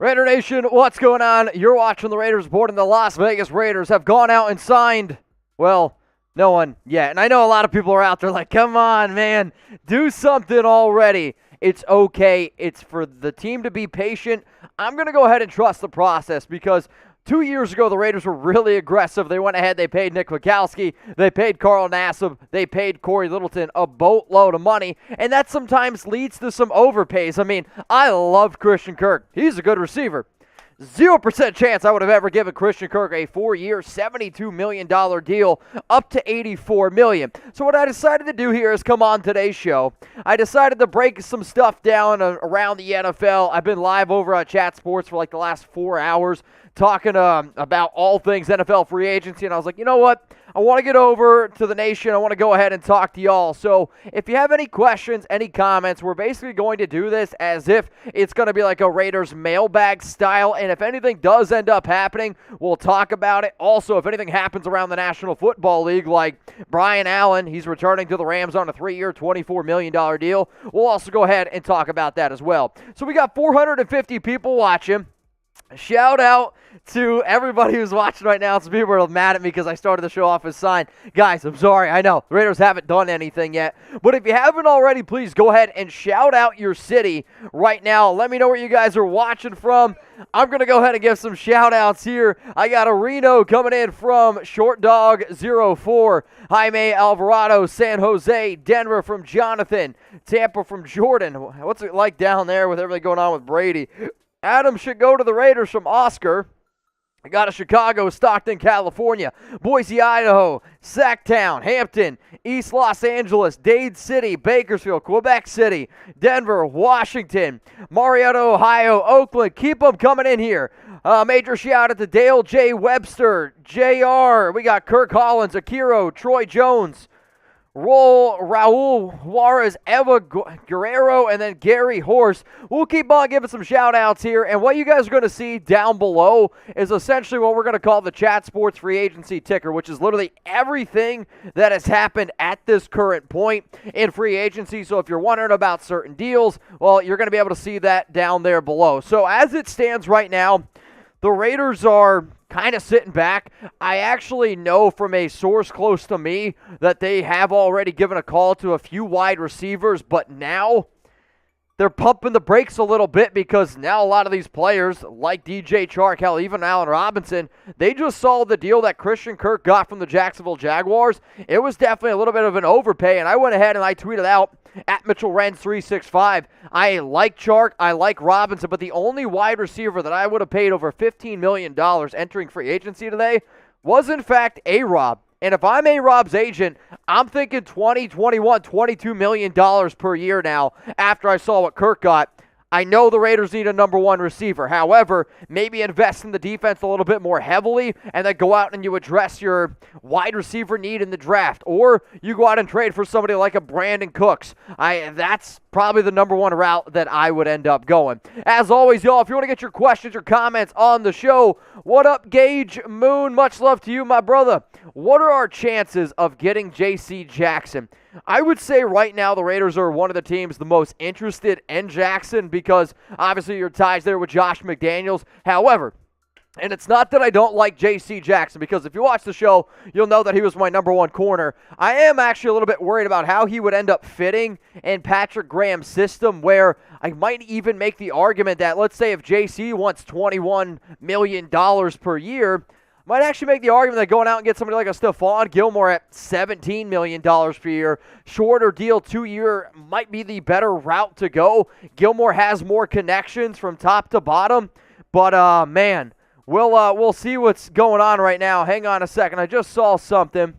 Raider Nation, what's going on? You're watching the Raiders Report, and the Las Vegas Raiders have gone out and signed, well, no one yet. And I know a lot of people are out there like, come on, man, do something already. It's okay. It's for the team to be patient. I'm going to go ahead and trust the process because 2 years ago, the Raiders were really aggressive. They went ahead, they paid Nick Mikowski, they paid Carl Nassib, they paid Corey Littleton a boatload of money, and that sometimes leads to some overpays. I mean, I love Christian Kirk. He's a good receiver. 0% chance I would have ever given Christian Kirk a 4-year, $72 million deal up to $84 million. So what I decided to do here is come on today's show. I decided to break some stuff down around the NFL. I've been live over on Chat Sports for like the last 4 hours talking about all things NFL free agency, and I was like, you know what? I want to get over to the nation. I want to go ahead and talk to y'all. So if you have any questions, any comments, we're basically going to do this as if it's going to be like a Raiders mailbag style. And if anything does end up happening, we'll talk about it. Also, if anything happens around the National Football League, like Brian Allen, he's returning to the Rams on a 3-year, $24 million deal. We'll also go ahead and talk about that as well. So we got 450 people watching. Shout out to everybody who's watching right now. Some people are mad at me because I started the show off as signed. Guys, I'm sorry. I know the Raiders haven't done anything yet. But if you haven't already, please go ahead and shout out your city right now. Let me know where you guys are watching from. I'm going to go ahead and give some shout outs here. I got a Reno coming in from Short Dog 04, Jaime Alvarado, San Jose, Denver from Jonathan, Tampa from Jordan. What's it like down there with everything going on with Brady? Adam should go to the Raiders from Oscar. I got a Chicago, Stockton, California, Boise, Idaho, Sacktown, Hampton, East Los Angeles, Dade City, Bakersfield, Quebec City, Denver, Washington, Marietta, Ohio, Oakland. Keep them coming in here. Major shout out to Dale J. Webster, JR. We got Kirk Hollins, Akiro, Troy Jones, Raul Juarez, Eva Guerrero, and then Gary Horse. We'll keep on giving some shout-outs here, and what you guys are going to see down below is essentially what we're going to call the Chat Sports Free Agency ticker, which is literally everything that has happened at this current point in free agency. So if you're wondering about certain deals, well, you're going to be able to see that down there below. So as it stands right now, the Raiders are kind of sitting back. I actually know from a source close to me that they have already given a call to a few wide receivers, but now they're pumping the brakes a little bit because now a lot of these players, like DJ Chark, hell, even Allen Robinson, they just saw the deal that Christian Kirk got from the Jacksonville Jaguars. It was definitely a little bit of an overpay, and I went ahead and I tweeted out at Mitchell Renz 365. I like Chark, I like Robinson, but the only wide receiver that I would have paid over $15 million entering free agency today was in fact A-Rob. And if I'm A-Rob's agent, I'm thinking $20, $21, $22 million per year now after I saw what Kirk got. I know the Raiders need a number one receiver. However, maybe invest in the defense a little bit more heavily and then go out and you address your wide receiver need in the draft. Or you go out and trade for somebody like a Brandon Cooks. That's probably the number one route that I would end up going. As always, y'all, if you want to get your questions or comments on the show, what up, Gage Moon? Much love to you, my brother. What are our chances of getting J.C. Jackson? I would say right now the Raiders are one of the teams the most interested in Jackson because obviously your ties there with Josh McDaniels. However, and it's not that I don't like J.C. Jackson because if you watch the show, you'll know that he was my number one corner. I am actually a little bit worried about how he would end up fitting in Patrick Graham's system where I might even make the argument that let's say if J.C. wants $21 million per year, might actually make the argument that going out and get somebody like a Stephon Gilmore at $17 million per year, shorter deal, 2-year, might be the better route to go. Gilmore has more connections from top to bottom, but man, we'll see what's going on right now. Hang on a second. I just saw something,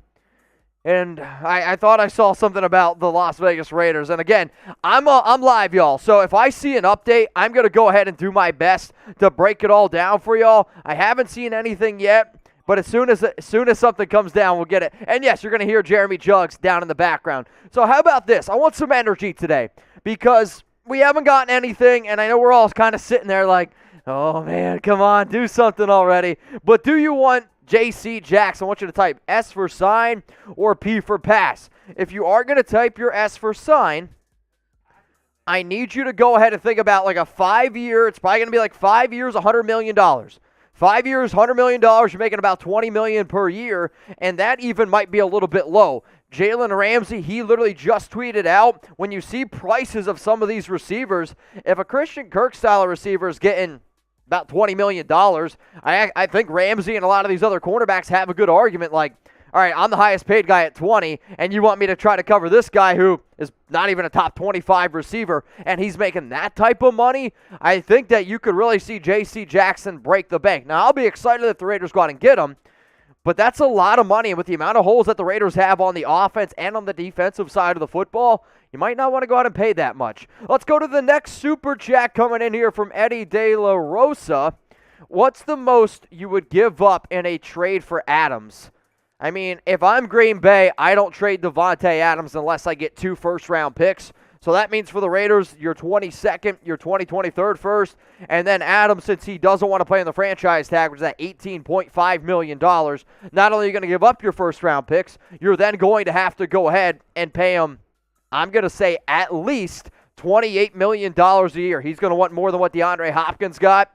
and I thought I saw something about the Las Vegas Raiders. And again, I'm live, y'all. So if I see an update, I'm going to go ahead and do my best to break it all down for y'all. I haven't seen anything yet. But as soon as something comes down, we'll get it. And yes, you're going to hear Jeremy Jugs down in the background. So how about this? I want some energy today because we haven't gotten anything, and I know we're all kind of sitting there like, oh, man, come on, do something already. But do you want J.C. Jackson? I want you to type S for sign or P for pass. If you are going to type your S for sign, I need you to go ahead and think about like a 5-year, it's probably going to be like 5 years, $100 million. 5 years, $100 million, you're making about $20 million per year, and that even might be a little bit low. Jalen Ramsey, he literally just tweeted out, when you see prices of some of these receivers, if a Christian Kirk-style receiver is getting about $20 million, I think Ramsey and a lot of these other cornerbacks have a good argument like, all right, I'm the highest paid guy at 20, and you want me to try to cover this guy who is not even a top 25 receiver, and he's making that type of money? I think that you could really see J.C. Jackson break the bank. Now, I'll be excited if the Raiders go out and get him, but that's a lot of money, and with the amount of holes that the Raiders have on the offense and on the defensive side of the football, you might not want to go out and pay that much. Let's go to the next super chat coming in here from Eddie De La Rosa. What's the most you would give up in a trade for Adams? I mean, if I'm Green Bay, I don't trade Davante Adams unless I get 2 first-round picks. So that means for the Raiders, your 22nd, your 2023 first, and then Adams, since he doesn't want to play on the franchise tag, which is at $18.5 million, not only are you going to give up your first-round picks, you're then going to have to go ahead and pay him, I'm going to say, at least $28 million a year. He's going to want more than what DeAndre Hopkins got.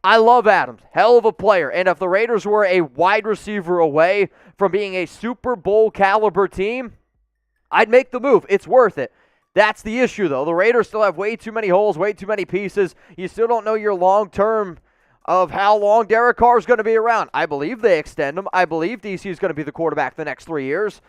I love Adams. Hell of a player. And if the Raiders were a wide receiver away from being a Super Bowl caliber team, I'd make the move. It's worth it. That's the issue, though. The Raiders still have way too many holes, way too many pieces. You still don't know your long-term of how long Derek Carr is going to be around. I believe they extend him. I believe DC is going to be the quarterback the next 3 years.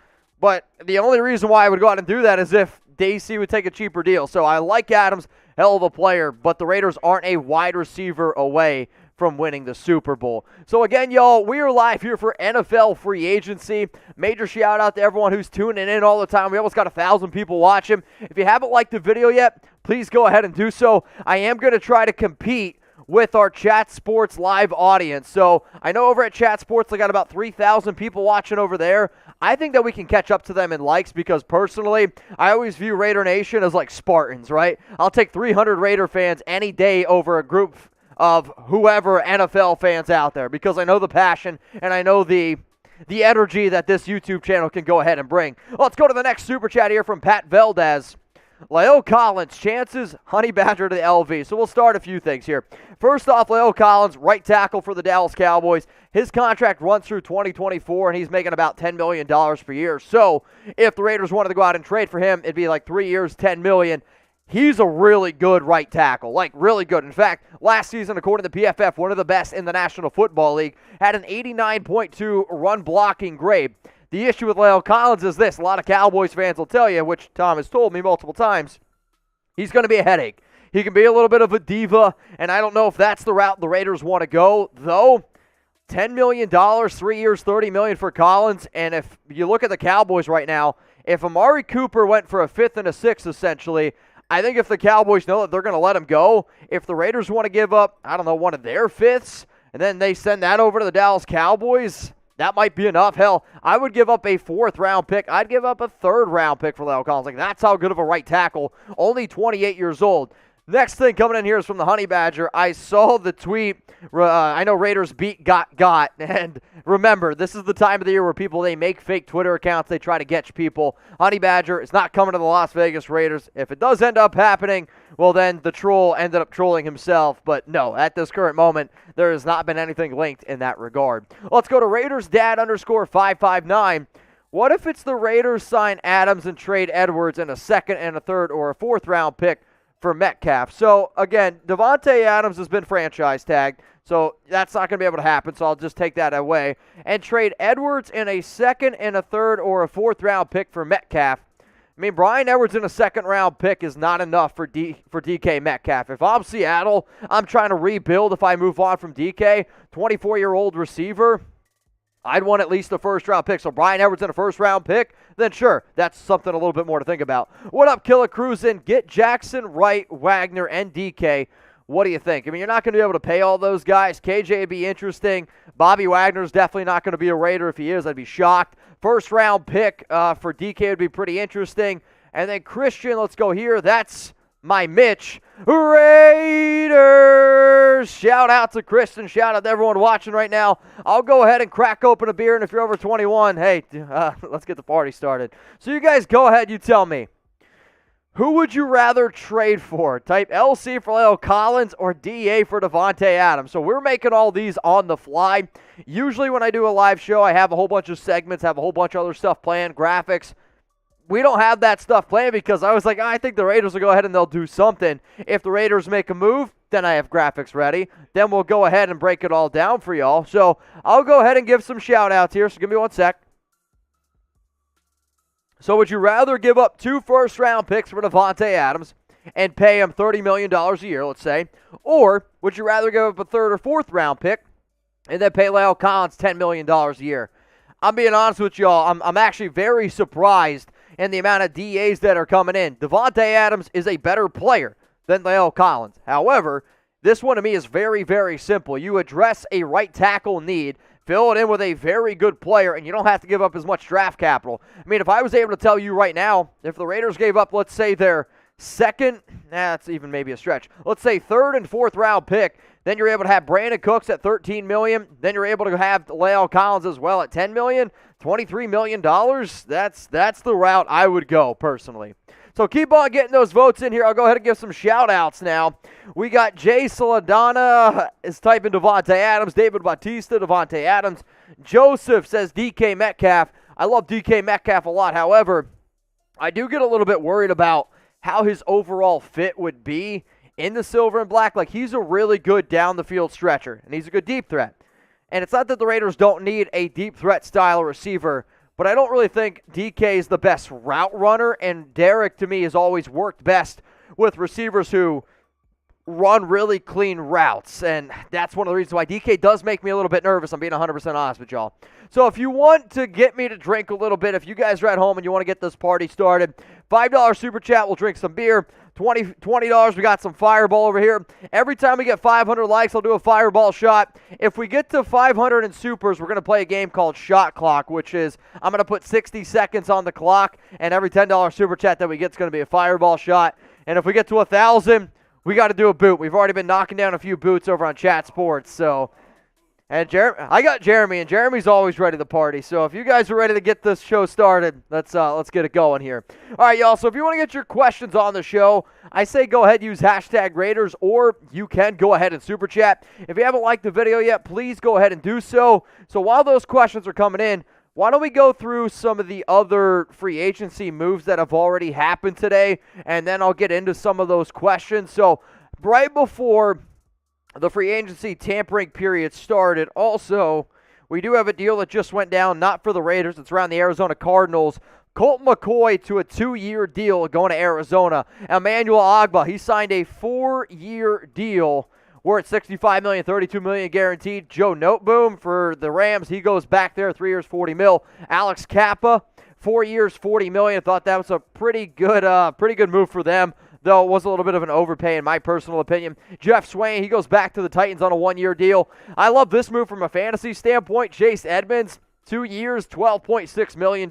But the only reason why I would go out and do that is if DC would take a cheaper deal. So I like Adams, hell of a player, but the Raiders aren't a wide receiver away from winning the Super Bowl. So again, y'all, we are live here for NFL free agency. Major shout out to everyone who's tuning in all the time. We almost got 1,000 people watching. If you haven't liked the video yet, please go ahead and do so. I am going to try to compete with our Chat Sports live audience. So I know over at Chat Sports, they got about 3,000 people watching over there. I think that we can catch up to them in likes because personally, I always view Raider Nation as like Spartans, right? I'll take 300 Raider fans any day over a group of whoever NFL fans out there because I know the passion and I know the energy that this YouTube channel can go ahead and bring. Let's go to the next super chat here from Pat Veldez. La'el Collins, chances, Honey Badger to the LV. So we'll start a few things here. First off, La'el Collins, right tackle for the Dallas Cowboys. His contract runs through 2024, and he's making about $10 million per year. So if the Raiders wanted to go out and trade for him, it'd be like 3 years, $10 million. He's a really good right tackle, like really good. In fact, last season, according to PFF, one of the best in the National Football League, had an 89.2 run blocking grade. The issue with La'el Collins is this. A lot of Cowboys fans will tell you, which Tom has told me multiple times, he's going to be a headache. He can be a little bit of a diva, and I don't know if that's the route the Raiders want to go, though. $10 million, 3 years, $30 million for Collins, and if you look at the Cowboys right now, if Amari Cooper went for a 5th and a 6th, essentially, I think if the Cowboys know that they're going to let him go, if the Raiders want to give up, I don't know, one of their 5ths, and then they send that over to the Dallas Cowboys, that might be enough. Hell, I would give up a 4th-round pick. I'd give up a 3rd-round pick for La'el Collins. Like, that's how good of a right tackle. Only 28 years old. Next thing coming in here is from the Honey Badger. I saw the tweet. I know Raiders beat got. And remember, this is the time of the year where they make fake Twitter accounts. They try to get people. Honey Badger is not coming to the Las Vegas Raiders. If it does end up happening, well, then the troll ended up trolling himself. But no, at this current moment, there has not been anything linked in that regard. Let's go to RaidersDad_559. What if it's the Raiders sign Adams and trade Edwards in a 2nd and a 3rd or a 4th-round pick for Metcalf? So, again, Davante Adams has been franchise tagged, so that's not going to be able to happen, so I'll just take that away. And trade Edwards in a 2nd and a 3rd or a 4th-round pick for Metcalf. I mean, Brian Edwards in a 2nd-round pick is not enough for DK Metcalf. If I'm Seattle, I'm trying to rebuild if I move on from DK, 24-year-old receiver, I'd want at least a 1st-round pick. So Brian Edwards in a 1st-round pick, then sure, that's something a little bit more to think about. What up, Killer Cruisin'? Get Jackson, Wright, Wagner, and DK. What do you think? I mean, you're not going to be able to pay all those guys. KJ would be interesting. Bobby Wagner's definitely not going to be a Raider. If he is, I'd be shocked. 1st-round pick for DK would be pretty interesting. And then Christian, let's go here. That's my Mitch. Raiders! Shout out to Christian. Shout out to everyone watching right now. I'll go ahead and crack open a beer, and if you're over 21, hey, let's get the party started. So you guys go ahead, you tell me. Who would you rather trade for? Type LC for La'el Collins or DA for Davante Adams. So we're making all these on the fly. Usually when I do a live show, I have a whole bunch of segments, have a whole bunch of other stuff planned, graphics. We don't have that stuff planned because I was like, I think the Raiders will go ahead and they'll do something. If the Raiders make a move, then I have graphics ready. Then we'll go ahead and break it all down for y'all. So I'll go ahead and give some shout-outs here. So give me one sec. So would you rather give up 2 first-round picks for Davante Adams and pay him $30 million a year, let's say, or would you rather give up a 3rd or 4th round pick and then pay La'el Collins $10 million a year? I'm being honest with y'all. I'm actually very surprised in the amount of DAs that are coming in. Davante Adams is a better player than La'el Collins. However, this one to me is very, very simple. You address a right tackle need, fill it in with a very good player, and you don't have to give up as much draft capital. I mean, if I was able to tell you right now, if the Raiders gave up, let's say, their second, that's even maybe a stretch, let's say 3rd and 4th round pick, then you're able to have Brandon Cooks at $13 million, then you're able to have La'el Collins as well at $10 million, $23 million. That's the route I would go, personally. So keep on getting those votes in here. I'll go ahead and give some shout-outs now. We got Jay Saladana is typing Davante Adams. David Bautista, Davante Adams. Joseph says DK Metcalf. I love DK Metcalf a lot. However, I do get a little bit worried about how his overall fit would be in the silver and black. Like, he's a really good down-the-field stretcher, and he's a good deep threat. And it's not that the Raiders don't need a deep threat style receiver, but I don't really think DK is the best route runner, and Derek, to me, has always worked best with receivers who run really clean routes, and that's one of the reasons why DK does make me a little bit nervous. I'm being 100% honest with y'all. So if you want to get me to drink a little bit, if you guys are at home and you want to get this party started, $5 super chat, we'll drink some beer. $20, we got some Fireball over here. Every time we get 500 likes, I'll do a Fireball shot. If we get to 500 in supers, we're going to play a game called Shot Clock, which is I'm going to put 60 seconds on the clock, and every $10 super chat that we get is going to be a Fireball shot. And if we get to 1,000, we got to do a boot. We've already been knocking down a few boots over on Chat Sports, so... And I got Jeremy, and Jeremy's always ready to party. So if you guys are ready to get this show started, let's get it going here. All right, y'all. So if you want to get your questions on the show, I say go ahead and use hashtag Raiders, or you can go ahead and super chat. If you haven't liked the video yet, please go ahead and do so. So while those questions are coming in, why don't we go through some of the other free agency moves that have already happened today, and then I'll get into some of those questions. So right before the free agency tampering period started, also, we do have a deal that just went down, not for the Raiders, it's around the Arizona Cardinals. Colt McCoy to a 2-year deal going to Arizona. Emmanuel Ogbah, he signed a 4-year deal worth $65 million, $32 million guaranteed. Joe Noteboom for the Rams, he goes back there, 3 years, $40 million. Alex Kappa, 4 years, $40 million. I thought that was a pretty good move for them, though it was a little bit of an overpay in my personal opinion. Jeff Swain, he goes back to the Titans on a 1-year deal. I love this move from a fantasy standpoint. Chase Edmonds, 2 years, $12.6 million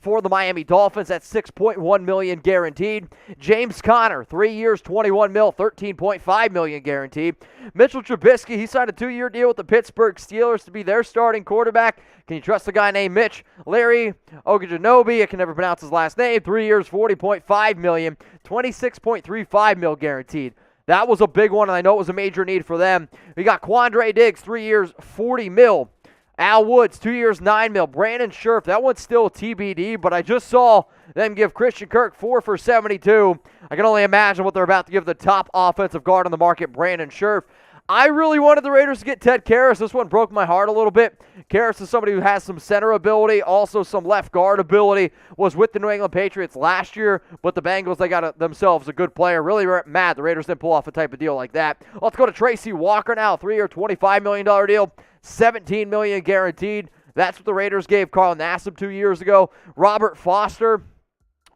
for the Miami Dolphins. That's $6.1 million guaranteed. James Conner, 3 years, $21 million, $13.5 million guaranteed. Mitchell Trubisky, he signed a 2-year deal with the Pittsburgh Steelers to be their starting quarterback. Can you trust the guy named Mitch? Larry Ogunjobi, I can never pronounce his last name, 3 years, $40.5 million, $26.35 million guaranteed. That was a big one, and I know it was a major need for them. We got Quandre Diggs, 3 years, $40 million. Al Woods, 2 years, $9 million. Brandon Scherf, that one's still TBD, but I just saw them give Christian Kirk 4 for $72. I can only imagine what they're about to give the top offensive guard on the market, Brandon Scherf. I really wanted the Raiders to get Ted Karras. This one broke my heart a little bit. Karras is somebody who has some center ability, also some left guard ability, was with the New England Patriots last year, but the Bengals, they got themselves a good player. Really mad the Raiders didn't pull off a type of deal like that. Let's go to Tracy Walker now, 3-year, $25 million deal, $17 million guaranteed. That's what the Raiders gave Carl Nassib 2 years ago. Robert Foster,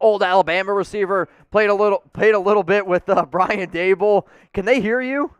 old Alabama receiver, played a little bit with Brian Dable. Can they hear you?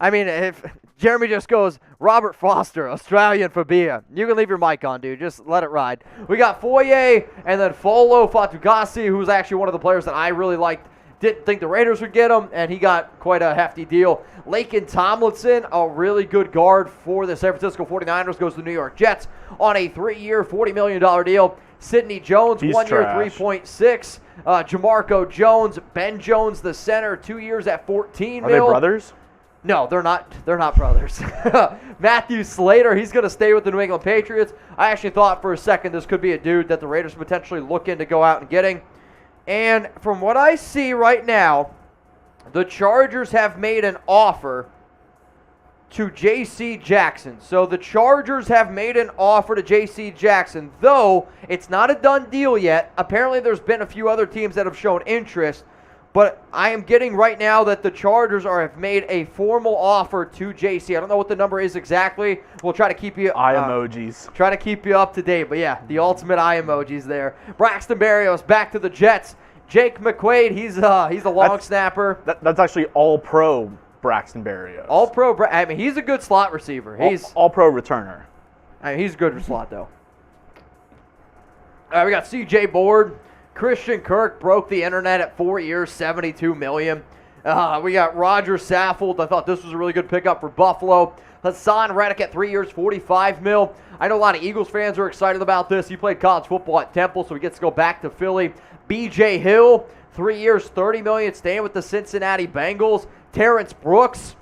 I mean, if Jeremy just goes, Robert Foster, Australian Fabia, you can leave your mic on, dude. Just let it ride. We got Foye and then Folo Fatugasi, who's actually one of the players that I really liked. Didn't think the Raiders would get him, and he got quite a hefty deal. Laken Tomlinson, a really good guard for the San Francisco 49ers, goes to the New York Jets on a 3-year, $40 million deal. Sidney Jones, He's 1 year, trash. 3.6. Jamarco Jones, Ben Jones, the center, 2 years at 14 Are mil. they brothers? No, they're not. They're not brothers. Matthew Slater, he's going to stay with the New England Patriots. I actually thought for a second this could be a dude that the Raiders potentially looking to go out and getting. And from what I see right now, the Chargers have made an offer to J.C. Jackson. So the Chargers have made an offer to J.C. Jackson, though it's not a done deal yet. Apparently there's been a few other teams that have shown interest. But I am getting right now that the Chargers have made a formal offer to JC. I don't know what the number is exactly. We'll try to keep you eye emojis. Try to keep you up to date. But yeah, the ultimate eye emojis there. Braxton Berrios back to the Jets. Jake McQuaid, he's a long snapper. That's actually all-pro Braxton Berrios. All-pro. I mean, he's a good slot receiver. He's all-pro returner. I mean, he's good for slot though. All right, we got C.J. Board. Christian Kirk broke the internet at 4 years, $72 million. We got Roger Saffold. I thought this was a really good pickup for Buffalo. Hassan Reddick at 3 years, $45 million. I know a lot of Eagles fans are excited about this. He played college football at Temple, so he gets to go back to Philly. B.J. Hill, 3 years, $30 million, staying with the Cincinnati Bengals. Terrence Brooks,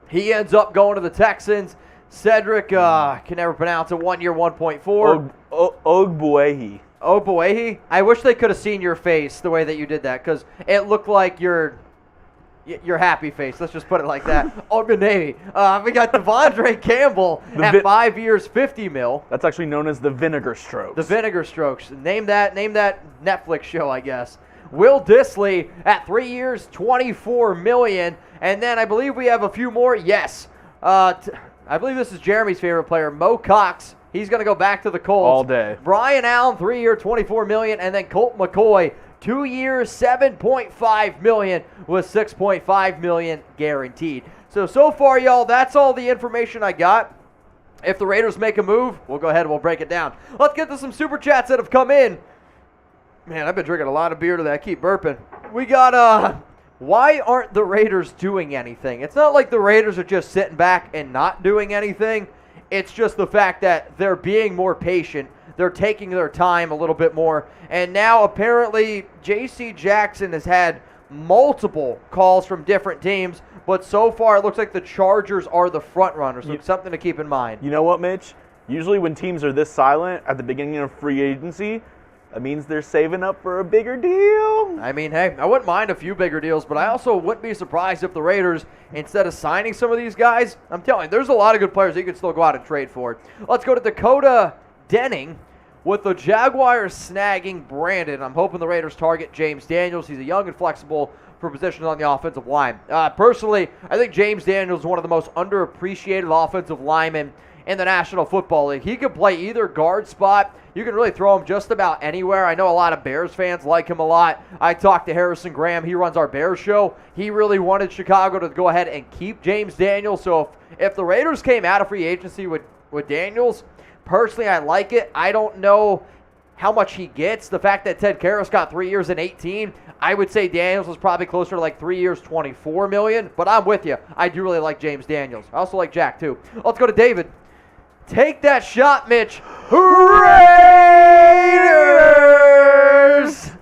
he ends up going to the Texans. Cedric, can never pronounce it, 1 year, 1.4. Ogbuehi. Ogbuehi? I wish they could have seen your face the way that you did that, because it looked like your happy face. Let's just put it like that. Ogbuehi. We got Devondre Campbell at 5 years, $50 million. That's actually known as the Vinegar Strokes. The Vinegar Strokes. Name that Netflix show, I guess. Will Dissly at 3 years, $24 million. And then I believe we have a few more. Yes. I believe this is Jeremy's favorite player, Mo Cox. He's going to go back to the Colts. All day. Brian Allen, 3 year, $24 million. And then Colt McCoy, 2 years, $7.5 million with $6.5 million guaranteed. So far, y'all, that's all the information I got. If the Raiders make a move, we'll go ahead and we'll break it down. Let's get to some Super Chats that have come in. Man, I've been drinking a lot of beer today. I keep burping. We got, why aren't the Raiders doing anything? It's not like the Raiders are just sitting back and not doing anything. It's just the fact that they're being more patient. They're taking their time a little bit more. And now apparently J.C. Jackson has had multiple calls from different teams. But so far it looks like the Chargers are the front runners. So it's something to keep in mind. You know what, Mitch? Usually when teams are this silent at the beginning of free agency, that means they're saving up for a bigger deal. I mean, hey, I wouldn't mind a few bigger deals, but I also wouldn't be surprised if the Raiders, instead of signing some of these guys, I'm telling you, there's a lot of good players that you can still go out and trade for. Let's go to Dakota Denning with the Jaguars snagging Brandon. I'm hoping the Raiders target James Daniels. He's a young and flexible for positions on the offensive line. Personally, I think James Daniels is one of the most underappreciated offensive linemen in the National Football League. He could play either guard spot. You can really throw him just about anywhere. I know a lot of Bears fans like him a lot. I talked to Harrison Graham. He runs our Bears show. He really wanted Chicago to go ahead and keep James Daniels. So if the Raiders came out of free agency with Daniels, personally, I like it. I don't know how much he gets. The fact that Ted Karras got 3 years and 18, I would say Daniels was probably closer to like 3 years, $24 million. But I'm with you. I do really like James Daniels. I also like Jack, too. Let's go to David. Take that shot, Mitch. Raiders!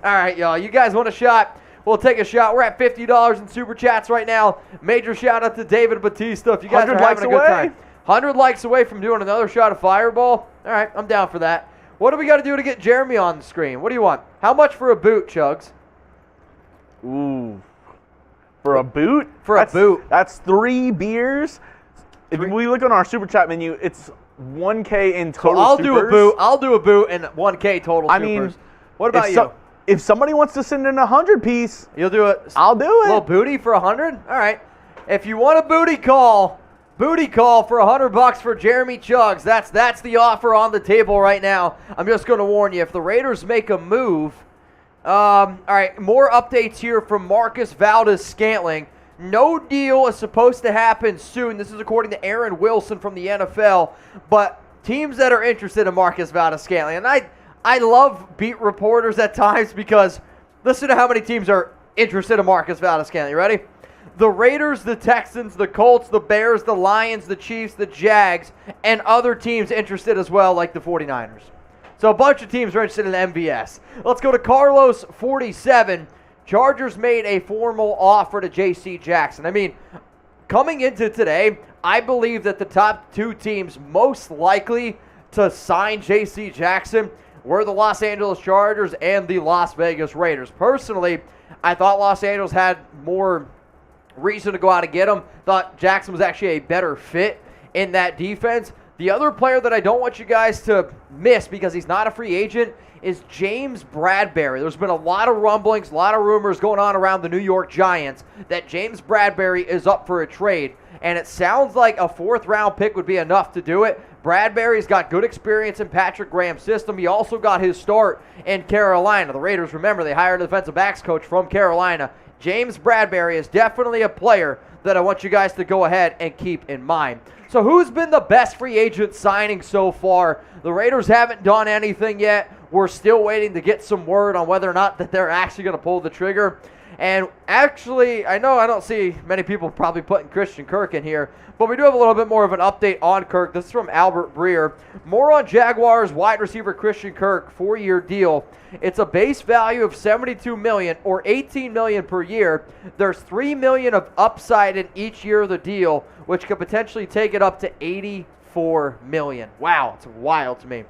All right, y'all. You guys want a shot? We'll take a shot. We're at $50 in Super Chats right now. Major shout out to David Batista. If you guys are having a good time. 100 likes away from doing another shot of Fireball. All right, I'm down for that. What do we got to do to get Jeremy on the screen? What do you want? How much for a boot, Chugs? Ooh. For a boot? A boot. That's 3 beers. If we look on our Super Chat menu, it's $1K in total. So I'll do a boot and $1K total. I mean, what about you? If somebody wants to send in 100-piece, you'll do it. I'll do it. A little booty for 100. All right. If you want a booty call for $100 for Jeremy Chugs. That's the offer on the table right now. I'm just going to warn you, if the Raiders make a move. All right. More updates here from Marcus Valdes-Scantling. No deal is supposed to happen soon. This is according to Aaron Wilson from the NFL. But teams that are interested in Marcus Valdes-Scantling, and I love beat reporters at times because listen to how many teams are interested in Marcus Valdes-Scantling. You ready? The Raiders, the Texans, the Colts, the Bears, the Lions, the Chiefs, the Jags, and other teams interested as well, like the 49ers. So a bunch of teams are interested in MVS. Let's go to Carlos 47. Chargers made a formal offer to J.C. Jackson. I mean, coming into today, I believe that the top two teams most likely to sign J.C. Jackson were the Los Angeles Chargers and the Las Vegas Raiders. Personally, I thought Los Angeles had more reason to go out and get him. Thought Jackson was actually a better fit in that defense. The other player that I don't want you guys to miss because he's not a free agent is James Bradberry. There's been a lot of rumblings, a lot of rumors going on around the New York Giants that James Bradberry is up for a trade, and it sounds like a fourth-round pick would be enough to do it. Bradberry's got good experience in Patrick Graham's system. He also got his start in Carolina. The Raiders, remember, they hired a defensive backs coach from Carolina. James Bradberry is definitely a player that I want you guys to go ahead and keep in mind. So who's been the best free agent signing so far? The Raiders haven't done anything yet. We're still waiting to get some word on whether or not that they're actually going to pull the trigger. And actually, I know I don't see many people probably putting Christian Kirk in here, but we do have a little bit more of an update on Kirk. This is from Albert Breer. More on Jaguars wide receiver Christian Kirk, 4-year deal. It's a base value of $72 million or $18 million per year. There's $3 million of upside in each year of the deal, which could potentially take it up to $84 million. Wow, it's wild to me.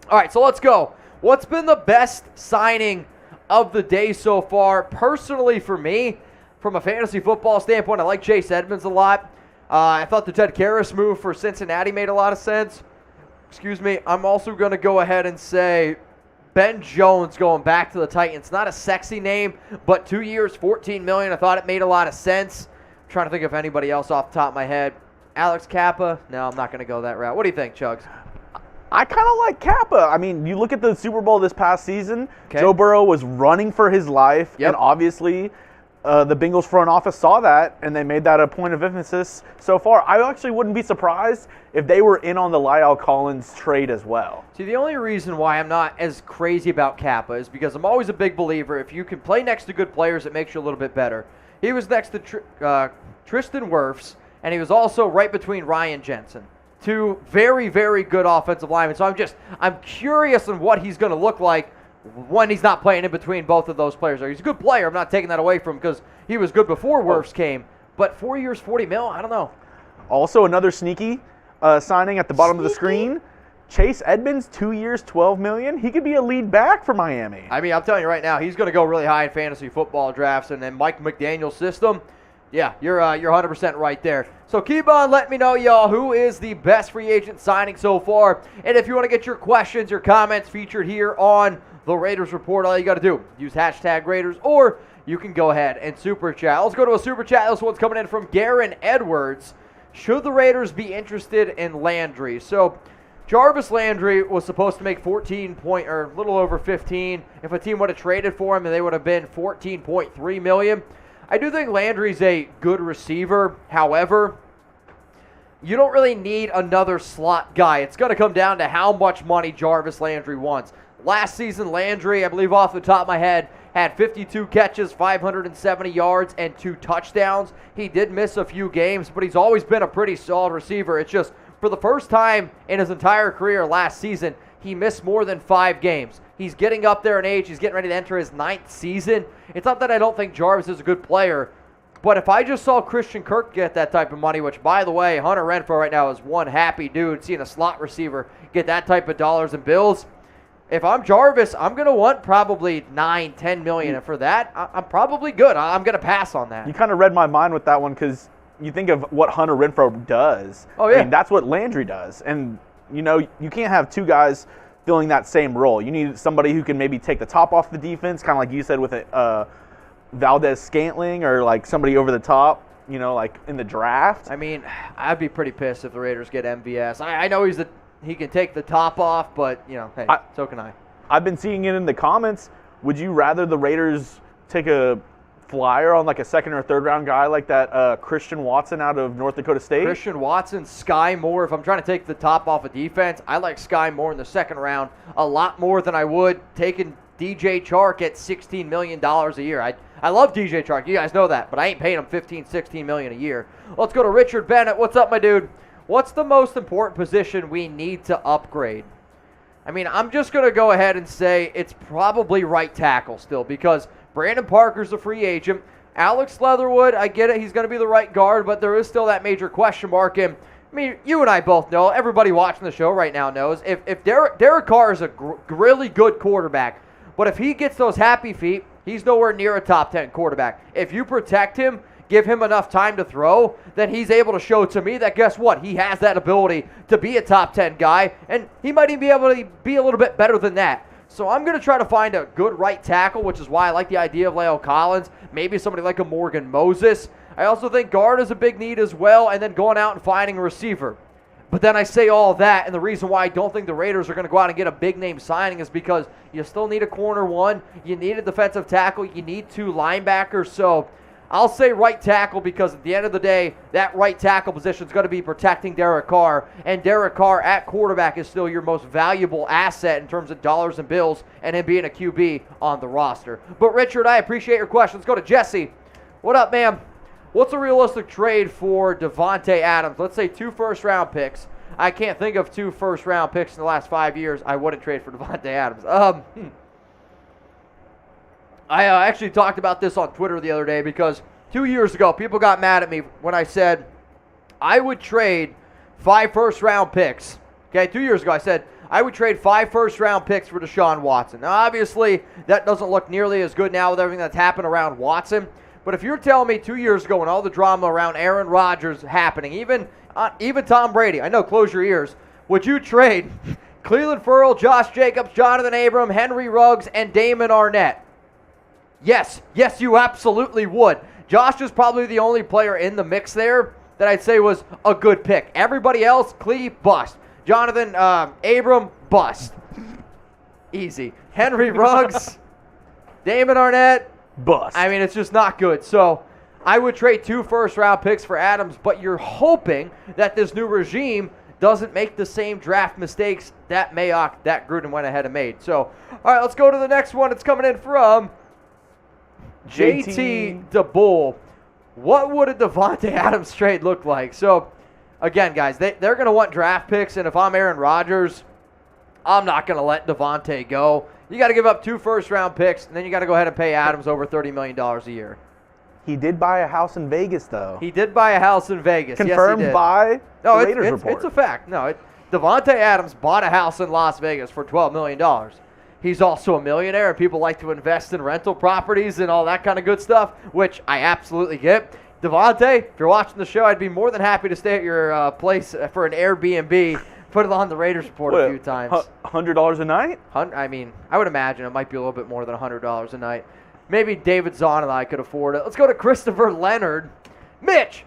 All right, so let's go. What's been the best signing of the day so far? Personally, for me, from a fantasy football standpoint, I like Chase Edmonds a lot. I thought the Ted Karras move for Cincinnati made a lot of sense. Excuse me. I'm also going to go ahead and say Ben Jones going back to the Titans. Not a sexy name, but 2 years, $14 million. I thought it made a lot of sense. I'm trying to think of anybody else off the top of my head. Alex Kappa? No, I'm not going to go that route. What do you think, Chugs? I kind of like Kappa. I mean, you look at the Super Bowl this past season, Okay. Joe Burrow was running for his life, Yep. and obviously the Bengals front office saw that, and they made that a point of emphasis so far. I actually wouldn't be surprised if they were in on the La'el Collins trade as well. See, the only reason why I'm not as crazy about Kappa is because I'm always a big believer if you can play next to good players, it makes you a little bit better. He was next to Tristan Wirfs, and he was also right between Ryan Jensen. Two very, very good offensive linemen. So I'm curious on what he's going to look like when he's not playing in between both of those players. He's a good player. I'm not taking that away from him because he was good before Wirfs came. But 4 years, $40 million, I don't know. Also, another sneaky signing at the bottom of the screen. Chase Edmonds, 2 years, $12 million. He could be a lead back for Miami. I mean, I'm telling you right now, he's going to go really high in fantasy football drafts. And then Mike McDaniel's system, yeah, you're 100% right there. So keep on letting me know, y'all, who is the best free agent signing so far. And if you want to get your questions, your comments featured here on the Raiders Report, all you got to do, use hashtag Raiders, or you can go ahead and super chat. Let's go to a super chat. This one's coming in from Garen Edwards. Should the Raiders be interested in Landry? So Jarvis Landry was supposed to make 14 point, or a little over 15. If a team would have traded for him, they would have been $14.3 million. I do think Landry's a good receiver. However, you don't really need another slot guy. It's going to come down to how much money Jarvis Landry wants. Last season, Landry, I believe off the top of my head, had 52 catches, 570 yards, and 2 touchdowns. He did miss a few games, but he's always been a pretty solid receiver. It's just, for the first time in his entire career last season, he missed more than 5 games. He's getting up there in age. He's getting ready to enter his 9th season. It's not that I don't think Jarvis is a good player, but if I just saw Christian Kirk get that type of money, which, by the way, Hunter Renfrow right now is one happy dude seeing a slot receiver get that type of dollars and bills. If I'm Jarvis, I'm going to want probably $9, $10 million. And for that, I'm probably good. I'm going to pass on that. You kind of read my mind with that one because you think of what Hunter Renfrow does. Oh, yeah. I mean, that's what Landry does. And, you know, you can't have two guys filling that same role. You need somebody who can maybe take the top off the defense, kind of like you said with Valdez Scantling, or like somebody over the top, you know, like in the draft. I mean, I'd be pretty pissed if the Raiders get MVS. I know he can take the top off, but, you know, hey, so can I. I've been seeing it in the comments. Would you rather the Raiders take a flyer on like a second or third round guy like that Christian Watson out of North Dakota State? Christian Watson, Sky Moore. If I'm trying to take the top off of defense, I like Sky Moore in the second round a lot more than I would taking DJ Chark at $16 million a year. I love DJ Chark. You guys know that, but I ain't paying him $15, $16 million a year. Let's go to Richard Bennett. What's up, my dude? What's the most important position we need to upgrade? I mean, I'm just going to go ahead and say it's probably right tackle still because Brandon Parker's a free agent. Alex Leatherwood, I get it, he's going to be the right guard, but there is still that major question mark. And I mean, you and I both know, everybody watching the show right now knows, if Derek Carr is a really good quarterback, but if he gets those happy feet, he's nowhere near a top 10 quarterback. If you protect him, give him enough time to throw, then he's able to show to me that, guess what, he has that ability to be a top 10 guy, and he might even be able to be a little bit better than that. So I'm going to try to find a good right tackle, which is why I like the idea of La'el Collins, maybe somebody like a Morgan Moses. I also think guard is a big need as well, and then going out and finding a receiver. But then I say all that, and the reason why I don't think the Raiders are going to go out and get a big-name signing is because you still need a corner one, you need a defensive tackle, you need 2 linebackers. So I'll say right tackle because at the end of the day, that right tackle position is going to be protecting Derek Carr, and Derek Carr at quarterback is still your most valuable asset in terms of dollars and bills and him being a QB on the roster. But Richard, I appreciate your questions. Go to Jesse. What up, ma'am? What's a realistic trade for Davante Adams? Let's say 2 first-round picks. I can't think of 2 first-round picks in the last 5 years I wouldn't trade for Davante Adams. I actually talked about this on Twitter the other day because 2 years ago, people got mad at me when I said I would trade 5 first-round picks. Okay, 2 years ago I said I would trade 5 first-round picks for Deshaun Watson. Now, obviously, that doesn't look nearly as good now with everything that's happened around Watson. But if you're telling me 2 years ago when all the drama around Aaron Rodgers happening, even Tom Brady, I know, close your ears, would you trade Cleveland Ferrell, Josh Jacobs, Jonathan Abram, Henry Ruggs, and Damon Arnett? Yes, you absolutely would. Josh is probably the only player in the mix there that I'd say was a good pick. Everybody else, Clee, bust. Jonathan Abram, bust. Easy. Henry Ruggs, Damon Arnett, bust. I mean, it's just not good. So I would trade 2 first-round picks for Adams, but you're hoping that this new regime doesn't make the same draft mistakes that Mayock, that Gruden went ahead and made. So, all right, let's go to the next one. It's coming in from JT DeBull. What would a Davante Adams trade look like? So, again, guys, they're going to want draft picks, and if I'm Aaron Rodgers, I'm not going to let Davante go. You got to give up 2 first-round picks, and then you got to go ahead and pay Adams over $30 million a year. He did buy a house in Vegas, though. He did buy a house in Vegas. Confirmed yes, by the Raiders report. It's a fact. No, Davante Adams bought a house in Las Vegas for $12 million. He's also a millionaire, and people like to invest in rental properties and all that kind of good stuff, which I absolutely get. Davante, if you're watching the show, I'd be more than happy to stay at your place for an Airbnb. Put it on the Raiders report a few times. $100 a night? I mean, I would imagine it might be a little bit more than $100 a night. Maybe David Zahn and I could afford it. Let's go to Christopher Leonard. Mitch!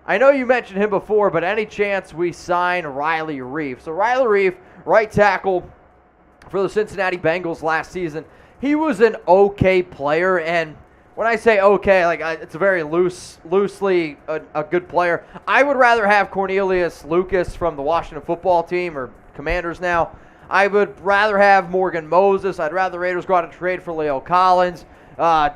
I know you mentioned him before, but any chance we sign Riley Reef? So Riley Reef, right tackle for the Cincinnati Bengals last season. He was an okay player, and when I say okay, like it's a very loosely a good player. I would rather have Cornelius Lucas from the Washington football team, or Commanders now. I would rather have Morgan Moses. I'd rather the Raiders go out and trade for La'el Collins.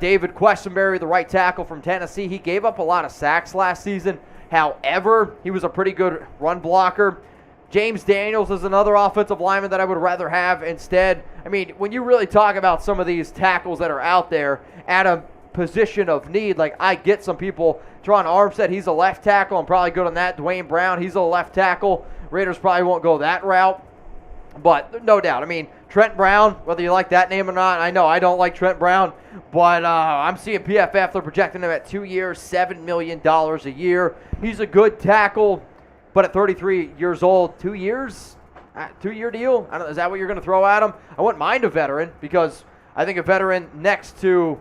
David Questenberry, the right tackle from Tennessee. He gave up a lot of sacks last season. However, he was a pretty good run blocker. James Daniels is another offensive lineman that I would rather have instead. I mean, when you really talk about some of these tackles that are out there at a position of need, like I get some people, Teron Armstead, he's a left tackle. I'm probably good on that. Dwayne Brown, he's a left tackle. Raiders probably won't go that route. But no doubt, I mean, Trent Brown, whether you like that name or not, I know I don't like Trent Brown, but I'm seeing PFF, they're projecting him at 2 years, $7 million a year. He's a good tackle, but at 33 years old, 2 years, 2-year deal? I don't know, is that what you're going to throw at him? I wouldn't mind a veteran, because I think a veteran next to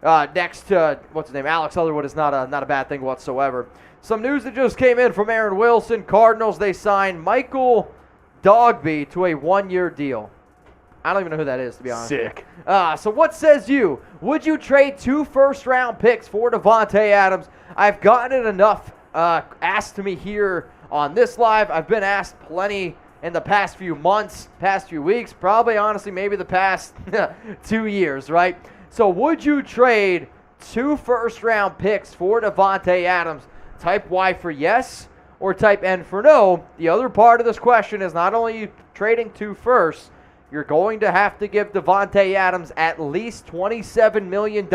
what's his name, Alex Leatherwood is not a bad thing whatsoever. Some news that just came in from Aaron Wilson. Cardinals, they signed Michael Dogby to a 1-year deal. I don't even know who that is, to be honest. Sick. So what says you? Would you trade 2 first-round picks for Davante Adams? I've gotten it enough asked to me here on this live. I've been asked plenty in the past few months, past few weeks, probably honestly maybe the past 2 years, right? So would you trade 2 first-round picks for Davante Adams? Type Y for yes or type N for no. The other part of this question is not only you trading 2 firsts, you're going to have to give Davante Adams at least $27 million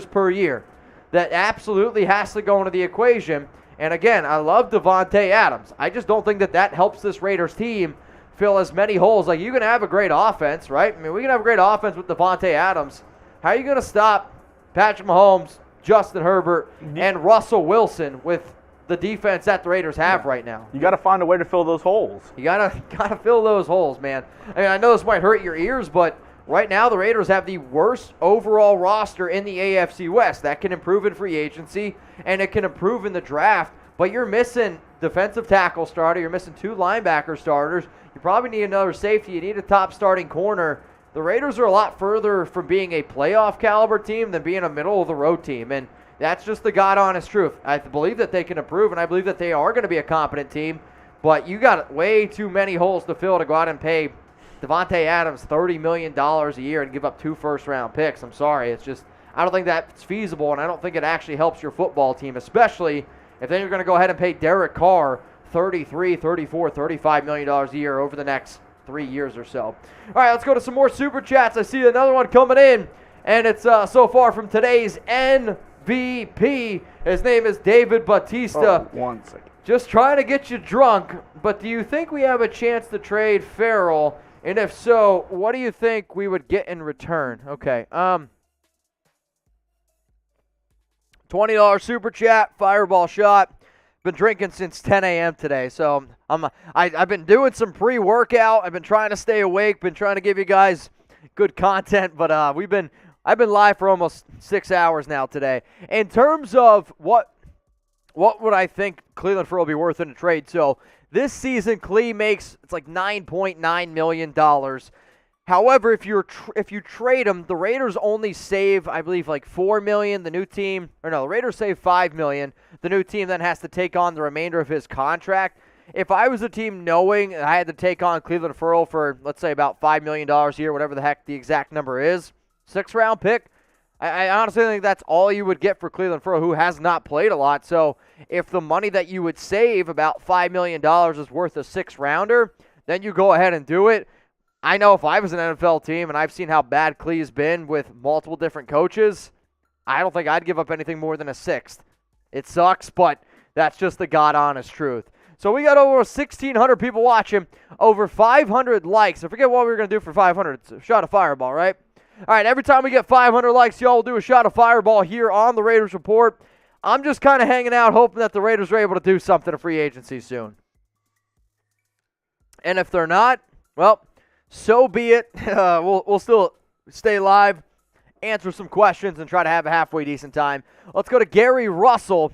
per year. That absolutely has to go into the equation. And again, I love Davante Adams. I just don't think that helps this Raiders team fill as many holes. Like, you can have a great offense, right? I mean, we can have a great offense with Davante Adams. How are you going to stop Patrick Mahomes, Justin Herbert, and Russell Wilson with the defense that the Raiders have right now? You got to find a way to fill those holes. You gotta fill those holes, man. I mean, I know this might hurt your ears, but right now the Raiders have the worst overall roster in the AFC West. That can improve in free agency, and it can improve in the draft, but you're missing defensive tackle starter. You're missing 2 linebacker starters. You probably need another safety. You need a top starting corner. The Raiders are a lot further from being a playoff caliber team than being a middle-of-the-road team, and that's just the God-honest truth. I believe that they can improve, and I believe that they are going to be a competent team, but you got way too many holes to fill to go out and pay Davante Adams $30 million a year and give up 2 first-round picks. I'm sorry. It's just, I don't think that's feasible, and I don't think it actually helps your football team, especially if then you're going to go ahead and pay Derek Carr $33, $34, $35 million a year over the next 3 years or so. All right, let's go to some more Super Chats. I see another one coming in, and it's so far from today's MVP. His name is David Batista. Oh, 1 second. Just trying to get you drunk, but do you think we have a chance to trade Farrell? And if so, what do you think we would get in return? Okay. $20 Super Chat, Fireball Shot. Been drinking since 10 a.m. today, so I've been doing some pre-workout. I've been trying to stay awake, been trying to give you guys good content, but I've been live for almost 6 hours now today. In terms of what would I think Cleveland Farrell will be worth in a trade? So this season, Clee makes it's like $9.9 million. However, if you trade him, the Raiders only save, I believe, like $4 million. The Raiders save $5 million. The new team then has to take on the remainder of his contract. If I was a team knowing I had to take on Cleveland Farrell for, let's say, about $5 million a year, whatever the heck the exact number is, 6th-round pick, I honestly think that's all you would get for Cleveland Farrell, who has not played a lot. So if the money that you would save, about $5 million, is worth a 6th-rounder, then you go ahead and do it. I know if I was an NFL team and I've seen how bad Clee's been with multiple different coaches, I don't think I'd give up anything more than a 6th. It sucks, but that's just the God-honest truth. So we got over 1,600 people watching, over 500 likes. I forget what we were going to do for 500. It's a shot of Fireball, right? All right, every time we get 500 likes, y'all will do a shot of Fireball here on the Raiders Report. I'm just kind of hanging out, hoping that the Raiders are able to do something in free agency soon. And if they're not, well, so be it. We'll still stay live, answer some questions, and try to have a halfway decent time. Let's go to Gary Russell.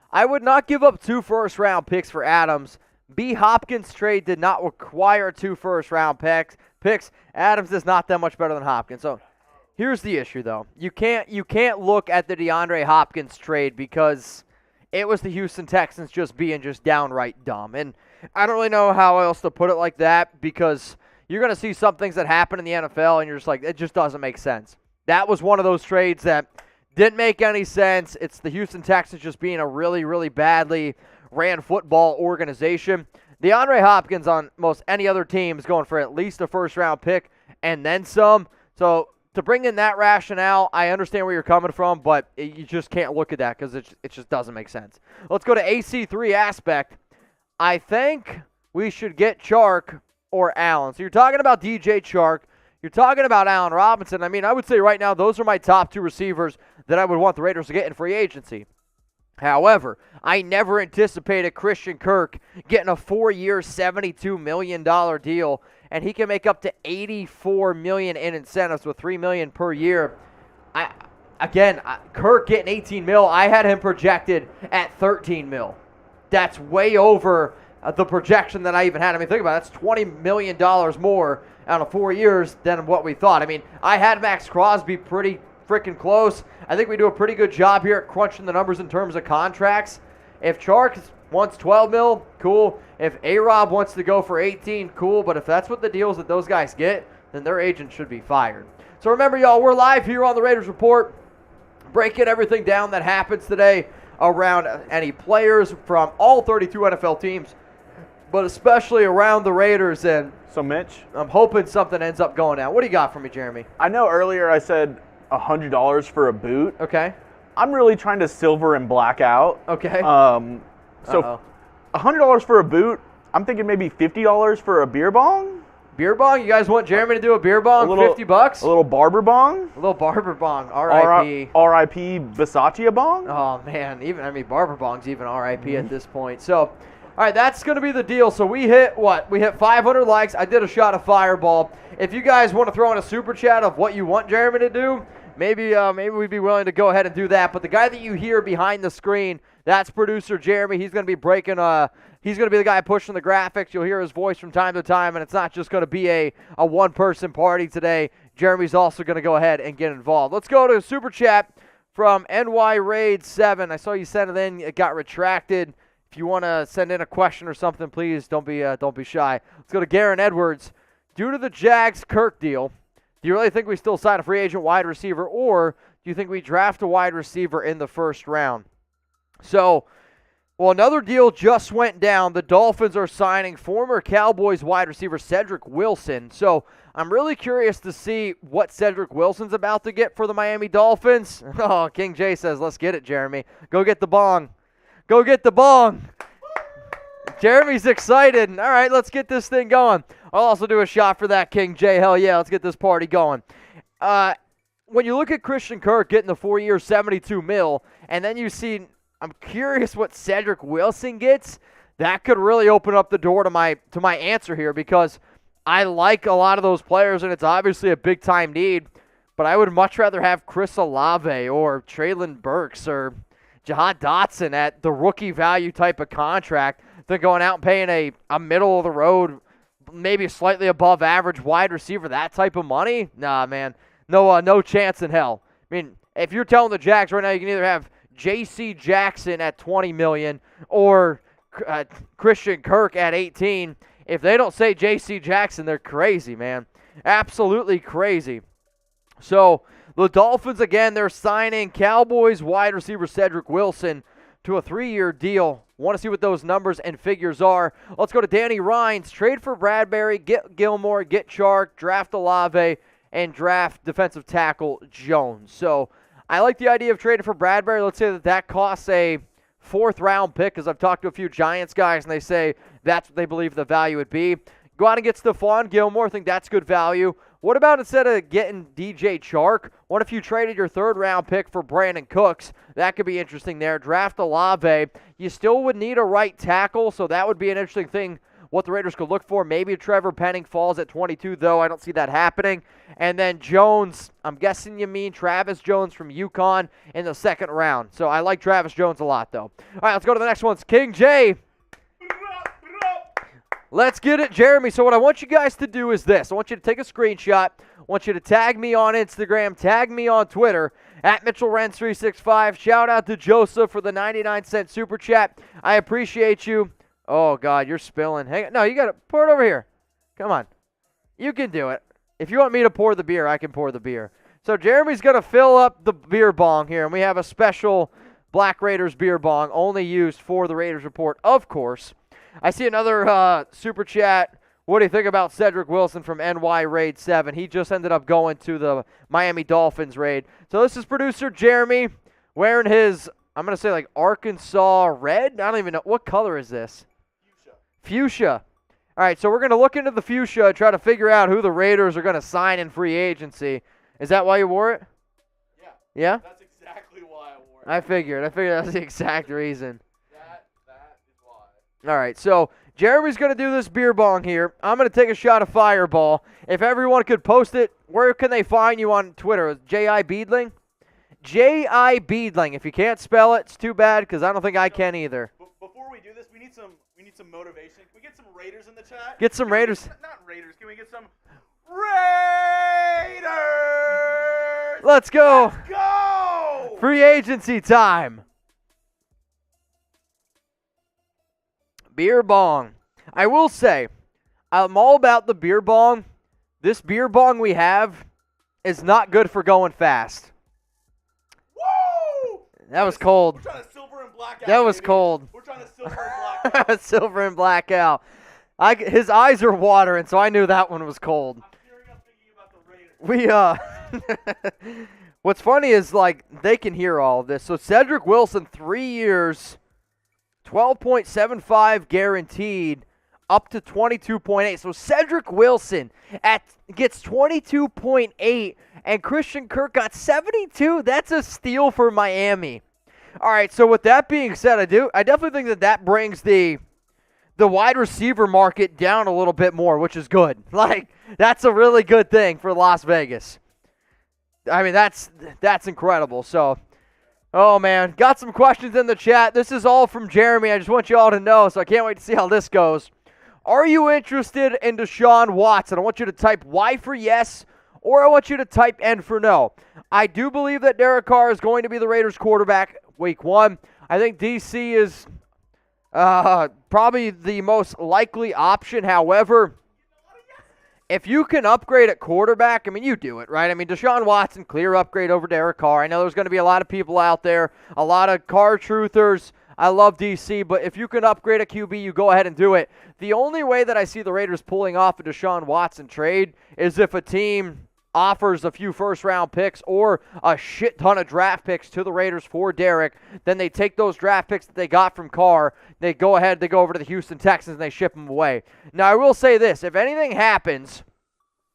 I would not give up 2 first-round picks for Adams. B. Hopkins trade did not require 2 first-round picks. Adams is not that much better than Hopkins. So here's the issue, though. You can't look at the DeAndre Hopkins trade because it was the Houston Texans just being just downright dumb. And I don't really know how else to put it like that, because you're going to see some things that happen in the NFL and you're just like, it just doesn't make sense. That was one of those trades that didn't make any sense. It's the Houston Texans just being a really, really badly ran football organization. DeAndre Hopkins on most any other team is going for at least a first-round pick and then some. So to bring in that rationale, I understand where you're coming from, but you just can't look at that because it just doesn't make sense. Let's go to AC3 Aspect. I think we should get Chark or Allen. So you're talking about DJ Chark. You're talking about Allen Robinson. I mean, I would say right now those are my top 2 receivers that I would want the Raiders to get in free agency. However, I never anticipated Christian Kirk getting a 4-year, $72 million deal, and he can make up to $84 million in incentives with $3 million per year. Kirk getting $18 million, I had him projected at $13 million. That's way over the projection that I even had. I mean, think about it. That's $20 million more out of 4 years than what we thought. I mean, I had Max Crosby pretty freaking close. I think we do a pretty good job here at crunching the numbers in terms of contracts. If Chark wants $12 million, cool. If A-Rob wants to go for $18, cool. But if that's what the deals that those guys get, then their agent should be fired. So remember, y'all, we're live here on the Raiders Report, breaking everything down that happens today around any players from all 32 NFL teams, but especially around the Raiders. And So, Mitch, I'm hoping something ends up going down. What do you got for me, Jeremy? I know earlier I said $100 for a boot. Okay. I'm really trying to silver and black out. Okay. So $100 for a boot. I'm thinking maybe $50 for a beer bong. Beer bong? You guys want Jeremy to do a beer bong? $50? A little barber bong. A little barber bong. R.I.P. R.I.P. Versace bong. Oh man, barber bong's even R.I.P. at this point. So, all right, that's going to be the deal. So we hit what? We hit 500 likes. I did a shot of Fireball. If you guys want to throw in a super chat of what you want Jeremy to do, maybe we'd be willing to go ahead and do that. But the guy that you hear behind the screen, that's producer Jeremy. He's going to be breaking. He's going to be the guy pushing the graphics. You'll hear his voice from time to time, and it's not just going to be a one-person party today. Jeremy's also going to go ahead and get involved. Let's go to a super chat from NY Raid 7. I saw you sent it in. It got retracted. If you want to send in a question or something, please don't be shy. Let's go to Garen Edwards. Due to the Jags Kirk deal, do you really think we still sign a free agent wide receiver, or do you think we draft a wide receiver in the first round? So, well, another deal just went down. The Dolphins are signing former Cowboys wide receiver Cedric Wilson. So I'm really curious to see what Cedric Wilson's about to get for the Miami Dolphins. Oh, King J says, let's get it, Jeremy. Go get the bong. Go get the bong. Jeremy's excited. All right, let's get this thing going. I'll also do a shot for that, King J. Hell yeah, let's get this party going. When you look at Christian Kirk getting the 4-year, $72 million, and then you see, I'm curious what Cedric Wilson gets. That could really open up the door to my answer here, because I like a lot of those players, and it's obviously a big-time need, but I would much rather have Chris Olave or Treylon Burks or Jahad Dotson at the rookie value type of contract than going out and paying a middle-of-the-road, maybe slightly above average wide receiver that type of money. Nah, man, no chance in hell. I mean, if you're telling the Jags right now you can either have J.C. Jackson at $20 million or Christian Kirk at $18 million. If they don't say J.C. Jackson, they're crazy, man. Absolutely crazy. So the Dolphins, again, they're signing Cowboys wide receiver Cedric Wilson to a 3-year deal. Want to see what those numbers and figures are. Let's go to Danny Rhines. Trade for Bradbury, get Gilmore, get Chark, draft Olave, and draft defensive tackle Jones. So I like the idea of trading for Bradbury. Let's say that costs a 4th-round pick, because I've talked to a few Giants guys, and they say that's what they believe the value would be. Go out and get Stephon Gilmore. I think that's good value. What about instead of getting DJ Chark, what if you traded your 3rd-round pick for Brandon Cooks? That could be interesting there. Draft Olave. You still would need a right tackle, so that would be an interesting thing what the Raiders could look for. Maybe Trevor Penning falls at 22, though. I don't see that happening. And then Jones, I'm guessing you mean Travis Jones from UConn in the 2nd round. So I like Travis Jones a lot, though. All right, let's go to the next one. It's King J. Let's get it, Jeremy. So what I want you guys to do is this. I want you to take a screenshot. I want you to tag me on Instagram, tag me on Twitter, at Mitchell Renz 365. Shout out to Joseph for the 99-cent super chat. I appreciate you. Oh, God, you're spilling. Hang on. No, you got to pour it over here. Come on. You can do it. If you want me to pour the beer, I can pour the beer. So Jeremy's going to fill up the beer bong here, and we have a special Black Raiders beer bong only used for the Raiders Report, of course. I see another super chat. What do you think about Cedric Wilson from NY Raid 7? He just ended up going to the Miami Dolphins raid. So this is producer Jeremy wearing his, I'm going to say like Arkansas red. I don't even know. What color is this? Fuchsia. All right, so we're going to look into the fuchsia and try to figure out who the Raiders are going to sign in free agency. Is that why you wore it? Yeah. Yeah? That's exactly why I wore it. I figured that's the exact reason. That is why. All right, so Jeremy's going to do this beer bong here. I'm going to take a shot of Fireball. If everyone could post it, where can they find you on Twitter? J.I. Beedling? J.I. Beedling. If you can't spell it, it's too bad, because I don't think I can either. Before we do this, we need some motivation. Can we get some Raiders in the chat? Get some Raiders. Not Raiders. Can we get some Raiders? Let's go. Let's go. Free agency time. Beer bong. I will say, I'm all about the beer bong. This beer bong we have is not good for going fast. Woo! That was cold. We're trying to silver and blackout. That was baby. cold. We're trying to silver and blackout. Silver and blackout. His eyes are watering, so I knew that one was cold. I'm tearing up thinking about the Raiders. What's funny is, like, they can hear all of this. So Cedric Wilson, 3 years, 12.75 guaranteed, up to 22.8. So Cedric Wilson gets 22.8, and Christian Kirk got 72. That's a steal for Miami. All right, so with that being said, I definitely think that brings the wide receiver market down a little bit more, which is good. Like, that's a really good thing for Las Vegas. I mean, that's incredible. So, oh, man. Got some questions in the chat. This is all from Jeremy. I just want you all to know, so I can't wait to see how this goes. Are you interested in Deshaun Watson? I want you to type Y for yes, or I want you to type N for no. I do believe that Derek Carr is going to be the Raiders quarterback week 1. I think DC is probably the most likely option. However, if you can upgrade at quarterback, I mean, you do it, right? I mean, Deshaun Watson, clear upgrade over Derek Carr. I know there's going to be a lot of people out there, a lot of Carr truthers. I love DC, but if you can upgrade a QB, you go ahead and do it. The only way that I see the Raiders pulling off a Deshaun Watson trade is if a team offers a few first-round picks or a shit ton of draft picks to the Raiders for Derek. Then they take those draft picks that they got from Carr, they go over to the Houston Texans, and they ship them away. Now, I will say this. If anything happens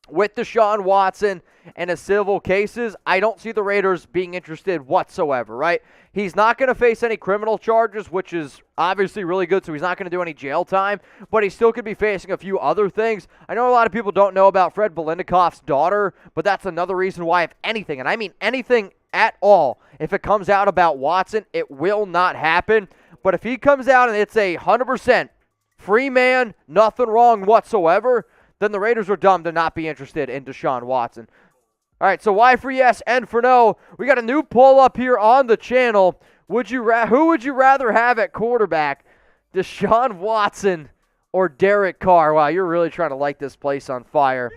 with Deshaun Watson and his civil cases, I don't see the Raiders being interested whatsoever, right? He's not going to face any criminal charges, which is obviously really good, so he's not going to do any jail time, but he still could be facing a few other things. I know a lot of people don't know about Fred Bilenikoff's daughter, but that's another reason why, if anything, and I mean anything at all, if it comes out about Watson, it will not happen. But if he comes out and it's 100% free man, nothing wrong whatsoever, then the Raiders are dumb to not be interested in Deshaun Watson. All right, so Y for yes, N for no. We got a new poll up here on the channel. Who would you rather have at quarterback, Deshaun Watson or Derek Carr? Wow, you're really trying to light this place on fire.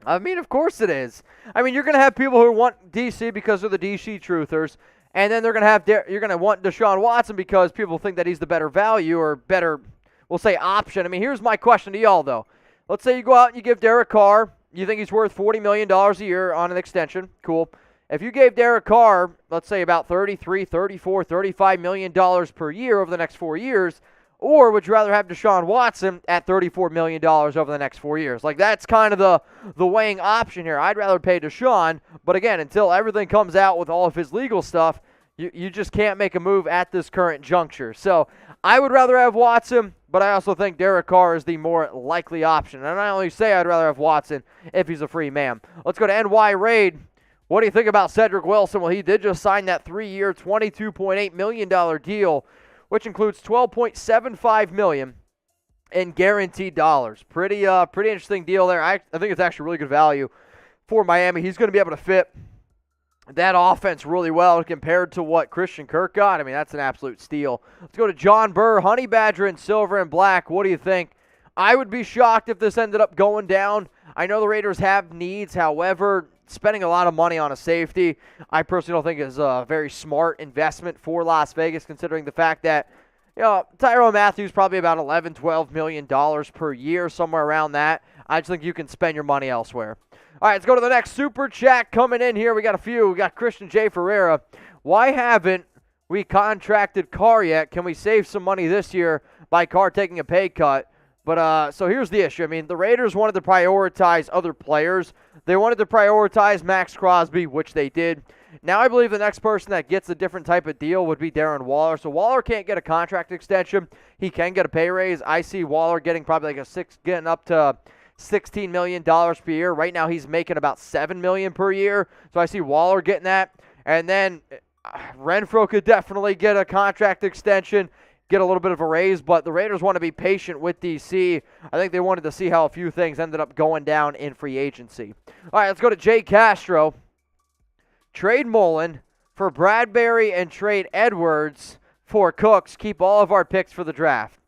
I mean, of course it is. I mean, you're going to have people who want DC because they're the DC truthers, and then you're going to want Deshaun Watson because people think that he's the better value or better, we'll say, option. I mean, here's my question to y'all, though. Let's say you go out and you give Derek Carr, you think he's worth $40 million a year on an extension. Cool. If you gave Derek Carr, let's say about $33, $34, $35 million per year over the next 4 years, or would you rather have Deshaun Watson at $34 million over the next 4 years? Like, that's kind of the weighing option here. I'd rather pay Deshaun, but again, until everything comes out with all of his legal stuff, you just can't make a move at this current juncture. So I would rather have Watson, but I also think Derek Carr is the more likely option. And I only say I'd rather have Watson if he's a free man. Let's go to NY Raid. What do you think about Cedric Wilson? Well, he did just sign that 3-year, $22.8 million deal, which includes $12.75 million in guaranteed dollars. Pretty interesting deal there. I think it's actually really good value for Miami. He's going to be able to fit that offense really well compared to what Christian Kirk got. I mean, that's an absolute steal. Let's go to John Burr, Honey Badger in silver and black. What do you think? I would be shocked if this ended up going down. I know the Raiders have needs. However, spending a lot of money on a safety, I personally don't think is a very smart investment for Las Vegas, considering the fact that, Tyrone Matthews probably about $11, $12 million per year, somewhere around that. I just think you can spend your money elsewhere. All right, let's go to the next super chat coming in here. We got a few. We got Christian J. Ferreira. Why haven't we contracted Carr yet? Can we save some money this year by Carr taking a pay cut? But so here's the issue. I mean, the Raiders wanted to prioritize other players. They wanted to prioritize Max Crosby, which they did. Now I believe the next person that gets a different type of deal would be Darren Waller. So Waller can't get a contract extension. He can get a pay raise. I see Waller getting probably getting up to $16 million per year. Right now he's making about $7 million per year. So I see Waller getting that. And then Renfrow could definitely get a contract extension, get a little bit of a raise, but the Raiders want to be patient with DC. I think they wanted to see how a few things ended up going down in free agency. All right, let's go to Jay Castro. Trade Mullen for Bradbury and trade Edwards for Cooks. Keep all of our picks for the draft.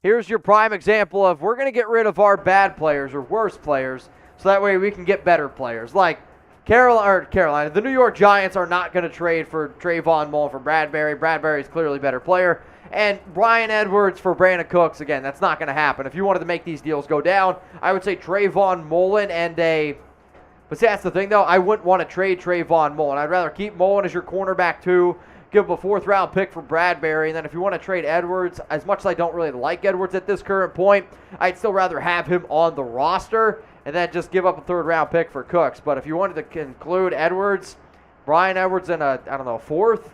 Here's your prime example of we're going to get rid of our bad players or worse players so that way we can get better players. Like, Carolina, the New York Giants are not going to trade for Trayvon Mullen for Bradbury. Bradbury's clearly a better player. And Brian Edwards for Brandon Cooks, again, that's not going to happen. If you wanted to make these deals go down, I would say Trayvon Mullen and but see, that's the thing, though. I wouldn't want to trade Trayvon Mullen. I'd rather keep Mullen as your cornerback, too, give him a 4th-round pick for Bradbury, and then if you want to trade Edwards, as much as I don't really like Edwards at this current point, I'd still rather have him on the roster and then just give up a 3rd-round pick for Cooks. But if you wanted to include Edwards, Brian Edwards in a 4th,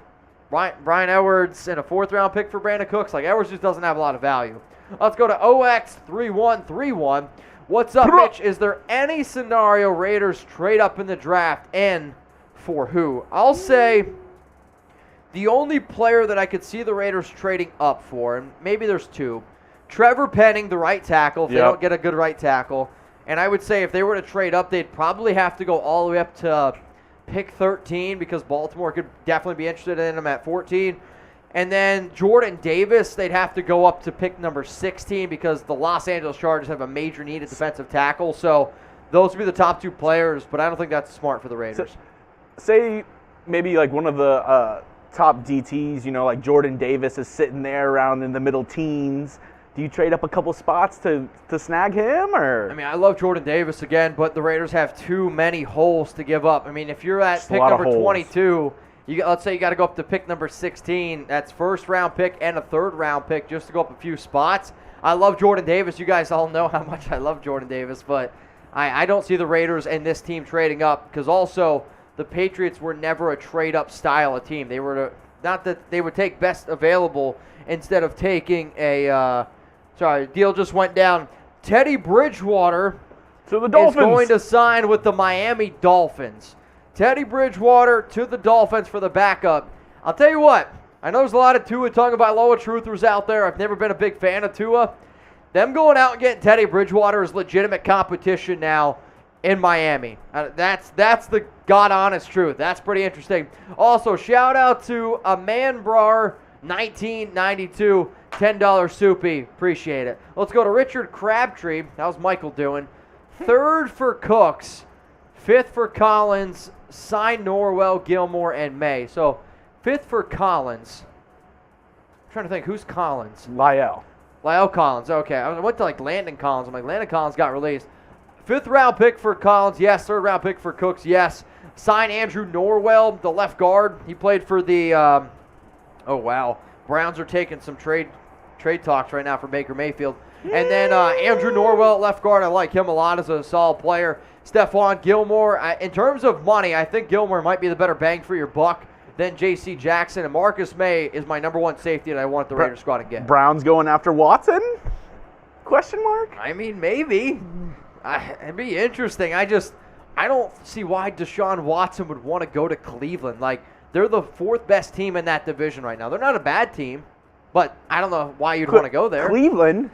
Brian Edwards and a 4th-round pick for Brandon Cooks, like Edwards just doesn't have a lot of value. Let's go to OX3131. What's up, Mitch? Is there any scenario Raiders trade up in the draft, and for who? I'll say the only player that I could see the Raiders trading up for, and maybe there's 2, Trevor Penning, the right tackle, if they don't get a good right tackle. And I would say if they were to trade up, they'd probably have to go all the way up to pick 13 because Baltimore could definitely be interested in him at 14. And then Jordan Davis, they'd have to go up to pick number 16 because the Los Angeles Chargers have a major need at defensive tackle. So those would be the top 2 players, but I don't think that's smart for the Raiders. So, say maybe like one of the top DTs, like Jordan Davis is sitting there around in the middle teens. Do you trade up a couple spots to snag him? Or? I mean, I love Jordan Davis again, but the Raiders have too many holes to give up. I mean, if you're at pick number 22, let's say you got to go up to pick number 16. That's 1st-round pick and a 3rd-round pick just to go up a few spots. I love Jordan Davis. You guys all know how much I love Jordan Davis, but I don't see the Raiders and this team trading up because also the Patriots were never a trade-up style of team. They were not that they would take best available instead of taking a deal just went down. Teddy Bridgewater to the Dolphins. Is going to sign with the Miami Dolphins. Teddy Bridgewater to the Dolphins for the backup. I'll tell you what, I know there's a lot of Tua Tagovailoa truthers out there. I've never been a big fan of Tua. Them going out and getting Teddy Bridgewater is legitimate competition now in Miami. That's the God-honest truth. That's pretty interesting. Also, shout out to a Manbrar 1992 $10 soupy. Appreciate it. Let's go to Richard Crabtree. How's Michael doing? 3rd for Cooks. 5th for Collins. Sign Norwell, Gilmore, and May. So 5th for Collins. I'm trying to think. Who's Collins? Lyle Collins. Okay. I went to Landon Collins. I'm like, Landon Collins got released. 5th-round pick for Collins. Yes. 3rd-round pick for Cooks. Yes. Sign Andrew Norwell, the left guard. He played for the Browns are taking some trade talks right now for Baker Mayfield. And then Andrew Norwell, left guard. I like him a lot as a solid player. Stephon Gilmore. In terms of money, I think Gilmore might be the better bang for your buck than J.C. Jackson. And Marcus May is my number 1 safety that I want the Raiders squad to get. Browns going after Watson? Question mark? I mean, maybe. It'd be interesting. I don't see why Deshaun Watson would want to go to Cleveland. They're the 4th best team in that division right now. They're not a bad team, but I don't know why you'd want to go there. Cleveland.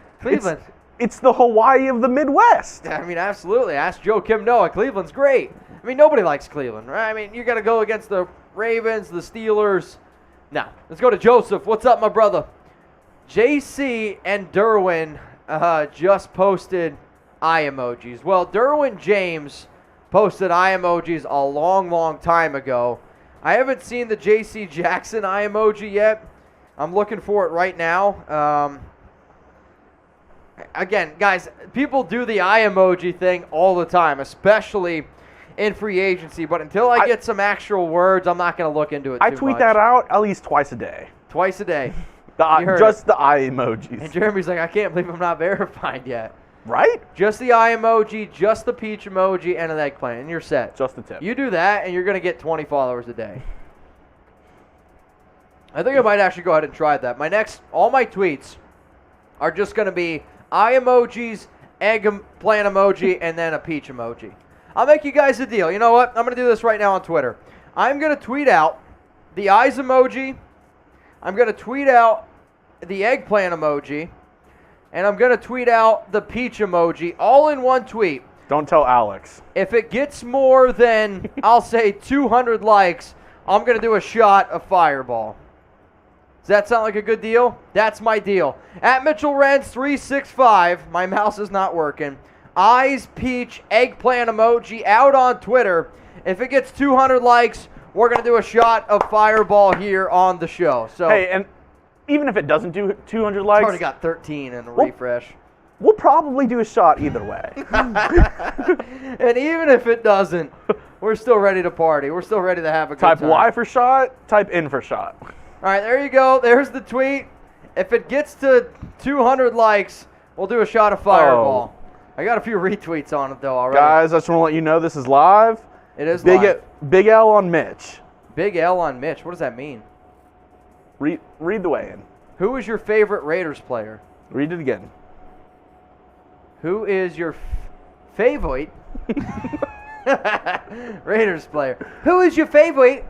It's the Hawaii of the Midwest. I mean, absolutely. Ask Joe Kim Noah. Cleveland's great. I mean, nobody likes Cleveland, right? I mean, you got to go against the Ravens, the Steelers. Now, let's go to Joseph. What's up, my brother? JC and Derwin just posted eye emojis. Well, Derwin James posted eye emojis a long, long time ago. I haven't seen the J.C. Jackson eye emoji yet. I'm looking for it right now. Again, guys, people do the eye emoji thing all the time, especially in free agency. But until I get some actual words, I'm not going to look into it too much. I tweet that out at least twice a day. Twice a day. Just the eye emojis. And Jeremy's like, I can't believe I'm not verified yet. Right? Just the eye emoji, just the peach emoji, and an eggplant, and you're set. Just the tip. You do that, and you're going to get 20 followers a day. I think I might actually go ahead and try that. All my tweets are just going to be eye emojis, eggplant emoji, and then a peach emoji. I'll make you guys a deal. You know what? I'm going to do this right now on Twitter. I'm going to tweet out the eyes emoji. I'm going to tweet out the eggplant emoji. And I'm going to tweet out the peach emoji all in one tweet. Don't tell Alex. If it gets more than, I'll say, 200 likes, I'm going to do a shot of Fireball. Does that sound like a good deal? That's my deal. At Mitchell Renz 365, my mouse is not working. Eyes, peach, eggplant emoji out on Twitter. If it gets 200 likes, we're going to do a shot of Fireball here on the show. So Hey, and even if it doesn't do 200 it's likes, already got 13 in the refresh. we'll probably do a shot either way. And even if it doesn't, we're still ready to party. We're still ready to have a good Type time. Y for shot, type N for shot. All right, there you go. There's the tweet. If it gets to 200 likes, we'll do a shot of Fireball. I got a few retweets on it, though, already. Guys, I just want to let you know this is live. It is live. Big L on Mitch. Big L on Mitch. What does that mean? Read the weigh-in. Who is your favorite Raiders player? Read it again. Who is your favorite Raiders player? Who is your favorite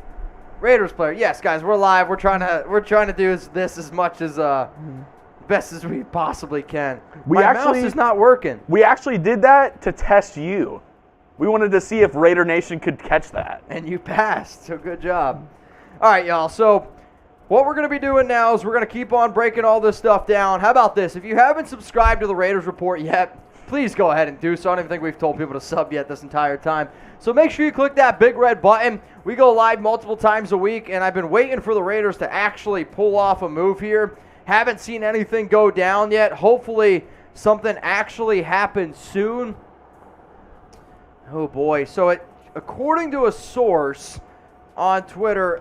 Raiders player? Yes, guys, we're live. We're trying to do this as much as best as we possibly can. My mouse is not working. We actually did that to test you. We wanted to see if Raider Nation could catch that. And you passed, so good job. All right, y'all, so what we're going to be doing now is we're going to keep on breaking all this stuff down. How about this? If you haven't subscribed to the Raiders Report yet, please go ahead and do so. I don't even think we've told people to sub yet this entire time. So make sure you click that big red button. We go live multiple times a week, and I've been waiting for the Raiders to actually pull off a move here. Haven't seen anything go down yet. Hopefully something actually happens soon. Oh, boy. So according to a source on Twitter,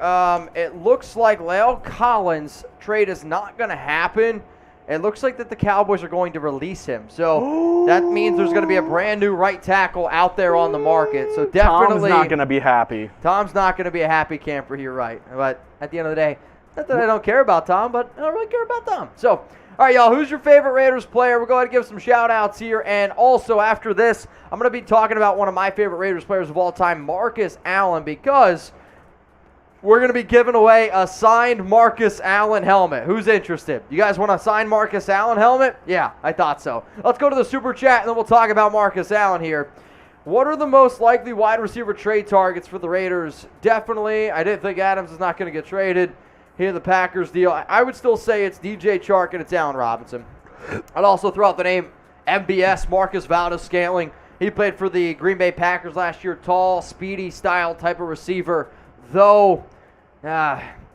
it looks like La'el Collins' trade is not going to happen. It looks like that the Cowboys are going to release him. So that means there's going to be a brand new right tackle out there on the market. So definitely Tom's not going to be happy. Tom's not going to be a happy camper here, right? But at the end of the day, not that I don't care about Tom, but I don't really care about Tom. So, all right, y'all, who's your favorite Raiders player? We'll go ahead and give some shout-outs here. And also, after this, I'm going to be talking about one of my favorite Raiders players of all time, Marcus Allen, because we're going to be giving away a signed Marcus Allen helmet. Who's interested? You guys want a signed Marcus Allen helmet? Yeah, I thought so. Let's go to the Super Chat, and then we'll talk about Marcus Allen here. What are the most likely wide receiver trade targets for the Raiders? Definitely, I didn't think Adams is not going to get traded. Here, the Packers deal. I would still say it's DJ Chark and it's Allen Robinson. I'd also throw out the name MBS, Marcus Valdes-Scantling. He played for the Green Bay Packers last year. Tall, speedy style type of receiver. Though,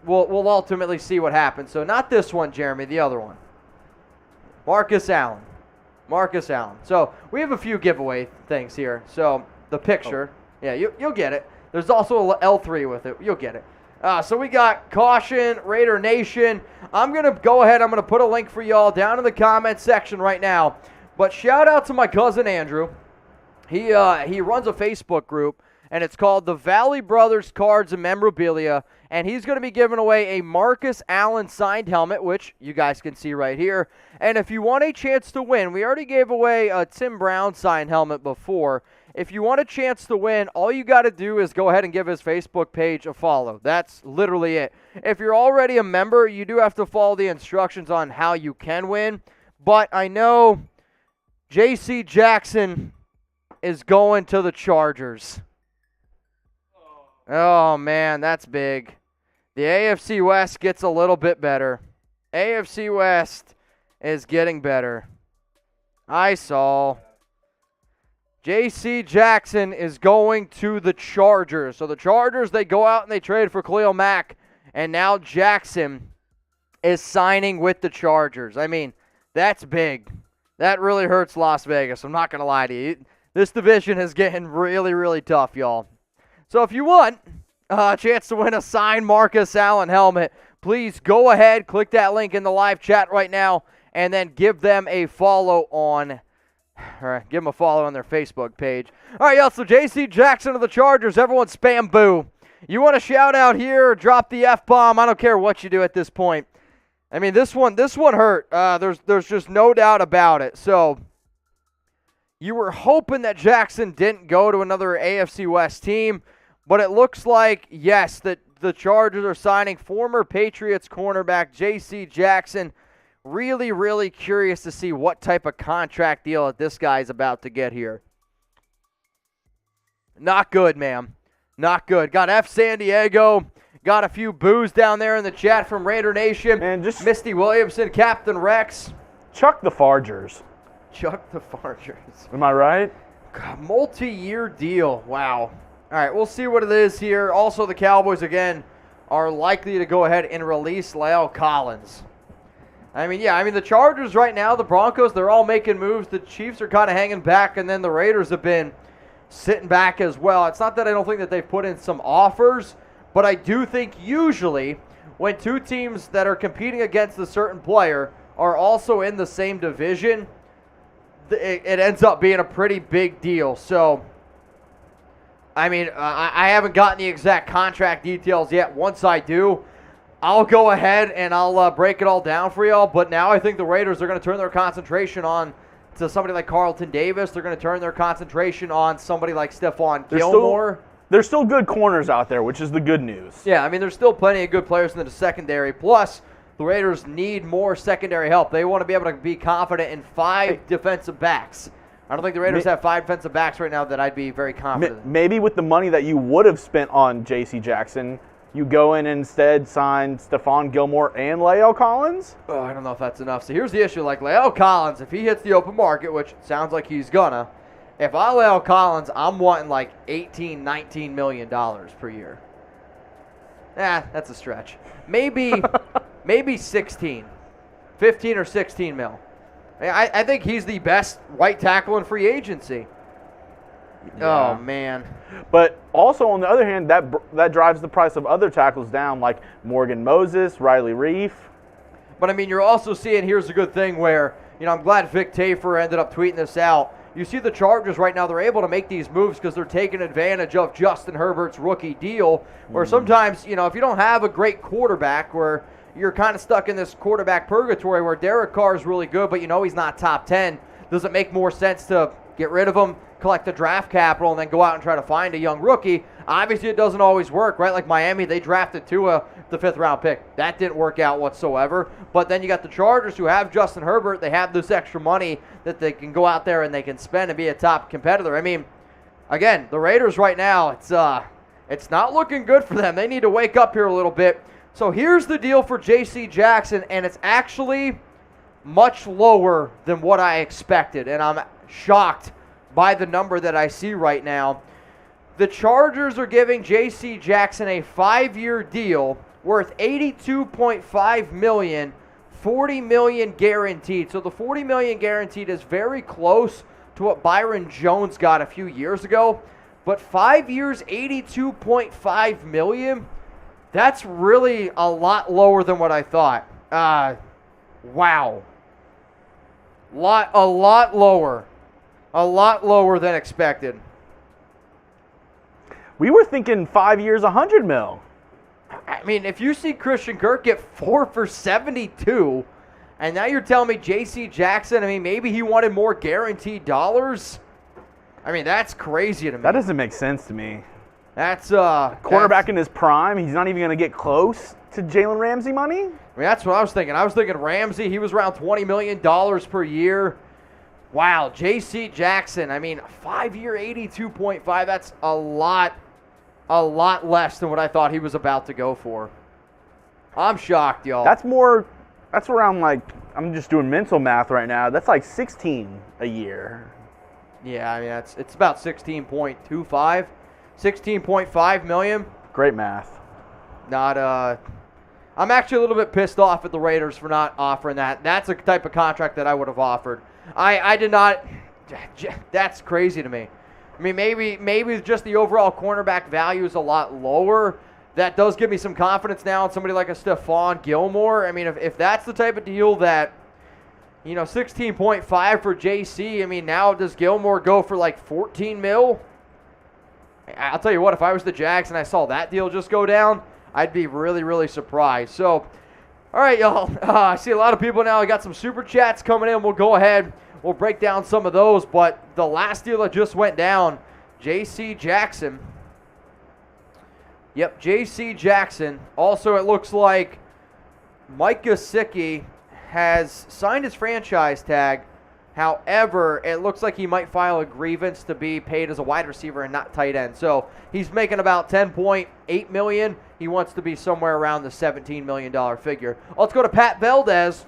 we'll ultimately see what happens. So not this one, Jeremy, the other one. Marcus Allen. Marcus Allen. So we have a few giveaway things here. So the picture. Yeah, you'll get it. There's also a L3 with it. You'll get it. So we got Caution, Raider Nation. I'm going to go ahead. I'm going to put a link for y'all down in the comment section right now. But shout out to my cousin Andrew. He runs a Facebook group, and it's called the Valley Brothers Cards and Memorabilia. And he's going to be giving away a Marcus Allen signed helmet, which you guys can see right here. And if you want a chance to win, we already gave away a Tim Brown signed helmet before. If you want a chance to win, all you got to do is go ahead and give his Facebook page a follow. That's literally it. If you're already a member, you do have to follow the instructions on how you can win. But I know J.C. Jackson is going to the Chargers. Oh, man, that's big. The AFC West gets a little bit better. AFC West is getting better. I saw J.C. Jackson is going to the Chargers. So the Chargers, they go out and they trade for Khalil Mack. And now Jackson is signing with the Chargers. I mean, that's big. That really hurts Las Vegas. I'm not going to lie to you. This division is getting really, really tough, y'all. So if you want a chance to win a signed Marcus Allen helmet, please go ahead, click that link in the live chat right now, and then give them a follow on give them a follow on their Facebook page. All right, y'all, so J.C. Jackson of the Chargers, everyone spam boo. You want to shout out here or drop the F-bomb? I don't care what you do at this point. I mean, this one hurt. There's just no doubt about it. So you were hoping that Jackson didn't go to another AFC West team, but it looks like, yes, that the Chargers are signing former Patriots cornerback J.C. Jackson. Really, really curious to see what type of contract deal that this guy's about to get here. Not good, ma'am. Not good. Got F San Diego. Got a few boos down there in the chat from Raider Nation. Man, just Misty Williamson, Captain Rex. Chuck the Fargers. Chuck the Fargers. Am I right? God, multi-year deal. Wow. All right, we'll see what it is here. Also, the Cowboys, again, are likely to go ahead and release La'el Collins. I mean, the Chargers right now, the Broncos, they're all making moves. The Chiefs are kind of hanging back, and then the Raiders have been sitting back as well. It's not that I don't think that they've put in some offers, but I do think usually when two teams that are competing against a certain player are also in the same division, it ends up being a pretty big deal. So, I mean, I haven't gotten the exact contract details yet. Once I do, I'll go ahead and I'll break it all down for y'all. But now I think the Raiders are going to turn their concentration on to somebody like Carlton Davis. They're going to turn their concentration on somebody like Stephon Gilmore. There's still good corners out there, which is the good news. Yeah, I mean, there's still plenty of good players in the secondary. Plus, the Raiders need more secondary help. They want to be able to be confident in 5 defensive backs. I don't think the Raiders have 5 defensive backs right now that I'd be very confident in. Maybe with the money that you would have spent on J.C. Jackson, you go in and instead sign Stephon Gilmore and La'el Collins? Oh, I don't know if that's enough. So here's the issue. Like La'el Collins, if he hits the open market, which sounds like he's gonna, if I La'el Collins, I'm wanting like $18, $19 million per year. That's a stretch. Maybe 16. 15 or 16 mil. I think he's the best right tackle in free agency. Yeah. Oh, man. But also, on the other hand, that drives the price of other tackles down, like Morgan Moses, Riley Reif. But, I mean, you're also seeing, here's a good thing where, I'm glad Vic Tafur ended up tweeting this out. You see the Chargers right now, they're able to make these moves because they're taking advantage of Justin Herbert's rookie deal, where sometimes, if you don't have a great quarterback, where you're kind of stuck in this quarterback purgatory where Derek Carr is really good, but he's not top 10. Does it make more sense to get rid of him, collect the draft capital, and then go out and try to find a young rookie? Obviously, it doesn't always work, right? Like Miami, they drafted Tua, the 5th-round pick. That didn't work out whatsoever. But then you got the Chargers who have Justin Herbert. They have this extra money that they can go out there and they can spend and be a top competitor. I mean, again, the Raiders right now, it's not looking good for them. They need to wake up here a little bit. So here's the deal for J.C. Jackson, and it's actually much lower than what I expected, and I'm shocked by the number that I see right now. The Chargers are giving J.C. Jackson a 5-year deal worth $82.5 million, $40 million guaranteed. So the $40 million guaranteed is very close to what Byron Jones got a few years ago, but 5 years, $82.5 million. That's really a lot lower than what I thought. Wow. A lot lower. A lot lower than expected. We were thinking 5 years, $100 million. I mean, if you see Christian Kirk get 4 for $72, and now you're telling me J.C. Jackson, maybe he wanted more guaranteed dollars? That's crazy to me. That doesn't make sense to me. That's quarterback in his prime. He's not even going to get close to Jalen Ramsey money. That's what I was thinking. I was thinking Ramsey. He was around $20 million per year. Wow, J.C. Jackson. 5-year, 82.5. That's a lot less than what I thought he was about to go for. I'm shocked, y'all. That's around I'm just doing mental math right now. That's like 16 a year. Yeah, it's about 16.25. $16.5 million. Great math. I'm actually a little bit pissed off at the Raiders for not offering that. That's a type of contract that I would have offered. I did not. That's crazy to me. Maybe just the overall cornerback value is a lot lower. That does give me some confidence now in somebody like a Stephon Gilmore. If that's the type of deal that, 16.5 for JC, now does Gilmore go for like 14 mil? I'll tell you what, if I was the Jags and I saw that deal just go down, I'd be really, really surprised. So, all right, y'all. I see a lot of people now. I got some super chats coming in. We'll go ahead. We'll break down some of those. But the last deal that just went down, J.C. Jackson. Yep, J.C. Jackson. Also, it looks like Mike Gesicki has signed his franchise tag. However, it looks like he might file a grievance to be paid as a wide receiver and not tight end. So he's making about $10.8 million. He wants to be somewhere around the $17 million figure. Let's go to Pat Valdez.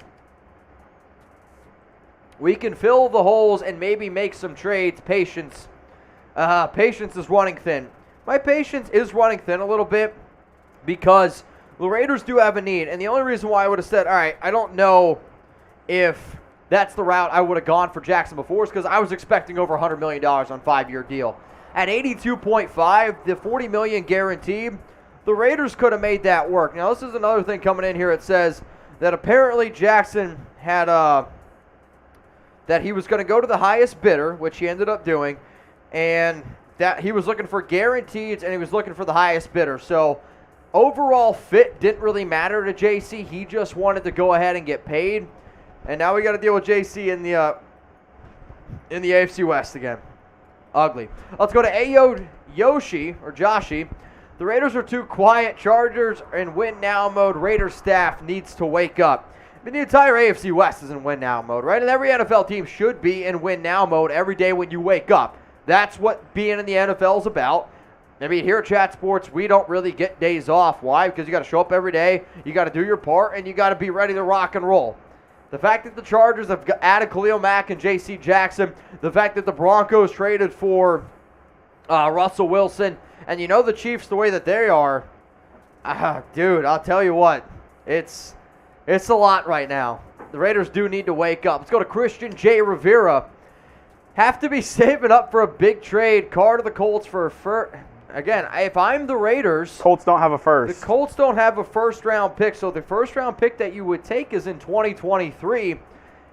We can fill the holes and maybe make some trades. Patience is running thin. my patience is running thin a little bit because the Raiders do have a need. And the only reason why I would have said, all right, I don't know if that's the route I would have gone for Jackson before is because I was expecting over $100 million on a 5-year deal. At 82.5, the $40 million guaranteed, the Raiders could have made that work. Now, this is another thing coming in here. It says that apparently Jackson had that he was going to go to the highest bidder, which he ended up doing, and that he was looking for guarantees and he was looking for the highest bidder. So overall fit didn't really matter to JC. He just wanted to go ahead and get paid. And now we got to deal with JC in the AFC West again. Ugly. Let's go to Yoshi or Joshi. The Raiders are too quiet. Chargers are in win now mode. Raiders staff needs to wake up. I mean, the entire AFC West is in win now mode, right? And every NFL team should be in win now mode every day when you wake up. That's what being in the NFL is about. I mean, here at Chat Sports, we don't really get days off. Why? Because you got to show up every day, you got to do your part, and you got to be ready to rock and roll. The fact that the Chargers have added Khalil Mack and J.C. Jackson, the fact that the Broncos traded for Russell Wilson, and you know the Chiefs the way that they are, dude, I'll tell you what, it's a lot right now. The Raiders do need to wake up. Let's go to Christian J. Rivera. Have to be saving up for a big trade. Carr to the Colts for a first. Again, if I'm the Raiders, Colts don't have a first. The Colts don't have a first-round pick, so the first-round pick that you would take is in 2023.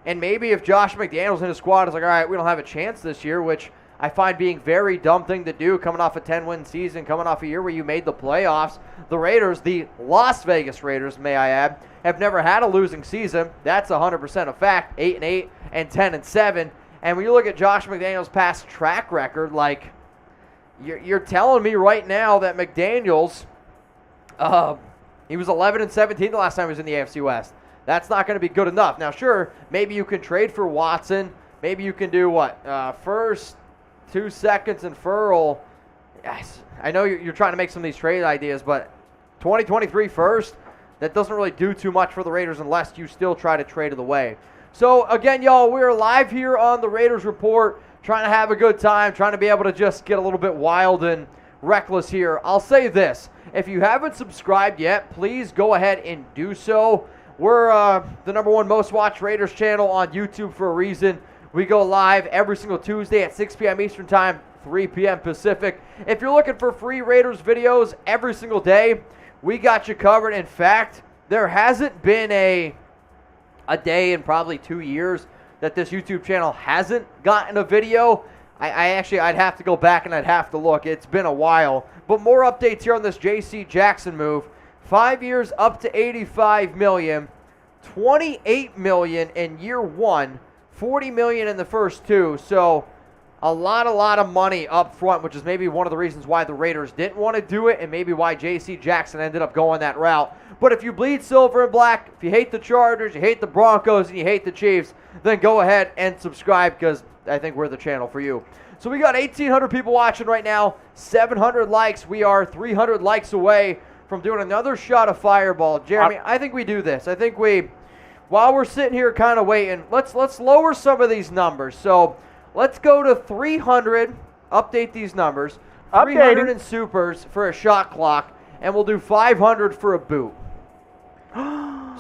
And maybe if Josh McDaniels in his squad is like, all right, we don't have a chance this year, which I find being very dumb thing to do coming off a 10-win season, coming off a year where you made the playoffs. The Raiders, the Las Vegas Raiders, may I add, have never had a losing season. That's 100% a fact, 8-8 and 10-7. And when you look at Josh McDaniels' past track record, like, you're telling me right now that McDaniels, he was 11-17 the last time he was in the AFC West. That's not going to be good enough. Now, sure, maybe you can trade for Watson. Maybe you can do what? First, 2 seconds, and Furl. Yes, I know you're trying to make some of these trade ideas, but 2023 first, that doesn't really do too much for the Raiders unless you still try to trade it away. So, again, y'all, we're live here on the Raiders Report, trying to have a good time, trying to be able to just get a little bit wild and reckless here. I'll say this. If you haven't subscribed yet, please go ahead and do so. We're the #1 most watched Raiders channel on YouTube for a reason. We go live every single Tuesday at 6 p.m. Eastern Time, 3 p.m. Pacific. If you're looking for free Raiders videos every single day, we got you covered. In fact, there hasn't been a day in probably 2 years that this YouTube channel hasn't gotten a video. I'd have to go back and I'd have to look. It's been a while. But more updates here on this J.C. Jackson move. 5 years up to $85 million, $28 million in year one, $40 million in the first two. So a lot of money up front, which is maybe one of the reasons why the Raiders didn't want to do it and maybe why J.C. Jackson ended up going that route. But if you bleed silver and black, if you hate the Chargers, you hate the Broncos, and you hate the Chiefs, then go ahead and subscribe because I think we're the channel for you. So we got 1,800 people watching right now, 700 likes. We are 300 likes away from doing another shot of Fireball. Jeremy, I think we do this. I think while we're sitting here kind of waiting, let's lower some of these numbers. So let's go to 300, update these numbers, 300 in supers for a shot clock, and we'll do 500 for a boot.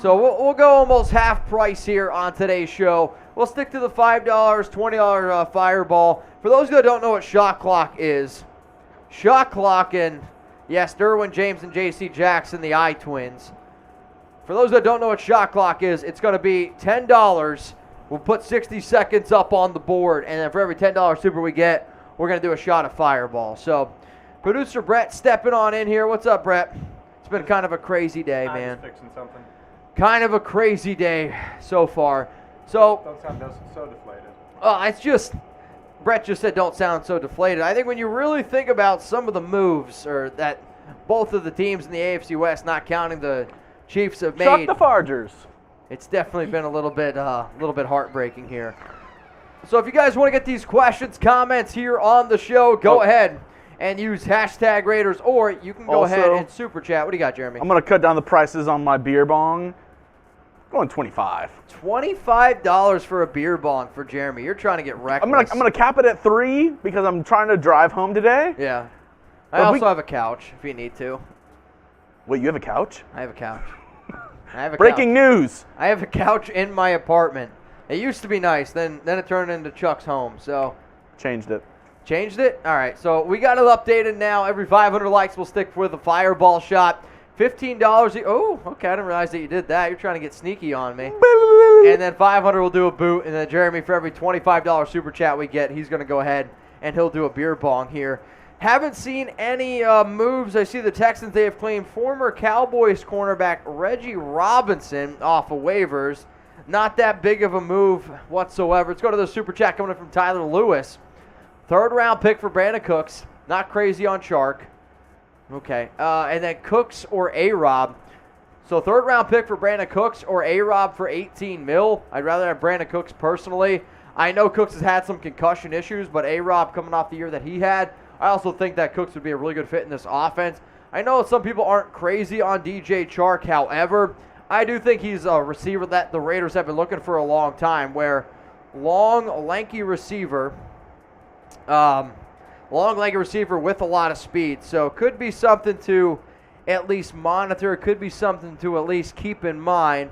So we'll go almost half price here on today's show. We'll stick to the $5, $20 Fireball. For those that don't know what shot clock is, shot clock and yes, Derwin James and J.C. Jackson, the I-Twins. For those that don't know what shot clock is, it's going to be $10. We'll put 60 seconds up on the board, and then for every $10 super we get, we're going to do a shot of Fireball. So, producer Brett stepping on in here. What's up, Brett? It's been kind of a crazy day, man. I'm just fixing something. Kind of a crazy day so far. So, Don't sound so deflated. It's just, Brett just said don't sound so deflated. I think when you really think about some of the moves, or that both of the teams in the AFC West, not counting the Chiefs, have Chuck made, the Fargers. it's definitely been a little bit heartbreaking here. So if you guys want to get these questions, comments here on the show, go ahead and use hashtag Raiders, or you can go ahead and super chat. What do you got, Jeremy? I'm going to cut down the prices on my beer bong. Going $25. $25 for a beer bong for Jeremy. You're trying to get reckless. I'm gonna cap it at $3 because I'm trying to drive home today. Yeah. I also have a couch if you need to. Wait, you have a couch? I have a couch. I have a Breaking news. I have a couch in my apartment. It used to be nice, then it turned into Chuck's home, so. Changed it. Changed it? All right, so we got it updated now. Every 500 likes will stick with a fireball shot. $15. Oh, okay, I didn't realize that you did that. You're trying to get sneaky on me. And then 500 will do a boot, and then Jeremy, for every $25 super chat we get, he's going to go ahead and he'll do a beer bong here. Haven't seen any moves. I see the Texans, they have claimed former Cowboys cornerback Reggie Robinson off of waivers. Not that big of a move whatsoever. Let's go to the super chat coming in from Tyler Lewis. 3rd round pick for Brandon Cooks. Not crazy on Chark. Okay. And then Cooks or A-Rob. So 3rd round pick for Brandon Cooks or A-Rob for 18 mil. I'd rather have Brandon Cooks personally. I know Cooks has had some concussion issues, but A-Rob coming off the year that he had, I also think that Cooks would be a really good fit in this offense. I know some people aren't crazy on DJ Chark. However, I do think he's a receiver that the Raiders have been looking for a long time, where long, lanky receiver with a lot of speed. So could be something to at least monitor. Could be something to at least keep in mind.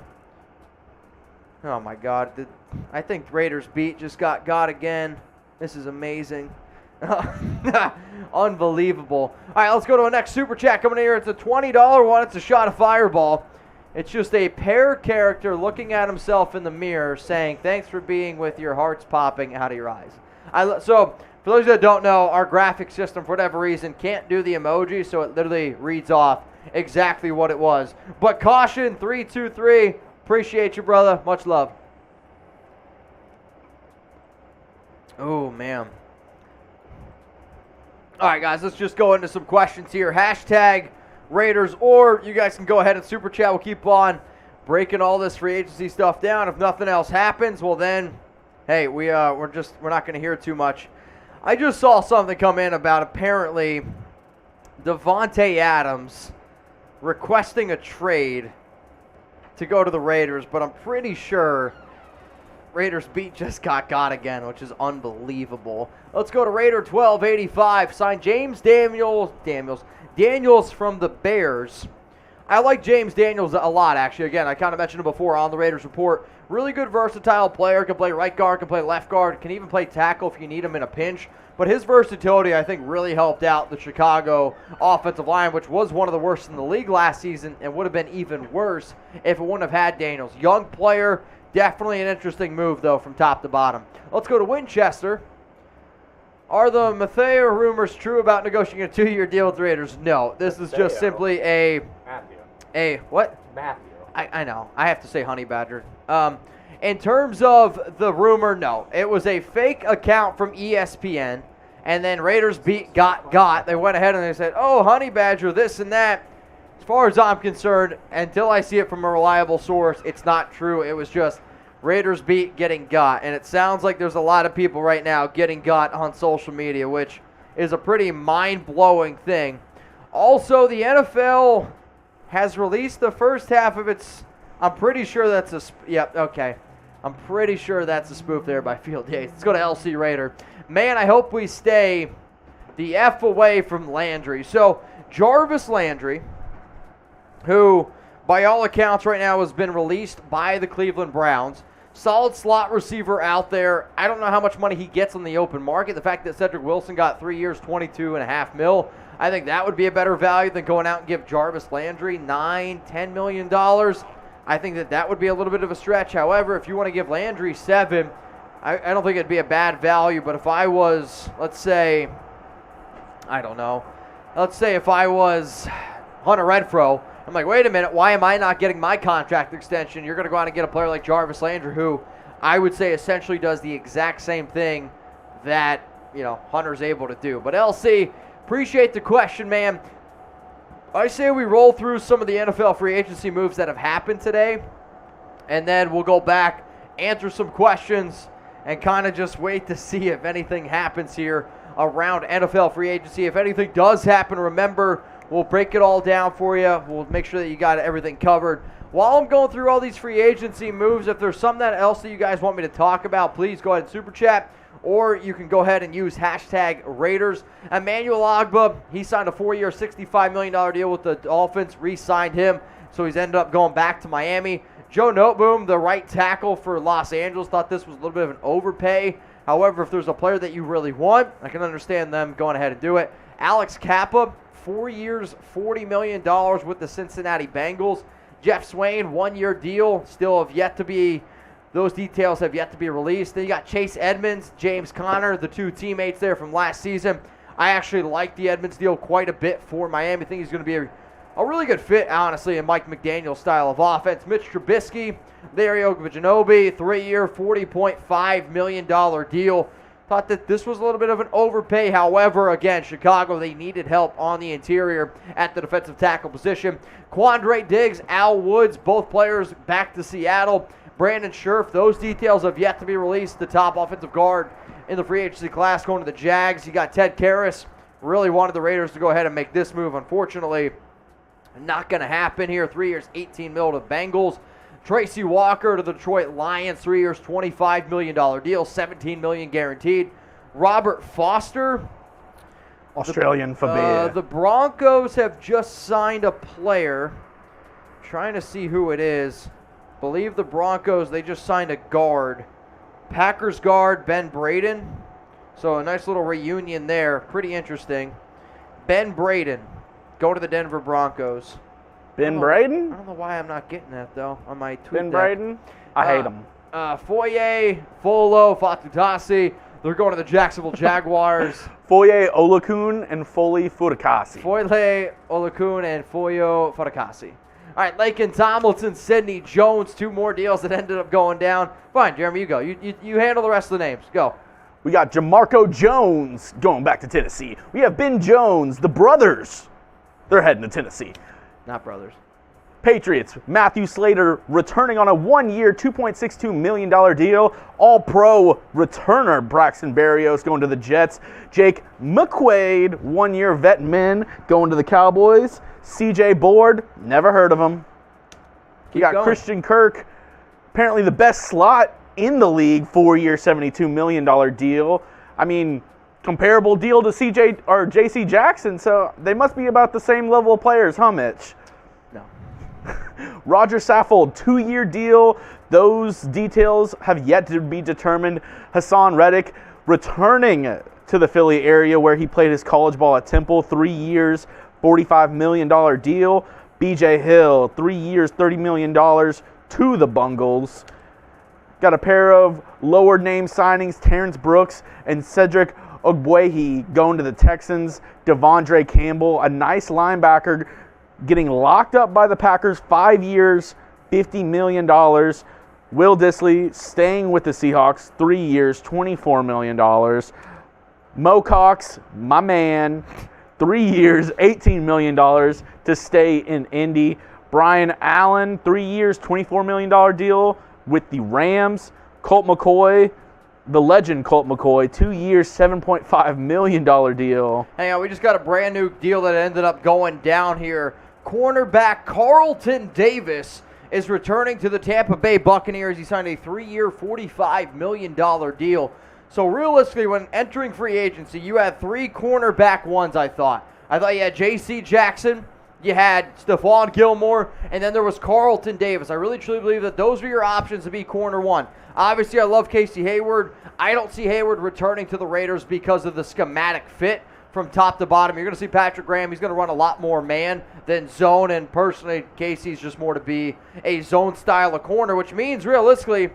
Oh, my God. I think Raiders beat just got again. This is amazing. Unbelievable. All right, let's go to our next super chat coming in here. It's a $20 one. It's a shot of Fireball. It's just a pear character looking at himself in the mirror saying, thanks for being with your hearts popping out of your eyes. So, for those that don't know, our graphic system, for whatever reason, can't do the emoji, so it literally reads off exactly what it was. But caution, 323. Appreciate you, brother. Much love. Oh, man. All right, guys, let's just go into some questions here. Hashtag Raiders, or you guys can go ahead and super chat. We'll keep on breaking all this free agency stuff down. If nothing else happens, well then, hey, we're not going to hear too much. I just saw something come in about apparently Devontae Adams requesting a trade to go to the Raiders, but I'm pretty sure Raiders beat just got again, which is unbelievable. Let's go to Raider 1285. Signed James Daniels from the Bears. I like James Daniels a lot, actually. Again, I kind of mentioned him before on the Raiders Report. Really good, versatile player. Can play right guard, can play left guard, can even play tackle if you need him in a pinch. But his versatility, I think, really helped out the Chicago offensive line, which was one of the worst in the league last season and would have been even worse if it wouldn't have had Daniels. Young player, definitely an interesting move, though, from top to bottom. Let's go to Winchester. Are the Matheo rumors true about negotiating a 2-year deal with the Raiders? No. This is just simply a what? Matthew. I know. I have to say Honey Badger. In terms of the rumor, no. It was a fake account from ESPN, and then Raiders got. They went ahead and they said, oh, Honey Badger, this and that. As far as I'm concerned, until I see it from a reliable source, it's not true. It was just Raiders beat getting got. And it sounds like there's a lot of people right now getting got on social media, which is a pretty mind-blowing thing. Also, the NFL has released the first half of its... I'm pretty sure that's a... Yep, okay. I'm pretty sure that's a spoof there by Field Yates. Let's go to LC Raider. Man, I hope we stay the F away from Landry. So, Jarvis Landry, who, by all accounts right now, has been released by the Cleveland Browns. Solid slot receiver out there. I don't know how much money he gets on the open market. The fact that Cedric Wilson got 3 years, $22.5 million, I think that would be a better value than going out and give Jarvis Landry $9-10 million. I think that would be a little bit of a stretch. However, if you want to give Landry $7 million, I don't think it'd be a bad value. But if I was, let's say, I don't know, let's say if I was Hunter Renfrow, I'm like, wait a minute, why am I not getting my contract extension? You're going to go out and get a player like Jarvis Landry, who I would say essentially does the exact same thing that, Hunter's able to do. But LC, appreciate the question, man. I say we roll through some of the NFL free agency moves that have happened today, and then we'll go back, answer some questions, and kind of just wait to see if anything happens here around NFL free agency. If anything does happen, remember, we'll break it all down for you. We'll make sure that you got everything covered. While I'm going through all these free agency moves, if there's something else that you guys want me to talk about, please go ahead and super chat. or you can go ahead and use hashtag Raiders. Emmanuel Ogbah, he signed a 4-year, $65 million deal with the Dolphins, re-signed him, so he's ended up going back to Miami. Joe Noteboom, the right tackle for Los Angeles, thought this was a little bit of an overpay. However, if there's a player that you really want, I can understand them going ahead and do it. Alex Kappa, 4 years, $40 million with the Cincinnati Bengals. Jeff Swain, 1-year deal, still have yet to be, those details have yet to be released. Then you got Chase Edmonds, James Conner, the two teammates there from last season. I actually like the Edmonds deal quite a bit for Miami. I think he's going to be a really good fit, honestly, in Mike McDaniel's style of offense. Mitch Trubisky, Larry Ogunjobi, 3-year, $40.5 million deal. Thought that this was a little bit of an overpay. However, again, Chicago, they needed help on the interior at the defensive tackle position. Quandre Diggs, Al Woods, both players back to Seattle. Brandon Scherf, those details have yet to be released. The top offensive guard in the free agency class going to the Jags. You got Ted Karras. Really wanted the Raiders to go ahead and make this move. Unfortunately, not going to happen here. 3 years, $18 million to Bengals. Tracy Walker to the Detroit Lions, 3 years, $25 million deal, $17 million guaranteed. Robert Foster, Australian forbid. the Broncos have just signed a player. Trying to see who it is. Believe the Broncos, they just signed a guard. Packers guard, Ben Braden. So a nice little reunion there. Pretty interesting. Ben Braden, go to the Denver Broncos. Ben Braden? I don't know why I'm not getting that, though, on my tweet. Ben Braden? I hate him. Foye, Folo, Fatutasi. They're going to the Jacksonville Jaguars. Foye Olakun and Foley Futakasi. Foyle Olakun and Foyo Fatakasi. All right, Laken Tomlinson, Sidney Jones, 2 more deals that ended up going down. Fine, Jeremy, you go. You handle the rest of the names. Go. We got Jamarco Jones going back to Tennessee. We have Ben Jones, the brothers. They're heading to Tennessee. Not brothers. Patriots, Matthew Slater returning on a 1-year, $2.62 million deal. All-Pro returner Braxton Berrios going to the Jets. Jake McQuaid, 1-year vet men going to the Cowboys. CJ Board, never heard of him. We got going. Christian Kirk, apparently the best slot in the league, 4-year, $72 million deal. I mean, comparable deal to CJ or JC Jackson, so they must be about the same level of players, huh, Mitch? No. Roger Saffold, 2-year deal. Those details have yet to be determined. Hassan Reddick returning to the Philly area where he played his college ball at Temple, 3 years, $45 million deal. BJ Hill, 3 years, $30 million to the Bungles. Got a pair of lower name signings, Terrence Brooks and Cedric Ogbuehi going to the Texans. Devondre Campbell, a nice linebacker, getting locked up by the Packers, 5 years, $50 million. Will Dissly staying with the Seahawks, 3 years, $24 million. Mo Cox, my man, 3 years, $18 million to stay in Indy. Brian Allen, 3 years, $24 million deal with the Rams. Colt McCoy, the legend Colt McCoy, 2 years, $7.5 million deal. Hang on, we just got a brand new deal that ended up going down here. Cornerback Carlton Davis is returning to the Tampa Bay Buccaneers. He signed a 3-year, $45 million deal. So realistically, when entering free agency, you had 3 cornerback ones, I thought. I thought you had J.C. Jackson, you had Stephon Gilmore, and then there was Carlton Davis. I really truly believe that those were your options to be corner one. Obviously, I love Casey Hayward. I don't see Hayward returning to the Raiders because of the schematic fit from top to bottom. You're going to see Patrick Graham. He's going to run a lot more man than zone, and personally, Casey's just more to be a zone style of corner, which means realistically,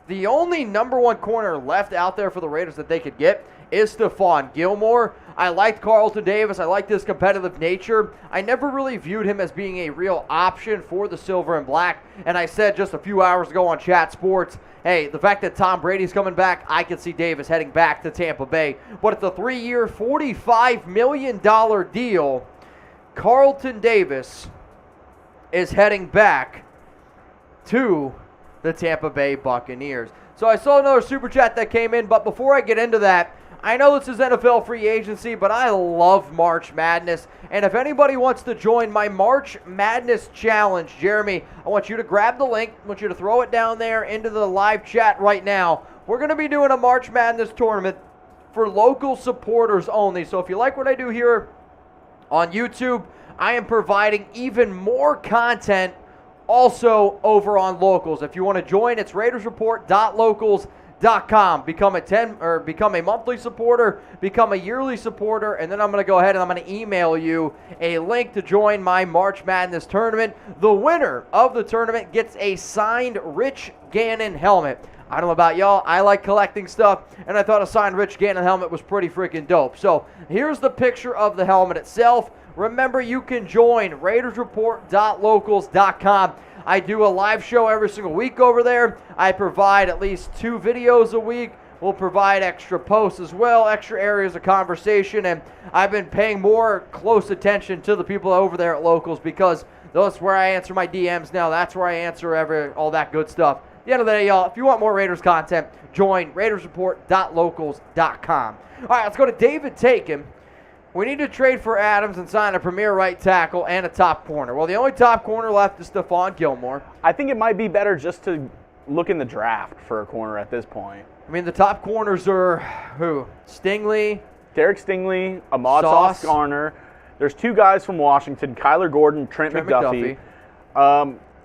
the only number 1 corner left out there for the Raiders that they could get is Stephon Gilmore. I liked Carlton Davis. I liked his competitive nature. I never really viewed him as being a real option for the Silver and Black. And I said just a few hours ago on Chat Sports, hey, the fact that Tom Brady's coming back, I could see Davis heading back to Tampa Bay. But it's a 3-year, $45 million deal. Carlton Davis is heading back to the Tampa Bay Buccaneers. So I saw another super chat that came in, but before I get into that, I know this is NFL free agency, but I love March Madness. And if anybody wants to join my March Madness challenge, Jeremy, I want you to grab the link. I want you to throw it down there into the live chat right now. we're going to be doing a March Madness tournament for local supporters only. So if you like what I do here on YouTube, I am providing even more content also over on Locals. If you want to join, it's RaidersReport.locals.com. Become a monthly supporter, become a yearly supporter, and then I'm going to go ahead and I'm going to email you a link to join my March Madness tournament. The winner of the tournament gets a signed Rich Gannon helmet. I don't know about y'all, I like collecting stuff, and I thought a signed Rich Gannon helmet was pretty freaking dope. So here's the picture of the helmet itself. Remember, you can join RaidersReport.locals.com. I do a live show every single week over there. I provide at least 2 videos a week. We'll provide extra posts as well, extra areas of conversation, and I've been paying more close attention to the people over there at Locals because that's where I answer my DMs now. That's where I answer all that good stuff. At the end of the day, y'all, if you want more Raiders content, join RaidersReport.locals.com. All right, let's go to David Taken. We need to trade for Adams and sign a premier right tackle and a top corner. Well, the only top corner left is Stephon Gilmore. I think it might be better just to look in the draft for a corner at this point. I mean, the top corners are who? Stingley? Derek Stingley, Ahmad Sauce Garner. There's 2 guys from Washington, Kyler Gordon, Trent McDuffie.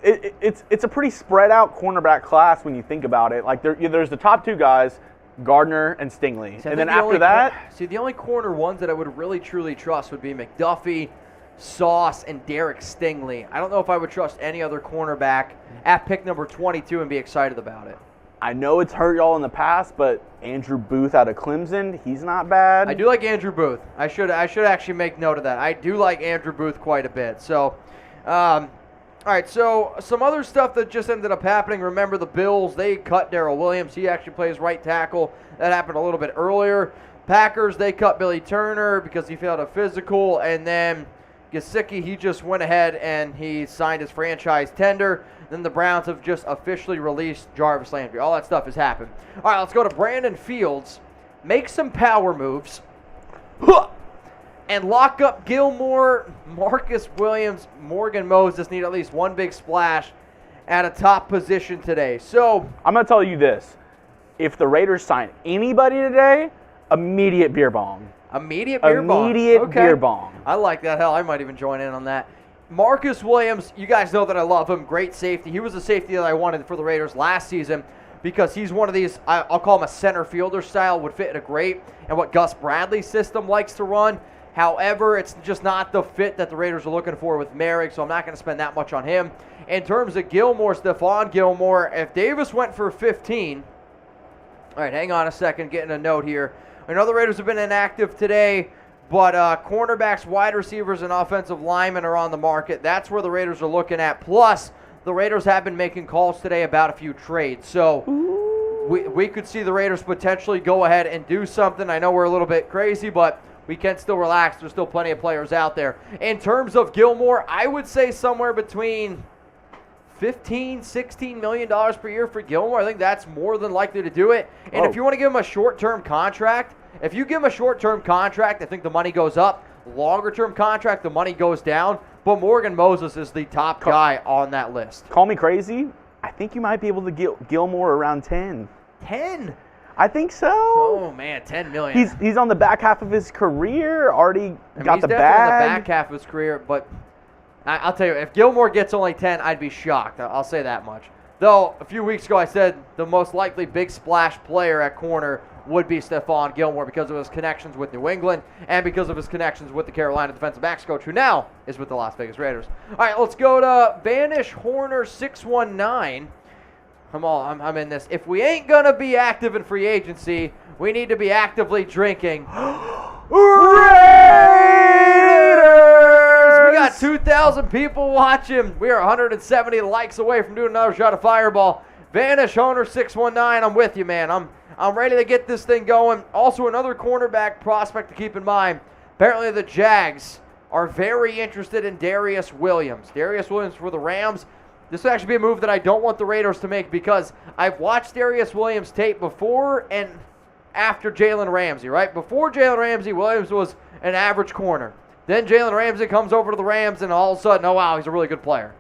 It's a pretty spread out cornerback class when you think about it. Like there's the top 2 guys, Gardner and Stingley. See, and then after that... the only corner ones that I would really truly trust would be McDuffie, Sauce, and Derek Stingley. I don't know if I would trust any other cornerback at pick number 22 and be excited about it. I know it's hurt y'all in the past, but Andrew Booth out of Clemson, he's not bad. I do like Andrew Booth. I should actually make note of that. I do like Andrew Booth quite a bit. So, all right, so some other stuff that just ended up happening. Remember the Bills, they cut Darrell Williams. He actually plays right tackle. That happened a little bit earlier. Packers, they cut Billy Turner because he failed a physical. And then Gesicki, he just went ahead and he signed his franchise tender. Then the Browns have just officially released Jarvis Landry. All that stuff has happened. All right, let's go to Brandon Fields. Make some power moves. And lock up Gilmore, Marcus Williams, Morgan Moses need at least one big splash at a top position today. So I'm going to tell you this. If the Raiders sign anybody today, immediate beer bong. Immediate beer bong. Immediate beer bong. I like that. Hell, I might even join in on that. Marcus Williams, you guys know that I love him. Great safety. He was a safety that I wanted for the Raiders last season because he's one of these, I'll call him a center fielder style, would fit in a great and what Gus Bradley's system likes to run. However, it's just not the fit that the Raiders are looking for with Merrick, so I'm not going to spend that much on him. In terms of Gilmore, Stephon Gilmore, if Davis went for 15, all right, hang on a second, getting a note here. I know the Raiders have been inactive today, but cornerbacks, wide receivers, and offensive linemen are on the market. That's where the Raiders are looking at. Plus, the Raiders have been making calls today about a few trades. So we could see the Raiders potentially go ahead and do something. I know we're a little bit crazy, but we can still relax. There's still plenty of players out there. In terms of Gilmore, I would say somewhere between $15, $16 million per year for Gilmore. I think that's more than likely to do it. And if you want to give him a short-term contract, I think the money goes up. Longer-term contract, the money goes down. But Morgan Moses is the top guy on that list. Call me crazy. I think you might be able to get Gilmore around 10. 10? I think so. Oh, man, $10 million. He's on the back half of his career, already got the bag. He's definitely on the back half of his career, but I'll tell you, if Gilmore gets only 10, I'd be shocked. I'll say that much. Though, a few weeks ago I said the most likely big splash player at corner would be Stephon Gilmore because of his connections with New England and because of his connections with the Carolina defensive backs coach, who now is with the Las Vegas Raiders. All right, let's go to Banish Horner 619. I'm in this. If we ain't going to be active in free agency, we need to be actively drinking. Raiders! We got 2,000 people watching. We are 170 likes away from doing another shot of Fireball. Vanish Horner 619, I'm with you, man. I'm ready to get this thing going. Also, another cornerback prospect to keep in mind. Apparently, the Jags are very interested in Darius Williams. Darius Williams for the Rams. This would actually be a move that I don't want the Raiders to make because I've watched Darius Williams tape before and after Jalen Ramsey, right? Before Jalen Ramsey, Williams was an average corner. Then Jalen Ramsey comes over to the Rams and all of a sudden, oh wow, he's a really good player.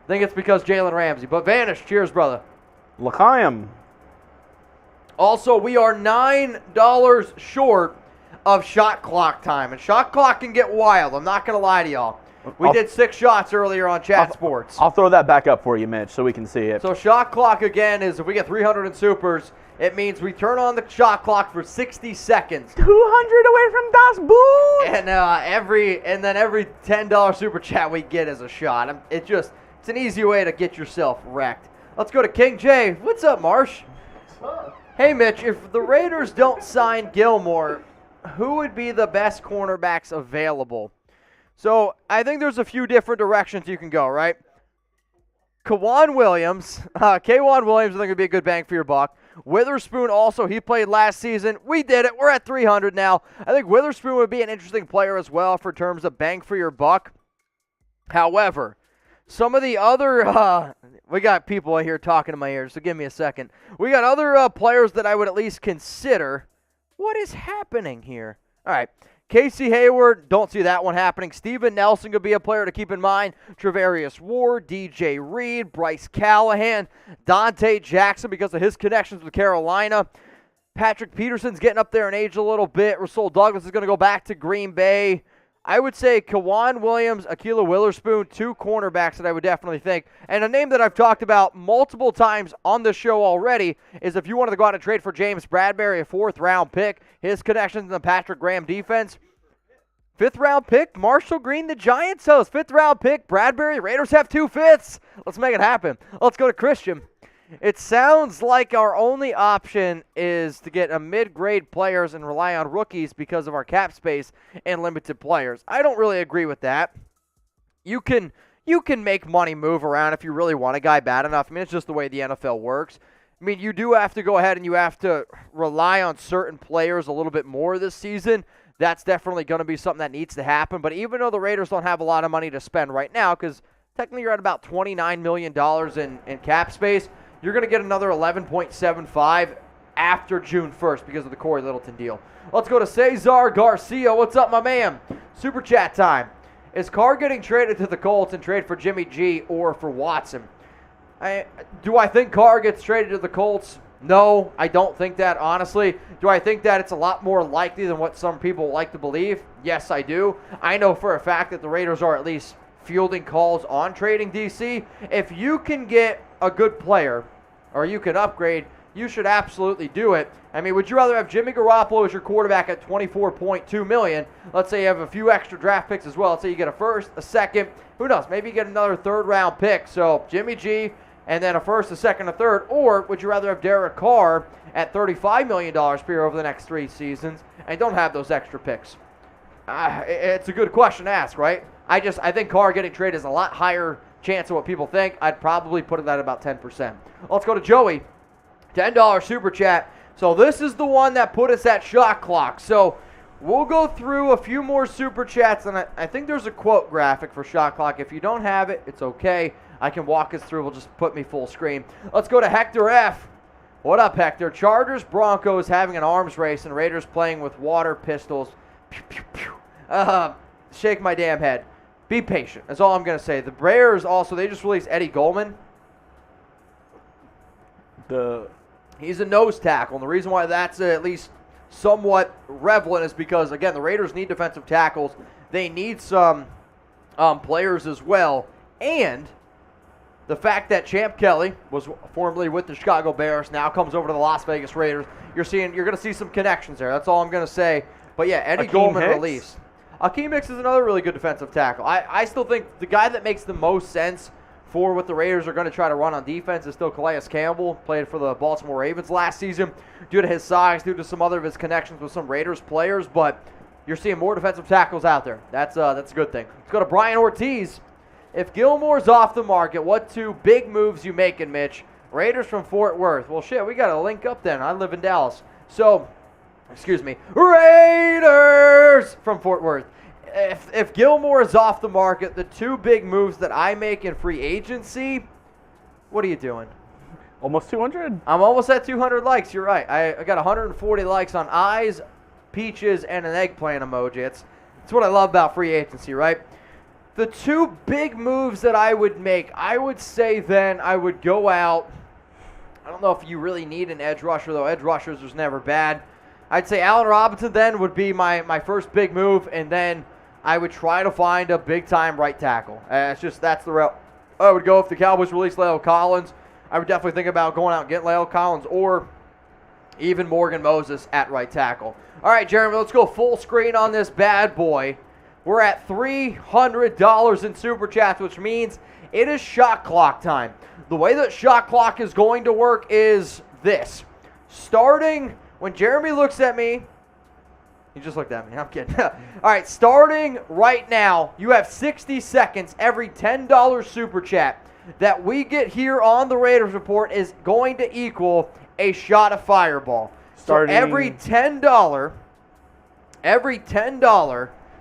I think it's because Jalen Ramsey. But Vanish, cheers, brother. L'chaim. Also, we are $9 short of shot clock time, and shot clock can get wild. I'm not going to lie to y'all. We did 6 shots earlier on Chat Sports. I'll throw that back up for you, Mitch, so we can see it. So shot clock, again, is if we get 300 in supers, it means we turn on the shot clock for 60 seconds. 200 away from Das Boot! And then every $10 super chat we get is a shot. It's an easy way to get yourself wrecked. Let's go to King J. What's up, Marsh? Hey, Mitch, if the Raiders don't sign Gilmore, who would be the best cornerbacks available? So I think there's a few different directions you can go, right? K'Wan Williams, K-Wan Williams, I think would be a good bang for your buck. Witherspoon also, he played last season. We did it. We're at 300 now. I think Witherspoon would be an interesting player as well for terms of bang for your buck. However, some of the other, we got people here talking in my ears, so give me a second. We got other players that I would at least consider. What is happening here? All right. Casey Hayward, don't see that one happening. Steven Nelson could be a player to keep in mind. Travarius Ward, DJ Reed, Bryce Callahan, Dante Jackson because of his connections with Carolina. Patrick Peterson's getting up there in age a little bit. Rasul Douglas is going to go back to Green Bay. I would say K'Wan Williams, Akila Witherspoon, 2 cornerbacks that I would definitely think. And a name that I've talked about multiple times on the show already is if you wanted to go out and trade for James Bradbury, a 4th-round pick, his connections in the Patrick Graham defense. 5th-round pick, Marshall Green, the Giants host. 5th-round pick, Bradbury, Raiders have 2 5ths. Let's make it happen. Let's go to Christian. It sounds like our only option is to get a mid-grade players and rely on rookies because of our cap space and limited players. I don't really agree with that. You can make money move around if you really want a guy bad enough. I mean, it's just the way the NFL works. I mean, you do have to go ahead and you have to rely on certain players a little bit more this season. That's definitely going to be something that needs to happen. But even though the Raiders don't have a lot of money to spend right now, because technically you're at about $29 million in cap space, you're going to get another 11.75 after June 1st because of the Corey Littleton deal. Let's go to Cesar Garcia. What's up, my man? Super chat time. Is Carr getting traded to the Colts and trade for Jimmy G or for Watson? Do I think Carr gets traded to the Colts? No, I don't think that, honestly. Do I think that it's a lot more likely than what some people like to believe? Yes, I do. I know for a fact that the Raiders are at least fielding calls on trading DC. If you can get a good player or you can upgrade, you should absolutely do it. I mean, would you rather have Jimmy Garoppolo as your quarterback at $24.2 million? Let's say you have a few extra draft picks as well. Let's say you get a first, a second, who knows? Maybe you get another 3rd-round pick. So Jimmy G and then a first, a second, a third. Or would you rather have Derek Carr at $35 million per year over the next 3 seasons and don't have those extra picks? It's a good question to ask, right? I think Carr getting traded is a lot higher chance of what people think. I'd probably put it at about 10%. Let's go to Joey. $10 super chat. So this is the one that put us at shot clock. So we'll go through a few more super chats, and I think there's a quote graphic for shot clock. If you don't have it, it's okay. I can walk us through. We'll just put me full screen. Let's go to Hector F. What up, Hector? Chargers, Broncos having an arms race, and Raiders playing with water pistols. Pew, pew, pew. Shake my damn head. Be patient. That's all I'm going to say. The Bears also, they just released Eddie Goldman. He's a nose tackle, and the reason why that's at least somewhat relevant is because, again, the Raiders need defensive tackles. They need some players as well, and the fact that Champ Kelly was formerly with the Chicago Bears, now comes over to the Las Vegas Raiders, you're going to see some connections there. That's all I'm going to say. But yeah, Eddie Goldman released. Akeem Hicks is another really good defensive tackle. I still think the guy that makes the most sense for what the Raiders are going to try to run on defense is still Calais Campbell. Played for the Baltimore Ravens last season due to his size, due to some other of his connections with some Raiders players. But you're seeing more defensive tackles out there. That's a good thing. Let's go to Brian Ortiz. If Gilmore's off the market, what 2 big moves you making, Mitch? Raiders from Fort Worth. Well, shit, we got to link up then. I live in Dallas. So, excuse me, Raiders from Fort Worth. If Gilmore is off the market, the 2 big moves that I make in free agency, what are you doing? Almost 200. I'm almost at 200 likes. You're right. I got 140 likes on eyes, peaches, and an eggplant emoji. It's what I love about free agency, right? The 2 big moves that I would make, I would say then I would go out I don't know if you really need an edge rusher, though. Edge rushers was never bad. I'd say Allen Robinson then would be my first big move, and then I would try to find a big-time right tackle. That's the route I would go if the Cowboys release La'el Collins. I would definitely think about going out and getting La'el Collins or even Morgan Moses at right tackle. All right, Jeremy, let's go full screen on this bad boy. We're at $300 in Super Chats, which means it is shot clock time. The way that shot clock is going to work is this. Starting when Jeremy looks at me, he just looked at me. I'm kidding. All right, starting right now, you have 60 seconds. Every $10 Super Chat that we get here on the Raiders Report is going to equal a shot of Fireball. Starting... So every $10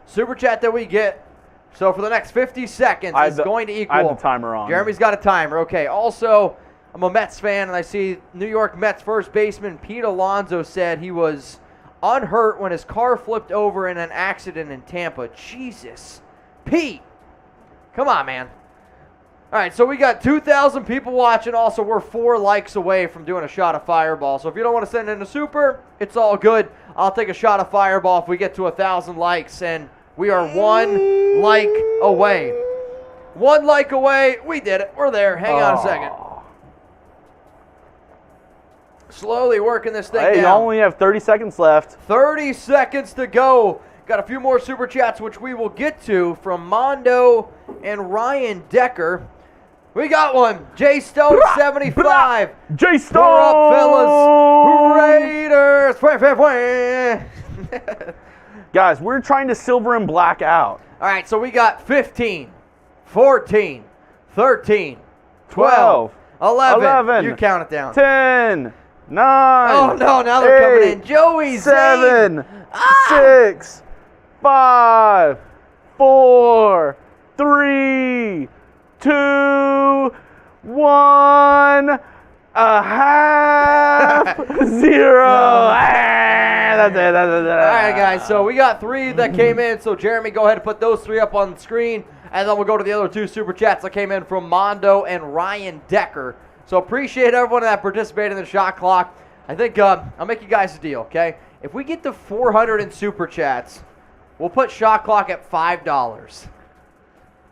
Super Chat that we get, so for the next 50 seconds, it's going to equal. I have the timer on. Jeremy's got a timer. Okay. Also, I'm a Mets fan, and I see New York Mets first baseman Pete Alonso said he was unhurt when his car flipped over in an accident in Tampa. Jesus. Pete. Come on, man. All right, so we got 2,000 people watching. Also, we're 4 likes away from doing a shot of Fireball. So if you don't want to send in a super, it's all good. I'll take a shot of Fireball if we get to 1,000 likes, and we are 1 like away. 1 like away. We did it. We're there. Hang on a second. Slowly working this thing down. You only have 30 seconds left. 30 seconds to go. Got a few more Super Chats, which we will get to from Mondo and Ryan Decker. We got one. Jay Stone, 75. Jay Stone! Pour up, fellas. Raiders. Guys, we're trying to silver and black out. All right, so we got 15, 14, 13, 12, 11. You count it down. 10, 9. Oh, no, now they're coming in. Joey 7, 6, 5, 4, 3, 2, 1. A half, 0. That's it. All right, guys. So we got 3 that came in. So Jeremy, go ahead and put those 3 up on the screen, and then we'll go to the other 2 Super Chats that came in from Mondo and Ryan Decker. So appreciate everyone that participated in the shot clock. I think I'll make you guys a deal, okay? If we get to 400 in Super Chats, we'll put shot clock at $5. $5.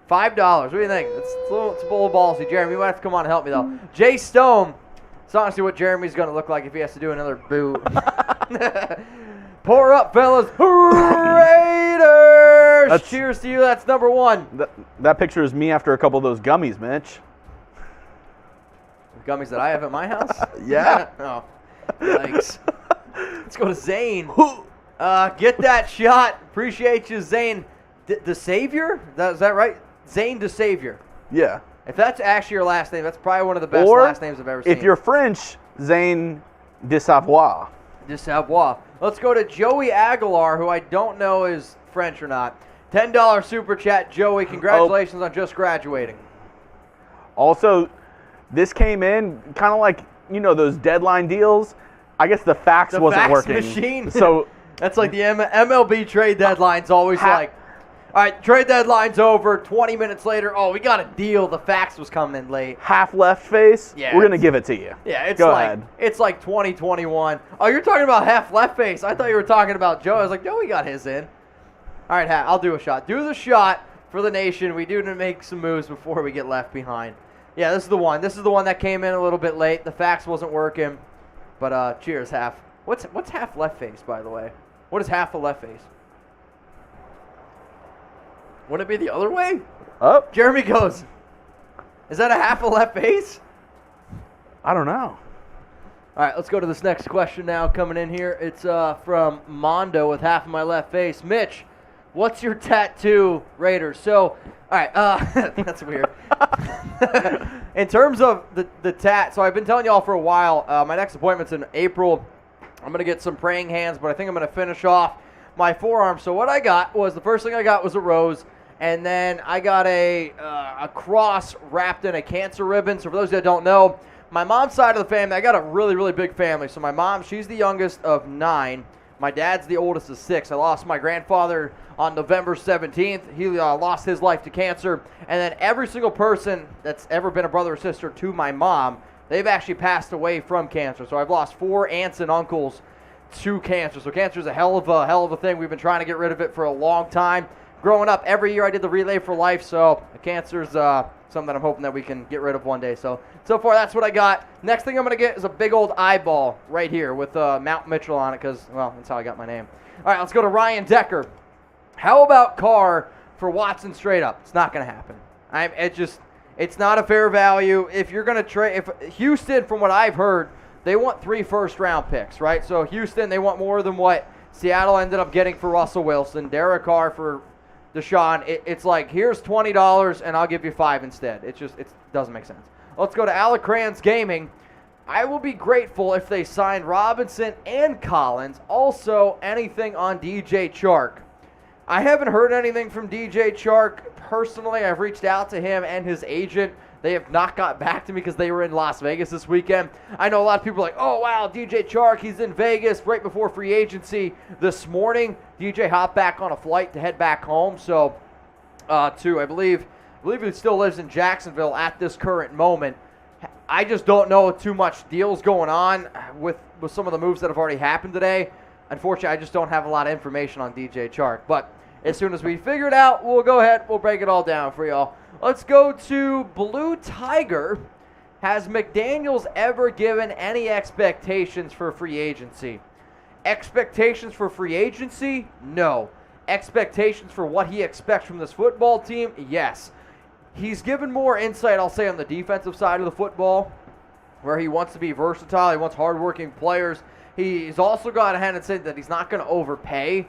What do you think? It's a little ballsy. Jeremy, you might have to come on and help me, though. Jay Stone. It's honestly what Jeremy's going to look like if he has to do another boot. Pour up, fellas. Raiders! Cheers to you. That's number 1. That picture is me after a couple of those gummies, Mitch. Gummies that I have at my house? Yeah. Oh, yikes. Let's go to Zane. Get that shot. Appreciate you, Zane. The Savior? Is that right? Zane the Savior. Yeah. If that's actually your last name, that's probably one of the best last names I've ever seen. If you're French, Zane de Savoie. De Savoie. Let's go to Joey Aguilar, who I don't know is French or not. $10 Super Chat, Joey. Congratulations on just graduating. Also, this came in kind of like, those deadline deals. I guess the fax wasn't working. The fax machine. So that's like the MLB trade deadline's always like, all right, trade deadline's over. 20 minutes later, we got a deal. The fax was coming in late. Half left face. Yeah, we're gonna give it to you. Yeah, Go ahead. It's like 2021. Oh, you're talking about half left face. I thought you were talking about Joe. I was like, Joey got his in. All right, I'll do a shot. Do the shot for the nation. We do need to make some moves before we get left behind. Yeah, this is the one. This is the one that came in a little bit late. The fax wasn't working. But cheers, half. What's half left face, by the way? What is half a left face? Wouldn't it be the other way? Oh. Jeremy goes, is that a half a left face? I don't know. All right, let's go to this next question now coming in here. It's from Mondo with half of my left face. Mitch, what's your tattoo, Raiders? So, all right, that's weird. In terms of the tat, so I've been telling y'all for a while, my next appointment's in April. I'm going to get some praying hands, but I think I'm going to finish off my forearm. So what I got was, the first thing I got was a rose, and then I got a cross wrapped in a cancer ribbon. So for those that don't know, my mom's side of the family, I got a really, really big family. So my mom, she's the youngest of 9. My dad's the oldest of 6. I lost my grandfather on November 17th. He lost his life to cancer. And then every single person that's ever been a brother or sister to my mom they've actually passed away from cancer. So I've lost 4 aunts and uncles to cancer. So cancer is a hell of a thing. We've been trying to get rid of it for a long time. Growing up, every year I did the Relay for Life, so cancer's something that I'm hoping that we can get rid of one day. So far, that's what I got. Next thing I'm going to get is a big old eyeball right here with Mount Mitchell on it because, well, that's how I got my name. All right, let's go to Ryan Decker. How about Carr for Watson straight up? It's not going to happen. It's not a fair value. If you're going to trade, if Houston, from what I've heard, they want 3 first-round picks, right? So Houston, they want more than what Seattle ended up getting for Russell Wilson, Derek Carr for Deshaun. It's like, here's $20 and I'll give you 5 instead. It doesn't make sense. Let's go to Alacrans Gaming. I will be grateful if they sign Robinson and Collins. Also, anything on DJ Chark. I haven't heard anything from DJ Chark. Personally, I've reached out to him and his agent. They have not got back to me because they were in Las Vegas this weekend. I know a lot of people are like, oh, wow, DJ Chark, he's in Vegas right before free agency this morning. DJ hopped back on a flight to head back home. So, I believe he still lives in Jacksonville at this current moment. I just don't know too much deals going on with some of the moves that have already happened today. Unfortunately, I just don't have a lot of information on DJ Chark. But as soon as we figure it out, we'll go ahead. We'll break it all down for y'all. Let's go to Blue Tiger. Has McDaniels ever given any expectations for free agency? Expectations for free agency? No. Expectations for what he expects from this football team? Yes. He's given more insight, I'll say, on the defensive side of the football, where he wants to be versatile. He wants hardworking players. He's also gone ahead and said that he's not going to overpay.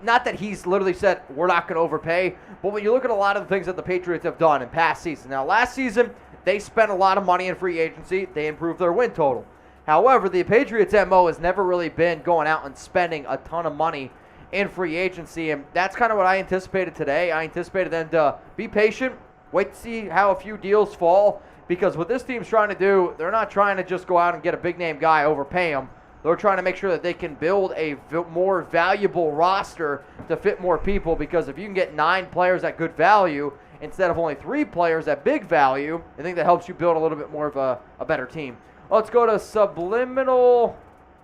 Not that he's literally said we're not going to overpay, but when you look at a lot of the things that the Patriots have done in past seasons. Now, last season, they spent a lot of money in free agency. They improved their win total. However, the Patriots' MO has never really been going out and spending a ton of money in free agency, and that's kind of what I anticipated today. I anticipated them to be patient, wait to see how a few deals fall, because what this team's trying to do, they're not trying to just go out and get a big-name guy, overpay him. They're trying to make sure that they can build a more valuable roster to fit more people, because if you can get 9 players at good value instead of only 3 players at big value, I think that helps you build a little bit more of a better team. Let's go to Subliminal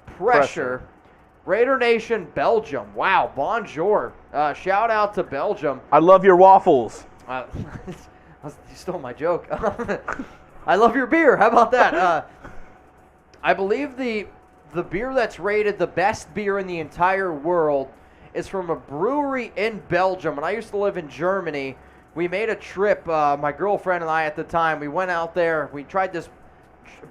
Pressure. Raider Nation, Belgium. Wow, bonjour. Shout out to Belgium. I love your waffles. You stole my joke. I love your beer. How about that? I believe the beer that's rated the best beer in the entire world is from a brewery in Belgium. When I used to live in Germany, we made a trip, my girlfriend and I at the time. We went out there. We tried this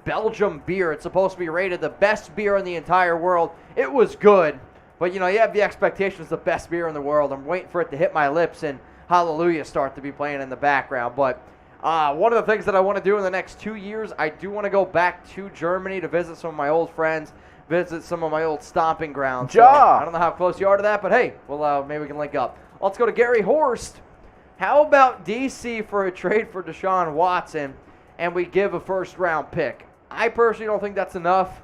Belgium beer. It's supposed to be rated the best beer in the entire world. It was good, but you have the expectations the best beer in the world. I'm waiting for it to hit my lips and Hallelujah start to be playing in the background. But one of the things that I want to do in the next 2 years, I do want to go back to Germany to visit some of my old friends, visit some of my old stomping grounds. So, I don't know how close you are to that, but hey, well, maybe we can link up. Let's go to Gary Horst. How about DC for a trade for Deshaun Watson and we give a first-round pick? I personally don't think that's enough.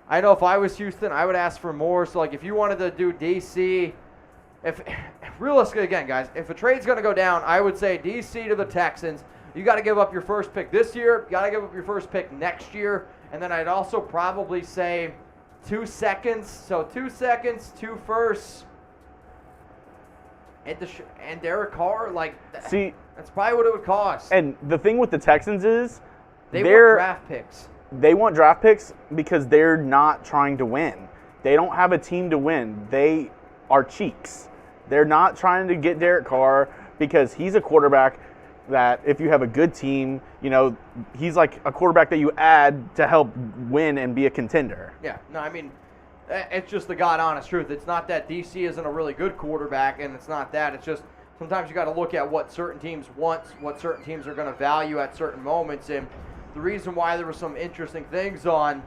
I know if I was Houston, I would ask for more. So, if you wanted to do DC, realistically, again, guys, if a trade's going to go down, I would say DC to the Texans. You got to give up your first pick this year. You got to give up your first pick next year. And then I'd also probably say 2 seconds. So 2 seconds, 2 firsts, and Derek Carr. See, that's probably what it would cost. And the thing with the Texans is they want draft picks. They want draft picks because they're not trying to win. They don't have a team to win. They are cheeks. They're not trying to get Derek Carr because he's a quarterback that if you have a good team, he's like a quarterback that you add to help win and be a contender. Yeah, no, I mean, it's just the God-honest truth. It's not that DC isn't a really good quarterback, and it's not that. It's just sometimes you got to look at what certain teams want, what certain teams are going to value at certain moments, and the reason why there were some interesting things on,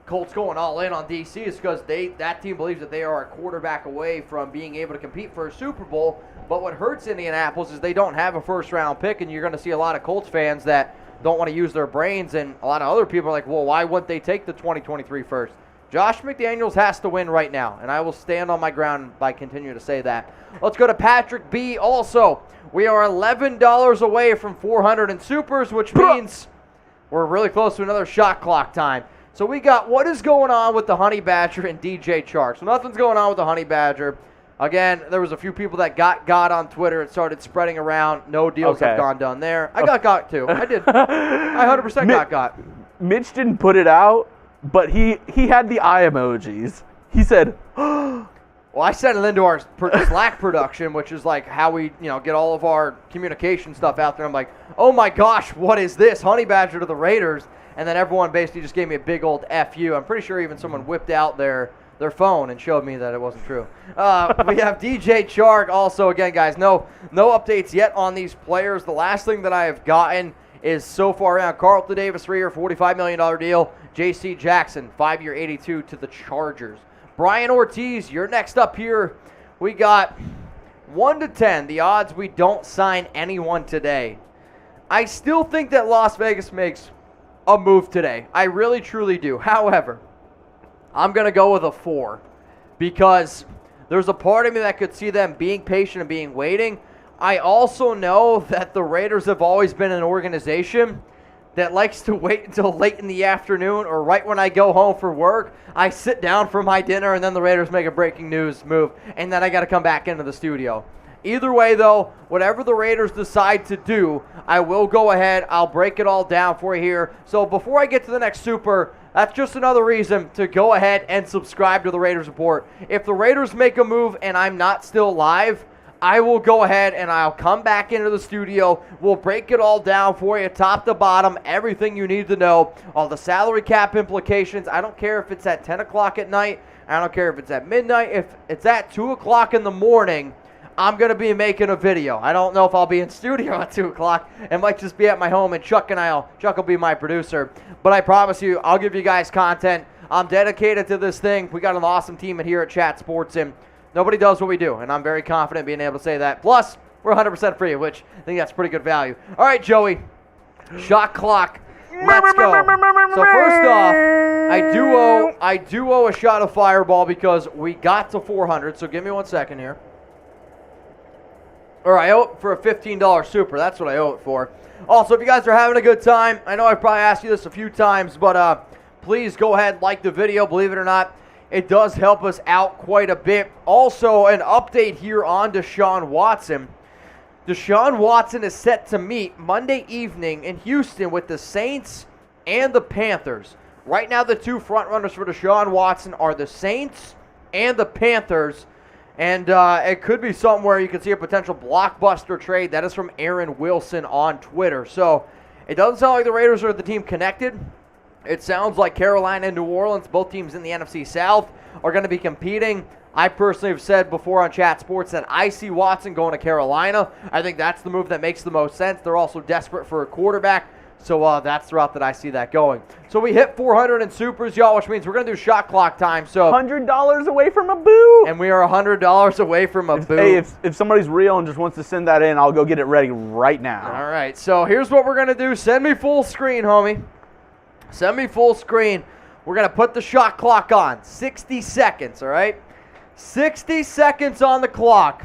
Colts going all in on DC is because that team believes that they are a quarterback away from being able to compete for a Super Bowl. But what hurts Indianapolis is they don't have a first-round pick, and you're going to see a lot of Colts fans that don't want to use their brains, and a lot of other people are like, well, why wouldn't they take the 2023 first? Josh McDaniels has to win right now, and I will stand on my ground by continuing to say that. Let's go to Patrick B. Also, we are $11 away from 400 in supers, which means we're really close to another shot clock time. So we got what is going on with the Honey Badger and DJ Chark. So nothing's going on with the Honey Badger. Again, there was a few people that got on Twitter. It started spreading around. No deals have gone done there. I got too. I did. I 100% got. Mitch didn't put it out, but he had the eye emojis. He said, well, I sent it into our Slack production, which is like how we get all of our communication stuff out there. I'm like, oh my gosh, what is this? Honey Badger to the Raiders. And then everyone basically just gave me a big old FU. I'm pretty sure even someone whipped out their phone and showed me that it wasn't true. We have DJ Chark also. Again, guys, no updates yet on these players. The last thing that I have gotten is so far around Carlton Davis, 3-year, $45 million deal. J.C. Jackson, 5-year, $82 to the Chargers. Brian Ortiz, you're next up here. We got 1 to 10, the odds we don't sign anyone today. I still think that Las Vegas makes a move today. I really, truly do. However, I'm going to go with a 4 because there's a part of me that could see them being patient and being waiting. I also know that the Raiders have always been an organization that likes to wait until late in the afternoon or right when I go home for work. I sit down for my dinner and then the Raiders make a breaking news move and then I got to come back into the studio. Either way, though, whatever the Raiders decide to do, I will go ahead. I'll break it all down for you here. So before I get to the next super, that's just another reason to go ahead and subscribe to the Raiders Report. If the Raiders make a move and I'm not still live, I will go ahead and I'll come back into the studio. We'll break it all down for you, top to bottom, everything you need to know, all the salary cap implications. I don't care if it's at 10 o'clock at night. I don't care if it's at midnight. If it's at 2 o'clock in the morning, I'm going to be making a video. I don't know if I'll be in studio at 2 o'clock. It might just be at my home, and Chuck will be my producer. But I promise you, I'll give you guys content. I'm dedicated to this thing. We got an awesome team in here at Chat Sports, and nobody does what we do. And I'm very confident being able to say that. Plus, we're 100% free, which I think that's pretty good value. All right, Joey, shot clock. Let's go. So first off, I do owe a shot of Fireball because we got to 400. So give me 1 second here. Or I owe it for a $15 super. That's what I owe it for. Also, if you guys are having a good time, I know I've probably asked you this a few times, but please go ahead, like the video. Believe it or not, it does help us out quite a bit. Also, an update here on Deshaun Watson. Deshaun Watson is set to meet Monday evening in Houston with the Saints and the Panthers. Right now, the two frontrunners for Deshaun Watson are the Saints and the Panthers. And it could be something where you can see a potential blockbuster trade. That is from Aaron Wilson on Twitter. So it doesn't sound like the Raiders are the team connected. It sounds like Carolina and New Orleans, both teams in the NFC South, are going to be competing. I personally have said before on Chat Sports that I see Watson going to Carolina. I think that's the move that makes the most sense. They're also desperate for a quarterback. So that's the route that I see that going. So we hit 400 in supers, y'all, which means we're going to do shot clock time. So $100 away from a boot. And we are $100 away from a boot. Hey, if somebody's real and just wants to send that in, I'll go get it ready right now. All right, so here's what we're going to do. Send me full screen, homie. Send me full screen. We're going to put the shot clock on. 60 seconds, all right? 60 seconds on the clock.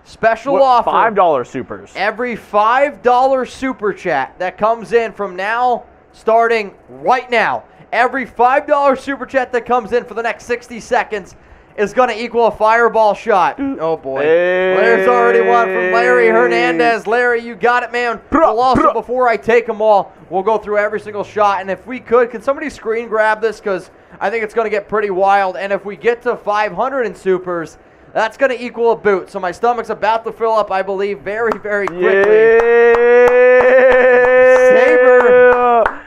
Special offer. $5 supers. Every $5 super chat that comes in from now, starting right now, every $5 super chat that comes in for the next 60 seconds is going to equal a Fireball shot. Oh, boy. Hey. There's already one from Larry Hernandez. Larry, you got it, man. Well, also, before I take them all, we'll go through every single shot. And if we could, can somebody screen grab this? Because I think it's going to get pretty wild. And if we get to 500 in supers, that's going to equal a boot. So my stomach's about to fill up, I believe, very, very quickly. Yeah.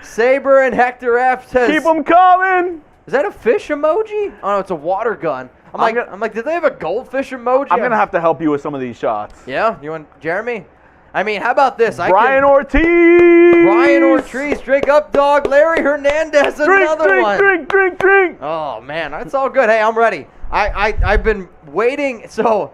Saber and Hector F says, keep them coming. Is that a fish emoji? Oh, no, it's a water gun. I'm like, did they have a goldfish emoji? I'm going to have to help you with some of these shots. Yeah? You want Jeremy? I mean, how about this? Brian Ortiz. Brian Ortiz, drink up, dog. Larry Hernandez, another one. Drink. Oh, man, that's all good. Hey, I'm ready. I've been waiting, so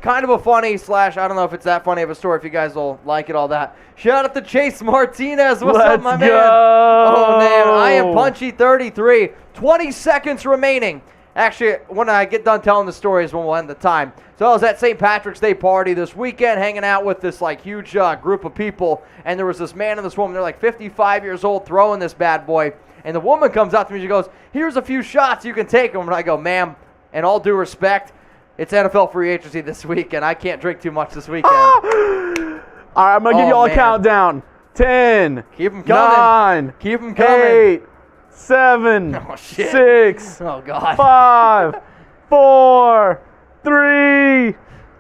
kind of a funny / I don't know if it's that funny of a story, if you guys will like it, all that. Shout out to Chase Martinez. What's up, my man? Oh, man, I am Punchy 33. 20 seconds remaining. Actually, when I get done telling the story is when we'll end the time. So I was at St. Patrick's Day party this weekend hanging out with this like huge group of people, and there was this man and this woman. They're like 55 years old throwing this bad boy, and the woman comes up to me and she goes, "Here's a few shots, you can take them." And I go, "Ma'am, in all due respect, it's NFL free agency this week, and I can't drink too much this weekend." All right, I'm going to give you all a countdown. 10. Keep them coming. 9. Keep them coming. 8. 7. Oh, shit. 6. Oh, God. 5. 4. 3.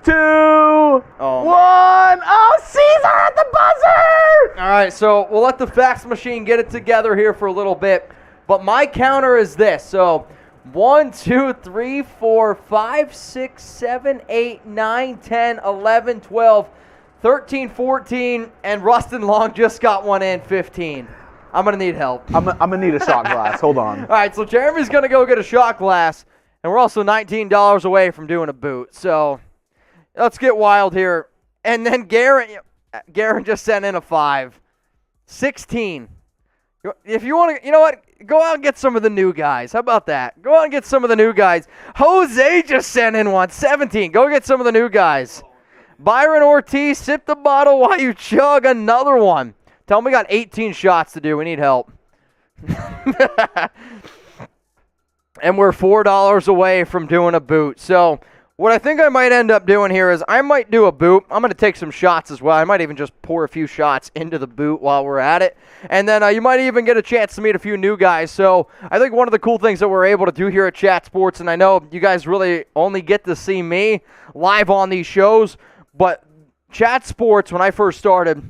2. Oh, 1. Oh, Caesar at the buzzer! All right, so we'll let the fax machine get it together here for a little bit. But my counter is this. So 1, 2, 3, 4, 5, 6, 7, 8, 9, 10, 11, 12, 13, 14, and Rustin Long just got one in, 15. I'm going to need help. I'm gonna need a shot glass. Hold on. All right, so Jeremy's going to go get a shot glass, and we're also $19 away from doing a boot. So let's get wild here. And then Garen just sent in a 5. 16. If you want to, you know what? Go out and get some of the new guys. How about that? Go out and get some of the new guys. Jose just sent in one. 17. Go get some of the new guys. Byron Ortiz, sip the bottle while you chug another one. Tell them we got 18 shots to do. We need help. And we're $4 away from doing a boot. So what I think I might end up doing here is I might do a boot. I'm going to take some shots as well. I might even just pour a few shots into the boot while we're at it. And then you might even get a chance to meet a few new guys. So I think one of the cool things that we're able to do here at Chat Sports, and I know you guys really only get to see me live on these shows, but Chat Sports, when I first started,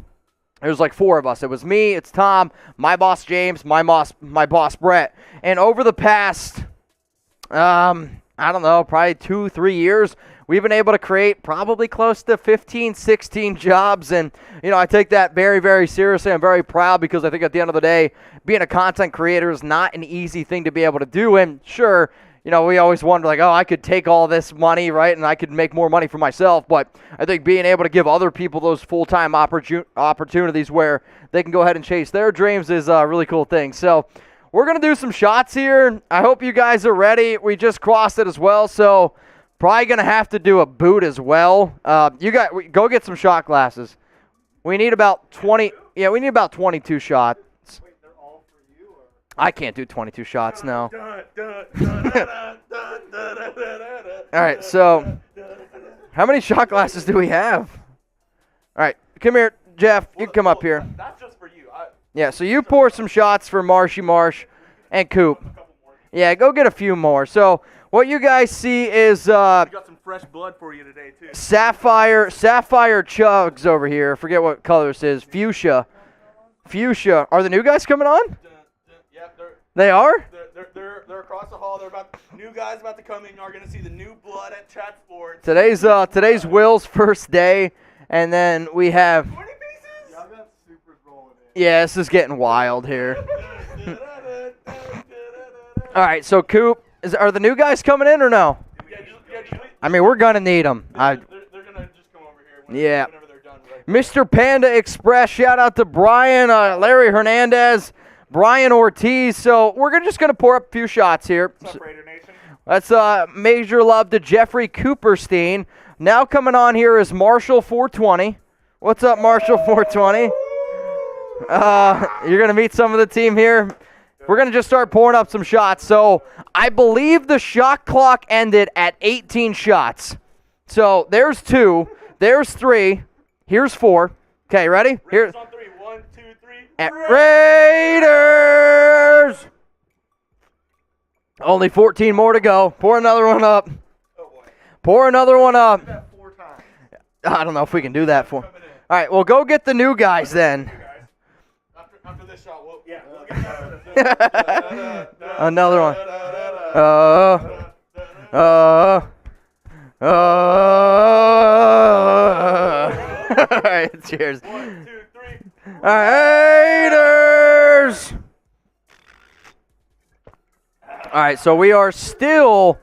there was like 4 of us. It was me, it's Tom, my boss James, my boss Brett. And over the past, I don't know, probably 2-3 years, we've been able to create probably close to 15, 16 jobs. And, you know, I take that very, very seriously. I'm very proud because I think at the end of the day, being a content creator is not an easy thing to be able to do. And sure, you know, we always wonder like, oh, I could take all this money, right, and I could make more money for myself. But I think being able to give other people those full-time opportunities where they can go ahead and chase their dreams is a really cool thing. So we're going to do some shots here. I hope you guys are ready. We just crossed it as well, so probably going to have to do a boot as well. Go get some shot glasses. We need about 20. Yeah, we need about 22 shots. Wait, they're all for you, or? I can't do 22 shots, no. All right, so how many shot glasses do we have? All right, come here, Jeff. You can come up here. That's just for you. Yeah, so you pour some shots for Marshy Marsh and Coop. Yeah, go get a few more. So what you guys see is We got some fresh blood for you today, too. Sapphire Chugs over here. I forget what color this is. Fuchsia. Are the new guys coming on? Yeah, They are? they're across the hall. New guys about to come in. Are going to see the new blood at Chat Sports. Today's Will's first day, and then we have. 20 pieces? Y'all got supers rolling in. Yeah, this is getting wild here. All right, so Coop, are the new guys coming in or no? I mean, we're gonna need them. They're going to just come over here whenever they're done. Right? Mr. Panda Express, shout out to Brian, Larry Hernandez, Brian Ortiz. So we're just gonna pour up a few shots here. What's up, Raider Nation? That's major love to Jeffrey Cooperstein. Now coming on here is Marshall 420. What's up, Marshall 420? You're gonna meet some of the team here. We're gonna just start pouring up some shots. So I believe the shot clock ended at 18 shots. So there's 2, there's 3, here's 4. Okay, ready? Here. On 3. 1, 2, 3. At Raiders! Only 14 more to go. Pour another one up. Oh, boy. Pour another one up. Do that 4 times. I don't know if we can do that for. All right, well, go get the new guys then. After this shot, we'll get Another one. All right, cheers. 1, 2, 3. Raiders! All right, so we are still,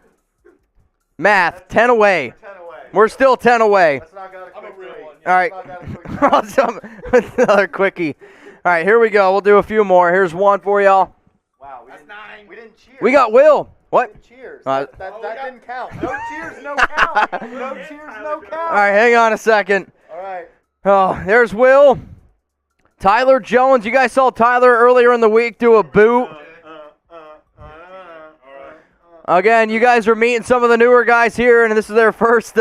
math, 10 away. 10 away. We're still 10 away. Let's knock out a quick I'm a real 3. one. All right. Let's knock out a quick 3. Another quickie. All right, here we go. We'll do a few more. Here's one for y'all. Wow, That's 9. we didn't cheer. We got Will. What? Cheers. Uh, That didn't count. No cheers, no count. No cheers, no count. All right, hang on a second. All right. Oh, there's Will. Tyler Jones. You guys saw Tyler earlier in the week do a boot. Again, you guys are meeting some of the newer guys here, and this is their first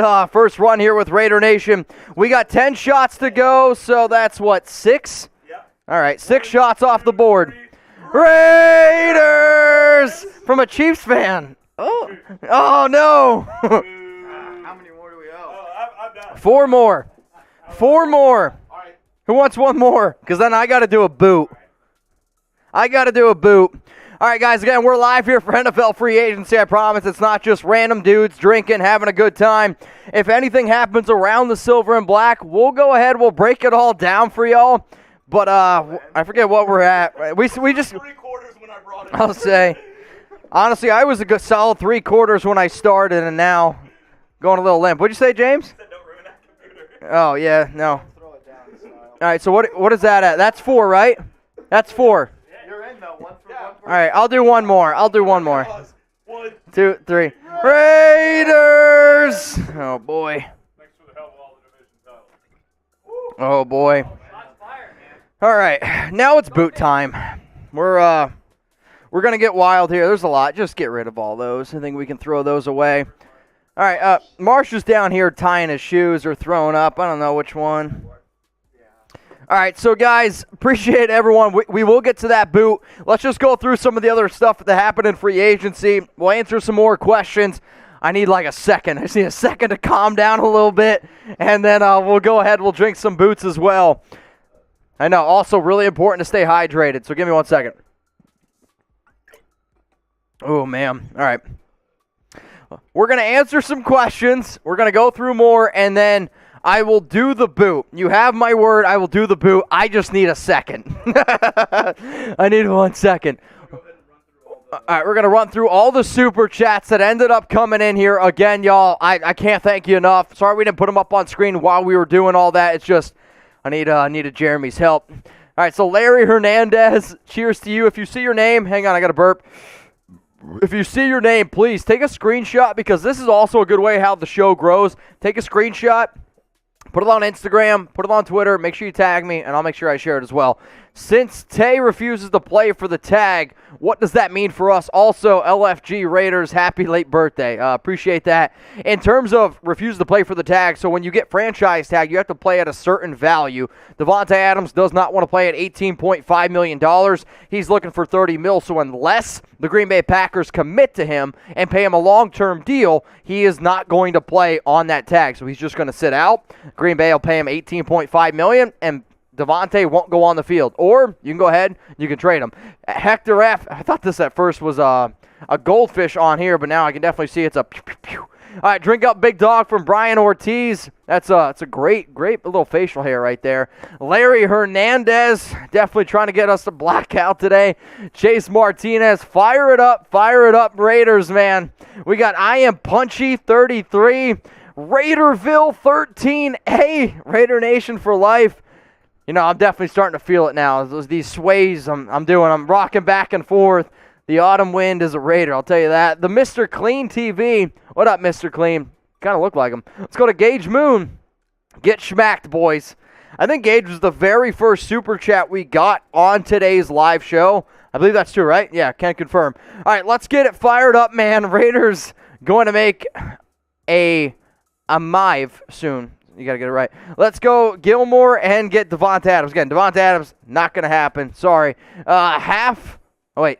run here with Raider Nation. We got 10 shots to go, so that's what, 6? Yep. All right, 6 shots off the board. Raiders from a Chiefs fan. Oh no. How many more do we owe? I'm done. 4 more. 4 more. All right. Who wants one more? Because then I got to do a boot. All right, guys, again, we're live here for NFL free agency. I promise it's not just random dudes drinking, having a good time. If anything happens around the silver and black, we'll go ahead. We'll break it all down for y'all. But I forget what we're at. We just, 3 quarters when I brought it. I'll say, honestly, I was a good solid 3 quarters when I started, and now going a little limp. What'd you say, James? Don't ruin that computer. Oh, yeah, no. Throw it down, style. All right, so what is that at? That's 4, right? That's 4. You're in, though. One for one. All right, I'll do one more. 1, 2, 3. Raiders! Oh, boy. Thanks for the help with all the division titles. Oh, boy. All right, now it's boot time. We're going to get wild here. There's a lot. Just get rid of all those. I think we can throw those away. All right, Marshall's down here tying his shoes or throwing up. I don't know which one. All right, so guys, appreciate everyone. We will get to that boot. Let's just go through some of the other stuff that happened in free agency. We'll answer some more questions. I need like a second. I just need a second to calm down a little bit, and then we'll go ahead. We'll drink some boots as well. I know, also really important to stay hydrated, so give me 1 second. Oh, man. All right. We're going to answer some questions. We're going to go through more, and then I will do the boot. You have my word. I will do the boot. I just need a second. I need 1 second. All right, we're going to run through all the super chats that ended up coming in here. Again, y'all, I can't thank you enough. Sorry we didn't put them up on screen while we were doing all that. It's just I needed Jeremy's help. All right, so Larry Hernandez, cheers to you. If you see your name, hang on, I got to burp. If you see your name, please take a screenshot because this is also a good way how the show grows. Take a screenshot. Put it on Instagram, put it on Twitter, make sure you tag me, and I'll make sure I share it as well. Since Tay refuses to play for the tag, what does that mean for us? Also, LFG Raiders, happy late birthday. Appreciate that. In terms of refuse to play for the tag, so when you get franchise tag, you have to play at a certain value. Devontae Adams does not want to play at $18.5 million. He's looking for $30 million, so unless the Green Bay Packers commit to him and pay him a long-term deal, he is not going to play on that tag, so he's just going to sit out. Green Bay will pay him $18.5 million, and Devontae won't go on the field. Or you can go ahead, you can trade him. Hector F., I thought this at first was a goldfish on here, but now I can definitely see it's a pew, pew, pew. All right, drink up Big Dog from Brian Ortiz. It's a great little facial hair right there. Larry Hernandez, definitely trying to get us to blackout today. Chase Martinez, fire it up, Raiders, man. We got I Am Punchy 33, Raiderville 13A, Raider Nation for life. You know, I'm definitely starting to feel it now. These sways I'm doing, I'm rocking back and forth. The autumn wind is a Raider, I'll tell you that. The Mr. Clean TV. What up, Mr. Clean? Kind of look like him. Let's go to Gage Moon. Get schmacked, boys. I think Gage was the very first super chat we got on today's live show. I believe that's true, right? Yeah, can't confirm. All right, let's get it fired up, man. Raiders going to make a MIVE soon. You got to get it right. Let's go Gilmore and get Devontae Adams. Again, Devontae Adams, not going to happen. Sorry. Half left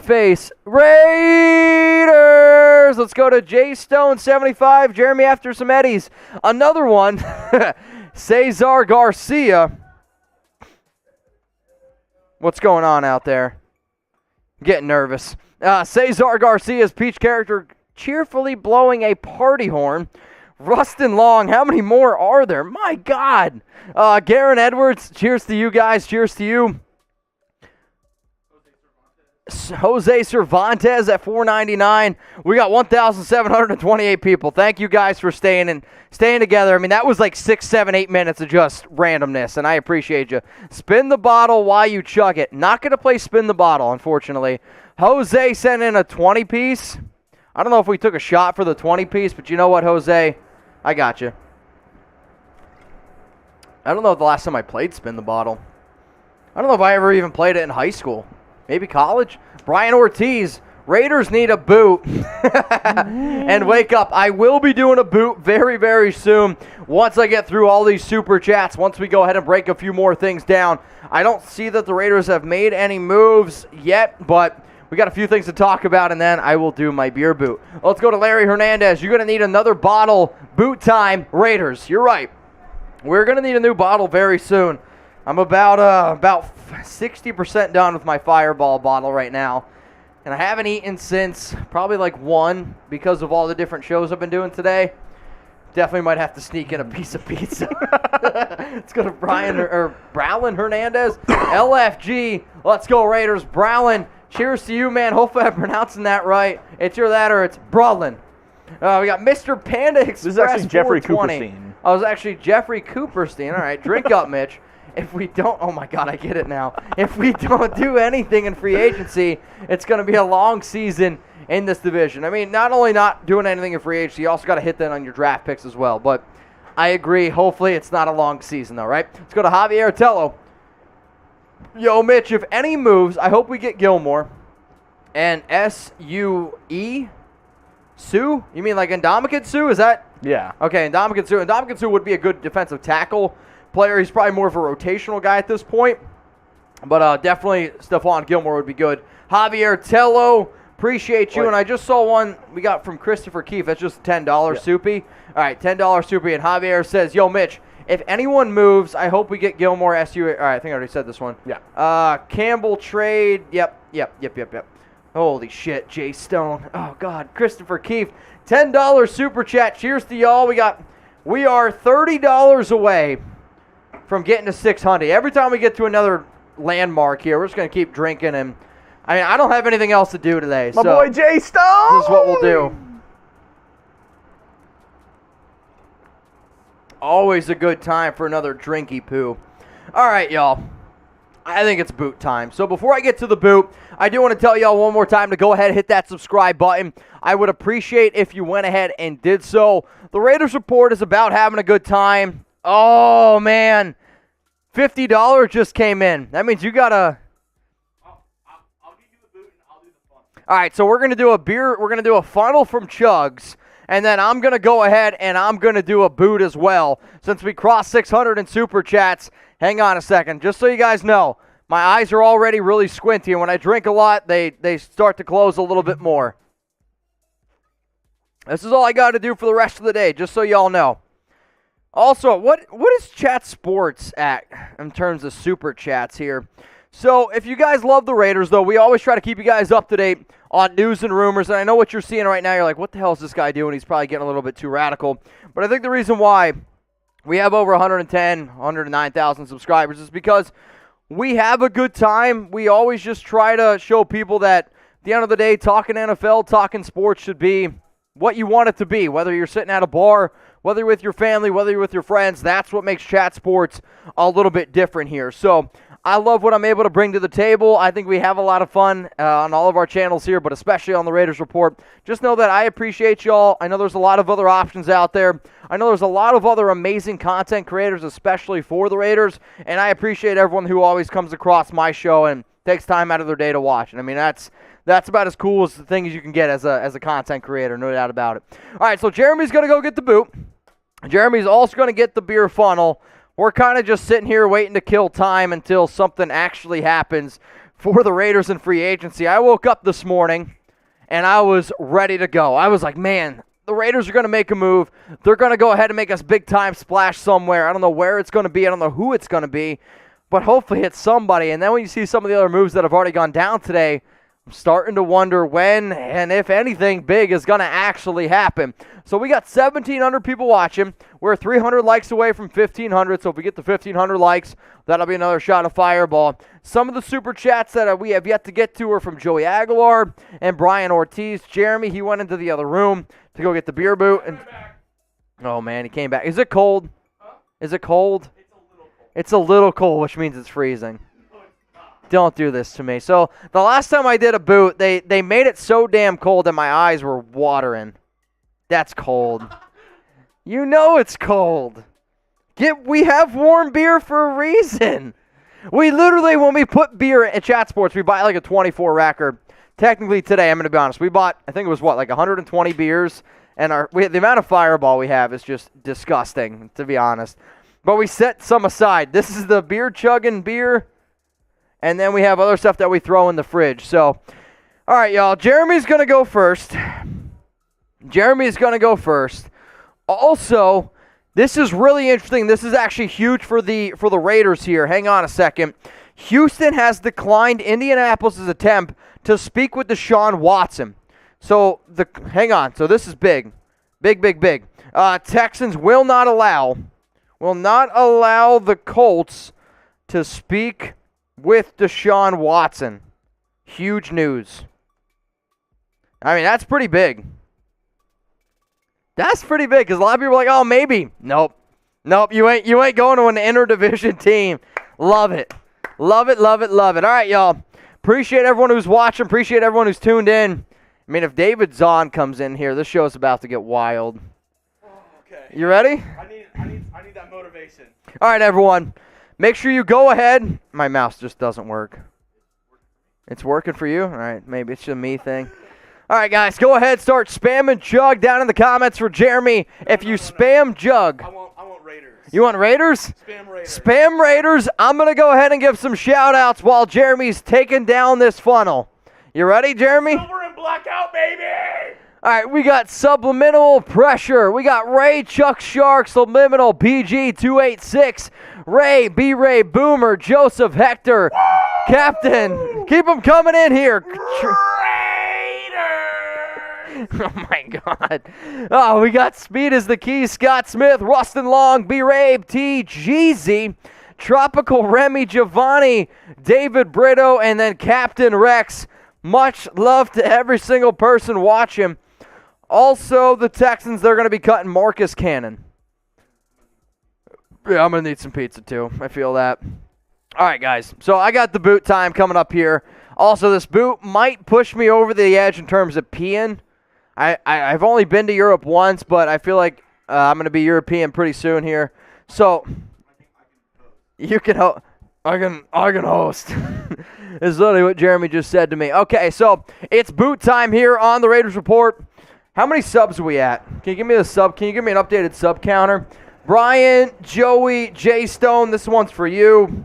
face. Raiders! Let's go to J Stone 75. Jeremy after some Eddies. Another one. Cesar Garcia. What's going on out there? Getting nervous. Cesar Garcia's Peach character cheerfully blowing a party horn. Rustin Long, how many more are there? My God. Garen Edwards, cheers to you guys. Cheers to you. Jose Cervantes at $4.99. We got 1,728 people. Thank you guys for staying together. I mean, that was like 6, 7, 8 minutes of just randomness, and I appreciate you. Spin the bottle while you chug it. Not going to play spin the bottle, unfortunately. Jose sent in a 20-piece. I don't know if we took a shot for the 20-piece, but you know what, Jose? I got you. I don't know the last time I played spin the bottle. I don't know if I ever even played it in high school. Maybe college? Brian Ortiz, Raiders need a boot. And wake up. I will be doing a boot very, very soon once I get through all these super chats, once we go ahead and break a few more things down. I don't see that the Raiders have made any moves yet, but we got a few things to talk about, and then I will do my beer boot. Let's go to Larry Hernandez. You're going to need another bottle. Boot time, Raiders. You're right. We're going to need a new bottle very soon. I'm about 60% done with my Fireball bottle right now. And I haven't eaten since probably like 1 because of all the different shows I've been doing today. Definitely might have to sneak in a piece of pizza. Let's go to Browlin Hernandez. LFG. Let's go, Raiders. Browlin, cheers to you, man. Hopefully I'm pronouncing that right. It's either that or it's Brolin. We got Mr. Panda Express. This is actually Jeffrey 420. Cooperstein. I was actually Jeffrey Cooperstein. All right, drink up, Mitch. If we don't, oh my God, I get it now. If we don't do anything in free agency, it's going to be a long season in this division. I mean, not only not doing anything in free agency, you also got to hit that on your draft picks as well. But I agree. Hopefully, it's not a long season, though, right? Let's go to Javier Tello. Yo, Mitch, if any moves, I hope we get Gilmore and S-U-E. Sue? You mean like Ndamukong Suh? Is that? Yeah. Okay, Ndamukong Suh. Ndamukong Suh would be a good defensive tackle player. He's probably more of a rotational guy at this point. But definitely Stephon Gilmore would be good. Javier Tello, appreciate you. Wait. And I just saw one we got from Christopher Keefe. That's just $10 soupy. All right, $10 soupy. And Javier says, yo, Mitch, if anyone moves, I hope we get Gilmore SU. All right, I think I already said this one. Yeah. Campbell trade. Yep. Holy shit, Jay Stone. Oh, God. Christopher Keefe, $10 super chat. Cheers to y'all. We are $30 away from getting to 600. Every time we get to another landmark here, we're just going to keep drinking. And I mean, I don't have anything else to do today. My boy Jay Stone. This is what we'll do. Always a good time for another drinky poo. All right, y'all. I think it's boot time. So before I get to the boot, I do want to tell y'all one more time to go ahead and hit that subscribe button. I would appreciate if you went ahead and did so. The Raiders Report is about having a good time. Oh, man. $50 just came in. That means you got to... I'll give you the boot and I'll do the fun. All right, so we're going to do a funnel from Chugs, and then I'm going to go ahead and I'm going to do a boot as well. Since we crossed 600 in Super Chats, hang on a second. Just so you guys know, my eyes are already really squinty, and when I drink a lot, they start to close a little bit more. This is all I got to do for the rest of the day, just so y'all know. Also, what is Chat Sports at in terms of Super Chats here? So, if you guys love the Raiders, though, we always try to keep you guys up to date on news and rumors. And I know what you're seeing right now. You're like, what the hell is this guy doing? He's probably getting a little bit too radical. But I think the reason why we have over 109,000 subscribers is because we have a good time. We always just try to show people that at the end of the day, talking NFL, talking sports should be what you want it to be. Whether you're sitting at a bar, whether you're with your family, whether you're with your friends, that's what makes Chat Sports a little bit different here. So I love what I'm able to bring to the table. I think we have a lot of fun on all of our channels here, but especially on the Raiders Report. Just know that I appreciate y'all. I know there's a lot of other options out there. I know there's a lot of other amazing content creators, especially for the Raiders, and I appreciate everyone who always comes across my show and takes time out of their day to watch. And I mean, that's about as cool as the thing as you can get as a content creator, no doubt about it. All right, so Jeremy's going to go get the boot. Jeremy's also going to get the beer funnel. We're kind of just sitting here waiting to kill time until something actually happens for the Raiders in free agency. I woke up this morning, and I was ready to go. I was like, man, the Raiders are going to make a move. They're going to go ahead and make us big-time splash somewhere. I don't know where it's going to be. I don't know who it's going to be, but hopefully it's somebody. And then when you see some of the other moves that have already gone down today, starting to wonder when and if anything big is going to actually happen. So we got 1,700 people watching. We're 300 likes away from 1,500. So if we get to 1,500 likes, that'll be another shot of Fireball. Some of the super chats that we have yet to get to are from Joey Aguilar and Brian Ortiz. Jeremy, he went into the other room to go get the beer boot. And oh, man, he came back. Is it cold? Is it cold? It's a little cold, which means it's freezing. Don't do this to me. So the last time I did a boot, they made it so damn cold that my eyes were watering. That's cold. You know it's cold. We have warm beer for a reason. We literally, when we put beer at Chat Sports, we buy like a 24 racker. Technically today, I'm going to be honest, we bought, I think it was like 120 beers, and the amount of Fireball we have is just disgusting, to be honest. But we set some aside. This is the beer chugging beer, and then we have other stuff that we throw in the fridge. So, all right, y'all, Jeremy's going to go first. Also, this is really interesting. This is actually huge for the Raiders here. Hang on a second. Houston has declined Indianapolis' attempt to speak with Deshaun Watson. So, hang on. So, this is big. Big. Texans will not allow the Colts to speak with Deshaun Watson. Huge news. I mean, that's pretty big. That's pretty big because a lot of people are like, oh, maybe. Nope, you ain't going to an interdivision team. Love it. All right, y'all. Appreciate everyone who's watching. Appreciate everyone who's tuned in. I mean, if David Zahn comes in here, this show is about to get wild. Okay. You ready? I need that motivation. All right, everyone. Make sure you go ahead. My mouse just doesn't work. It's working for you? All right, maybe it's a me thing. All right, guys, go ahead, start spamming Jug down in the comments for Jeremy. If you spam Jug. I want Raiders. You want Raiders? Spam Raiders. Spam Raiders. I'm going to go ahead and give some shout-outs while Jeremy's taking down this funnel. You ready, Jeremy? Silver and blackout, baby! All right, we got Subliminal Pressure. We got Ray, Chuck Shark, Subliminal, BG286, Ray, B-Ray, Boomer, Joseph, Hector, Woo! Captain. Keep them coming in here. Oh, my God. Oh, we got Speed as the Key, Scott Smith, Rustin Long, B-Rabe, T, Jeezy, Tropical Remy, Giovanni, David Brito, and then Captain Rex. Much love to every single person watching. Also, the Texans, they're going to be cutting Marcus Cannon. Yeah, I'm going to need some pizza, too. I feel that. All right, guys. So I got the boot time coming up here. Also, this boot might push me over the edge in terms of peeing. I've only been to Europe once, but I feel like I'm going to be European pretty soon here. So you can host. I can host. Is literally what Jeremy just said to me. Okay, so it's boot time here on the Raiders Report. How many subs are we at? Can you give me the sub? Can you give me an updated sub counter? Brian, Joey, Jay Stone, this one's for you.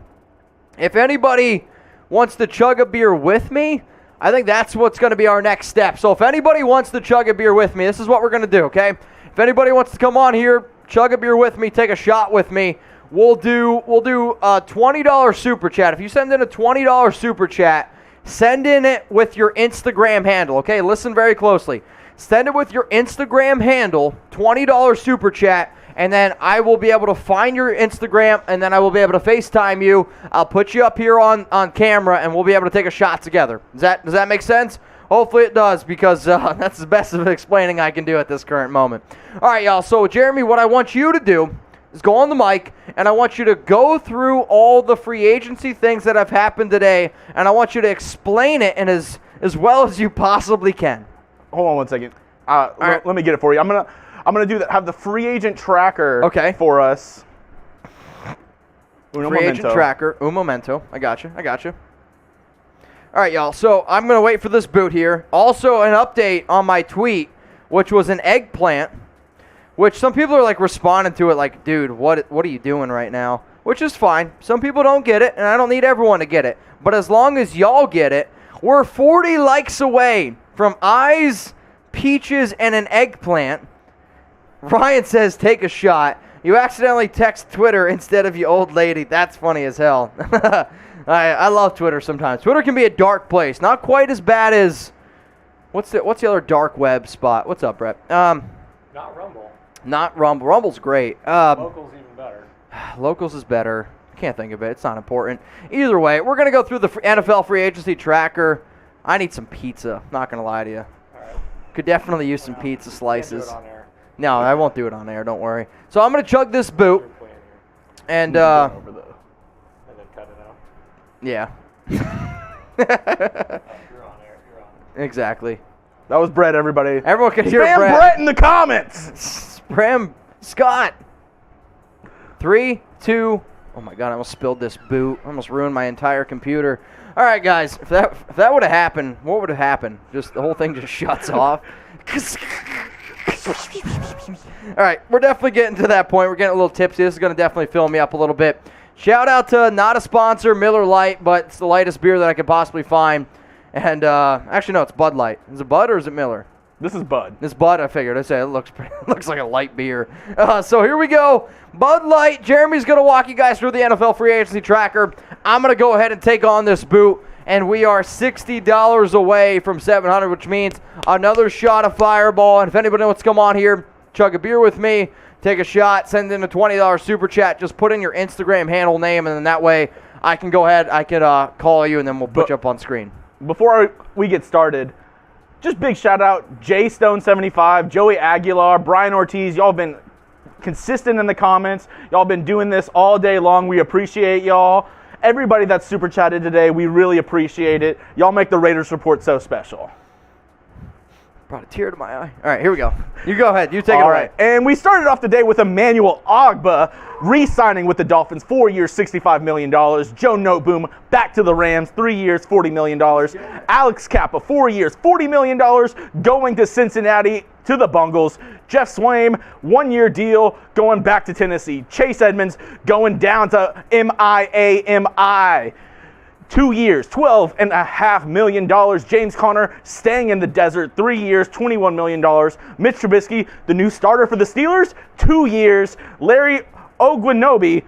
If anybody wants to chug a beer with me, I think that's what's going to be our next step. So if anybody wants to chug a beer with me, this is what we're going to do, okay? If anybody wants to come on here, chug a beer with me, take a shot with me, we'll do a $20 super chat. If you send in a $20 super chat, send in it with your Instagram handle, okay? Listen very closely. Send it with your Instagram handle, $20 super chat, and then I will be able to find your Instagram, and then I will be able to FaceTime you. I'll put you up here on camera, and we'll be able to take a shot together. Does that make sense? Hopefully it does, because that's the best of explaining I can do at this current moment. All right, y'all. So, Jeremy, what I want you to do is go on the mic, and I want you to go through all the free agency things that have happened today, and I want you to explain it in as well as you possibly can. Hold on one second. Let me get it for you. I'm gonna do that. Have the free agent tracker for us. Free agent tracker. Un momento. I got you. All right, y'all. So I'm gonna wait for this boot here. Also, an update on my tweet, which was an eggplant, which some people are like responding to it like, dude, what are you doing right now? Which is fine. Some people don't get it, and I don't need everyone to get it. But as long as y'all get it, we're 40 likes away from eyes, peaches, and an eggplant. Ryan says, take a shot. You accidentally text Twitter instead of you old lady. That's funny as hell. I love Twitter sometimes. Twitter can be a dark place. Not quite as bad as what's the other dark web spot? What's up, Brett? Not Rumble. Not Rumble. Rumble's great. Local's even better. Locals is better. Can't think of it. It's not important. Either way, we're going to go through the NFL free agency tracker. I need some pizza. Not going to lie to you. All right. Could definitely use some pizza slices. Can't do it on air. No, I won't do it on air. Don't worry. So I'm going to chug this boot. You're playing here. And, Over the- And then cut it out. yeah. You're on air. You're on. Exactly. That was Brett, everybody. Everyone can hear Spam Brett. Brett in the comments. Spam Scott. 3, 2. Oh my God! I almost spilled this boot. I almost ruined my entire computer. All right, guys. If that would have happened, what would have happened? Just the whole thing just shuts off. All right, we're definitely getting to that point. We're getting a little tipsy. This is going to definitely fill me up a little bit. Shout out to not a sponsor, Miller Lite, but it's the lightest beer that I could possibly find. And actually, no, it's Bud Light. Is it Bud or is it Miller? This is Bud. This Bud, I figured. I said it looks like a light beer. So here we go. Bud Light. Jeremy's going to walk you guys through the NFL free agency tracker. I'm going to go ahead and take on this boot. And we are $60 away from $700, which means another shot of Fireball. And if anybody wants to come on here, chug a beer with me, take a shot, send in a $20 super chat. Just put in your Instagram handle name, and then that way I can go ahead, I can call you, and then we'll put you up on screen. Before we get started, just big shout out, Jay Stone75, Joey Aguilar, Brian Ortiz. Y'all been consistent in the comments. Y'all been doing this all day long. We appreciate y'all. Everybody that's super chatted today, we really appreciate it. Y'all make the Raiders Report so special. Brought a tear to my eye. All right, here we go. You go ahead. You take it All away. right, and we started off the day with Emmanuel Ogbah re-signing with the Dolphins, 4 years, $65 million. Joe Noteboom back to the Rams, 3 years, $40 million. Alex Kappa, 4 years, $40 million, going to Cincinnati to the Bungles. Jeff Swaim, 1 year deal, going back to Tennessee. Chase Edmonds going down to MIAMI. 2 years, $12.5 million. James Conner staying in the desert, 3 years, $21 million. Mitch Trubisky, the new starter for the Steelers, 2 years. Larry Ogunjobi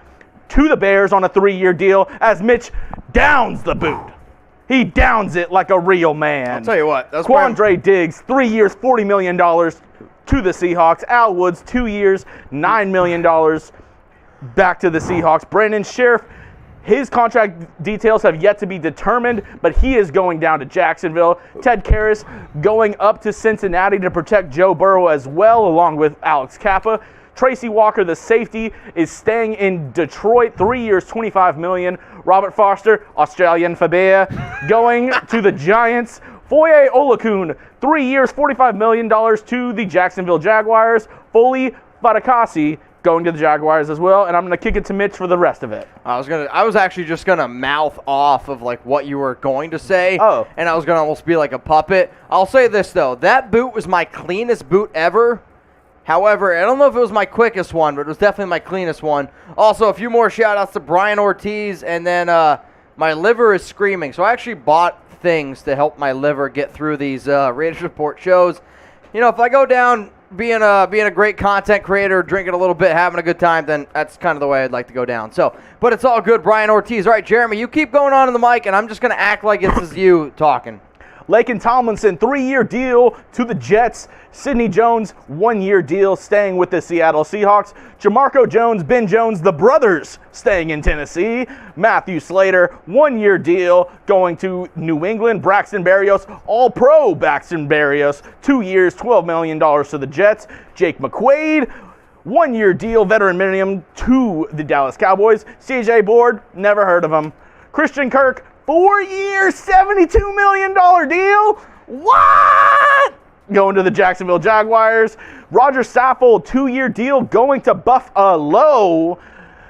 to the Bears on a 3-year deal as Mitch downs the boot. He downs it like a real man. I'll tell you what. That's Quandre Diggs, 3 years, $40 million to the Seahawks. Al Woods, 2 years, $9 million back to the Seahawks. Brandon Sheriff, his contract details have yet to be determined, but he is going down to Jacksonville. Ted Karras going up to Cincinnati to protect Joe Burrow as well, along with Alex Kappa. Tracy Walker, the safety, is staying in Detroit, 3 years, $25 million. Robert Foster, Australian Fabia, going to the Giants. Foye Olakun, 3 years, $45 million to the Jacksonville Jaguars. Foley Fatakasi going to the Jaguars as well, and I'm going to kick it to Mitch for the rest of it. I was actually just gonna mouth off of like what you were going to say. Oh. And I was gonna almost be like a puppet. I'll say this though, that boot was my cleanest boot ever. However, I don't know if it was my quickest one, but it was definitely my cleanest one. Also, a few more shout-outs to Brian Ortiz, and then my liver is screaming. So I actually bought things to help my liver get through these Raiders Report shows. You know, if I go down being a great content creator, drinking a little bit, having a good time, then that's kind of the way I'd like to go down. So, but it's all good, Brian Ortiz. All right, Jeremy, you keep going on in the mic, and I'm just going to act like this is you talking. Laken Tomlinson, 3-year deal to the Jets. Sidney Jones, 1-year deal staying with the Seattle Seahawks. Jamarco Jones, Ben Jones, the brothers staying in Tennessee. Matthew Slater, 1-year deal going to New England. Braxton Berrios, all-pro Braxton Berrios, 2 years, $12 million to the Jets. Jake McQuaid, 1-year deal, veteran minimum to the Dallas Cowboys. CJ Board, never heard of him. Christian Kirk, 4 years, $72 million deal? What? Going to the Jacksonville Jaguars. Roger Saffold, 2-year deal going to Buffalo.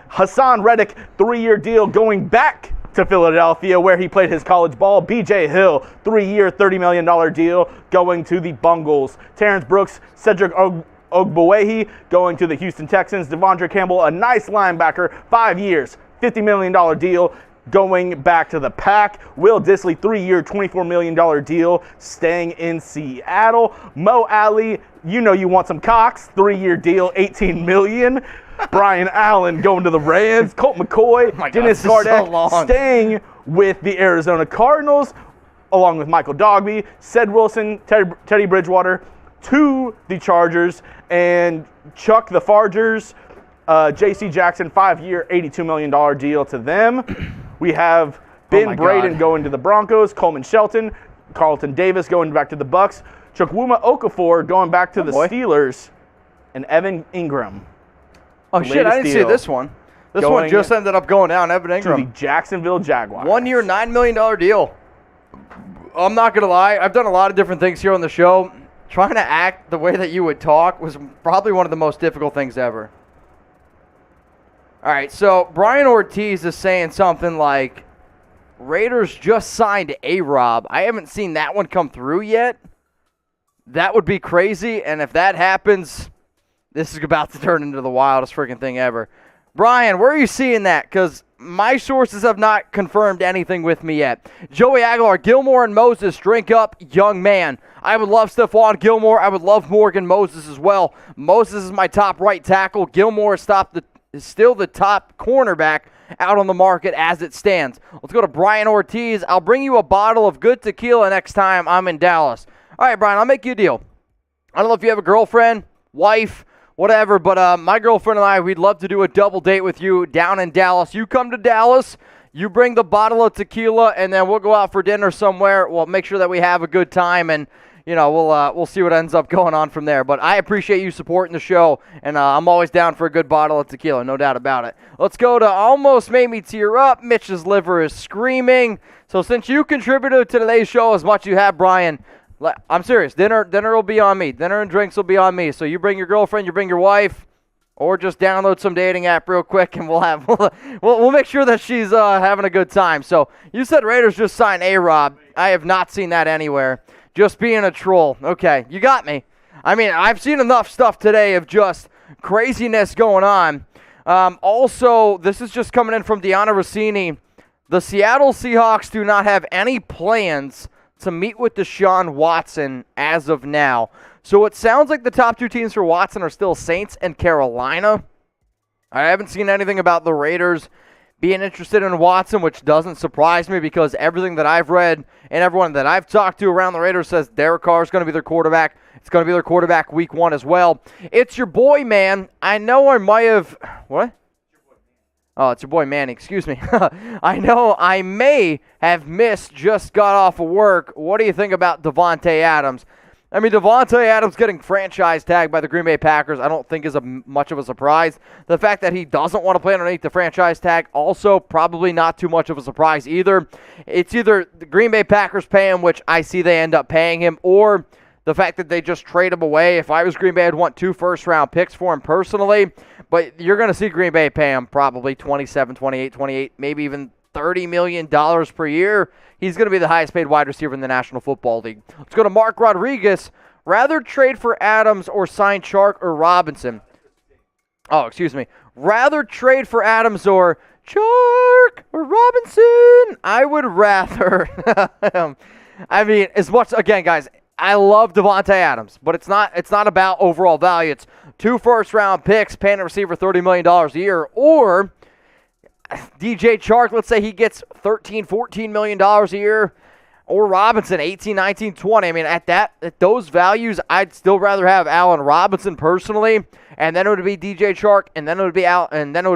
Hassan Reddick, 3-year deal going back to Philadelphia where he played his college ball. BJ Hill, 3-year, $30 million deal going to the Bungles. Terrence Brooks, Cedric Ogbuehi going to the Houston Texans. Devondre Campbell, a nice linebacker, 5 years, $50 million deal going back to the Pack. Will Dissly, 3-year, $24 million deal, staying in Seattle. Mo Alley, you know you want some cocks, 3-year deal, $18 million. Brian Allen going to the Rams. Colt McCoy, Dennis Gardeck, staying with the Arizona Cardinals, along with Michael Dogby, Ced Wilson, Teddy Bridgewater, to the Chargers, and Chuck the Fargers, J.C. Jackson, 5-year, $82 million deal to them. We have Ben Braden going to the Broncos, Coleman Shelton, Carlton Davis going back to the Bucks, Chukwuma Okafor going back to the Steelers, and Evan Ingram. Oh, shit, I didn't see this one. This one just ended up going down, Evan Ingram. To the Jacksonville Jaguars. 1 year, $9 million deal. I'm not going to lie. I've done a lot of different things here on the show. Trying to act the way that you would talk was probably one of the most difficult things ever. All right, so Brian Ortiz is saying something like, Raiders just signed A-Rob. I haven't seen that one come through yet. That would be crazy, and if that happens, this is about to turn into the wildest freaking thing ever. Brian, where are you seeing that? Because my sources have not confirmed anything with me yet. Joey Aguilar, Gilmore and Moses, drink up, young man. I would love Stephon Gilmore. I would love Morgan Moses as well. Moses is my top right tackle. Gilmore is still the top cornerback out on the market as it stands. Let's go to Brian Ortiz. I'll bring you a bottle of good tequila next time I'm in Dallas. All right, Brian, I'll make you a deal. I don't know if you have a girlfriend, wife, whatever, but my girlfriend and I, we'd love to do a double date with you down in Dallas. You come to Dallas, you bring the bottle of tequila, and then we'll go out for dinner somewhere. We'll make sure that we have a good time, and we'll see what ends up going on from there. But I appreciate you supporting the show, and I'm always down for a good bottle of tequila, no doubt about it. Let's go to Almost Made Me Tear Up. Mitch's liver is screaming. So since you contributed to today's show as much as you have, Brian, I'm serious. Dinner will be on me. Dinner and drinks will be on me. So you bring your girlfriend, you bring your wife, or just download some dating app real quick, and we'll make sure that she's having a good time. So you said Raiders just signed A-Rob. I have not seen that anywhere. Just being a troll. Okay, you got me. I mean, I've seen enough stuff today of just craziness going on. Also, this is just coming in from Deanna Rossini. The Seattle Seahawks do not have any plans to meet with Deshaun Watson as of now. So it sounds like the top two teams for Watson are still Saints and Carolina. I haven't seen anything about the Raiders being interested in Watson, which doesn't surprise me because everything that I've read and everyone that I've talked to around the Raiders says Derek Carr is going to be their quarterback. It's going to be their quarterback week 1 as well. It's your boy, man. I know I might have... What? Oh, it's your boy Manny, excuse me. I know I may have missed, just got off of work. What do you think about Davante Adams? I mean, Davante Adams getting franchise tagged by the Green Bay Packers I don't think is much of a surprise. The fact that he doesn't want to play underneath the franchise tag, also probably not too much of a surprise either. It's either the Green Bay Packers pay him, which I see they end up paying him, or the fact that they just trade him away. If I was Green Bay, I'd want 2 first-round picks for him personally. But you're going to see Green Bay pay him probably 27, 28, 28, maybe even $30 million per year. He's going to be the highest paid wide receiver in the National Football League. Let's go to Mark Rodriguez. Rather trade for Adams or sign Chark or Robinson? Oh, excuse me. Rather trade for Adams or Chark or Robinson? I would rather. I mean, as much, again, guys, I love Davante Adams, but it's not about overall value. It's 2 first-round picks, paying a receiver $30 million a year, or DJ Chark, let's say he gets $13, $14 million a year, or Robinson, 18, 19, 20. I mean, at those values, I'd still rather have Allen Robinson personally, and then it would be DJ Chark, and then it would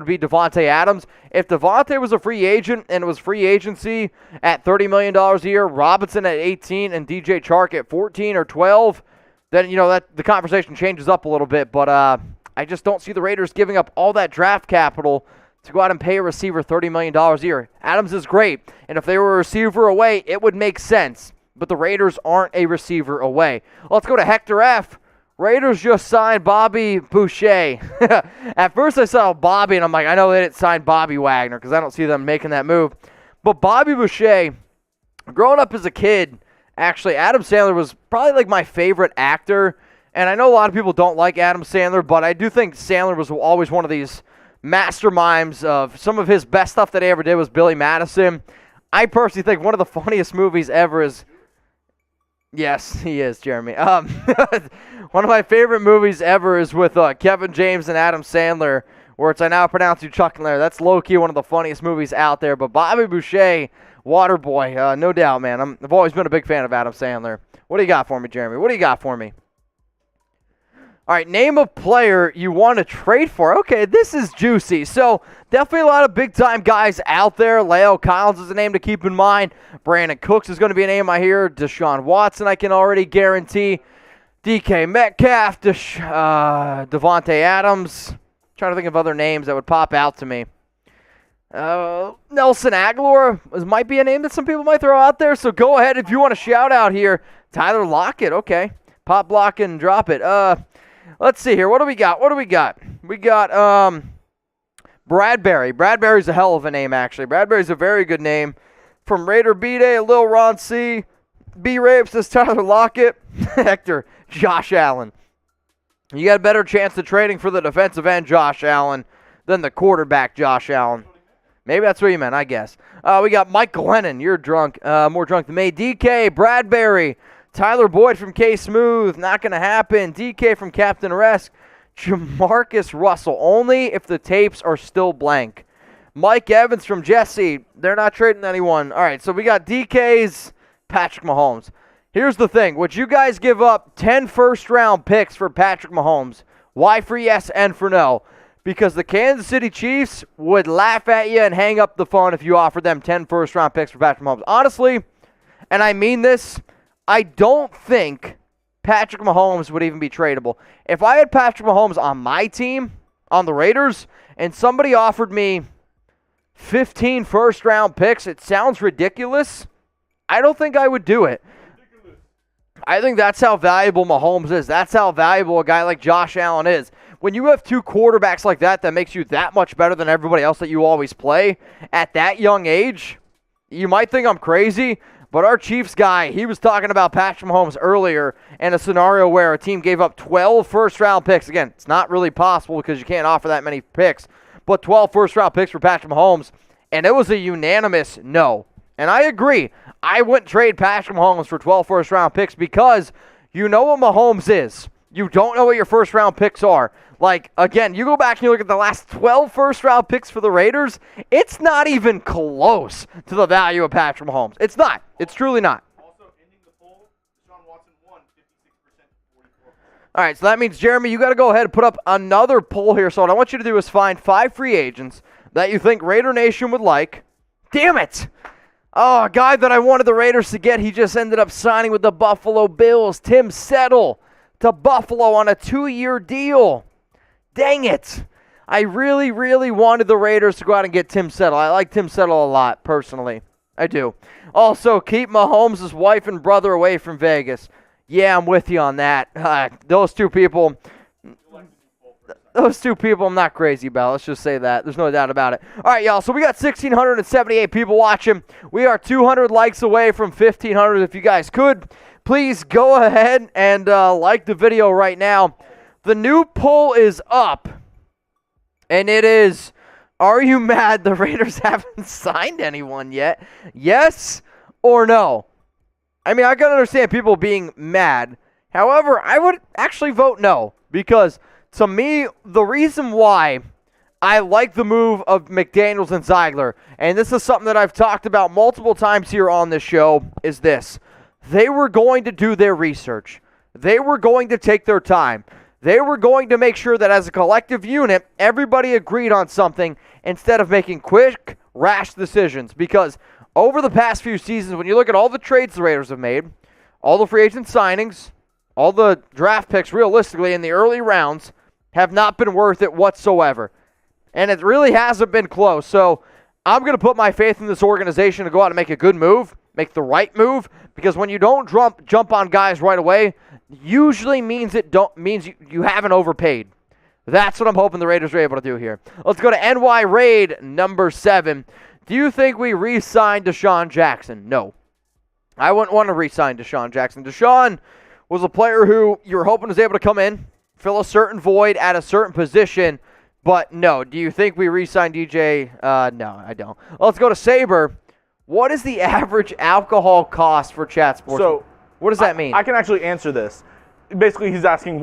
be Davante Adams. If Davante was a free agent and it was free agency at $30 million a year, Robinson at 18, and DJ Chark at 14 or 12, then that the conversation changes up a little bit. But I just don't see the Raiders giving up all that draft capital to go out and pay a receiver $30 million a year. Adams is great, and if they were a receiver away, it would make sense. But the Raiders aren't a receiver away. Let's go to Hector F. Raiders just signed Bobby Boucher. At first I saw Bobby, and I'm like, I know they didn't sign Bobby Wagner because I don't see them making that move. But Bobby Boucher, growing up as a kid, actually, Adam Sandler was probably like my favorite actor. And I know a lot of people don't like Adam Sandler, but I do think Sandler was always one of these masterminds. Of some of his best stuff that he ever did was Billy Madison. I personally think one of the funniest movies ever is... Yes, he is, Jeremy. One of my favorite movies ever is with Kevin James and Adam Sandler, where it's I Now Pronounce You Chuck and Larry. That's low-key one of the funniest movies out there. But Bobby Boucher Waterboy, no doubt, man. I've always been a big fan of Adam Sandler. What do you got for me, Jeremy? What do you got for me? All right, name a player you want to trade for. Okay, this is juicy. So definitely a lot of big-time guys out there. Leo Collins is a name to keep in mind. Brandon Cooks is going to be a name I hear. Deshaun Watson I can already guarantee. DK Metcalf, Devontae Adams. Trying to think of other names that would pop out to me. Nelson Aguilar might be a name that some people might throw out there. So go ahead if you want to shout out here. Tyler Lockett, okay. Pop, block, and drop it. Let's see here. What do we got? We got Bradbury. Bradbury's a hell of a name, actually. Bradbury's a very good name. From Raider B-Day, Lil Ron C. B-Rapes is Tyler Lockett. Hector, Josh Allen. You got a better chance of trading for the defensive end, Josh Allen, than the quarterback, Josh Allen. Maybe that's what you meant, I guess. We got Mike Glennon. You're drunk. More drunk than me. DK, Bradbury. Tyler Boyd from K-Smooth, not going to happen. DK from Captain Resk. Jamarcus Russell, only if the tapes are still blank. Mike Evans from Jesse, they're not trading anyone. All right, so we got DK's Patrick Mahomes. Here's the thing. Would you guys give up 10 first-round picks for Patrick Mahomes? Why for yes and for no? Because the Kansas City Chiefs would laugh at you and hang up the phone if you offered them 10 first-round picks for Patrick Mahomes. Honestly, and I mean this, I don't think Patrick Mahomes would even be tradable. If I had Patrick Mahomes on my team, on the Raiders, and somebody offered me 15 first-round picks, it sounds ridiculous. I don't think I would do it. I think that's how valuable Mahomes is. That's how valuable a guy like Josh Allen is. When you have two quarterbacks like that makes you that much better than everybody else that you always play at that young age, you might think I'm crazy, but our Chiefs guy, he was talking about Patrick Mahomes earlier in a scenario where a team gave up 12 first-round picks. Again, it's not really possible because you can't offer that many picks, but 12 first-round picks for Patrick Mahomes, and it was a unanimous no. And I agree. I wouldn't trade Patrick Mahomes for 12 first-round picks because you know what Mahomes is. You don't know what your first-round picks are. Like, again, you go back and you look at the last 12 first-round picks for the Raiders, it's not even close to the value of Patrick Mahomes. It's not. It's truly not. Also, ending the poll, Deshaun Watson won 56% to 44%. All right, so that means, Jeremy, you got to go ahead and put up another poll here. So what I want you to do is find 5 free agents that you think Raider Nation would like. Damn it! Oh, a guy that I wanted the Raiders to get, he just ended up signing with the Buffalo Bills. Tim Settle to Buffalo on a 2-year deal. Dang it. I really, really wanted the Raiders to go out and get Tim Settle. I like Tim Settle a lot, personally. I do. Also, keep Mahomes' wife and brother away from Vegas. Yeah, I'm with you on that. Those two people, I'm not crazy about. Let's just say that. There's no doubt about it. All right, y'all. So we got 1,678 people watching. We are 200 likes away from 1,500. If you guys could, please go ahead and like the video right now. The new poll is up, and it is, are you mad the Raiders haven't signed anyone yet? Yes or no? I mean, I can understand people being mad. However, I would actually vote no, because to me, the reason why I like the move of McDaniels and Ziegler, and this is something that I've talked about multiple times here on this show, is this. They were going to do their research. They were going to take their time. They were going to make sure that as a collective unit, everybody agreed on something instead of making quick, rash decisions. Because over the past few seasons, when you look at all the trades the Raiders have made, all the free agent signings, all the draft picks realistically in the early rounds have not been worth it whatsoever. And it really hasn't been close. So I'm going to put my faith in this organization to go out and make a good move, make the right move, because when you don't jump on guys right away, usually means you haven't overpaid. That's what I'm hoping the Raiders are able to do here. Let's go to NY Raid number 7. Do you think we re-sign Deshaun Jackson? No. I wouldn't want to re-sign Deshaun Jackson. Deshaun was a player who you were hoping was able to come in, fill a certain void at a certain position, but no. Do you think we re-sign DJ? No, I don't. Let's go to Saber. What is the average alcohol cost for Chat Sports? So, what does that mean? I can actually answer this. Basically, he's asking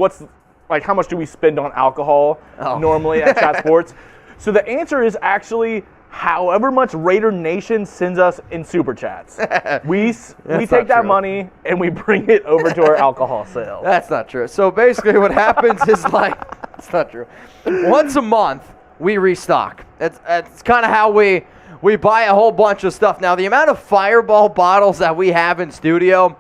how much do we spend on alcohol normally at Chat Sports? So the answer is actually however much Raider Nation sends us in Super Chats. we not take that true. money and we bring it over to our alcohol sales. That's not true. So basically what happens is it's not true. Once a month, we restock. It's kind of how we buy a whole bunch of stuff. Now, the amount of Fireball bottles that we have in studio,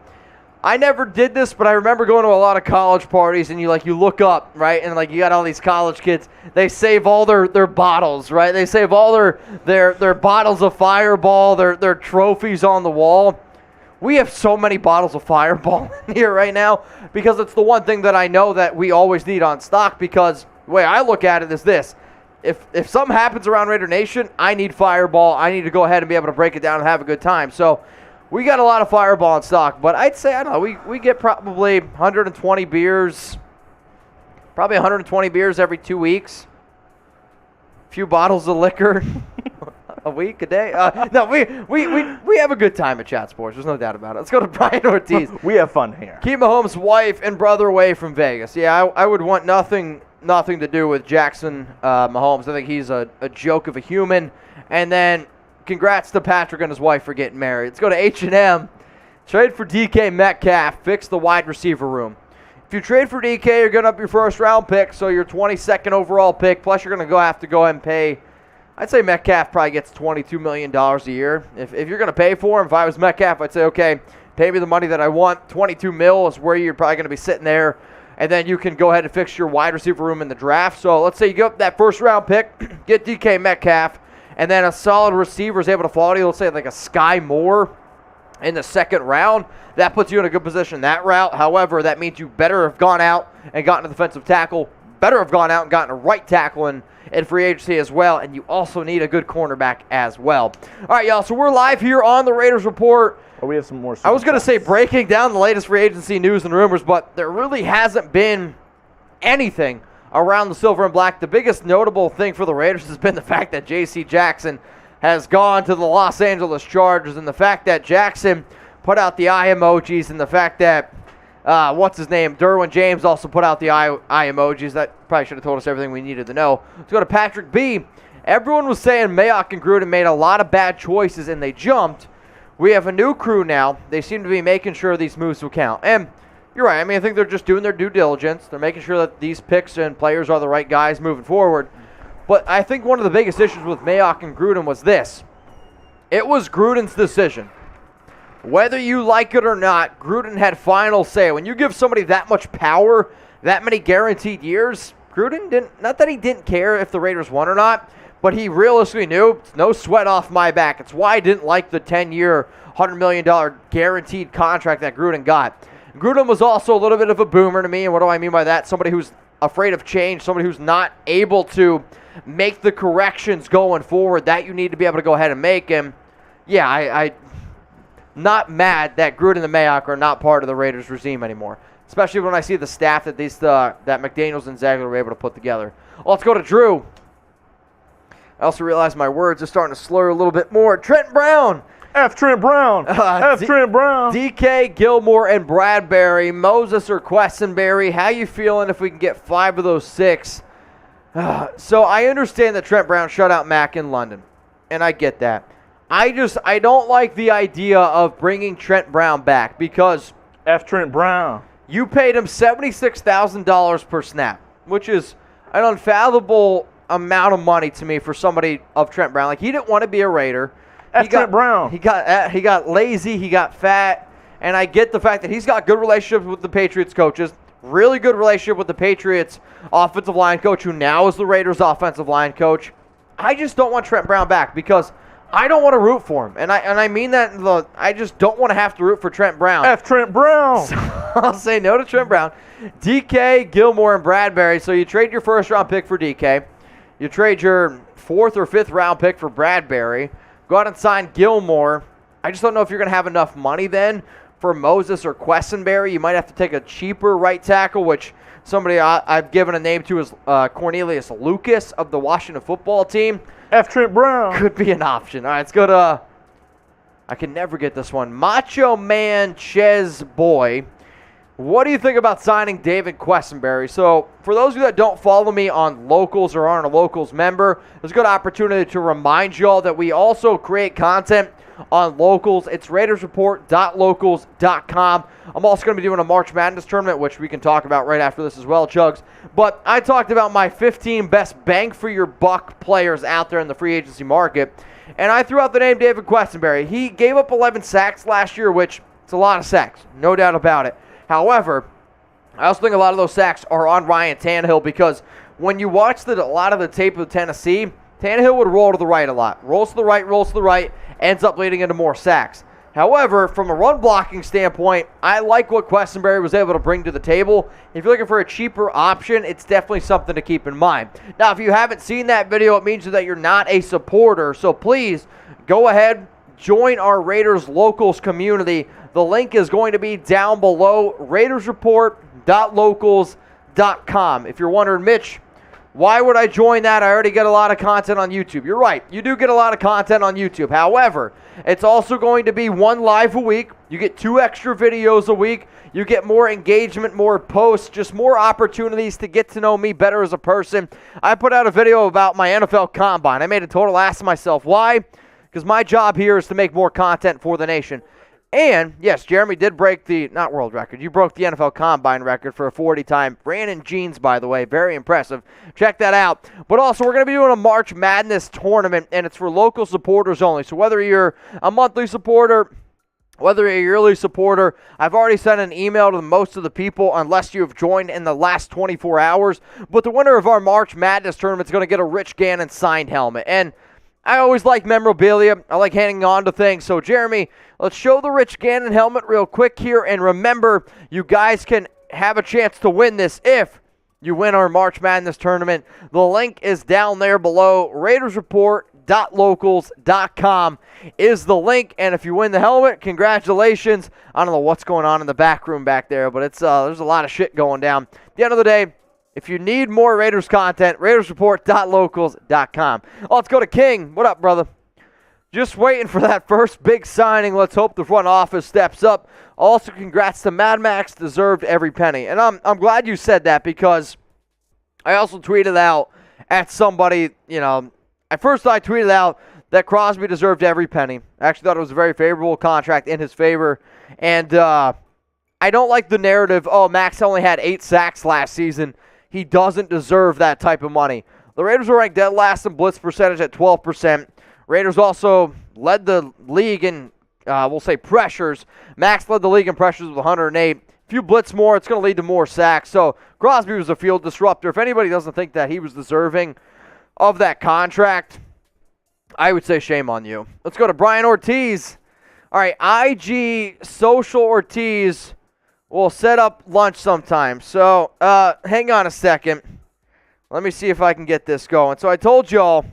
I never did this, but I remember going to a lot of college parties, and you look up, right, and you got all these college kids. They save all their bottles, right? They save all their bottles of Fireball, their trophies on the wall. We have so many bottles of Fireball in here right now because it's the one thing that I know that we always need on stock. Because the way I look at it is this: if something happens around Raider Nation, I need Fireball. I need to go ahead and be able to break it down and have a good time. So we got a lot of Fireball in stock, but I'd say, I don't know, we get probably 120 beers, every 2 weeks. A few bottles of liquor a week, a day. No, we have a good time at Chat Sports. There's no doubt about it. Let's go to Brian Ortiz. We have fun here. Keep Mahomes' wife and brother away from Vegas. Yeah, I would want nothing to do with Jackson Mahomes. I think he's a joke of a human. And then congrats to Patrick and his wife for getting married. Let's go to H&M. Trade for DK Metcalf. Fix the wide receiver room. If you trade for DK, you're going to up your first-round pick, so your 22nd overall pick, plus you're going to have to go ahead and pay. I'd say Metcalf probably gets $22 million a year. If you're going to pay for him, if I was Metcalf, I'd say, okay, pay me the money that I want. $22 million is where you're probably going to be sitting there, and then you can go ahead and fix your wide receiver room in the draft. So let's say you go up that first-round pick, get DK Metcalf, and then a solid receiver is able to follow you, let's say like a Sky Moore in the second round. That puts you in a good position that route. However, that means you better have gone out and gotten a defensive tackle, better have gone out and gotten a right tackle in free agency as well, and you also need a good cornerback as well. All right, y'all, so we're live here on the Raiders Report. Oh, we have some more. I was going to say breaking down the latest free agency news and rumors, but there really hasn't been anything around the silver and black. The biggest notable thing for the Raiders has been the fact that J.C. Jackson has gone to the Los Angeles Chargers, and the fact that Jackson put out the eye emojis, and the fact that, Derwin James also put out the eye emojis. That probably should have told us everything we needed to know. Let's go to Patrick B. Everyone was saying Mayock and Gruden made a lot of bad choices, and they jumped. We have a new crew now. They seem to be making sure these moves will count. And you're right. I mean, I think they're just doing their due diligence. They're making sure that these picks and players are the right guys moving forward. But I think one of the biggest issues with Mayock and Gruden was this. It was Gruden's decision. Whether you like it or not, Gruden had final say. When you give somebody that much power, that many guaranteed years, Gruden didn't, not that he didn't care if the Raiders won or not, but he realistically knew it's no sweat off my back. It's why I didn't like the 10-year, $100 million guaranteed contract that Gruden got. Gruden was also a little bit of a boomer to me, and what do I mean by that? Somebody who's afraid of change, somebody who's not able to make the corrections going forward that you need to be able to go ahead and make. And yeah, I not mad that Gruden and Mayock are not part of the Raiders regime anymore, especially when I see the staff that that McDaniels and Ziegler were able to put together. Well, let's go to Drew. I also realize my words are starting to slur a little bit more. Trent Brown. F. Trent Brown. Trent Brown. DK, Gilmore, and Bradbury. Moses or Quessenberry. How you feeling if we can get 5 of those 6? So I understand that Trent Brown shut out Mac in London, and I get that. I don't like the idea of bringing Trent Brown back because F. Trent Brown. You paid him $76,000 per snap, which is an unfathomable amount of money to me for somebody of Trent Brown. Like, he didn't want to be a Raider. Trent Brown. He got lazy. He got fat. And I get the fact that he's got good relationships with the Patriots coaches, really good relationship with the Patriots offensive line coach, who now is the Raiders offensive line coach. I just don't want Trent Brown back because I don't want to root for him. And I mean that, I just don't want to have to root for Trent Brown. F. Trent Brown. So I'll say no to Trent Brown. DK, Gilmore, and Bradbury. So you trade your first-round pick for DK. You trade your 4th or 5th round pick for Bradbury. Go out and sign Gilmore. I just don't know if you're going to have enough money then for Moses or Quessenberry. You might have to take a cheaper right tackle, which somebody I've given a name to is Cornelius Lucas of the Washington football team. F. Trent Brown. Could be an option. All right, let's go to, I can never get this one, Macho Man Ches Boy. what do you think about signing David Questenberry? So, for those of you that don't follow me on Locals or aren't a Locals member, there's a good opportunity to remind you all that we also create content on Locals. It's RaidersReport.locals.com. I'm also going to be doing a March Madness tournament, which we can talk about right after this as well, Chugs. But I talked about my 15 best bang for your buck players out there in the free agency market, and I threw out the name David Questenberry. He gave up 11 sacks last year, which is a lot of sacks, no doubt about it. However, I also think a lot of those sacks are on Ryan Tannehill, because when you watch a lot of the tape of Tennessee, Tannehill would roll to the right a lot. Rolls to the right, ends up leading into more sacks. However, from a run blocking standpoint, I like what Questenberry was able to bring to the table. If you're looking for a cheaper option, it's definitely something to keep in mind. Now, if you haven't seen that video, it means that you're not a supporter. So please go ahead, join our Raiders Locals community. The link is going to be down below, RaidersReport.locals.com. If you're wondering, Mitch, why would I join that? I already get a lot of content on YouTube. You're right. You do get a lot of content on YouTube. However, it's also going to be 1 live a week. You get 2 extra videos a week. You get more engagement, more posts, just more opportunities to get to know me better as a person. I put out a video about my NFL Combine. I made a total ass of myself. Why? Because my job here is to make more content for the nation. And, yes, Jeremy did break the, not world record, you broke the NFL Combine record for a 40 time. Ran in jeans, by the way. Very impressive. Check that out. But also, we're going to be doing a March Madness tournament, and it's for local supporters only. So whether you're a monthly supporter, whether you're a yearly supporter, I've already sent an email to most of the people, unless you have joined in the last 24 hours. But the winner of our March Madness tournament is going to get a Rich Gannon signed helmet. And I always like memorabilia. I like hanging on to things. So, Jeremy, let's show the Rich Gannon helmet real quick here. And remember, you guys can have a chance to win this if you win our March Madness tournament. The link is down there below. RaidersReport.locals.com is the link. And if you win the helmet, congratulations. I don't know what's going on in the back room back there, but it's there's a lot of shit going down. At the end of the day, if you need more Raiders content, RaidersReport.locals.com. Let's go to King. What up, brother? Just waiting for that first big signing. Let's hope the front office steps up. Also, congrats to Mad Max. Deserved every penny. And I'm glad you said that, because I also tweeted out at somebody, at first I tweeted out that Crosby deserved every penny. I actually thought it was a very favorable contract in his favor. And I don't like the narrative, Max only had 8 sacks last season. He doesn't deserve that type of money. The Raiders were ranked dead last in blitz percentage at 12%. Raiders also led the league in, we'll say, pressures. Max led the league in pressures with 108. If you blitz more, it's going to lead to more sacks. So Crosby was a field disruptor. If anybody doesn't think that he was deserving of that contract, I would say shame on you. Let's go to Brian Ortiz. All right, IG Social Ortiz. We'll set up lunch sometime. So, hang on a second. Let me see if I can get this going. So, I told y'all.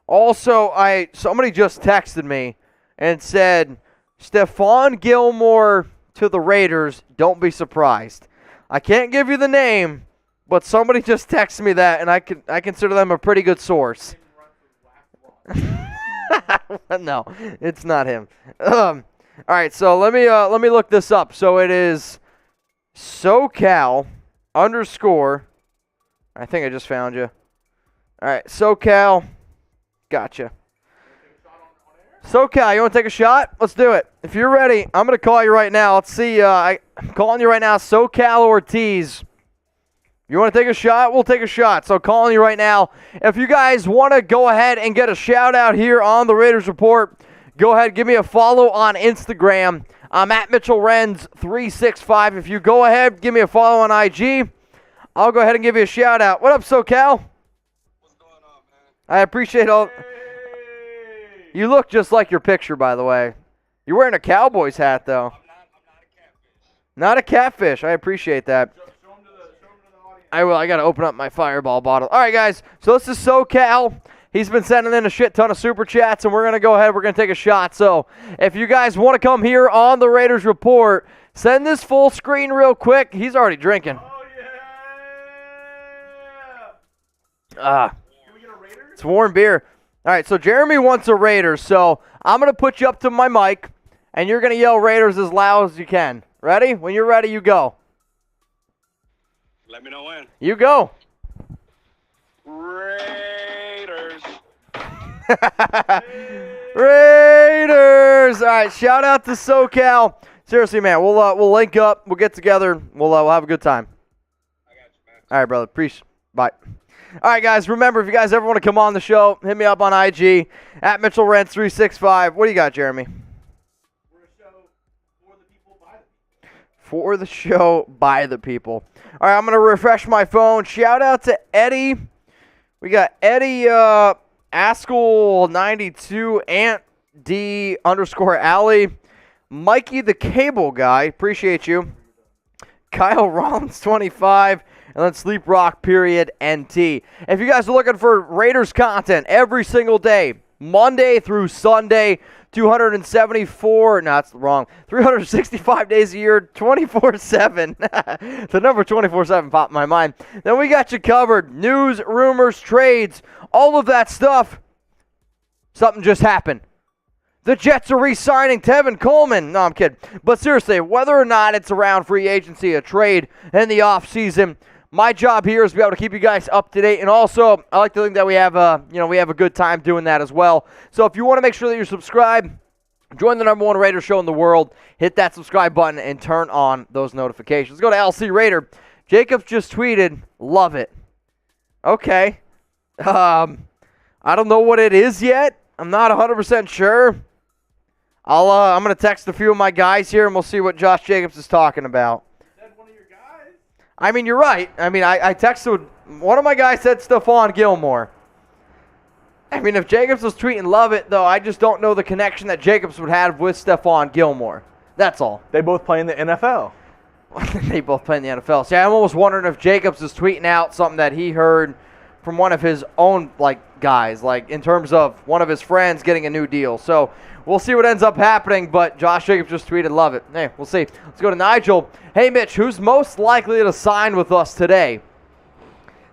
Also, somebody just texted me and said, Stephon Gilmore to the Raiders, don't be surprised. I can't give you the name, but somebody just texted me that, and I consider them a pretty good source. No, it's not him. All right, so let me look this up. So it is SoCal _ I think I just found you. All right, SoCal. Gotcha. SoCal, you want to take a shot? Let's do it. If you're ready, I'm going to call you right now. Let's see. I'm calling you right now, SoCal Ortiz. You want to take a shot? We'll take a shot. So calling you right now. If you guys want to go ahead and get a shout out here on the Raiders Report, go ahead, give me a follow on Instagram. I'm at Mitchell Renz 365. If you go ahead, give me a follow on IG, I'll go ahead and give you a shout out. What up, SoCal? What's going on, man? I appreciate all. You look just like your picture, by the way. You're wearing a Cowboys hat, though. I'm not a catfish. Not a catfish. I appreciate that. Show them to the audience. I will. I got to open up my Fireball bottle. All right, guys. So this is SoCal. He's been sending in a shit ton of super chats, and we're going to go ahead. We're going to take a shot. So if you guys want to come here on the Raiders Report, send this full screen real quick. He's already drinking. Oh, yeah. Ah, Can we get a Raider? it's warm beer. All right, so Jeremy wants a Raiders. So I'm going to put you up to my mic, and you're going to yell Raiders as loud as you can. Ready? When you're ready, you go. Let me know when. You go. Raiders. Raiders. All right, shout out to SoCal. Seriously, man, we'll link up. We'll get together. We'll have a good time. I got you, man. All right, brother. Appreciate. Bye. All right, guys. Remember, if you guys ever want to come on the show, hit me up on IG at Mitchell Renz 365. What do you got, Jeremy? For the show by the people. All right, I'm gonna refresh my phone. Shout out to Eddie. We got Eddie Askell92, Ant D _ Alley, Mikey the Cable Guy. Appreciate you. Kyle Rollins 25. And then Sleep Rock period NT. If you guys are looking for Raiders content every single day, Monday through Sunday, 365 days a year, 24/7. The number 24/7 popped in my mind. Then we got you covered. News, rumors, trades, all of that stuff. Something just happened. The Jets are re-signing Tevin Coleman. No, I'm kidding. But seriously, whether or not it's around free agency, a trade, in the offseason, my job here is to be able to keep you guys up to date, and also I like to think that we have a good time doing that as well. So if you want to make sure that you're subscribed, join the #1 Raider show in the world, hit that subscribe button, and turn on those notifications. Let's go to LC Raider. Jacobs just tweeted, "Love it." Okay, I don't know what it is yet. I'm not 100% sure. I'm gonna text a few of my guys here, and we'll see what Josh Jacobs is talking about. I mean, you're right. I mean, I texted one of my guys said Stephon Gilmore. I mean, if Jacobs was tweeting love it, though, I just don't know the connection that Jacobs would have with Stephon Gilmore. That's all. They both play in the NFL. They both play in the NFL. See, I'm almost wondering if Jacobs is tweeting out something that he heard from one of his own, guys, in terms of one of his friends getting a new deal. So we'll see what ends up happening, but Josh Jacobs just tweeted, love it. Hey, we'll see. Let's go to Nigel. Hey, Mitch, who's most likely to sign with us today?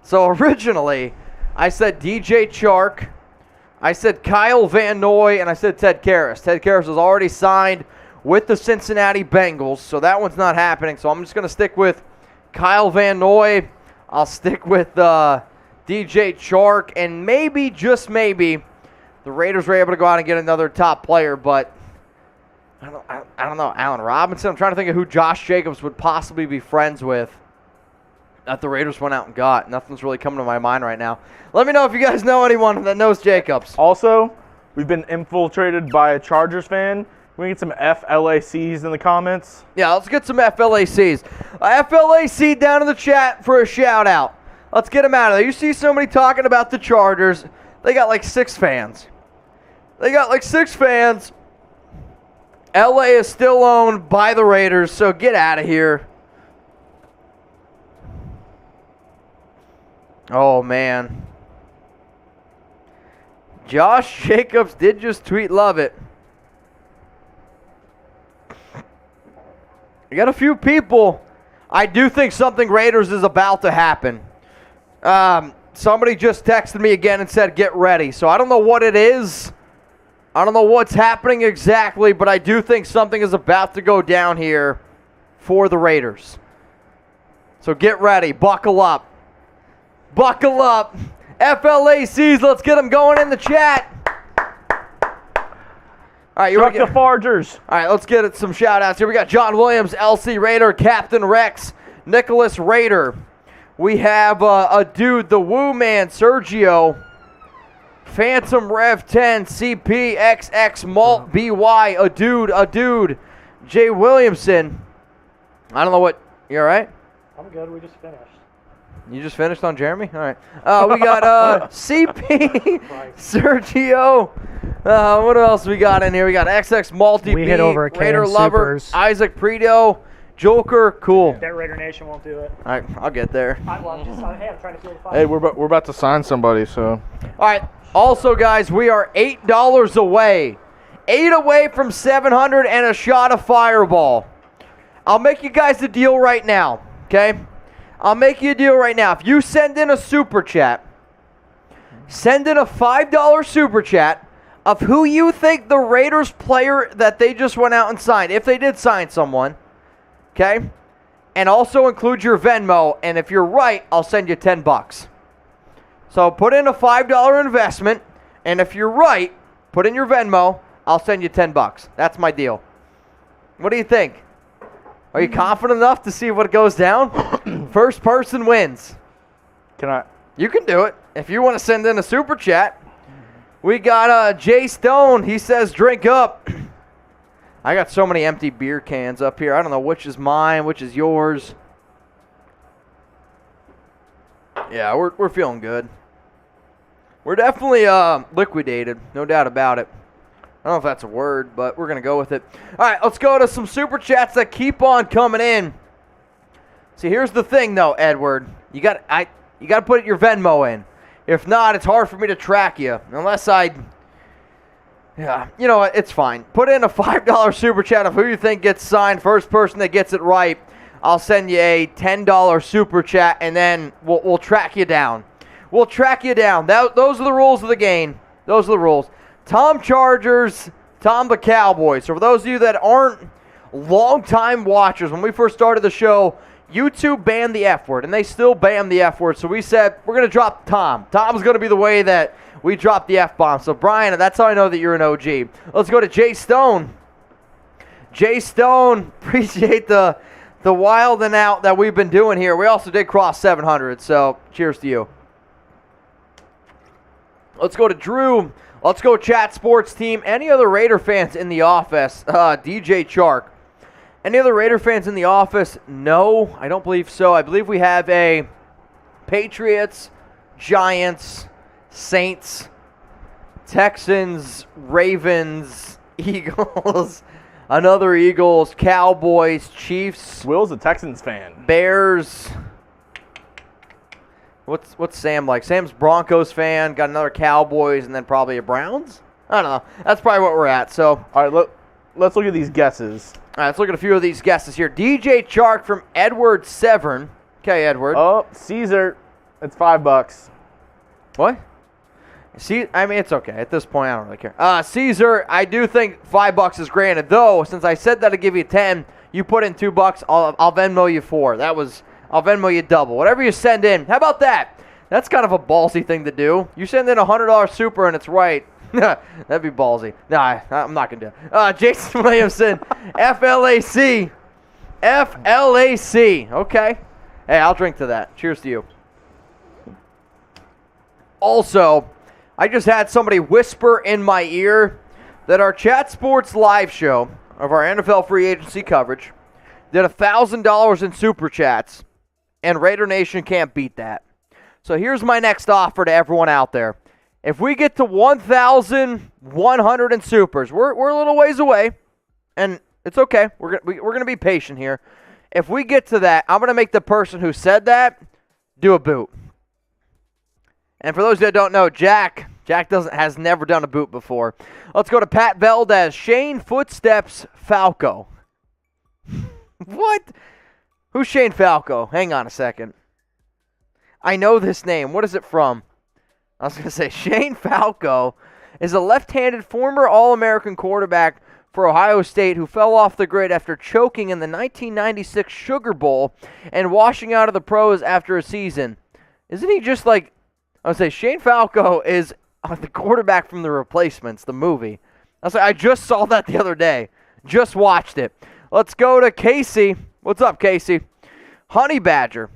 So originally, I said DJ Chark, I said Kyle Van Noy, and I said Ted Karras. Ted Karras has already signed with the Cincinnati Bengals, so that one's not happening. So I'm just going to stick with Kyle Van Noy. I'll stick with DJ Chark, and maybe, just maybe, the Raiders were able to go out and get another top player, but I don't know, Allen Robinson. I'm trying to think of who Josh Jacobs would possibly be friends with that the Raiders went out and got. Nothing's really coming to my mind right now. Let me know if you guys know anyone that knows Jacobs. Also, we've been infiltrated by a Chargers fan. We get some FLACs in the comments. Yeah, let's get some FLACs. FLAC down in the chat for a shout-out. Let's get them out of there. You see somebody talking about the Chargers. They got 6 fans. LA is still owned by the Raiders, so get out of here. Oh, man. Josh Jacobs did just tweet love it. I got a few people. I do think something Raiders is about to happen. Somebody just texted me again and said get ready. So I don't know what it is. I don't know what's happening exactly, but I do think something is about to go down here for the Raiders. So get ready. Buckle up. Buckle up. FLACs, let's get them going in the chat. All right, Truck the Fargers. All right, let's get some shout-outs here. We got John Williams, LC Raider, Captain Rex, Nicholas Raider. We have a dude, the Woo Man, Sergio, Phantom Rev 10, CPXX Malt BY, a dude, Jay Williamson. I don't know what, you all right? I'm good, we just finished. You just finished on Jeremy? All right. We got CP, Sergio. What else we got in here? We got XX Multi We hit over a Raider can Lover, supers. Isaac Predo, Joker, cool. That Raider Nation won't do it. All right, I'll get there. Hey, I'm trying to feel the fire. Hey, we're about to sign somebody, so. All right. Also, guys, we are $8 away. 8 away from 700 and a shot of Fireball. I'll make you guys a deal right now, okay? I'll make you a deal right now. If you send in a super chat, send in a $5 super chat of who you think the Raiders player that they just went out and signed, if they did sign someone, Okay? And also include your Venmo, and if you're right, I'll send you $10. So put in a $5 investment, and if you're right, put in your Venmo, I'll send you $10. That's my deal. What do you think? Are you confident enough to see what goes down? First person wins. Can I? You can do it. If you want to send in a super chat, we got Jay Stone. He says, drink up. I got so many empty beer cans up here. I don't know which is mine, which is yours. Yeah, we're feeling good. We're definitely liquidated, no doubt about it. I don't know if that's a word, but we're going to go with it. All right, let's go to some super chats that keep on coming in. See, here's the thing, though, Edward. You got to put your Venmo in. If not, it's hard for me to track you. Unless yeah, you know what? It's fine. Put in a $5 super chat of who you think gets signed. First person that gets it right, I'll send you a $10 super chat, and then we'll track you down. We'll track you down. Those are the rules of the game. Those are the rules. Tom Chargers, Tom the Cowboys. So for those of you that aren't longtime watchers, when we first started the show, YouTube banned the F word, and they still ban the F word. So we said, we're going to drop Tom. Tom's going to be the way that we drop the F-bomb. So, Brian, that's how I know that you're an OG. Let's go to Jay Stone. Jay Stone, appreciate the wild and out that we've been doing here. We also did cross 700, so cheers to you. Let's go to Drew. Let's go Chat Sports Team. Any other Raider fans in the office? DJ Chark. Any other Raider fans in the office? No, I don't believe so. I believe we have a Patriots, Giants, Saints, Texans, Ravens, Eagles, another Eagles, Cowboys, Chiefs. Will's a Texans fan. Bears. What's Sam like? Sam's Broncos fan, got another Cowboys, and then probably a Browns? I don't know. That's probably what we're at. So, all right, let's look at these guesses. All right, let's look at a few of these guesses here. DJ Chark from Edward Severn. Okay, Edward. Oh, Caesar. It's $5. What? See, I mean, it's okay. At this point, I don't really care. Caesar, I do think $5 is granted. Though, since I said that I'd give you 10, you put in $2, I'll Venmo you 4. I'll Venmo you double. Whatever you send in. How about that? That's kind of a ballsy thing to do. You send in a $100 super and it's right. That'd be ballsy. Nah, I'm not going to do it. Jason Williamson, FLAC. FLAC. Okay. Hey, I'll drink to that. Cheers to you. Also, I just had somebody whisper in my ear that our Chat Sports live show of our NFL free agency coverage did $1,000 in super chats, and Raider Nation can't beat that. So here's my next offer to everyone out there. If we get to 1,100 in supers, we're a little ways away, and it's okay. We're gonna be patient here. If we get to that, I'm gonna make the person who said that do a boot. And for those that don't know, Jack has never done a boot before. Let's go to Pat Valdez. Shane Footsteps Falco. What? Who's Shane Falco? Hang on a second. I know this name. What is it from? I was going to say Shane Falco is a left-handed former All-American quarterback for Ohio State who fell off the grid after choking in the 1996 Sugar Bowl and washing out of the pros after a season. Isn't he just like... I would say Shane Falco is the quarterback from The Replacements, the movie. I just saw that the other day. Just watched it. Let's go to Casey. What's up, Casey? Honey Badger.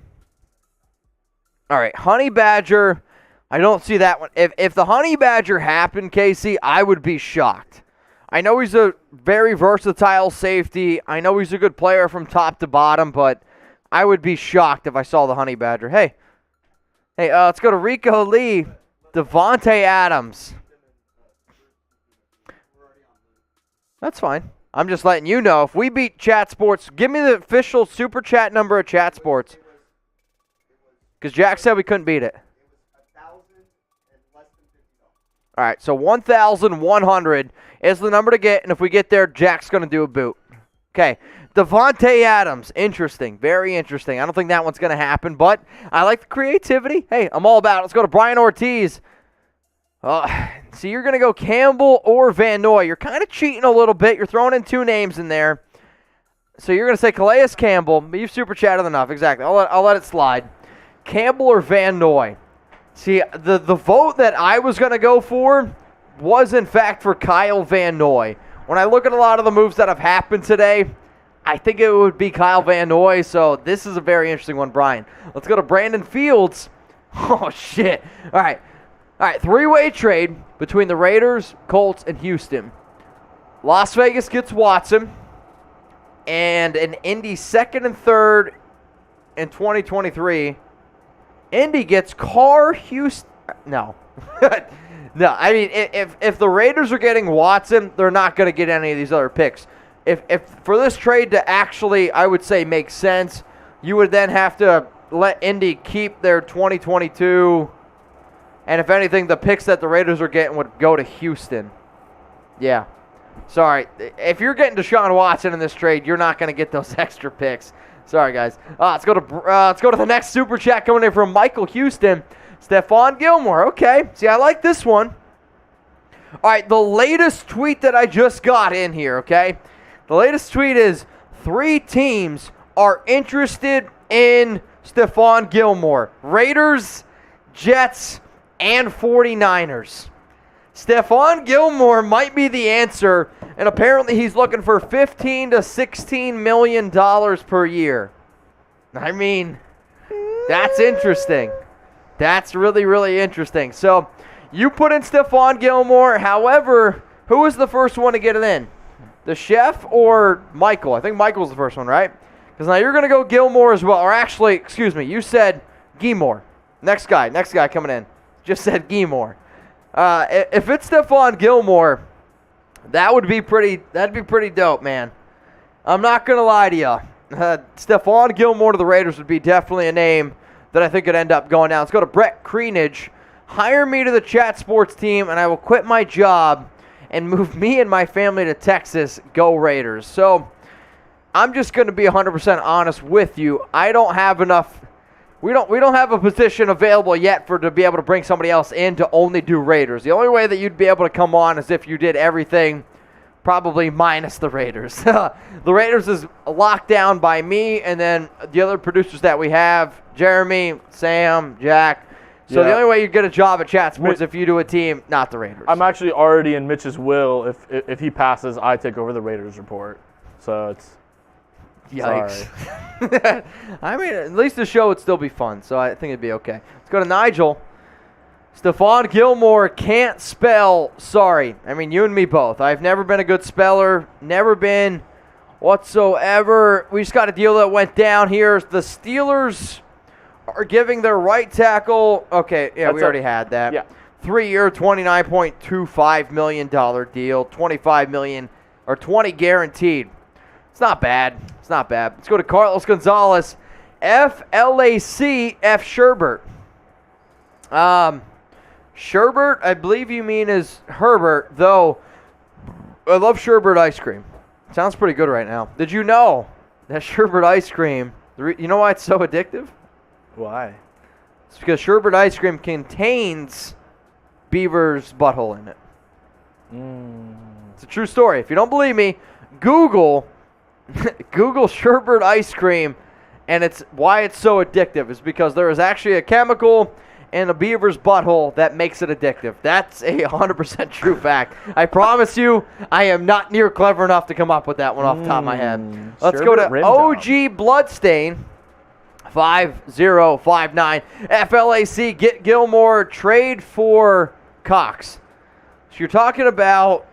All right, Honey Badger. I don't see that one. If the Honey Badger happened, Casey, I would be shocked. I know he's a very versatile safety. I know he's a good player from top to bottom, but I would be shocked if I saw the Honey Badger. Hey, let's go to Rico Lee, Devontae Adams. That's fine. I'm just letting you know. If we beat Chat Sports, give me the official super chat number of Chat Sports. Because Jack said we couldn't beat it. All right, so 1,100 is the number to get, and if we get there, Jack's going to do a boot. Okay, Devontae Adams, interesting, very interesting. I don't think that one's going to happen, but I like the creativity. Hey, I'm all about it. Let's go to Brian Ortiz. See, you're going to go Campbell or Van Noy. You're kind of cheating a little bit. You're throwing in two names in there. So you're going to say Calais Campbell, but you've super chatted enough. Exactly. I'll let it slide. Campbell or Van Noy? See, the vote that I was going to go for was, in fact, for Kyle Van Noy. When I look at a lot of the moves that have happened today, I think it would be Kyle Van Noy, so this is a very interesting one, Brian. Let's go to Brandon Fields. Oh, shit. All right, three-way trade between the Raiders, Colts, and Houston. Las Vegas gets Watson, and an Indy second and third in 2023. Indy gets Carr, Houston. No. No, I mean, if the Raiders are getting Watson, they're not going to get any of these other picks. If for this trade to actually, I would say, make sense, you would then have to let Indy keep their 2022, and if anything, the picks that the Raiders are getting would go to Houston. Yeah. Sorry. If you're getting Deshaun Watson in this trade, you're not going to get those extra picks. Sorry, guys. Let's go to the next super chat coming in from Michael Houston. Stephon Gilmore. Okay. See, I like this one. All right, the latest tweet that I just got in here, okay? The latest tweet is 3 teams are interested in Stephon Gilmore. Raiders, Jets, and 49ers. Stephon Gilmore might be the answer, and apparently he's looking for $15 to $16 million per year. I mean, that's interesting. That's really, really interesting. So, you put in Stephon Gilmore. However, who was the first one to get it in? The Chef or Michael? I think Michael's the first one, right? Because now you're going to go Gilmore as well. Or actually, excuse me, you said Gilmore. Next guy coming in. Just said Gilmore. If it's Stephon Gilmore, that'd be pretty dope, man. I'm not going to lie to you. Stephon Gilmore to the Raiders would be definitely a name that I think could end up going down. Let's go to Brett Kreenage. Hire me to the Chat Sports team, and I will quit my job and move me and my family to Texas. Go Raiders. So I'm just going to be 100% honest with you. I don't have enough. We don't have a position available yet to be able to bring somebody else in to only do Raiders. The only way that you'd be able to come on is if you did everything probably minus the Raiders. The Raiders is locked down by me and then the other producers that we have, Jeremy, Sam, Jack. So the only way you get a job at Chat Sports if you do a team, not the Raiders. I'm actually already in Mitch's will. If he passes, I take over the Raiders report. So it's yikes. I mean, at least the show would still be fun, so I think it'd be okay. Let's go to Nigel. Stephon Gilmore can't spell sorry. I mean, you and me both. I've never been a good speller. Never been whatsoever. We just got a deal that went down here. The Steelers are giving their right tackle. Okay, yeah, we already had that. Yeah. 3-year, $29.25 million deal. $25 million or $20 guaranteed. It's not bad. It's not bad. Let's go to Carlos Gonzalez. FLAC F Sherbert. Sherbert, I believe you mean is Herbert, though I love Sherbert ice cream. Sounds pretty good right now. Did you know that Sherbert ice cream, you know why it's so addictive? Why? It's because Sherbert ice cream contains beaver's butthole in it. It's a true story. If you don't believe me, Google Sherbert ice cream, and it's why it's so addictive is because there is actually a chemical in a beaver's butthole that makes it addictive. That's a 100% true fact. I promise you, I am not near clever enough to come up with that one off the top of my head. Let's go to OG Bloodstain. 5059. FLAC, get Gilmore, trade for Cox. So you're talking about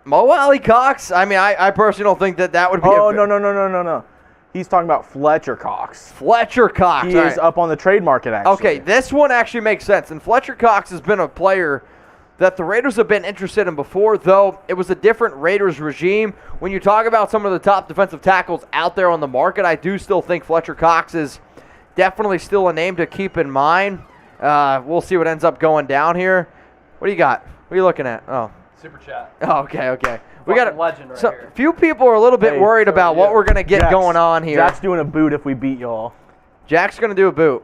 Mo Alley Cox? I mean, I personally don't think that would be no. He's talking about Fletcher Cox. Fletcher Cox. He is up on the trade market, actually. Okay, this one actually makes sense. And Fletcher Cox has been a player that the Raiders have been interested in before, though it was a different Raiders regime. When you talk about some of the top defensive tackles out there on the market, I do still think Fletcher Cox is definitely still a name to keep in mind. We'll see what ends up going down here. What do you got? What are you looking at? Oh. Super chat. Oh, okay. We got a legend right here. Few people are a little bit worried about what we're going to get going on here. Jack's doing a boot if we beat y'all. Jack's going to do a boot.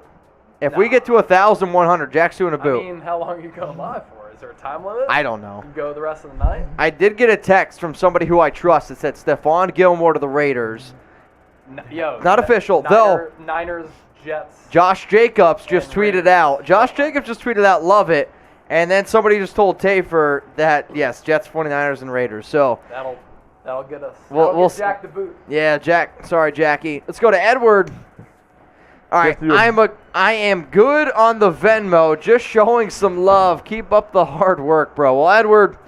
If we get to 1,100, Jack's doing a boot. I mean, how long are you going live for? Is there a time limit? I don't know. You go the rest of the night? I did get a text from somebody who I trust that said Stephon Gilmore to the Raiders. Not official, though. Niners, Jets. Josh Jacobs just And tweeted Raiders. out. Josh Jacobs just tweeted out, love it. And then somebody just told Tafer that, yes, Jets, 49ers, and Raiders. So, That'll get us. We'll Get Jack the boot. yeah, Jack. Sorry, Jackie. Let's go to Edward. All right, I am good on the Venmo, just showing some love. Keep up the hard work, bro. Well, Edward,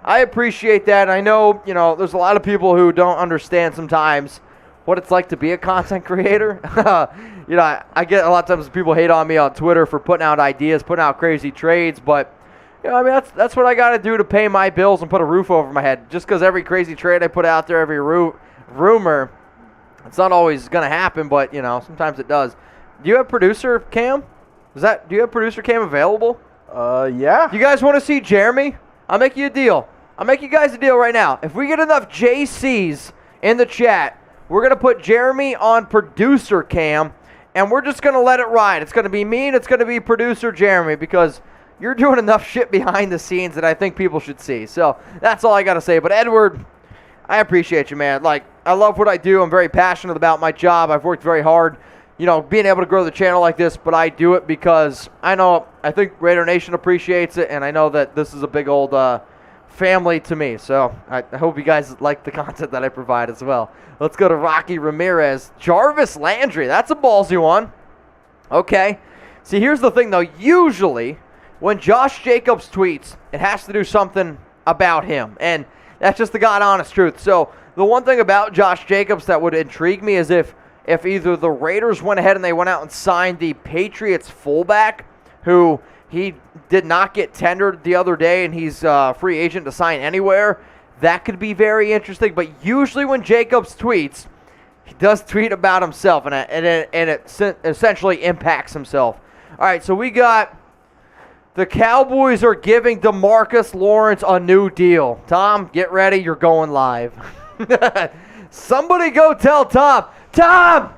I appreciate that. I know, there's a lot of people who don't understand sometimes what it's like to be a content creator. I get a lot of times people hate on me on Twitter for putting out ideas, putting out crazy trades, but that's what I got to do to pay my bills and put a roof over my head. Just because every crazy trade I put out there, every rumor, it's not always going to happen, but sometimes it does. Do you have producer Cam? Do you have producer Cam available? Yeah. You guys want to see Jeremy? I'll make you a deal. I'll make you guys a deal right now. If we get enough JCs in the chat, we're going to put Jeremy on producer Cam, and we're just going to let it ride. It's going to be me and it's going to be producer Jeremy because you're doing enough shit behind the scenes that I think people should see. So that's all I got to say. But Edward, I appreciate you, man. I love what I do. I'm very passionate about my job. I've worked very hard, being able to grow the channel like this, but I do it because I think Raider Nation appreciates it, and I know that this is a big old family to me. So I hope you guys like the content that I provide as well. Let's go to Rocky Ramirez. Jarvis Landry, that's a ballsy one. Okay. See, here's the thing, though. Usually, when Josh Jacobs tweets, it has to do something about him, and that's just the God-honest truth. So the one thing about Josh Jacobs that would intrigue me is if either the Raiders went ahead and they went out and signed the Patriots fullback, who he did not get tendered the other day, and he's a free agent to sign anywhere. That could be very interesting. But usually when Jacobs tweets, he does tweet about himself, and it essentially impacts himself. All right, so we got the Cowboys are giving DeMarcus Lawrence a new deal. Tom, get ready. You're going live. Somebody go tell Tom. Tom!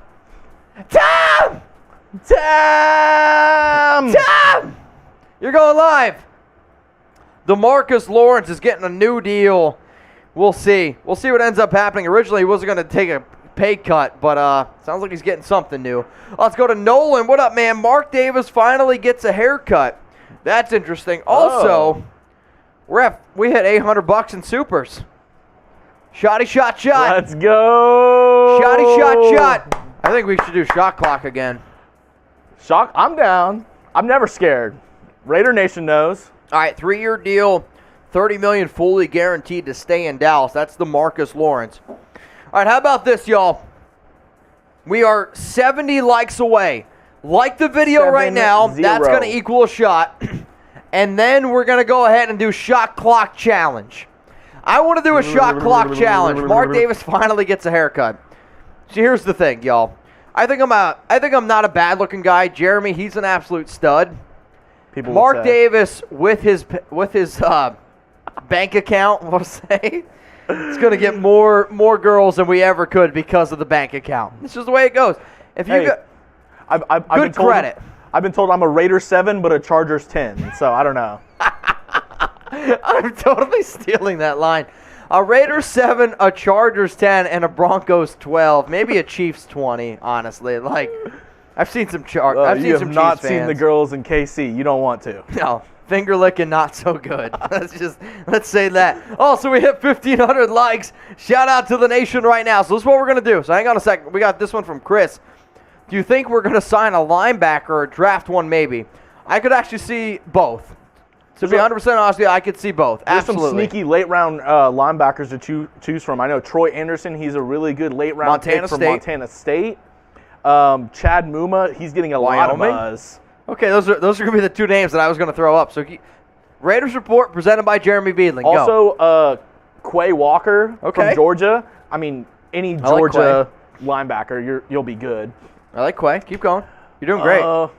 Tom! Tom! Tom! You're going live. DeMarcus Lawrence is getting a new deal. We'll see. We'll see what ends up happening. Originally, he wasn't going to take a pay cut, but sounds like he's getting something new. Let's go to Nolan. What up, man? Mark Davis finally gets a haircut. That's interesting. Also, we hit $800 in supers. Shotty shot. Let's go. Shotty shot. I think we should do shot clock again. I'm down. I'm never scared. Raider Nation knows. All right, 3-year deal, $30 million fully guaranteed to stay in Dallas. That's DeMarcus Lawrence. All right, how about this, y'all? We are 70 likes away. Like the video right now. 7-0. That's going to equal a shot. And then we're going to go ahead and do shot clock challenge. I want to do a shot clock challenge. Mark Davis finally gets a haircut. So here's the thing, y'all. I think I'm not a bad-looking guy. Jeremy, he's an absolute stud. Mark Davis with his bank account, we'll say, it's going to get more girls than we ever could because of the bank account. It's just the way it goes. If you I've good credit. I've been told I'm a Raider 7, but a Chargers 10, so I don't know. I'm totally stealing that line. A Raiders 7, a Chargers 10, and a Broncos 12. Maybe a Chiefs 20, honestly. I've seen some I've seen some You have not Chiefs seen fans. the girls in KC. You don't want to. No. Finger licking, not so good. Let's say that. Also, we hit 1,500 likes. Shout out to the nation right now. So this is what we're going to do. So hang on a second. We got this one from Chris. Do you think we're going to sign a linebacker or draft one maybe? I could actually see both. To be 100% honest with you, I could see both. There's Absolutely. some sneaky late-round linebackers to choose from. I know Troy Anderson. He's a really good late-round pick from Montana State. Chad Muma, he's getting a lot of buzz. Okay, those are going to be the two names that I was going to throw up. So Raiders Report presented by Jeremy Beadling. Also, Quay Walker from Georgia. I mean, any Georgia linebacker, you'll be good. I like Quay. Keep going. You're doing great.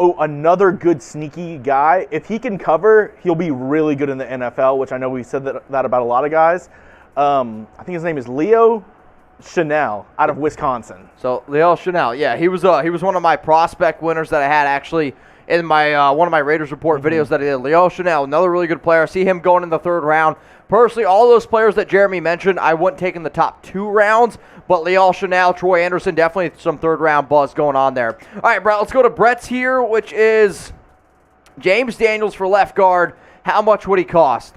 Another good sneaky guy. If he can cover, he'll be really good in the NFL, which I know we said that about a lot of guys. I think his name is Leo Chanel out of Wisconsin. So Leo Chanel, yeah, he was one of my prospect winners that I had actually in my one of my Raiders Report videos that I did. Leo Chanel, another really good player. I see him going in the 3rd round. Personally, all those players that Jeremy mentioned, I wouldn't take in the top 2 rounds, but Leo Chanel, Troy Anderson, definitely some 3rd round buzz going on there. All right, Brett, let's go to Brett's here, which is James Daniels for left guard. How much would he cost?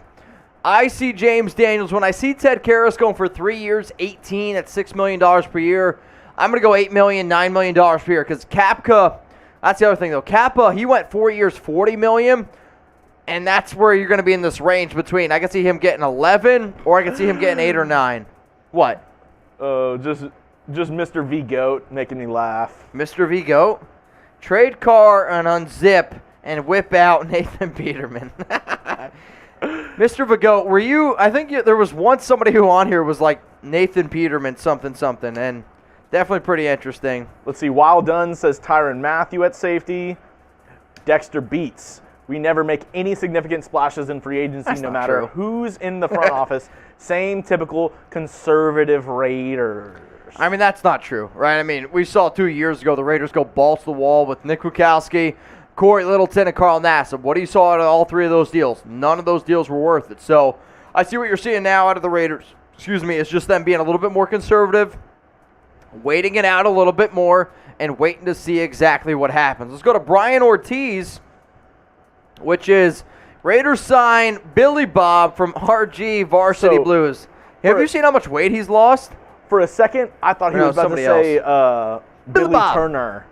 I see James Daniels. When I see Ted Karras going for 3 years, 18 at $6 million per year, I'm going to go $8 million, $9 million per year because Kapka, that's the other thing though. Kappa, he went 4 years, $40 million, and that's where you're going to be in this range between. I can see him getting 11 or I can see him getting 8 or 9. What? Just Mr. V Goat making me laugh. Mr. V Goat? Trade car and unzip and whip out Nathan Peterman. Mr. Vagoat, were you, I think there was once somebody who on here was like Nathan Peterman something, and definitely pretty interesting. Let's see, Wild Dunn says Tyrann Mathieu at safety. Dexter Beats. We never make any significant splashes in free agency, That's no not matter true. who's in the front office. Same typical conservative Raiders. I mean, that's not true, right? I mean, we saw 2 years ago the Raiders go balls to the wall with Nick Kwiatkowski, Corey Littleton, and Carl Nassib. What do you saw out of all 3 of those deals? None of those deals were worth it. So I see what you're seeing now out of the Raiders. It's just them being a little bit more conservative, waiting it out a little bit more, and waiting to see exactly what happens. Let's go to Brian Ortiz, which is Raiders sign Billy Bob from RG Varsity So, Blues. Have you seen how much weight he's lost? For a second, I thought he No, was about to somebody say Billy Billy Bob. Turner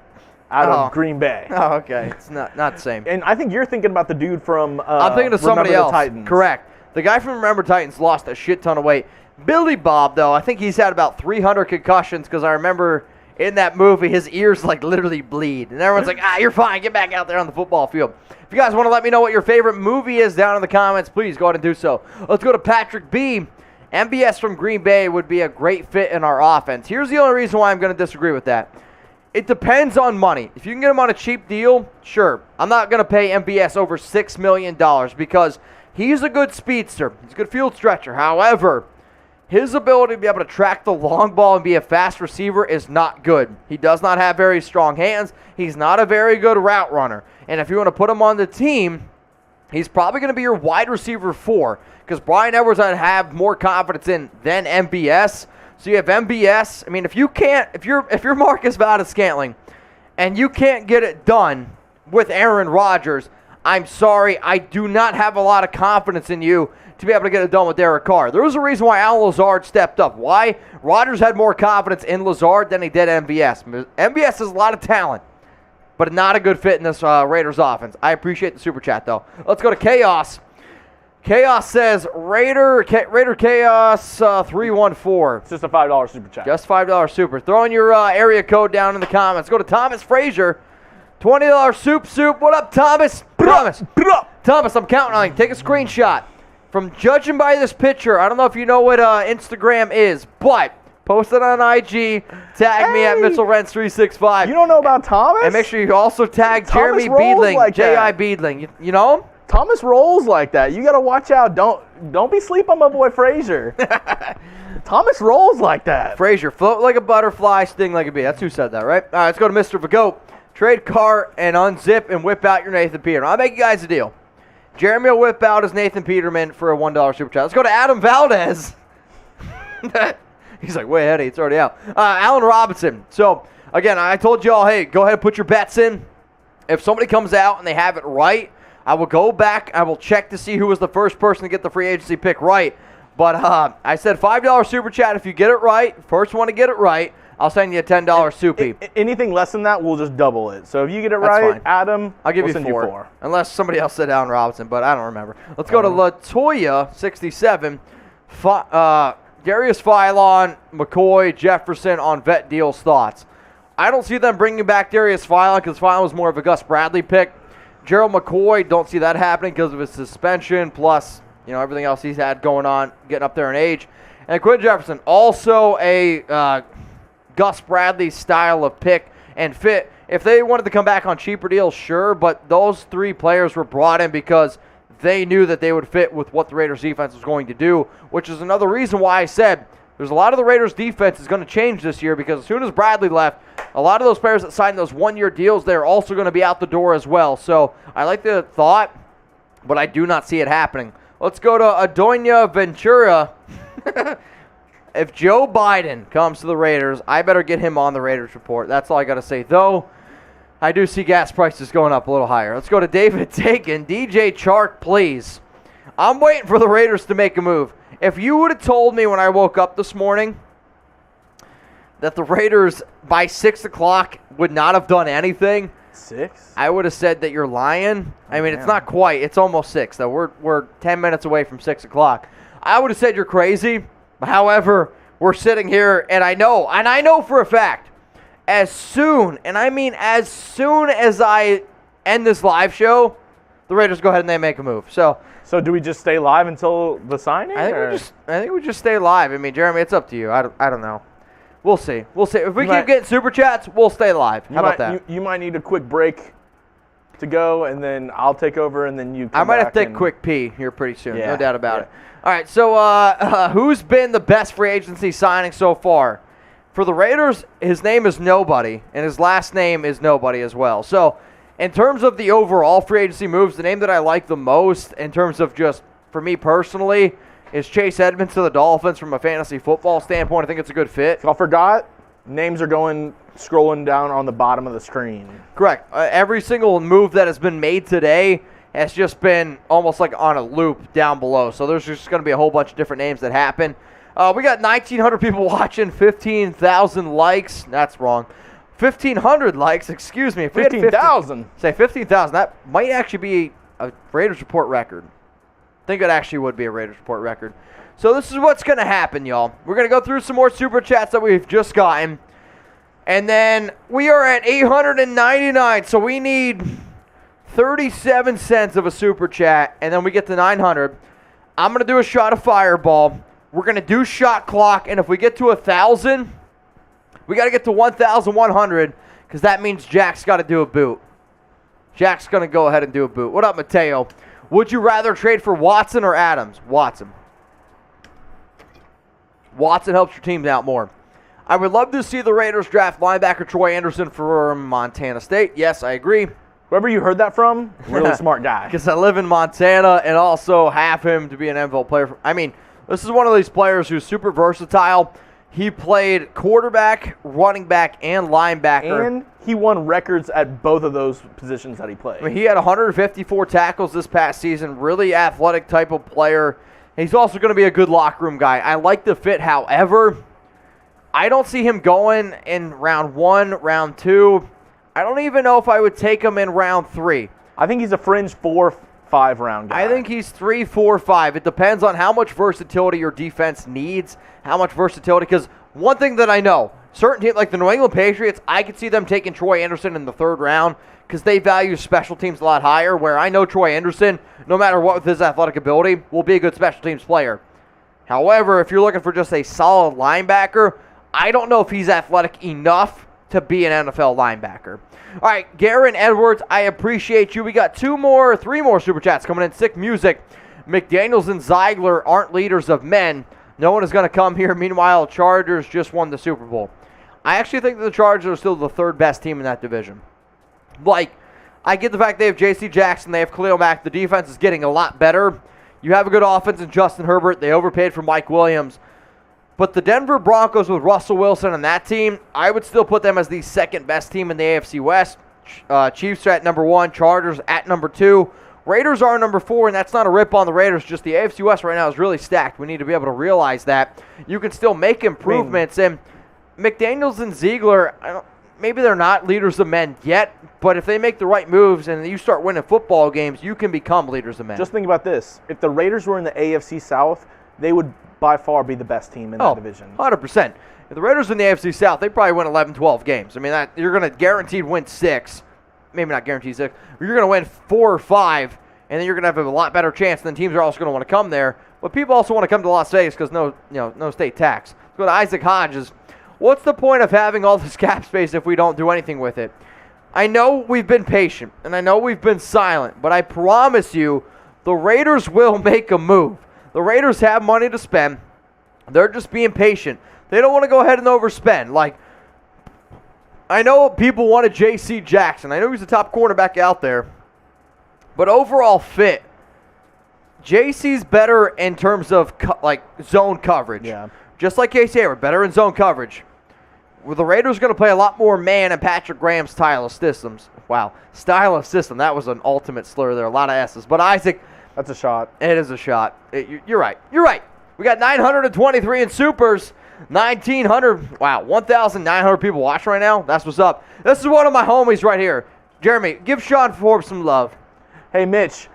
out Oh. of Green Bay. Oh, okay. It's not the same. And I think you're thinking about the dude from I'm thinking of somebody Remember else. the Titans. Correct. The guy from Remember Titans lost a shit ton of weight. Billy Bob, though, I think he's had about 300 concussions because I remember in that movie his ears like literally bleed. And everyone's like, you're fine. Get back out there on the football field. If you guys want to let me know what your favorite movie is down in the comments, please go ahead and do so. Let's go to Patrick B. MBS from Green Bay would be a great fit in our offense. Here's the only reason why I'm going to disagree with that. It depends on money. If you can get him on a cheap deal, sure. I'm not going to pay MBS over $6 million because he's a good speedster. He's a good field stretcher. However, his ability to be able to track the long ball and be a fast receiver is not good. He does not have very strong hands. He's not a very good route runner. And if you want to put him on the team, he's probably going to be your wide receiver 4 because Brian Edwards I'd have more confidence in than MBS. So you have MBS. I mean, if you're Marcus Valdes-Scantling and you can't get it done with Aaron Rodgers, I'm sorry, I do not have a lot of confidence in you to be able to get it done with Derek Carr. There was a reason why Alan Lazard stepped up. Why? Rodgers had more confidence in Lazard than he did MBS. MBS has a lot of talent, but not a good fit in this Raiders offense. I appreciate the super chat, though. Let's go to Chaos. Chaos says, Raider Chaos 314. It's just a $5 super chat. Just $5 super. Throw in your area code down in the comments. Go to Thomas Frazier. $20 soup. What up, Thomas? Thomas, I'm counting on you. Take a screenshot. From judging by this picture, I don't know if you know what Instagram is, but post it on IG. Tag me at Mitchell Renz 365. You don't know about Thomas? And make sure you also tag Thomas Jeremy rolls Beedling, like J.I. that. Beedling. You know him? Thomas rolls like that. You got to watch out. Don't be sleep on my boy Frazier. Thomas rolls like that. Frazier, float like a butterfly, sting like a bee. That's who said that, right? All right, let's go to Mr. Vagoat. Trade car and unzip and whip out your Nathan Peterman. I'll make you guys a deal. Jeremy will whip out his Nathan Peterman for a $1 super chat. Let's go to Adam Valdez. He's like, way ahead. It's already out. Allen Robinson. So, again, I told y'all, hey, go ahead and put your bets in. If somebody comes out and they have it right, I will go back. I will check to see who was the first person to get the free agency pick right. But I said $5 super chat if you get it right. First one to get it right, I'll send you a $10 soupy. Anything less than that, we'll just double it. So if you get it That's right, fine. Adam, I'll give we'll you send four. you 4. Unless somebody else said Allen Robinson, but I don't remember. Let's go to Latoya, 67. Darius Philon, McCoy, Jefferson on vet deals thoughts. I don't see them bringing back Darius Philon because Philon was more of a Gus Bradley pick. Gerald McCoy, don't see that happening because of his suspension, plus everything else he's had going on, getting up there in age. And Quinn Jefferson, also a Gus Bradley style of pick and fit. If they wanted to come back on cheaper deals, sure, but those 3 players were brought in because they knew that they would fit with what the Raiders defense was going to do, which is another reason why I said There's a lot of the Raiders' defense is going to change this year because as soon as Bradley left, a lot of those players that signed those one-year deals, they're also going to be out the door as well. So I like the thought, but I do not see it happening. Let's go to Adonia Ventura. If Joe Biden comes to the Raiders, I better get him on the Raiders report. That's all I got to say. Though, I do see gas prices going up a little higher. Let's go to David Taken. DJ Chark, please. I'm waiting for the Raiders to make a move. If you would have told me when I woke up this morning that the Raiders by 6 o'clock would not have done anything, 6? I would have said that you're lying. I mean, it's not quite. It's almost 6, though. We're 10 minutes away from 6 o'clock. I would have said you're crazy. However, we're sitting here, and I know for a fact, as soon as I end this live show, the Raiders go ahead and they make a move. So do we just stay live until the signing? I think we just stay live. I mean, Jeremy, it's up to you. I don't know. We'll see. If we keep getting super chats, we'll stay live. How about that? You might need a quick break to go, and then I'll take over, and then you come I might have back to take and- a quick pee here pretty soon. Yeah, No doubt about yeah. it. All right, so who's been the best free agency signing so far? For the Raiders, his name is Nobody, and his last name is Nobody as well. So in terms of the overall free agency moves, the name that I like the most in terms of just, for me personally, is Chase Edmonds to the Dolphins from a fantasy football standpoint. I think it's a good fit. If I forgot, names are scrolling down on the bottom of the screen. Correct. Every single move that has been made today has just been almost like on a loop down below. So there's just going to be a whole bunch of different names that happen. We got 1,900 people watching, 15,000 likes. That's wrong. 1,500 likes, excuse me. If we had 15,000. Say 15,000. That might actually be a Raiders Report record. I think it actually would be a Raiders Report record. So this is what's going to happen, y'all. We're going to go through some more super chats that we've just gotten. And then we are at 899, so we need 37 cents of a super chat, and then we get to 900. I'm going to do a shot of Fireball. We're going to do shot clock, and if we get to 1,000, we got to get to 1,100 because that means Jack's got to do a boot. Jack's going to go ahead and do a boot. What up, Mateo? Would you rather trade for Watson or Adams? Watson. Watson helps your team out more. I would love to see the Raiders draft linebacker Troy Anderson from Montana State. Yes, I agree. Whoever you heard that from, really smart guy. Because I live in Montana and also have him to be an NFL player. I mean, this is one of these players who's super versatile. He played quarterback, running back, and linebacker. And he won records at both of those positions that he played. I mean, he had 154 tackles this past season. Really athletic type of player. He's also going to be a good locker room guy. I like the fit. However, I don't see him going in round 1, round 2. I don't even know if I would take him in round 3. I think he's a fringe 4-5 round guy. I think he's 3, 4, 5. It depends on how much versatility your defense needs, how much versatility. Because one thing that I know, certain teams like the New England Patriots, I could see them taking Troy Anderson in the 3rd round because they value special teams a lot higher, where I know Troy Anderson, no matter what with his athletic ability, will be a good special teams player. However, if you're looking for just a solid linebacker, I don't know if he's athletic enough to be an NFL linebacker. All right, Garen Edwards, I appreciate you. We got 3 more super chats coming in. Sick music. McDaniels and Ziegler aren't leaders of men. No one is going to come here. Meanwhile, Chargers just won the Super Bowl. I actually think that the Chargers are still the 3rd best team in that division. Like, I get the fact they have J.C. Jackson, they have Khalil Mack. The defense is getting a lot better. You have a good offense in Justin Herbert. They overpaid for Mike Williams. But the Denver Broncos with Russell Wilson and that team, I would still put them as the 2nd best team in the AFC West. Chiefs are at number 1, Chargers at number 2. Raiders are number 4, and that's not a rip on the Raiders. Just the AFC West right now is really stacked. We need to be able to realize that. You can still make improvements. And McDaniels and Ziegler, maybe they're not leaders of men yet, but if they make the right moves and you start winning football games, you can become leaders of men. Just think about this. If the Raiders were in the AFC South, they would by far be the best team in that division. 100%. If the Raiders in the AFC South, they probably win 11, 12 games. I mean, you're going to guaranteed win 6. Maybe not guaranteed 6. But you're going to win 4 or 5, and then you're going to have a lot better chance. Then teams are also going to want to come there. But people also want to come to Las Vegas because no state tax. Let's go to Isaac Hodges. What's the point of having all this cap space if we don't do anything with it? I know we've been patient, and I know we've been silent, but I promise you the Raiders will make a move. The Raiders have money to spend. They're just being patient. They don't want to go ahead and overspend. Like, I know people wanted J.C. Jackson. I know he's the top cornerback out there. But overall fit, JC's better in terms of zone coverage. Yeah. Just like Casey Hayward, better in zone coverage. Well, the Raiders going to play a lot more man and Patrick Graham's style of systems. Wow, style of system. That was an ultimate slur there. A lot of S's. But Isaac, That's a shot. it is a shot. You're right. You're right. We got 923 in supers. 1,900. Wow, 1,900 people watching right now. That's what's up. This is one of my homies right here. Jeremy, give Sean Forbes some love. Hey, Mitch.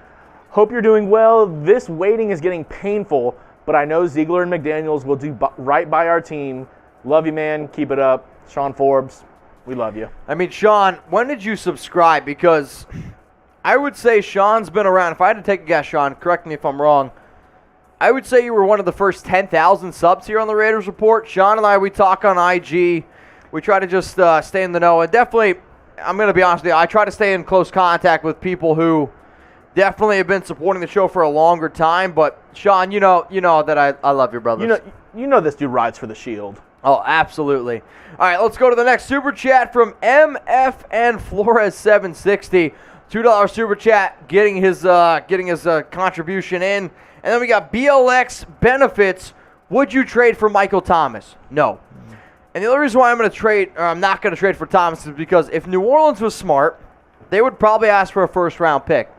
Hope you're doing well. This waiting is getting painful, but I know Ziegler and McDaniels will do right by our team. Love you, man. Keep it up. Sean Forbes, we love you. I mean, Sean, when did you subscribe? Because I would say Sean's been around. If I had to take a guess, Sean, correct me if I'm wrong, I would say you were one of the first 10,000 subs here on the Raiders Report. Sean and I, we talk on IG. We try to just stay in the know. And definitely, I'm going to be honest with you, I try to stay in close contact with people who definitely have been supporting the show for a longer time. But, Sean, you know that I love your brothers. You know this dude rides for the Shield. Oh, absolutely. All right, let's go to the next super chat from MFN Flores 760. $2 super chat, getting his contribution in. And then we got BLX Benefits. Would you trade for Michael Thomas? No. And the only reason why I'm not going to trade for Thomas is because if New Orleans was smart, they would probably ask for a first-round pick.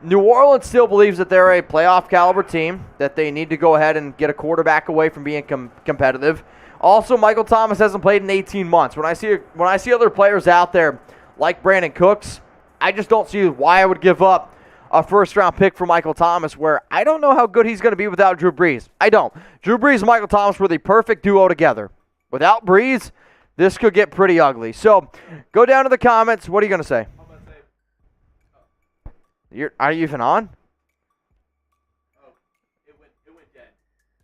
New Orleans still believes that they're a playoff caliber team, that they need to go ahead and get a quarterback away from being competitive. Also, Michael Thomas hasn't played in 18 months. When I see other players out there like Brandon Cooks, I just don't see why I would give up a first-round pick for Michael Thomas, where I don't know how good he's going to be without Drew Brees. I don't. Drew Brees and Michael Thomas were the perfect duo together. Without Brees, this could get pretty ugly. So, go down to the comments. What are you going to say? I'm going to say, Are you even on? it went dead.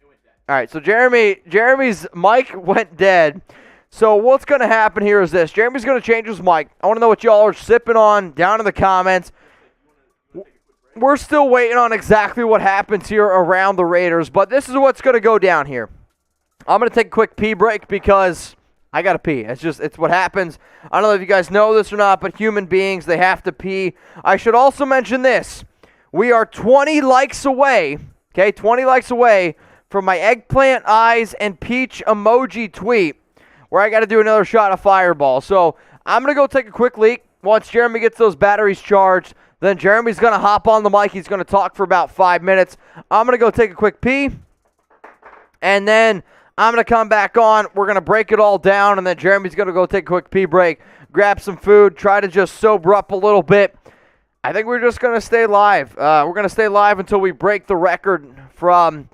It went dead. All right, so Jeremy's mic went dead. So what's going to happen here is this. Jeremy's going to change his mic. I want to know what y'all are sipping on down in the comments. We're still waiting on exactly what happens here around the Raiders, but this is what's going to go down here. I'm going to take a quick pee break because I got to pee. It's what happens. I don't know if you guys know this or not, but human beings, they have to pee. I should also mention this. We are 20 likes away, okay, 20 likes away from my eggplant eyes and peach emoji tweet where I got to do another shot of Fireball. So I'm going to go take a quick leak. Once Jeremy gets those batteries charged, then Jeremy's going to hop on the mic. He's going to talk for about 5 minutes. I'm going to go take a quick pee, and then I'm going to come back on. We're going to break it all down, and then Jeremy's going to go take a quick pee break, grab some food, try to just sober up a little bit. I think we're just going to stay live. We're going to stay live until we break the record from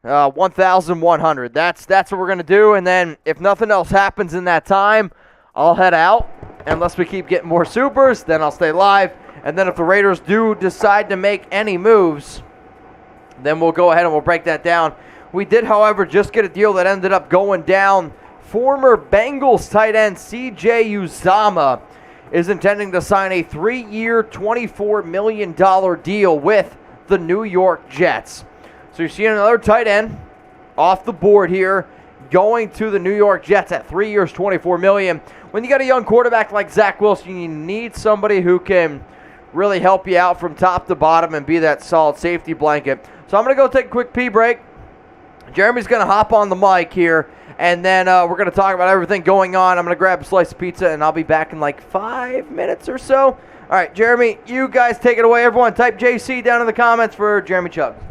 1,100. That's what we're going to do, and then if nothing else happens in that time, I'll head out. Unless we keep getting more supers, then I'll stay live. And then if the Raiders do decide to make any moves, then we'll go ahead and we'll break that down. We did, however, just get a deal that ended up going down. Former Bengals tight end C.J. Uzomah is intending to sign a 3-year, $24 million deal with the New York Jets. So you're seeing another tight end off the board here, going to the New York Jets at 3 years, $24 million. When you got a young quarterback like Zach Wilson, you need somebody who can really help you out from top to bottom and be that solid safety blanket. So I'm going to go take a quick pee break. Jeremy's going to hop on the mic here, and then we're going to talk about everything going on. I'm going to grab a slice of pizza, and I'll be back in like 5 minutes or so. All right, Jeremy, you guys take it away. Everyone type JC down in the comments for Jeremy Chubbs.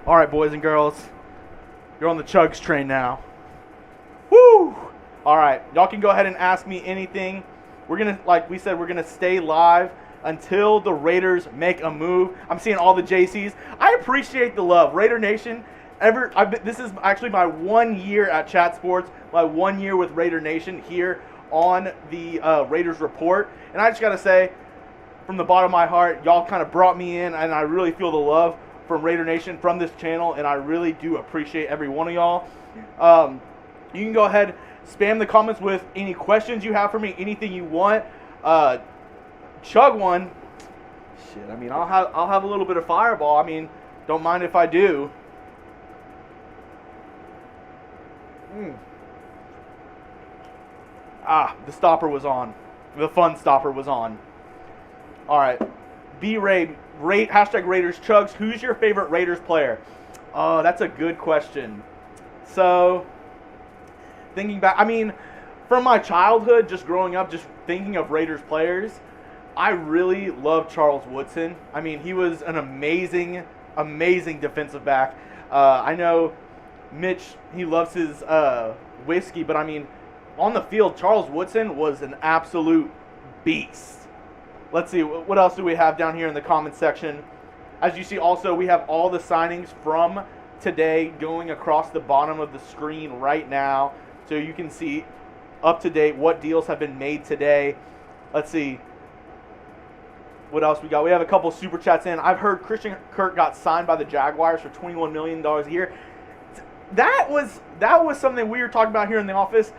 All right, boys and girls, you're on the Chugs train now. Woo! All right, y'all can go ahead and ask me anything. We're going to, like we said, we're going to stay live until the Raiders make a move. I'm seeing all the JCs. I appreciate the love. Raider Nation, this is actually my 1 year at Chat Sports, my 1 year with Raider Nation here on the Raiders Report. And I just got to say, from the bottom of my heart, y'all kind of brought me in, and I really feel the love from Raider Nation, from this channel, and I really do appreciate every one of y'all. You can go ahead Spam the comments with any questions you have for me, anything you want. Chug one. Shit, I mean, I'll have a little bit of Fireball. I mean, don't mind if I do. The stopper was on. The fun stopper was on. All right. B-Ray, hashtag Raiders Chugs. Who's your favorite Raiders player? Oh, that's a good question. So, thinking back, I mean, from my childhood, just growing up, just thinking of Raiders players, I really loved Charles Woodson. I mean, he was an amazing, amazing defensive back. I know Mitch, he loves his whiskey, but I mean, on the field, Charles Woodson was an absolute beast. Let's see, what else do we have down here in the comments section? As you see also, we have all the signings from today going across the bottom of the screen right now. So you can see up to date what deals have been made today. Let's see. What else we got? We have a couple super chats in. I've heard Christian Kirk got signed by the Jaguars for $21 million a year. That was something we were talking about here in the office.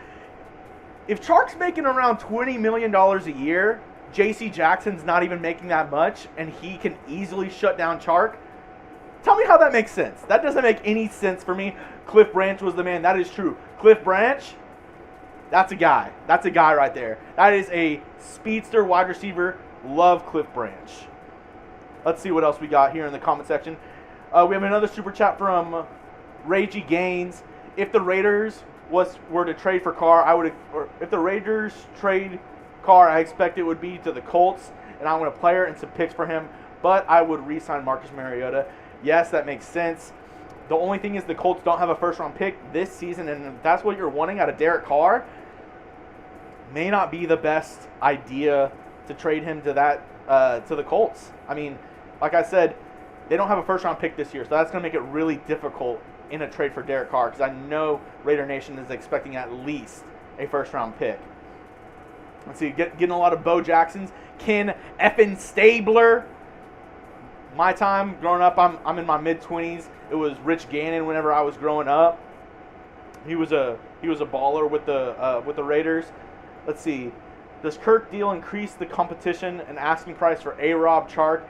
If Chark's making around $20 million a year, J.C. Jackson's not even making that much, and he can easily shut down Chark. Tell me how that makes sense. That doesn't make any sense for me. Cliff Branch was the man. That is true. Cliff Branch, that's a guy. That's a guy right there. That is a speedster wide receiver. Love Cliff Branch. Let's see what else we got here in the comment section. We have another super chat from Ragey Gaines. If the Raiders were to trade for Carr, if the Raiders trade Carr, I expect it would be to the Colts, and I want a player and some picks for him, but I would re-sign Marcus Mariota. Yes, that makes sense. The only thing is the Colts don't have a first-round pick this season, and if that's what you're wanting out of Derek Carr, may not be the best idea to trade him to the Colts. I mean, like I said, they don't have a first-round pick this year, so that's going to make it really difficult in a trade for Derek Carr, because I know Raider Nation is expecting at least a first-round pick. Let's see, getting a lot of Bo Jacksons. Ken effing Stabler. My time growing up, I'm in my mid-20s. It was Rich Gannon whenever I was growing up. He was a baller with the Raiders. Let's see. Does Kirk deal increase the competition and asking price for A-Rob, Chark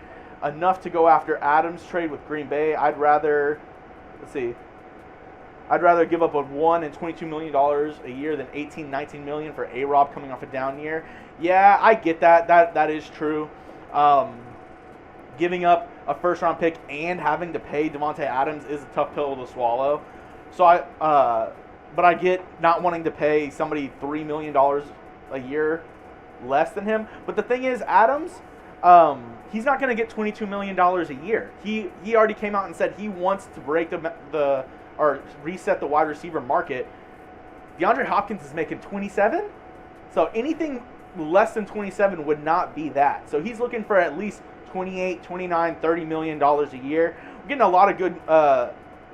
enough to go after Adams trade with Green Bay? I'd rather give up a $1 and $22 million a year than $18, $19 million for A-Rob coming off a down year. Yeah, I get that. That is true. Giving up a first-round pick and having to pay Devontae Adams is a tough pill to swallow. So but I get not wanting to pay somebody $3 million a year less than him. But the thing is, Adams, he's not going to get $22 million a year. He already came out and said he wants to break or reset the wide receiver market. DeAndre Hopkins is making 27, so anything less than 27 would not be that. So he's looking for at least 28, 29, $30 million a year. We're getting a lot of good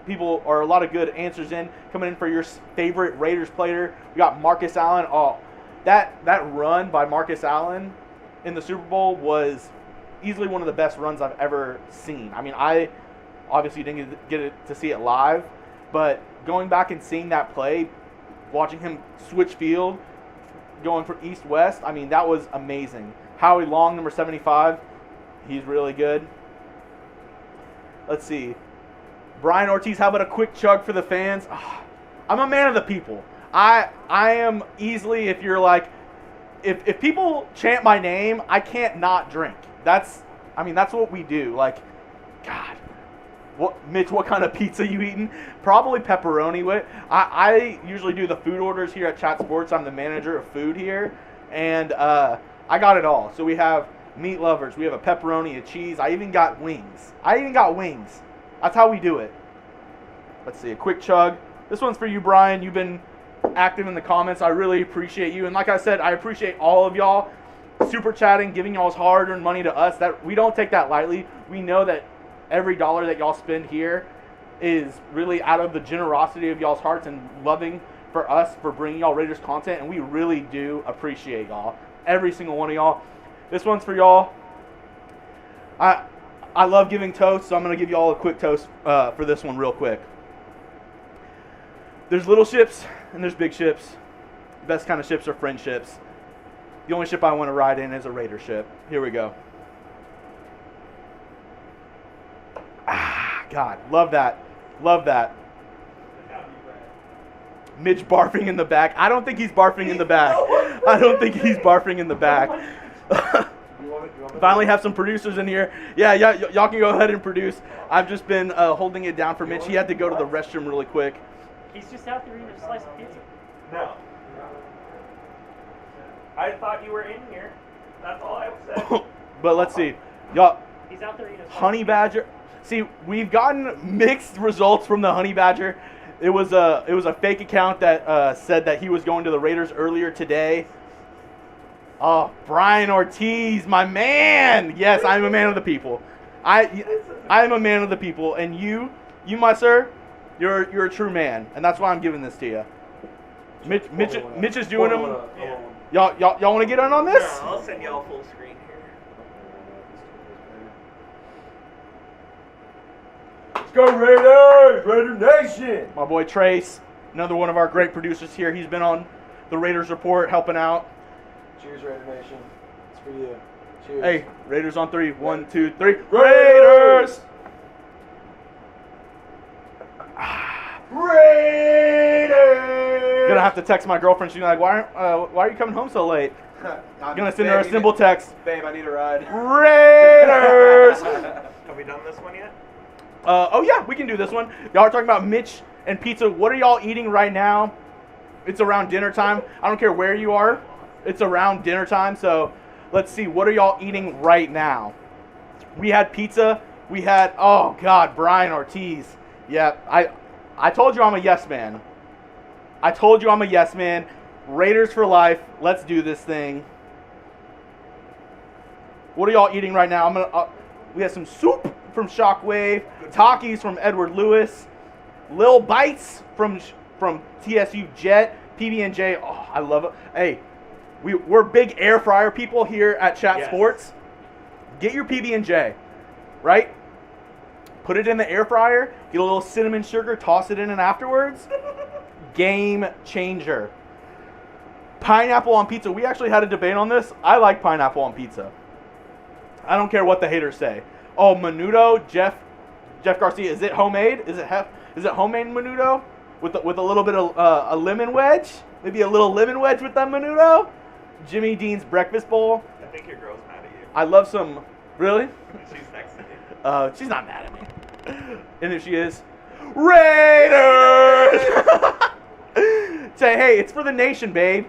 people, or a lot of good answers coming in for your favorite Raiders player. We got Marcus Allen. Oh, that run by Marcus Allen in the Super Bowl was easily one of the best runs I've ever seen. I mean, I obviously didn't get to see it live, but going back and seeing that play, watching him switch field, going from east-west, I mean, that was amazing. Howie Long, number 75, he's really good. Let's see. Brian Ortiz, how about a quick chug for the fans? I'm a man of the people. I am easily, if you're like, if people chant my name, I can't not drink. That's what we do. Like, God. Mitch, what kind of pizza you eating? Probably pepperoni. I usually do the food orders here at Chat Sports. I'm the manager of food here, and I got it all. So we have meat lovers. We have a pepperoni, a cheese. I even got wings. That's how we do it. Let's see, a quick chug. This one's for you, Brian. You've been active in the comments. I really appreciate you. And like I said, I appreciate all of y'all super chatting, giving y'all's hard-earned money to us. That we don't take that lightly. We know that every dollar that y'all spend here is really out of the generosity of y'all's hearts and loving for us for bringing y'all Raiders content, and we really do appreciate y'all, every single one of y'all. This one's for y'all. I love giving toasts, so I'm going to give y'all a quick toast for this one real quick. There's little ships and there's big ships. best kind of ships are friendships. The only ship I want to ride in is a Raider ship. Here we go. Ah, God, love that. Love that. Mitch barfing in the back. I don't think he's barfing in the back. I don't think he's barfing in the back. Finally have some producers in here. Yeah, y'all can go ahead and produce. I've just been holding it down for Mitch. He had to go to the restroom really quick. He's just out there eating a slice of pizza. No. I thought you were in here. That's all I said. But let's see. Y'all, He's out there eating a slice Honey of Badger. See, we've gotten mixed results from the Honey Badger. It was a fake account that said that he was going to the Raiders earlier today. Oh, Brian Ortiz, my man. Yes, I'm a man of the people. I am a man of the people, and you, my sir, you're a true man, and that's why I'm giving this to you. Mitch is doing them. Y'all want to get in on this? No, I'll send y'all full screen here. Let's go Raiders! Raider Nation! My boy Trace, another one of our great producers here. He's been on the Raiders Report helping out. Cheers, Raider Nation. It's for you. Cheers. Hey, Raiders on 3. 1, 2, 3. Raiders! Raiders! Gonna have to text my girlfriend. She's like, why are you coming home so late? Gonna send her a simple text. Babe, I need a ride. Raiders! Have we done this one yet? Oh yeah, we can do this one. Y'all are talking about Mitch and pizza. What are y'all eating right now? It's around dinner time. I don't care where you are. It's around dinner time. So let's see. What are y'all eating right now? We had pizza. We had, oh God, Brian Ortiz. Yeah, I told you I'm a yes man. I told you I'm a yes man. Raiders for life. Let's do this thing. What are y'all eating right now? We have some soup from Shockwave, Takis from Edward Lewis, Lil Bites from TSU Jet, PB&J. Oh, I love it. Hey, we're big air fryer people here at Chat Sports. Get your PB&J, right? Put it in the air fryer, get a little cinnamon sugar, toss it in and afterwards. Game changer. Pineapple on pizza. We actually had a debate on this. I like pineapple on pizza. I don't care what the haters say. Oh, menudo, Jeff Garcia. Is it homemade? Is it homemade menudo with a little bit of a lemon wedge? Maybe a little lemon wedge with that menudo. Jimmy Dean's breakfast bowl. I think your girl's mad at you. I love some. Really? She's texting you. She's not mad at me. And if she is, Raiders. Say, hey, it's for the nation, babe.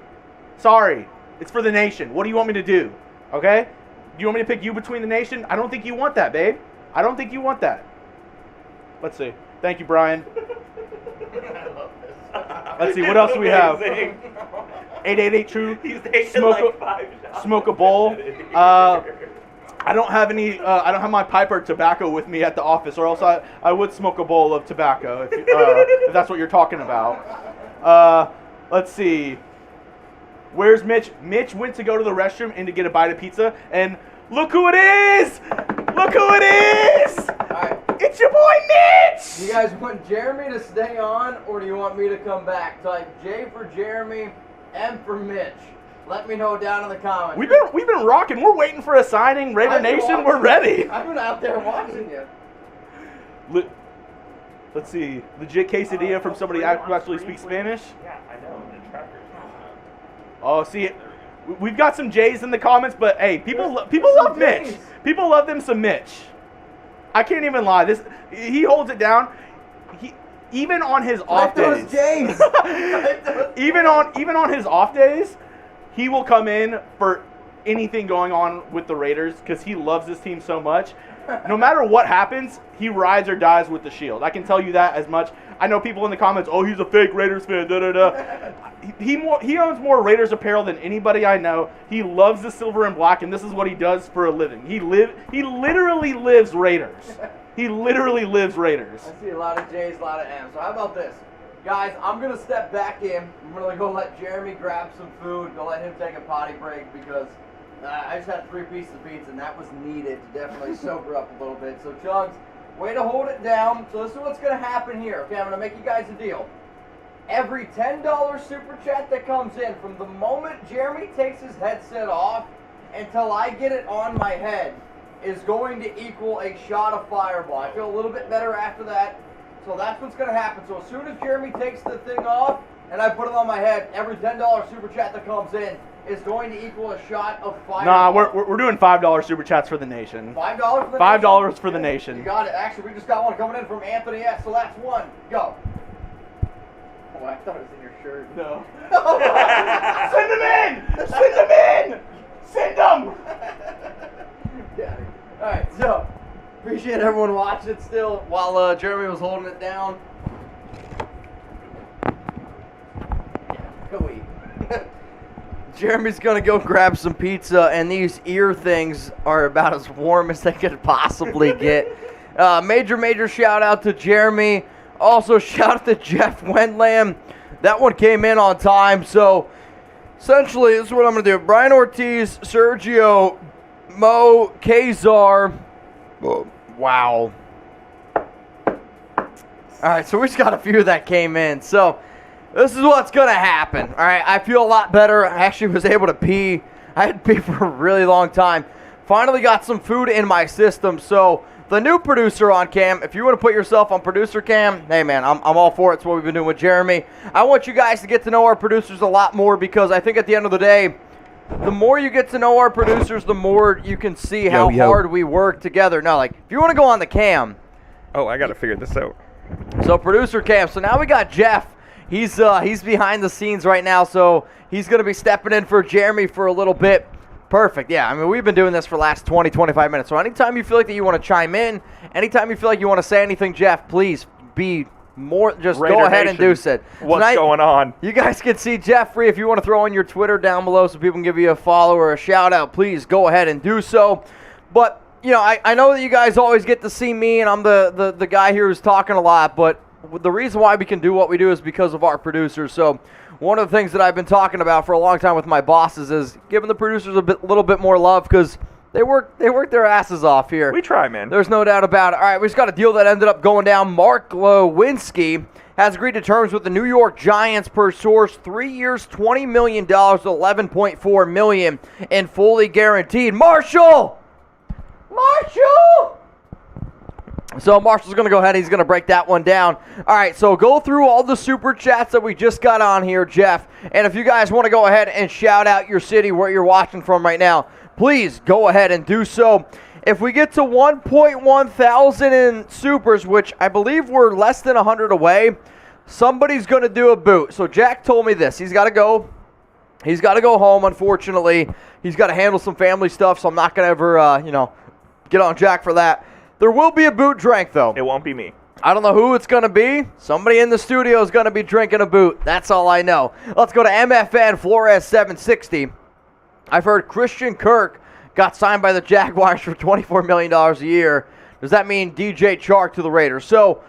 Sorry, it's for the nation. What do you want me to do? Okay? Do you want me to pick you between the nation? I don't think you want that, babe. I don't think you want that. Let's see. Thank you, Brian. I love this. Let's see, what else do we have? Amazing. 888 True. He's taking like 5 shots. Smoke a bowl. I don't have any. I don't have my piper tobacco with me at the office, or else I would smoke a bowl of tobacco if that's what you're talking about. Let's see. Where's Mitch? Mitch went to go to the restroom and to get a bite of pizza, and look who it is! Look who it is! Alright. It's your boy Mitch! Do you guys want Jeremy to stay on, or do you want me to come back? Type J for Jeremy, M for Mitch. Let me know down in the comments. We've been rocking. We're waiting for a signing. Raider I've been Nation, watching we're ready. I've been out there watching you. Let's see. Legit quesadilla from somebody who actually speaks Spanish. Yeah, I know. The tracker's Oh, see, we've got some J's in the comments, but hey, people love Mitch. J's. People love them some Mitch. I can't even lie. He holds it down. Even on his off days. James. even on his off days, he will come in for anything going on with the Raiders because he loves this team so much. No matter what happens, he rides or dies with the shield. I can tell you that as much. I know people in the comments, oh, he's a fake Raiders fan, da-da-da. He owns more Raiders apparel than anybody I know. He loves the silver and black, and this is what he does for a living. He literally lives Raiders. He literally lives Raiders. I see a lot of J's, a lot of M's. So how about this? Guys, I'm going to step back in. I'm going to go let Jeremy grab some food, go let him take a potty break because I just had 3 pieces of pizza, and that was needed to definitely sober up a little bit. So, Chugs, way to hold it down. So this is what's going to happen here. Okay, I'm going to make you guys a deal. every $10 super chat that comes in, from the moment Jeremy takes his headset off until I get it on my head, is going to equal a shot of Fireball. I feel a little bit better after that, so that's what's going to happen. So as soon as Jeremy takes the thing off and I put it on my head, every $10 super chat that comes in is going to equal a shot of Fireball. Nah, we're doing $5 super chats for the nation. $5 for the $5 nation? for the nation. You got it. Actually, we just got one coming in from Anthony S. So that's one. Go. Oh, I thought it was in your shirt. No. Send them in! Send them in! Send them! Yeah. All right. So appreciate everyone watching still while Jeremy was holding it down. Yeah, go eat. Jeremy's gonna go grab some pizza, and these ear things are about as warm as they could possibly get. Major shout out to Jeremy. Also shout out to Jeff Wendlam. That one came in on time. So essentially, this is what I'm gonna do. Brian Ortiz, Sergio, Mo, Kazar. Wow. All right, so we just got a few that came in. So this is what's going to happen. All right, I feel a lot better. I actually was able to pee. I had to pee for a really long time. Finally got some food in my system. So the new producer on cam, if you want to put yourself on producer cam, hey, man, I'm all for it. It's what we've been doing with Jeremy. I want you guys to get to know our producers a lot more, because I think at the end of the day, the more you get to know our producers, the more you can see how hard we work together. Now, like, if you want to go on the cam. Oh, I got to figure this out. So producer cam. So now we got Jeff. He's behind the scenes right now, so he's going to be stepping in for Jeremy for a little bit. Perfect. Yeah, I mean, we've been doing this for the last 20, 25 minutes. So anytime you feel like that you want to chime in, anytime you feel like you want to say anything, Jeff, please be more, just Raider go ahead Nation, and do it. What's going on? You guys can see Jeffrey. If you want to throw in your Twitter down below so people can give you a follow or a shout out, please go ahead and do so. But, you know, I know that you guys always get to see me, and I'm the guy here who's talking a lot, but the reason why we can do what we do is because of our producers. So one of the things that I've been talking about for a long time with my bosses is giving the producers a little bit more love, because they work their asses off here. We try, man. There's no doubt about it. All right, we just got a deal that ended up going down. Mark Lewinsky has agreed to terms with the New York Giants per source. 3 years, $20 million, $11.4 million, and fully guaranteed. Marshall! So Marshall's going to go ahead. He's going to break that one down. All right, so go through all the super chats that we just got on here, Jeff. And if you guys want to go ahead and shout out your city where you're watching from right now, please go ahead and do so. If we get to 1.1 thousand in supers, which I believe we're less than 100 away, somebody's going to do a boot. So Jack told me this. He's got to go. He's got to go home, unfortunately. He's got to handle some family stuff, so I'm not going to ever, get on Jack for that. There will be a boot drank, though. It won't be me. I don't know who it's going to be. Somebody in the studio is going to be drinking a boot. That's all I know. Let's go to MFN Flores 760. I've heard Christian Kirk got signed by the Jaguars for $24 million a year. Does that mean DJ Chark to the Raiders? So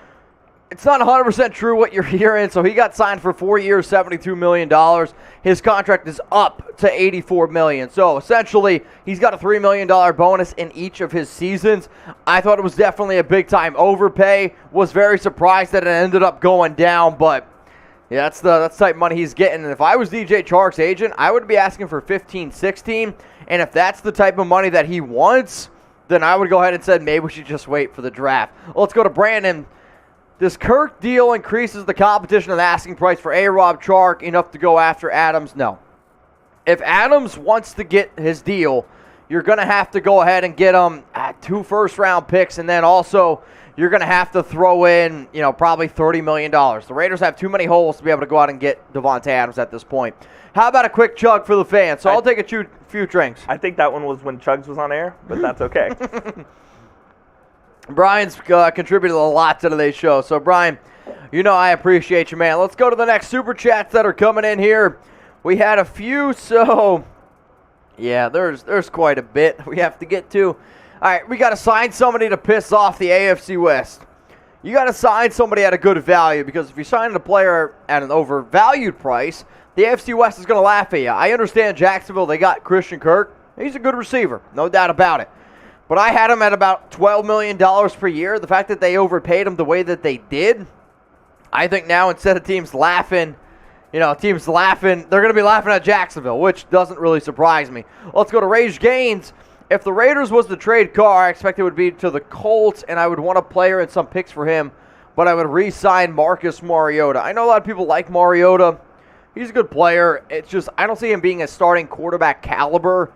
it's not 100% true what you're hearing. So he got signed for 4 years, $72 million. His contract is up to $84 million. So essentially, he's got a $3 million bonus in each of his seasons. I thought it was definitely a big-time overpay. Was very surprised that it ended up going down, but yeah, that's the type of money he's getting. And if I was DJ Chark's agent, I would be asking for 15, 16. And if that's the type of money that he wants, then I would go ahead and say maybe we should just wait for the draft. Let's go to Brandon. This Kirk deal increases the competition of the asking price for A-Rob, Chark enough to go after Adams? No. If Adams wants to get his deal, you're going to have to go ahead and get him 2 first-round picks, and then also you're going to have to throw in, probably $30 million. The Raiders have too many holes to be able to go out and get Devontae Adams at this point. How about a quick chug for the fans? So I'll take a few drinks. I think that one was when Chugs was on air, but that's okay. Brian's contributed a lot to today's show. So, Brian, I appreciate you, man. Let's go to the next super chats that are coming in here. We had a few, so yeah, there's quite a bit we have to get to. All right, we got to sign somebody to piss off the AFC West. You got to sign somebody at a good value, because if you sign a player at an overvalued price, the AFC West is going to laugh at you. I understand Jacksonville, they got Christian Kirk. He's a good receiver, no doubt about it. But I had him at about $12 million per year. The fact that they overpaid him the way that they did, I think now instead of teams laughing, they're going to be laughing at Jacksonville, which doesn't really surprise me. Let's go to Rage Gaines. If the Raiders was the trade Carr, I expect it would be to the Colts, and I would want a player and some picks for him, but I would re-sign Marcus Mariota. I know a lot of people like Mariota. He's a good player. It's just I don't see him being a starting quarterback caliber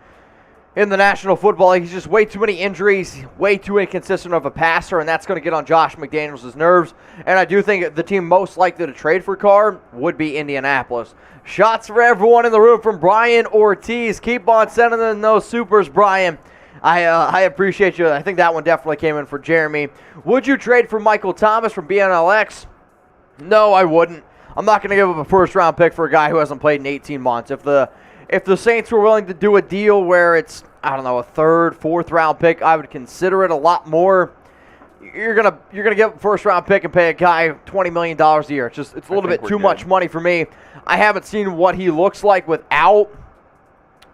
in the National Football League. He's just way too many injuries, way too inconsistent of a passer, and that's going to get on Josh McDaniels' nerves. And I do think the team most likely to trade for Carr would be Indianapolis. Shots for everyone in the room from Brian Ortiz. Keep on sending in those supers, Brian. I appreciate you. I think that one definitely came in for Jeremy. Would you trade for Michael Thomas from BNLX? No, I wouldn't. I'm not going to give up a first-round pick for a guy who hasn't played in 18 months. If the Saints were willing to do a deal where it's, I don't know, a third, fourth-round pick, I would consider it a lot more. You're gonna give up a first-round pick and pay a guy $20 million a year. It's a little bit too much money for me. I haven't seen what he looks like without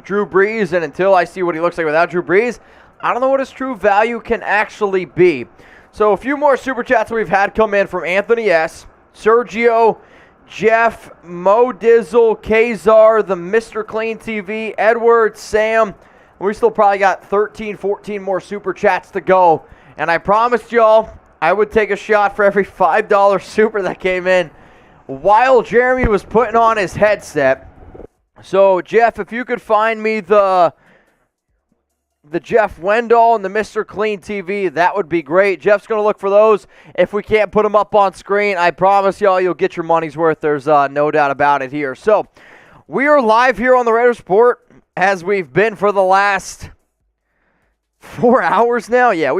Drew Brees, and until I see what he looks like without Drew Brees, I don't know what his true value can actually be. So a few more Super Chats we've had come in from Anthony S., Sergio, Jeff, Mo Dizzle, Kazar, the Mr. Clean TV, Edward, Sam. We still probably got 13, 14 more Super Chats to go. And I promised y'all I would take a shot for every $5 super that came in while Jeremy was putting on his headset. So, Jeff, if you could find me the Jeff Wendell and the Mr. Clean TV, that would be great. Jeff's going to look for those. If we can't put them up on screen, I promise y'all you'll get your money's worth. There's no doubt about it here. So, we are live here on the Raiders Report, as we've been for the last 4 hours now. Yeah,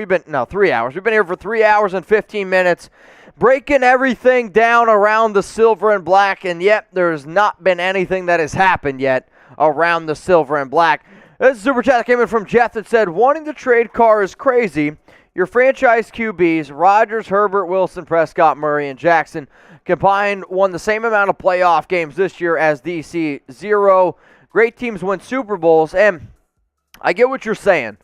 3 hours. We've been here for 3 hours and 15 minutes, breaking everything down around the silver and black, and yet there's not been anything that has happened yet around the silver and black. This super chat came in from Jeff that said, wanting to trade Carr is crazy. Your franchise QBs, Rodgers, Herbert, Wilson, Prescott, Murray, and Jackson, combined won the same amount of playoff games this year as DC. 0. Great teams win Super Bowls, and I get what you're saying.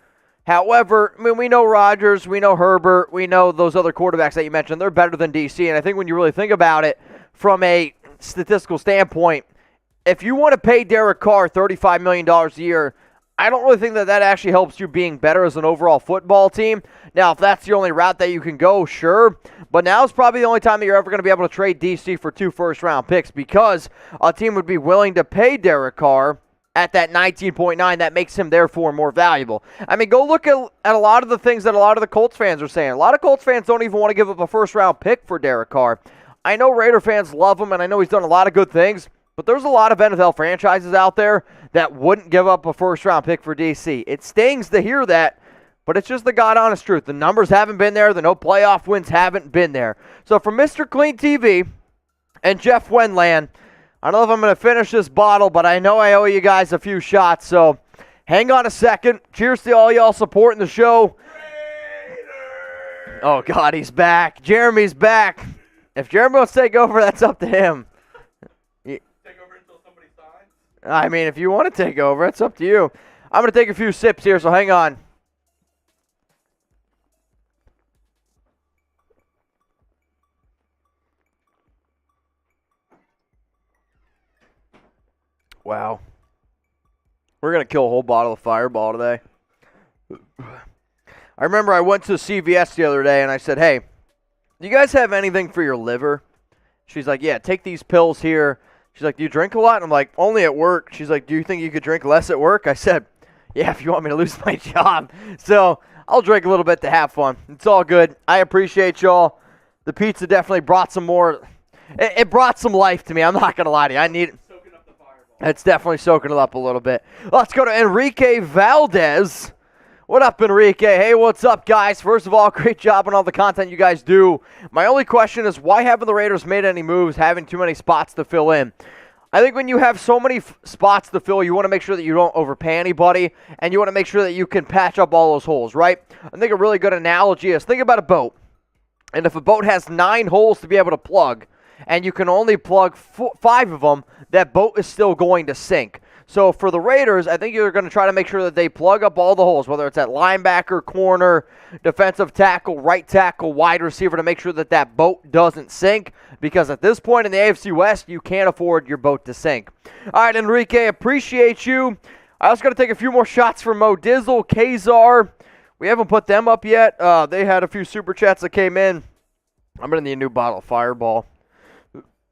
However, we know Rodgers, we know Herbert, we know those other quarterbacks that you mentioned. They're better than DC, and I think when you really think about it from a statistical standpoint, if you want to pay Derek Carr $35 million a year, I don't really think that actually helps you being better as an overall football team. Now, if that's the only route that you can go, sure. But now is probably the only time that you're ever going to be able to trade DC for 2 first-round picks, because a team would be willing to pay Derek Carr at that 19.9. That makes him, therefore, more valuable. Go look at a lot of the things that a lot of the Colts fans are saying. A lot of Colts fans don't even want to give up a first-round pick for Derek Carr. I know Raider fans love him, and I know he's done a lot of good things, but there's a lot of NFL franchises out there that wouldn't give up a first-round pick for DC. It stings to hear that, but it's just the God-honest truth. The numbers haven't been there. The no playoff wins haven't been there. So from Mr. Clean TV and Jeff Wendland, I don't know if I'm going to finish this bottle, but I know I owe you guys a few shots, so hang on a second. Cheers to all y'all supporting the show. Raiders! Oh, God, he's back. Jeremy's back. If Jeremy wants to take over, that's up to him. If you want to take over, it's up to you. I'm going to take a few sips here, so hang on. Wow. We're going to kill a whole bottle of Fireball today. I remember I went to CVS the other day, and I said, hey, do you guys have anything for your liver? She's like, yeah, take these pills here. She's like, do you drink a lot? And I'm like, only at work. She's like, do you think you could drink less at work? I said, yeah, if you want me to lose my job. So I'll drink a little bit to have fun. It's all good. I appreciate y'all. The pizza definitely brought some more. It brought some life to me. I'm not going to lie to you. I need it. It's definitely soaking it up a little bit. Let's go to Enrique Valdez. What up, Enrique? Hey, what's up, guys? First of all, great job on all the content you guys do. My only question is, why haven't the Raiders made any moves, having too many spots to fill in? I think when you have so many spots to fill, you want to make sure that you don't overpay anybody, and you want to make sure that you can patch up all those holes, right? I think a really good analogy is, think about a boat. And if a boat has 9 holes to be able to plug, and you can only plug 5 of them, that boat is still going to sink. So for the Raiders, I think you're going to try to make sure that they plug up all the holes, whether it's at linebacker, corner, defensive tackle, right tackle, wide receiver, to make sure that that boat doesn't sink, because at this point in the AFC West, you can't afford your boat to sink. All right, Enrique, appreciate you. I also got to take a few more shots from Mo Dizzle, Kazar. We haven't put them up yet. They had a few super chats that came in. I'm going to need a new bottle of Fireball.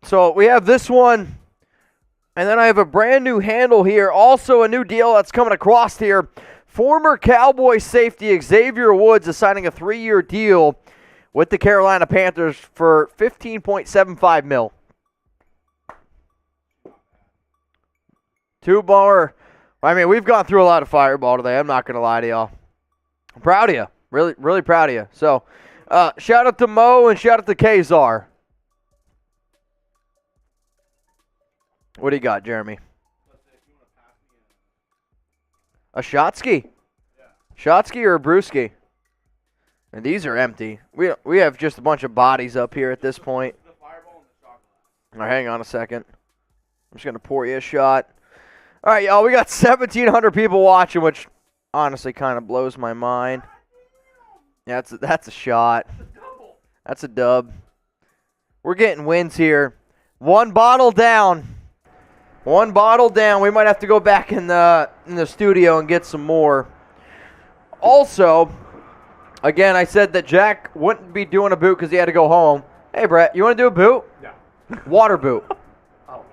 So we have this one. And then I have a brand new handle here. Also a new deal that's coming across here. Former Cowboys safety Xavier Woods is signing a 3-year deal with the Carolina Panthers for $15.75 million. 2-bar. I mean, we've gone through a lot of Fireball today. I'm not going to lie to y'all. I'm proud of you. Really, really proud of you. So, shout out to Mo and shout out to Kazar. What do you got, Jeremy? A Shotsky? Shotsky or a Brewski? And these are empty. We have just a bunch of bodies up here at this point. All right, hang on a second. I'm just going to pour you a shot. All right, y'all, we got 1,700 people watching, which honestly kind of blows my mind. Yeah, that's a shot. That's a dub. We're getting wins here. One bottle down. One bottle down. We might have to go back in the studio and get some more. Also, again, I said that Jack wouldn't be doing a boot because he had to go home. Hey, Brett, you want to do a boot? No. Water boot. Oh,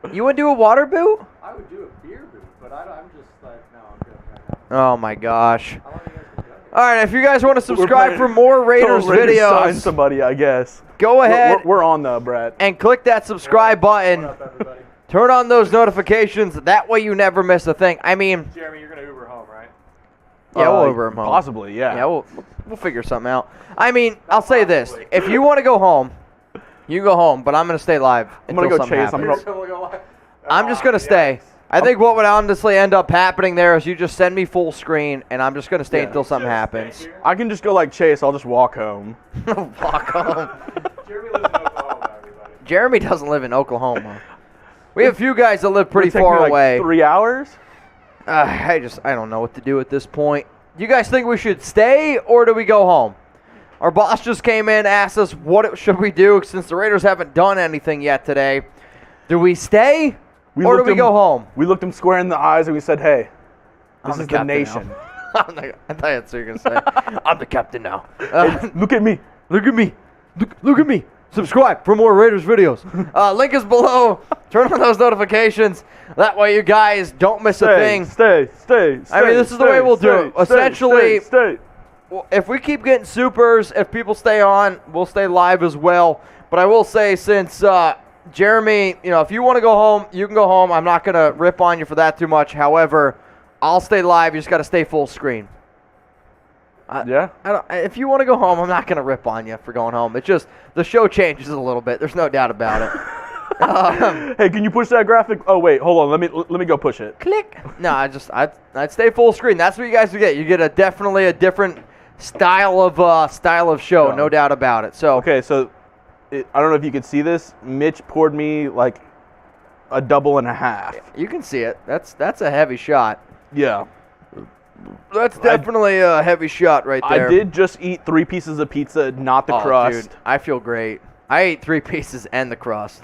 no. You want to do a water boot? I would do a beer boot, but I'm just like, no, I'm good right now. Oh, my gosh. How long you guys been doing it? All right, if you guys want to subscribe for more Raiders Sign videos, somebody, I guess. go ahead We're on the Brett. and click that subscribe button. What up, everybody? Turn on those notifications. That way you never miss a thing. I mean, Jeremy, you're going to Uber home, right? yeah, we'll Uber him home. Possibly, yeah. Yeah, we'll figure something out. I mean, I'll say this. If you want to go home, you go home, but I'm going to stay live I'm gonna until go something chase. happens. I'm just going to stay. I think what would honestly end up happening there is you just send me full screen, and I'm just going to stay until something happens. I can just go like Chase. I'll just walk home. Walk home. Jeremy lives in Oklahoma, everybody. Jeremy doesn't live in Oklahoma. We have a few guys that live pretty It'll take far me, like, away. 3 hours? I don't know what to do at this point. You guys think we should stay or do we go home? Our boss just came in, asked us should we do since the Raiders haven't done anything yet today. Do we stay or do we go home? We looked him square in the eyes and we said, hey, I'm this the is the captain nation. now. I thought that's what you were going to say. I'm the captain now. Hey, look at me. Look at me. Look at me. Subscribe for more Raiders videos. Link is below. Turn on those notifications. That way you guys don't miss a thing. Stay. I mean, this is the way we'll do it. Essentially, stay. well, if we keep getting supers, if people stay on, we'll stay live as well. But I will say, since Jeremy, if you want to go home, you can go home. I'm not going to rip on you for that too much. However, I'll stay live. You just got to stay full screen. Yeah? If you want to go home, I'm not going to rip on you for going home. It's just the show changes a little bit. There's no doubt about it. Hey, can you push that graphic? Oh, wait, hold on. Let me go push it. Click. No, I'd stay full screen. That's what you guys would get. You get definitely a different style of show, no doubt about it. So Okay, so I don't know if you can see this. Mitch poured me like a double and a half. you can see it. That's a heavy shot. Yeah. That's definitely a heavy shot right there. I did just eat 3 pieces of pizza, not the crust. Dude, I feel great. I ate 3 pieces and the crust.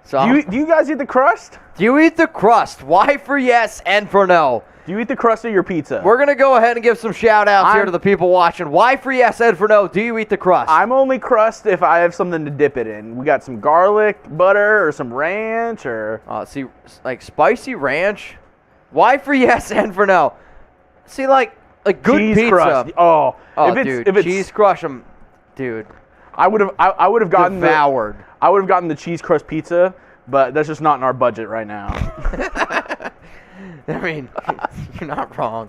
So Do you guys eat the crust? do you eat the crust? Why for yes and for no? Do you eat the crust of your pizza? We're going to go ahead and give some shout-outs here to the people watching. Why for yes and for no? Do you eat the crust? I'm only crust if I have something to dip it in. We got some garlic, butter, or some ranch, or... See, like spicy ranch. Why for yes and for no? See, like good cheese pizza. crust. Oh, Dude, if it's cheese crush 'em, dude. I would have gotten Devoured. I would have gotten the cheese crust pizza, but that's just not in our budget right now. I mean, you're not wrong.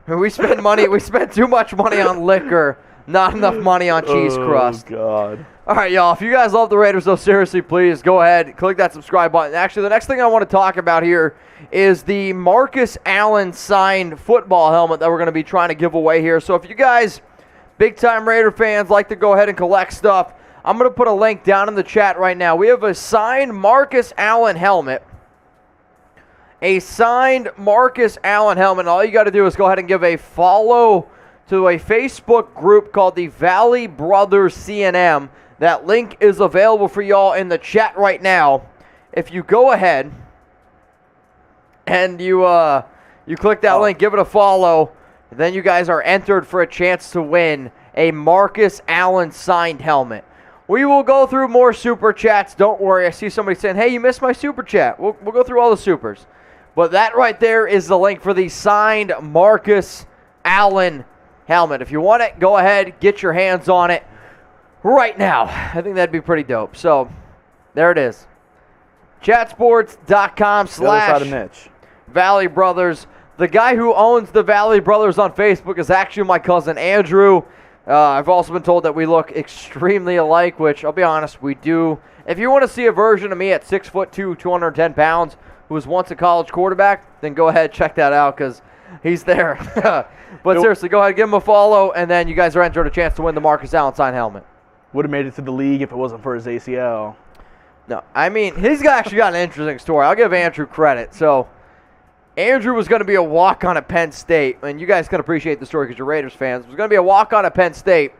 We spend money. We spend too much money on liquor, not enough money on cheese crust. Oh God. All right, y'all. If you guys love the Raiders, though, seriously, please go ahead, click that subscribe button. Actually, the next thing I want to talk about here is the Marcus Allen signed football helmet that we're going to be trying to give away here. So if you guys, big-time Raider fans, like to go ahead and collect stuff, I'm going to put a link down in the chat right now. We have a signed Marcus Allen helmet a signed Marcus Allen helmet. All you got to do is go ahead and give a follow to a Facebook group called the Valley Brothers CNM. That link is available for y'all in the chat right now. If you go ahead and you click that link, give it a follow, then you guys are entered for a chance to win a Marcus Allen signed helmet. We will go through more super chats. Don't worry. I see somebody saying, hey, you missed my super chat. We'll go through all the supers. But that right there is the link for the signed Marcus Allen helmet. If you want it, go ahead, get your hands on it right now. I think that'd be pretty dope. So there it is. Chatsports.com/Valley Brothers. The guy who owns the Valley Brothers on Facebook is actually my cousin Andrew. I've also been told that we look extremely alike, which I'll be honest, we do. If you want to see a version of me at 6'2", 210 pounds, who was once a college quarterback, then go ahead, check that out, because he's there. But seriously, go ahead, give him a follow, and then you guys are entered a chance to win the Marcus Allen signed helmet. Would have made it to the league if it wasn't for his ACL. No, I mean, he's actually got an interesting story. I'll give Andrew credit. So, Andrew was going to be a walk-on at Penn State, and you guys can appreciate the story because you're Raiders fans. He was going to be a walk-on at Penn State,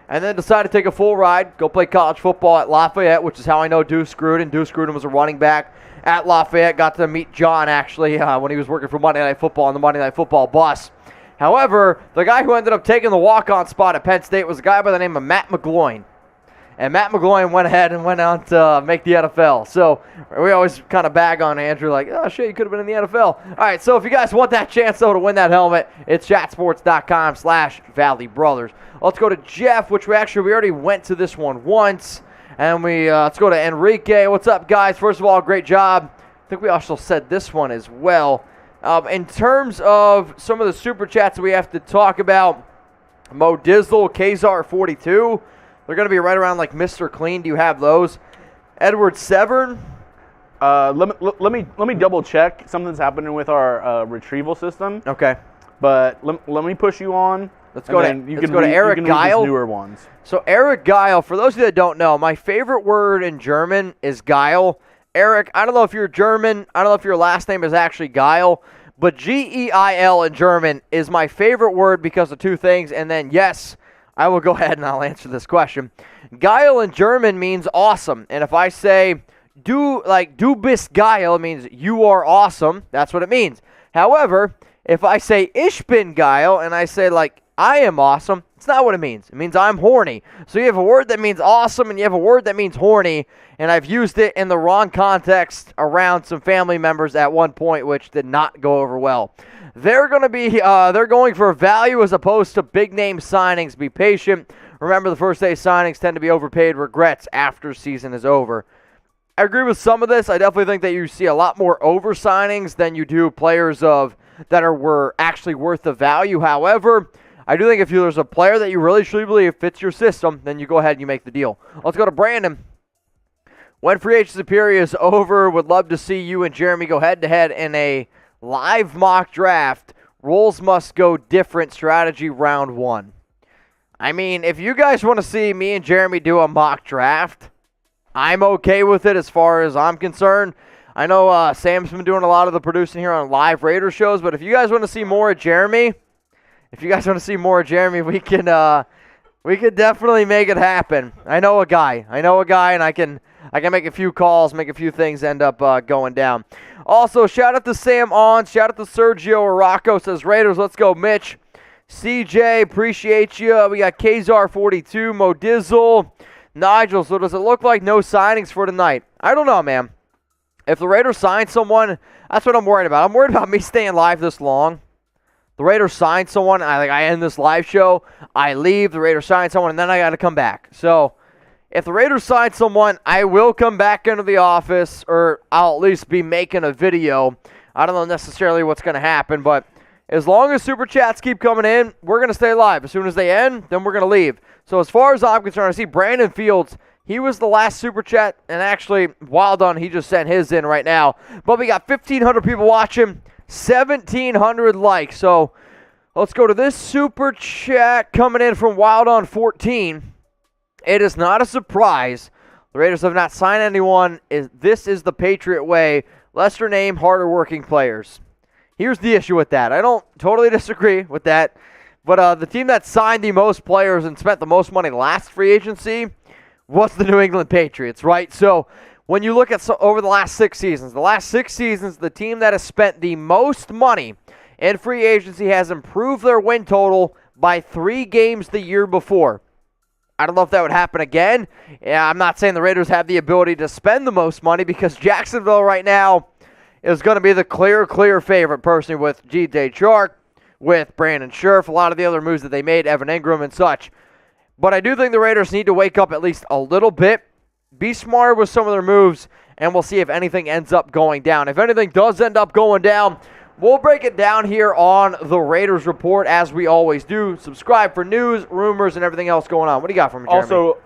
and then decided to take a full ride, go play college football at Lafayette, which is how I know Deuce Gruden. Deuce Gruden was a running back at Lafayette. Got to meet John, actually, when he was working for Monday Night Football on the Monday Night Football bus. However, the guy who ended up taking the walk-on spot at Penn State was a guy by the name of Matt McGloin. And Matt McGloin went ahead and went on to make the NFL. So we always kind of bag on Andrew like, oh, shit, you could have been in the NFL. All right, so if you guys want that chance, though, to win that helmet, it's chatsports.com/Valley Brothers. Let's go to Jeff, which we already went to this one once. And let's go to Enrique. What's up, guys? First of all, great job. I think we also said this one as well. In terms of some of the super chats that we have to talk about, Mo Dizzle, Kazar42, they're going to be right around like Mr. Clean. Do you have those? Edward Severn? Let me double check. Something's happening with our retrieval system. Okay. But let me push you on. Let's go to Eric Geil. Newer ones. So Eric Geil, for those of you that don't know, my favorite word in German is Geil. Eric, I don't know if you're German. I don't know if your last name is actually Geil. But Geil in German is my favorite word because of two things. And then, yes, I will go ahead and I'll answer this question. Geil in German means awesome. And if I say, du bist geil, it means you are awesome. That's what it means. However, if I say ich bin geil and I say like I am awesome, it's not what it means. It means I'm horny. So you have a word that means awesome and you have a word that means horny. And I've used it in the wrong context around some family members at one point, which did not go over well. They're going for value as opposed to big name signings. Be patient. Remember, the first day signings tend to be overpaid regrets after season is over. I agree with some of this. I definitely think that you see a lot more over signings than you do players that were actually worth the value. However, I do think if there's a player that you really truly believe fits your system, then you go ahead and you make the deal. Let's go to Brandon. When free agency period is over, would love to see you and Jeremy go head-to-head in a live mock draft. Roles must go different strategy round 1. I mean, if you guys want to see me and Jeremy do a mock draft, I'm okay with it as far as I'm concerned. I know Sam's been doing a lot of the producing here on live Raider shows, but if you guys want to see more of Jeremy, we can definitely make it happen. I know a guy, and I can make a few calls, make a few things end up going down. Also, shout out to Sam On, shout out to Sergio Araco, says Raiders, let's go, Mitch. CJ, appreciate you. We got Kazar42, Mo Dizzle, Nigel. So does it look like no signings for tonight? I don't know, man. If the Raiders sign someone, that's what I'm worried about. I'm worried about me staying live this long. The Raiders sign someone, I end this live show, I leave, the Raiders sign someone, and then I got to come back. So if the Raiders sign someone, I will come back into the office, or I'll at least be making a video. I don't know necessarily what's going to happen, but as long as Super Chats keep coming in, we're going to stay live. As soon as they end, then we're going to leave. So as far as I'm concerned, I see Brandon Fields. He was the last Super Chat, and actually, well done, he just sent his in right now. But we got 1,500 people watching, 1,700 likes. So let's go to this Super Chat coming in from Wild on 14. It is not a surprise. The Raiders have not signed anyone. This is the Patriot way. lesser name, harder working players. Here's the issue with that. I don't totally disagree with that, but the team that signed the most players and spent the most money last free agency was the New England Patriots, right? So when you look at over the last 6 seasons, the team that has spent the most money in free agency has improved their win total by 3 games the year before. I don't know if that would happen again. Yeah, I'm not saying the Raiders have the ability to spend the most money because Jacksonville right now is going to be the clear favorite, personally, with G.J. Chark, with Brandon Scherf, a lot of the other moves that they made, Evan Ingram and such. But I do think the Raiders need to wake up at least a little bit, be smarter with some of their moves, and we'll see if anything ends up going down. If anything does end up going down, we'll break it down here on the Raiders Report, as we always do. Subscribe for news, rumors, and everything else going on. What do you got for me, Jeremy? Also,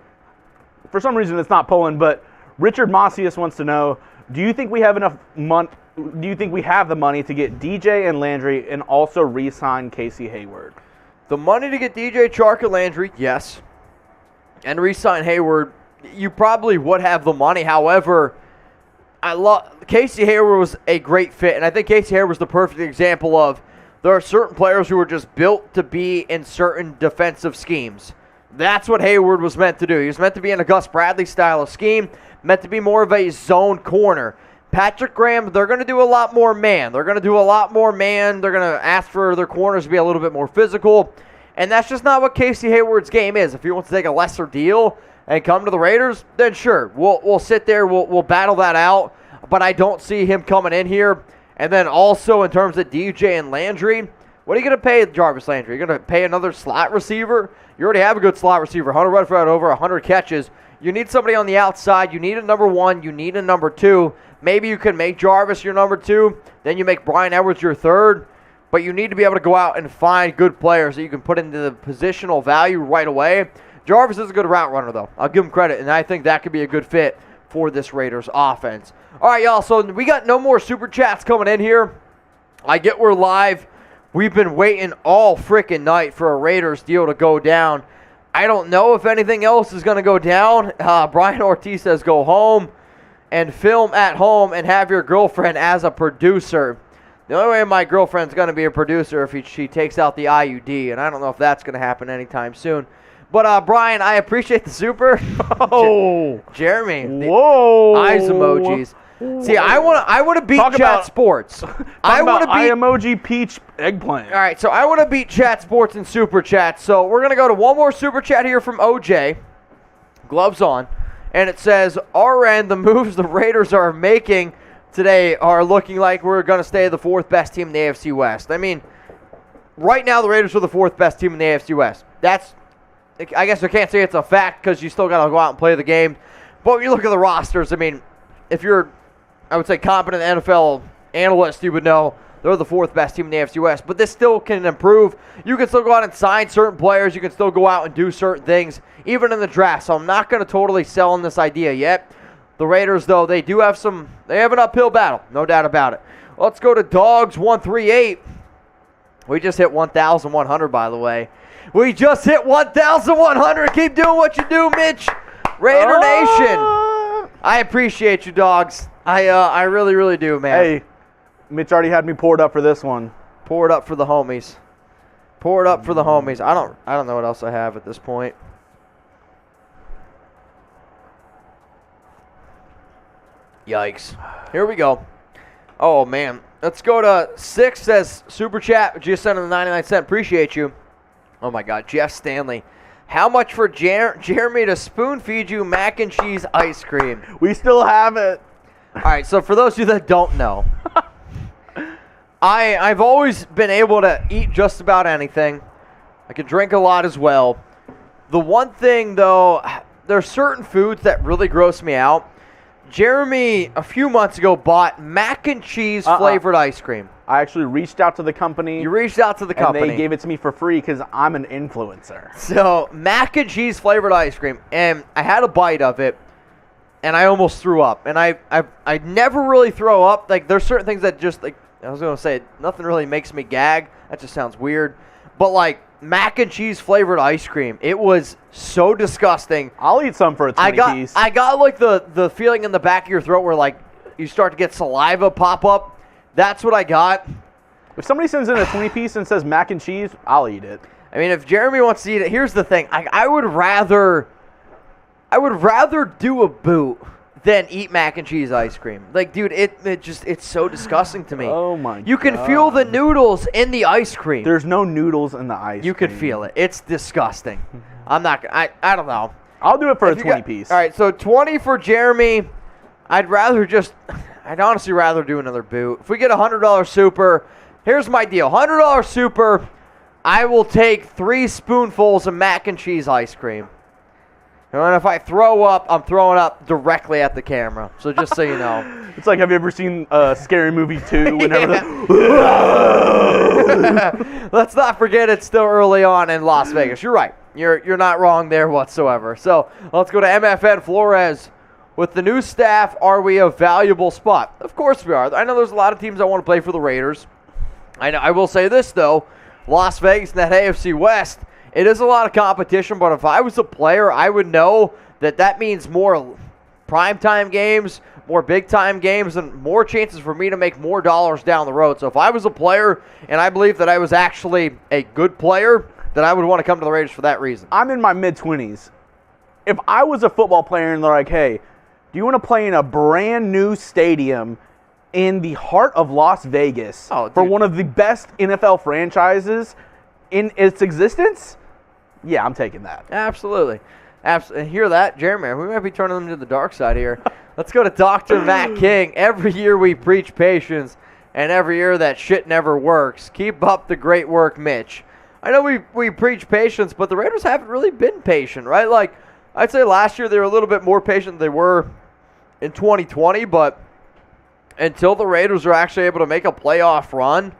for some reason it's not pulling, but Richard Macias wants to know, do you think we have enough money? Do you think we have the money to get DJ and Landry and also re-sign Casey Hayward? The money to get DJ, Chark, and Landry, yes. And re-sign Hayward, you probably would have the money. However, Casey Hayward was a great fit, and I think Casey Hayward was the perfect example of there are certain players who are just built to be in certain defensive schemes. That's what Hayward was meant to do. He was meant to be in a Gus Bradley style of scheme, meant to be more of a zone corner. Patrick Graham, they're going to do a lot more man. They're going to ask for their corners to be a little bit more physical, and that's just not what Casey Hayward's game is. If he wants to take a lesser deal and come to the Raiders, then sure, we'll sit there, we'll battle that out, but I don't see him coming in here. And then also in terms of DJ and Landry, what are you going to pay Jarvis Landry? You're going to pay another slot receiver? You already have a good slot receiver. Hunter Rutherford had over 100 catches. You need somebody on the outside. You need a number 1. You need a number 2. Maybe you can make Jarvis your number 2. Then you make Brian Edwards your 3rd. But you need to be able to go out and find good players that you can put into the positional value right away. Jarvis is a good route runner, though. I'll give him credit, and I think that could be a good fit for this Raiders offense. All right, y'all, so we got no more Super Chats coming in here. I get we're live. We've been waiting all freaking night for a Raiders deal to go down. I don't know if anything else is going to go down. Brian Ortiz says go home and film at home and have your girlfriend as a producer. The only way my girlfriend's going to be a producer if she takes out the IUD, and I don't know if that's going to happen anytime soon. But, Brian, I appreciate the super. Oh. Jeremy. Whoa. Eyes emojis. See, I want to beat Chat Sports. I want to beat emoji peach eggplant. All right, so I want to beat Chat Sports in Super Chat. So we're going to go to one more Super Chat here from OJ. Gloves on. And it says, RN, the moves the Raiders are making today are looking like we're going to stay the 4th best team in the AFC West. I mean, right now the Raiders are the 4th best team in the AFC West. I guess I can't say it's a fact because you still got to go out and play the game. But when you look at the rosters, I mean, if you're, I would say, competent NFL analyst, you would know they're the 4th best team in the AFC West. But this still can improve. You can still go out and sign certain players. You can still go out and do certain things, even in the draft. So I'm not going to totally sell on this idea yet. The Raiders, though, they have an uphill battle, no doubt about it. Let's go to Dogs138. We just hit 1,100, by the way. We just hit 1,100. Keep doing what you do, Mitch. Raider Nation. I appreciate you, dogs. I really, really do, man. Hey, Mitch already had me poured up for this one. Pour it up for the homies. Pour it up for the homies. I don't know what else I have at this point. Yikes. Here we go. Oh, man. Let's go to 6 says, Super Chat. Just sent in the 99 cent. Appreciate you. Oh, my God. Jeff Stanley. How much for Jeremy to spoon feed you mac and cheese ice cream? We still have it. All right, so for those of you that don't know, I've always been able to eat just about anything. I can drink a lot as well. The one thing, though, there's certain foods that really gross me out. Jeremy, a few months ago, bought mac and cheese flavored ice cream. I actually reached out to the company. You reached out to the company. And they gave it to me for free because I'm an influencer. So, mac and cheese flavored ice cream. And I had a bite of it, and I almost threw up. And I never really throw up. Like, there's certain things that just, like, I was going to say, nothing really makes me gag. That just sounds weird. But, like, mac and cheese flavored ice cream, it was so disgusting. I'll eat some for a 20 piece. I got like the feeling in the back of your throat where, like, you start to get saliva pop up. That's what I got. If somebody sends in a 20-piece and says mac and cheese, I'll eat it. I mean, if Jeremy wants to eat it, here's the thing. I would rather do a boot than eat mac and cheese ice cream. Like, dude, it's so disgusting to me. Oh my god. You can feel the noodles in the ice cream. There's no noodles in the ice You cream. could feel it. It's disgusting. I'm not I don't know. I'll do it for a If you got- 20-piece. All right, so 20 for Jeremy. I'd honestly rather do another boot. If we get a $100 super, here's my deal. $100 super, I will take 3 spoonfuls of mac and cheese ice cream. And if I throw up, I'm throwing up directly at the camera. So just so you know. It's like, have you ever seen Scary Movie 2? Whenever Let's not forget it's still early on in Las Vegas. You're right. You're not wrong there whatsoever. So let's go to MFN Flores. With the new staff, are we a valuable spot? Of course we are. I know there's a lot of teams that want to play for the Raiders. I will say this, though. Las Vegas and that AFC West, it is a lot of competition, but if I was a player, I would know that means more primetime games, more big-time games, and more chances for me to make more dollars down the road. So if I was a player and I believe that I was actually a good player, then I would want to come to the Raiders for that reason. I'm in my mid-20s. If I was a football player and they're like, hey, do you want to play in a brand new stadium in the heart of Las Vegas for one of the best NFL franchises in its existence? Yeah, I'm taking that. Absolutely. Hear that, Jeremy? We might be turning them to the dark side here. Let's go to Dr. Matt King. Every year we preach patience, and every year that shit never works. Keep up the great work, Mitch. I know we preach patience, but the Raiders haven't really been patient, right? Like, I'd say last year they were a little bit more patient than they were in 2020, but until the Raiders are actually able to make a playoff run,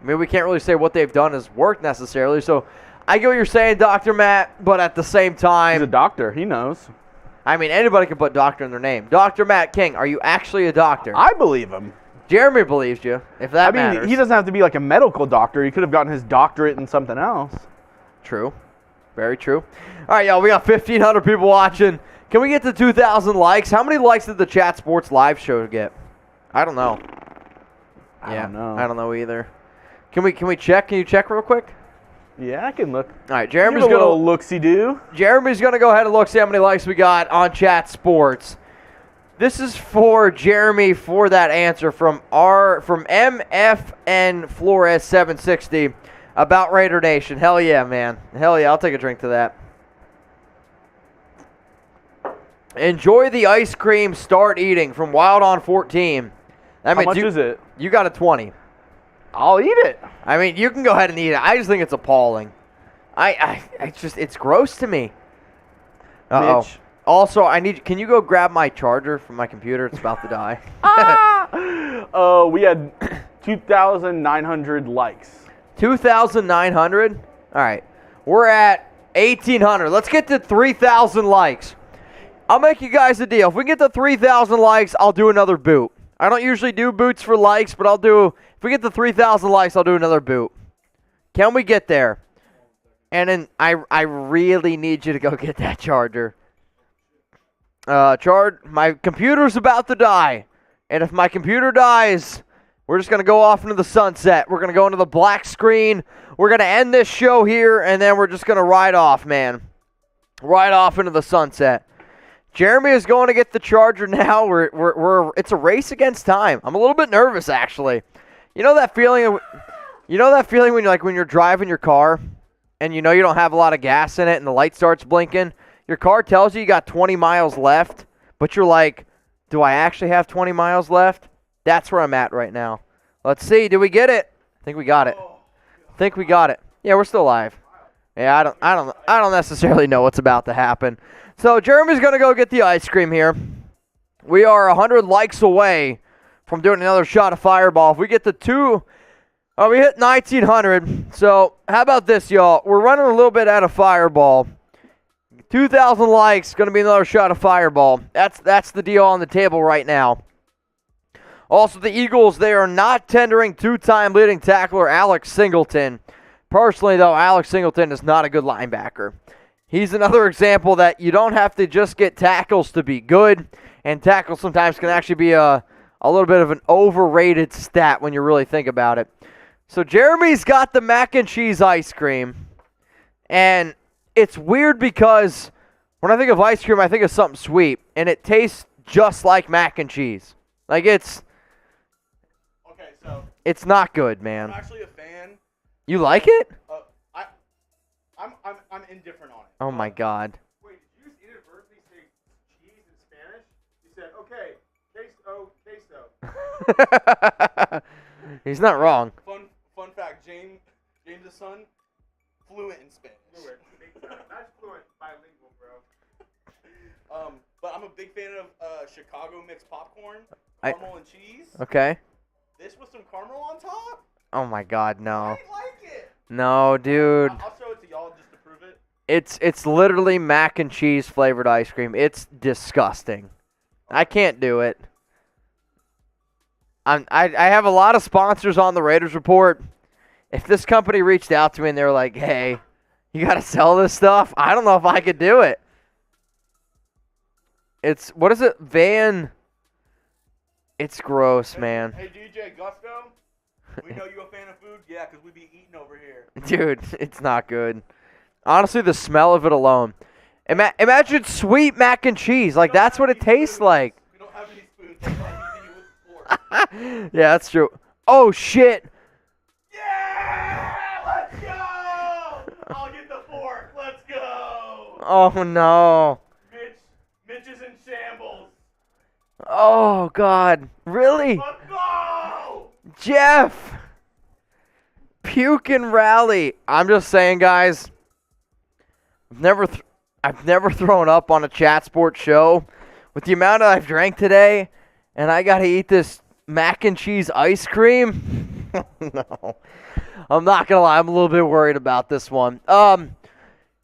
I mean, we can't really say what they've done has worked necessarily. So I get what you're saying, Dr. Matt, but at the same time, He's a doctor. He knows. I mean, anybody can put doctor in their name. Dr. Matt King, are you actually a doctor? I believe him. Jeremy believes you, if that matters. He doesn't have to be like a medical doctor. He could have gotten his doctorate in something else. True. Very true. All right, y'all, we got 1,500 people watching. Can we get to 2,000 likes? How many likes did the Chat Sports live show get? I don't know. I don't know. I don't know either. Can we check? Can you check real quick? Yeah, I can look. All right, Jeremy's Give a little gonna look-see-do. Jeremy's gonna go ahead and look, see how many likes we got on Chat Sports. This is for Jeremy for that answer from MFN Flores 760 about Raider Nation. Hell yeah, man. Hell yeah, I'll take a drink to that. Enjoy the ice cream, start eating from Wild on 14. That How means much is it? You got a 20. I'll eat it. I mean, you can go ahead and eat it. I just think it's appalling. It's gross to me. Uh-oh. Mitch. Also, can you go grab my charger from my computer? It's about to die. We had 2,900 likes. 2,900? All right. We're at 1,800. Let's get to 3,000 likes. I'll make you guys a deal. If we get to 3,000 likes, I'll do another boot. I don't usually do boots for likes, but if we get to 3,000 likes, I'll do another boot. Can we get there? And then I really need you to go get that charger. My computer's about to die. And if my computer dies, we're just going to go off into the sunset. We're going to go into the black screen. We're going to end this show here, and then we're just going to ride off, man. Ride off into the sunset. Jeremy is going to get the charger now. It's a race against time. I'm a little bit nervous, actually. You know that feeling when you're driving your car and you know you don't have a lot of gas in it and the light starts blinking? Your car tells you got 20 miles left, but you're like, do I actually have 20 miles left? That's where I'm at right now. Let's see. Did we get it? I think we got it. Yeah, we're still live. Yeah, I don't necessarily know what's about to happen. So Jeremy's going to go get the ice cream here. We are 100 likes away from doing another shot of Fireball. If we get to we hit 1,900. So how about this, y'all? We're running a little bit out of Fireball. 2,000 likes, going to be another shot of Fireball. That's the deal on the table right now. Also, the Eagles, they are not tendering two-time leading tackler Alex Singleton. Personally, though, Alex Singleton is not a good linebacker. He's another example that you don't have to just get tackles to be good, and tackles sometimes can actually be a a little bit of an overrated stat when you really think about it. So Jeremy's got the mac and cheese ice cream, and it's weird because when I think of ice cream, I think of something sweet, and it tastes just like mac and cheese. Like it's not good, man. I'm actually a fan. You like it? I'm indifferent on it. Oh my God. Wait, did you inadvertently say cheese in Spanish? You said, okay, queso. He's not wrong. Fun fact, James' son, fluent in Spanish. Fluent. Not fluent, bilingual, bro. But I'm a big fan of Chicago mixed popcorn, caramel and cheese. Okay. This with some caramel on top? Oh my God, no. I like it. No, dude. I'll show it to y'all just to prove it. It's literally mac and cheese flavored ice cream. It's disgusting. I can't do it. I have a lot of sponsors on the Raiders Report. If this company reached out to me and they were like, hey, you got to sell this stuff, I don't know if I could do it. What is it? It's gross, man. Hey, DJ Gusto, we know you a fan of food? Yeah, because we be eating over here. Dude, it's not good. Honestly, the smell of it alone. Imagine sweet mac and cheese. Like, that's what it tastes like. We don't have any spoons. That's why I'm eating it with fork. Yeah, that's true. Oh, shit. Yeah! Let's go! I'll get the fork. Let's go! Oh, no. Mitch is in shambles. Oh, God. Really? Let's go! Jeff! Puke and rally. I'm just saying, guys, I've never thrown up on a chat sports show. With the amount I've drank today, and I got to eat this mac and cheese ice cream. No. I'm not going to lie. I'm a little bit worried about this one.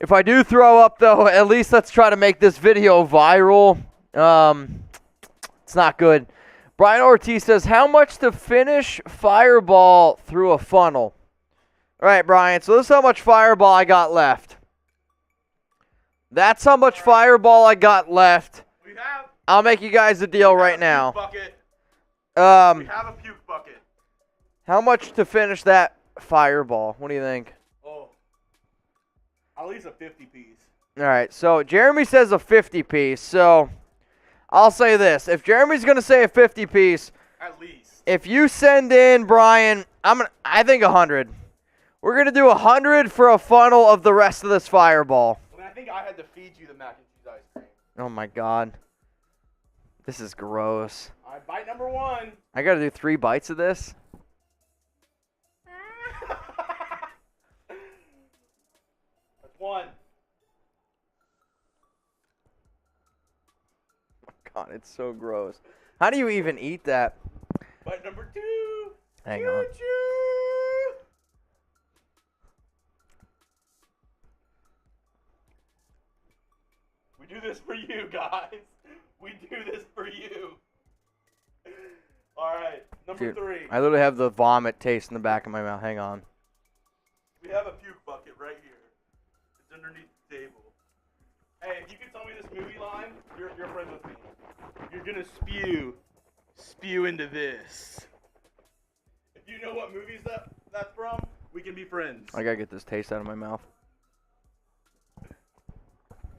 If I do throw up, though, at least let's try to make this video viral. It's not good. Brian Ortiz says, how much to finish Fireball through a funnel? All right, Brian, so this is how much Fireball I got left. That's how much Fireball I got left. We have I'll make you guys a deal right now. bucket. We Um, have a puke bucket. how much to finish that Fireball? What do you think? Oh. At least a 50 piece. All right, so Jeremy says a 50 piece. So I'll say this: if Jeremy's gonna say a 50 piece, At least. if you send in Brian, I think 100. We're gonna do 100 for a funnel of the rest of this Fireball. I mean, I think I had to feed you the mac and cheese ice cream. Oh my God, this is gross. All right, bite number 1. I gotta do 3 bites of this. That's 1. God, it's so gross. How do you even eat that? Bite number 2. Hang on. Choo-choo. We do this for you, guys. We do this for you. All right, number Dude, 3. I literally have the vomit taste in the back of my mouth. Hang on. We have a puke bucket right here. It's underneath the table. Hey, if you can tell me this movie line, you're friends with me. You're gonna spew into this. If you know what movies that's from, we can be friends. I gotta get this taste out of my mouth.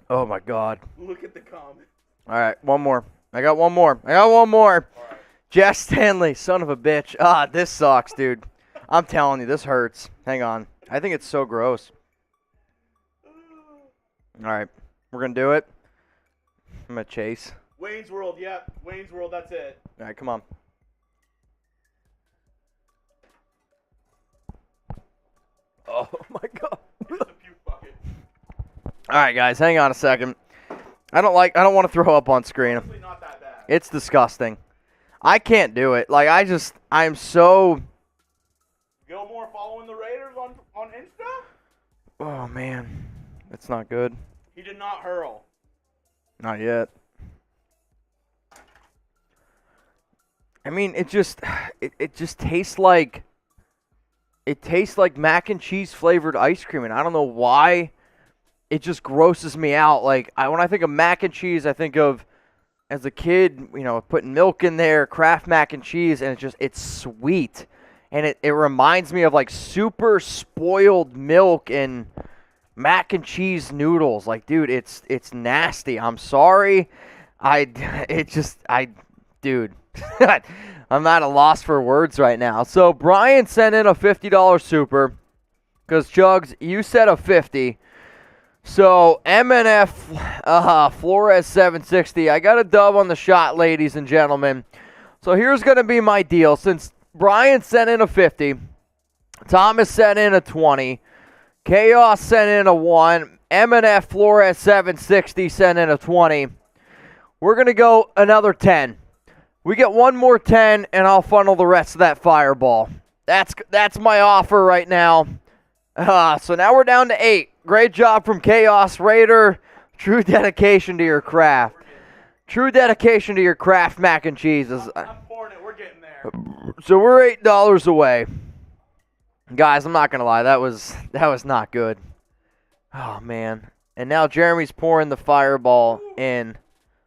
Oh my God. Look at the comments. All right, one more. I got one more. All right. Jeff Stanley, son of a bitch. Ah, this sucks, dude. I'm telling you, this hurts. Hang on. I think it's so gross. All right, we're gonna do it. I'm gonna chase. Wayne's World, yeah. Wayne's World, that's it. All right, come on. Oh my God. Here's the puke bucket. All right, guys, hang on a second. I don't want to throw up on screen. Honestly, not that bad. It's disgusting. I can't do it. Like, I'm so. Gilmore following the Raiders on Insta? Oh man, it's not good. He did not hurl. Not yet. I mean, it just tastes like mac and cheese flavored ice cream, and I don't know why. It just grosses me out. Like when I think of mac and cheese, I think of as a kid, putting milk in there, Kraft mac and cheese, and it's sweet. And it reminds me of like super spoiled milk and mac and cheese noodles. Like, dude, it's nasty. I'm sorry. Dude, I'm at a loss for words right now. So Brian sent in a $50 super because Chugs, you said a 50. So MNF Flores 760. I got a dub on the shot, ladies and gentlemen. So here's going to be my deal. Since Brian sent in a 50, Thomas sent in a 20, Chaos sent in a 1, MNF Flores 760 sent in a 20. We're going to go another 10. We get one more 10, and I'll funnel the rest of that fireball. That's my offer right now. So now we're down to 8. Great job from Chaos Raider. True dedication to your craft. True dedication to your craft mac and cheese. I'm pouring it. We're getting there. So we're $8 away. Guys, I'm not going to lie. That was not good. Oh, man. And now Jeremy's pouring the fireball in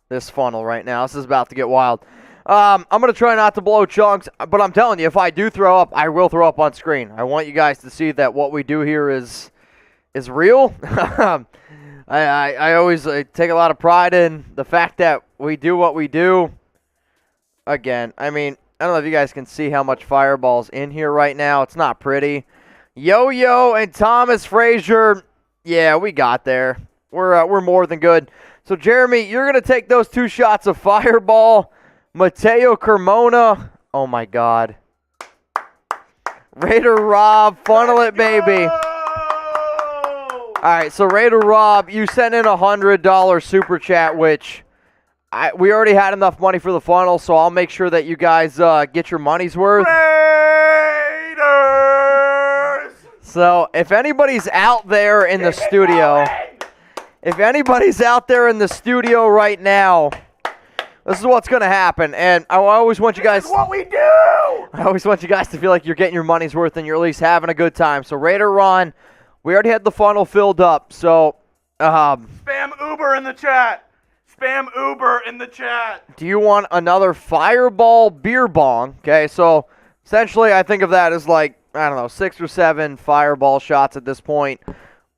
this funnel right now. This is about to get wild. I'm going to try not to blow chunks, but I'm telling you, if I do throw up, I will throw up on screen. I want you guys to see that what we do here is real. I always take a lot of pride in the fact that we do what we do. Again, I mean, I don't know if you guys can see how much fireball's in here right now. It's not pretty. Yo-Yo and Thomas Frazier, yeah, we got there. We're more than good. So, Jeremy, you're going to take those 2 shots of fireball. Mateo Carmona. Oh, my God. Raider Rob, funnel it, baby. All right, so Raider Rob, you sent in a $100 super chat, which we already had enough money for the funnel, so I'll make sure that you guys get your money's worth. Raiders! So if anybody's out there in the studio, right now, this is what's going to happen, and I always want you guys. This is what we do! I always want you guys to feel like you're getting your money's worth and you're at least having a good time. So Raider Ron, we already had the funnel filled up, so Spam Uber in the chat. Spam Uber in the chat. Do you want another fireball beer bong? Okay, so essentially I think of that as like, I don't know, 6 or 7 fireball shots at this point.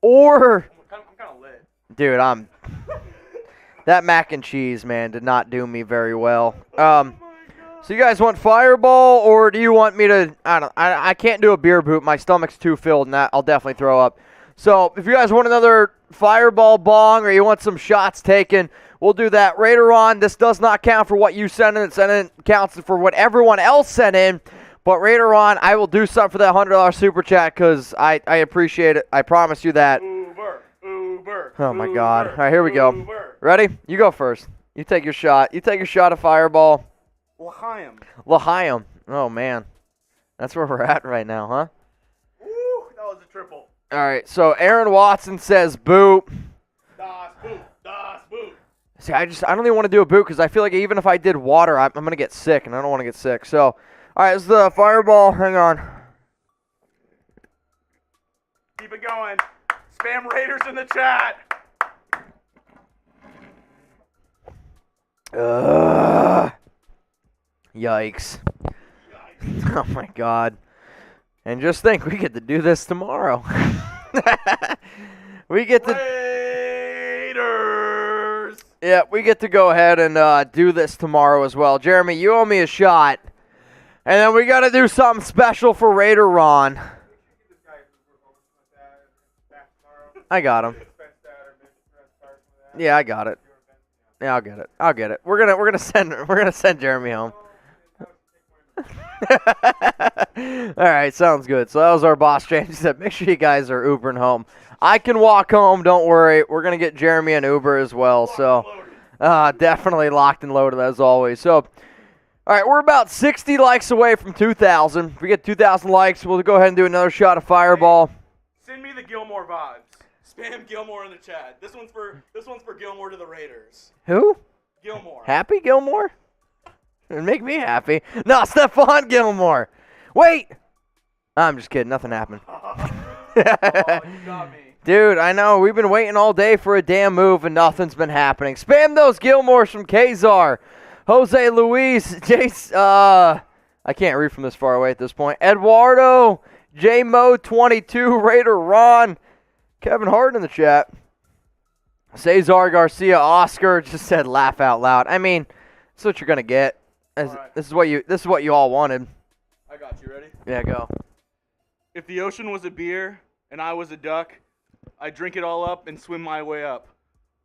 Or, I'm kind of lit. dude, that mac and cheese, man, did not do me very well. So you guys want fireball, or do you want me to, I can't do a beer boot. My stomach's too filled, and I'll definitely throw up. So if you guys want another fireball bong, or you want some shots taken, we'll do that. Raider on, this does not count for what you sent in. It counts for what everyone else sent in. But Raider on, I will do something for that $100 super chat because I appreciate it. I promise you that. Uber. Oh, my God. All right, here we go. Uber. Ready? You go first. You take your shot. You take your shot of fireball. L'chaim. Oh, man. That's where we're at right now, huh? Ooh, that was a triple. All right, so Aaron Watson says boot. Das boot. See, I don't even want to do a boot because I feel like even if I did water, I'm going to get sick, and I don't want to get sick. So, all right, this is the fireball. Hang on. Keep it going. Spam Raiders in the chat. Yikes. Oh, my God. And just think, we get to do this tomorrow. We get to... Raiders! Yeah, we get to go ahead and do this tomorrow as well. Jeremy, you owe me a shot. And then we got to do something special for Raider Ron. I got him. Yeah, I got it. Yeah, I'll get it. We're gonna send Jeremy home. All right, sounds good. So that was our boss, James. He said, make sure you guys are Ubering home. I can walk home. Don't worry. We're going to get Jeremy an Uber as well. So definitely locked and loaded as always. So, all right, we're about 60 likes away from 2,000. If we get 2,000 likes, we'll go ahead and do another shot of fireball. Send me the Gilmore vibes. Spam Gilmore in the chat. This one's for Gilmore to the Raiders. Who? Gilmore. Happy Gilmore? It'd make me happy. No, Stephon Gilmore. Wait. I'm just kidding. Nothing happened. Oh, you got me. Dude, I know. We've been waiting all day for a damn move, and nothing's been happening. Spam those Gilmores from Kazar. Jose Luis. Jace, I can't read from this far away at this point. Eduardo. J-Mo22. Raider Ron. Kevin Hart in the chat. Cesar Garcia. Oscar just said laugh out loud. I mean, that's what you're going to get. This is what you all wanted. I got you. Ready? Yeah, go. If the ocean was a beer and I was a duck, I'd drink it all up and swim my way up.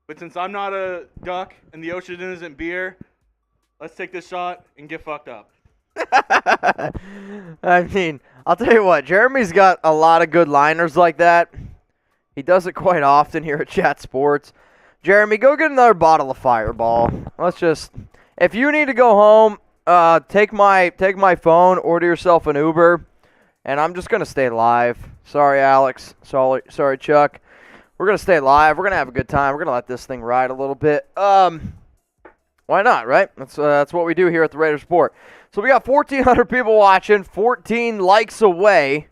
But since I'm not a duck and the ocean isn't beer, let's take this shot and get fucked up. I mean, I'll tell you what, Jeremy's got a lot of good liners like that. He does it quite often here at Chat Sports. Jeremy, go get another bottle of Fireball. If you need to go home, take my phone, order yourself an Uber, and I'm just going to stay live. Sorry, Alex. Sorry, Chuck. We're going to stay live. We're going to have a good time. We're going to let this thing ride a little bit. Why not, right? That's what we do here at the Raiders Report. So we got 1,400 people watching, 14 likes away.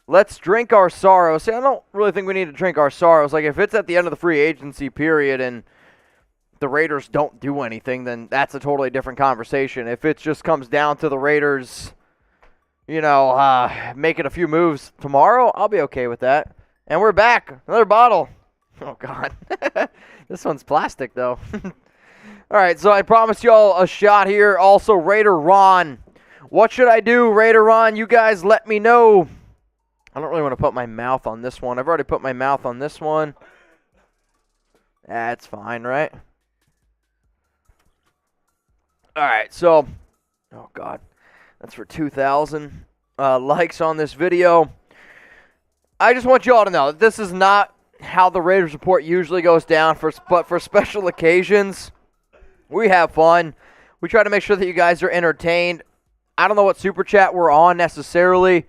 Let's drink our sorrows. See, I don't really think we need to drink our sorrows. Like, if it's at the end of the free agency period and the Raiders don't do anything, then that's a totally different conversation. If it just comes down to the Raiders, making a few moves tomorrow, I'll be okay with that. And we're back. Another bottle. Oh, God. This one's plastic, though. All right, so I promised y'all a shot here. Also, Raider Ron. What should I do, Raider Ron? You guys let me know. I don't really want to put my mouth on this one. I've already put my mouth on this one. That's fine, right? All right, so, oh, God. That's for 2,000 likes on this video. I just want you all to know that this is not how the Raiders Report usually goes down, but for special occasions, we have fun. We try to make sure that you guys are entertained. I don't know what Super Chat we're on necessarily.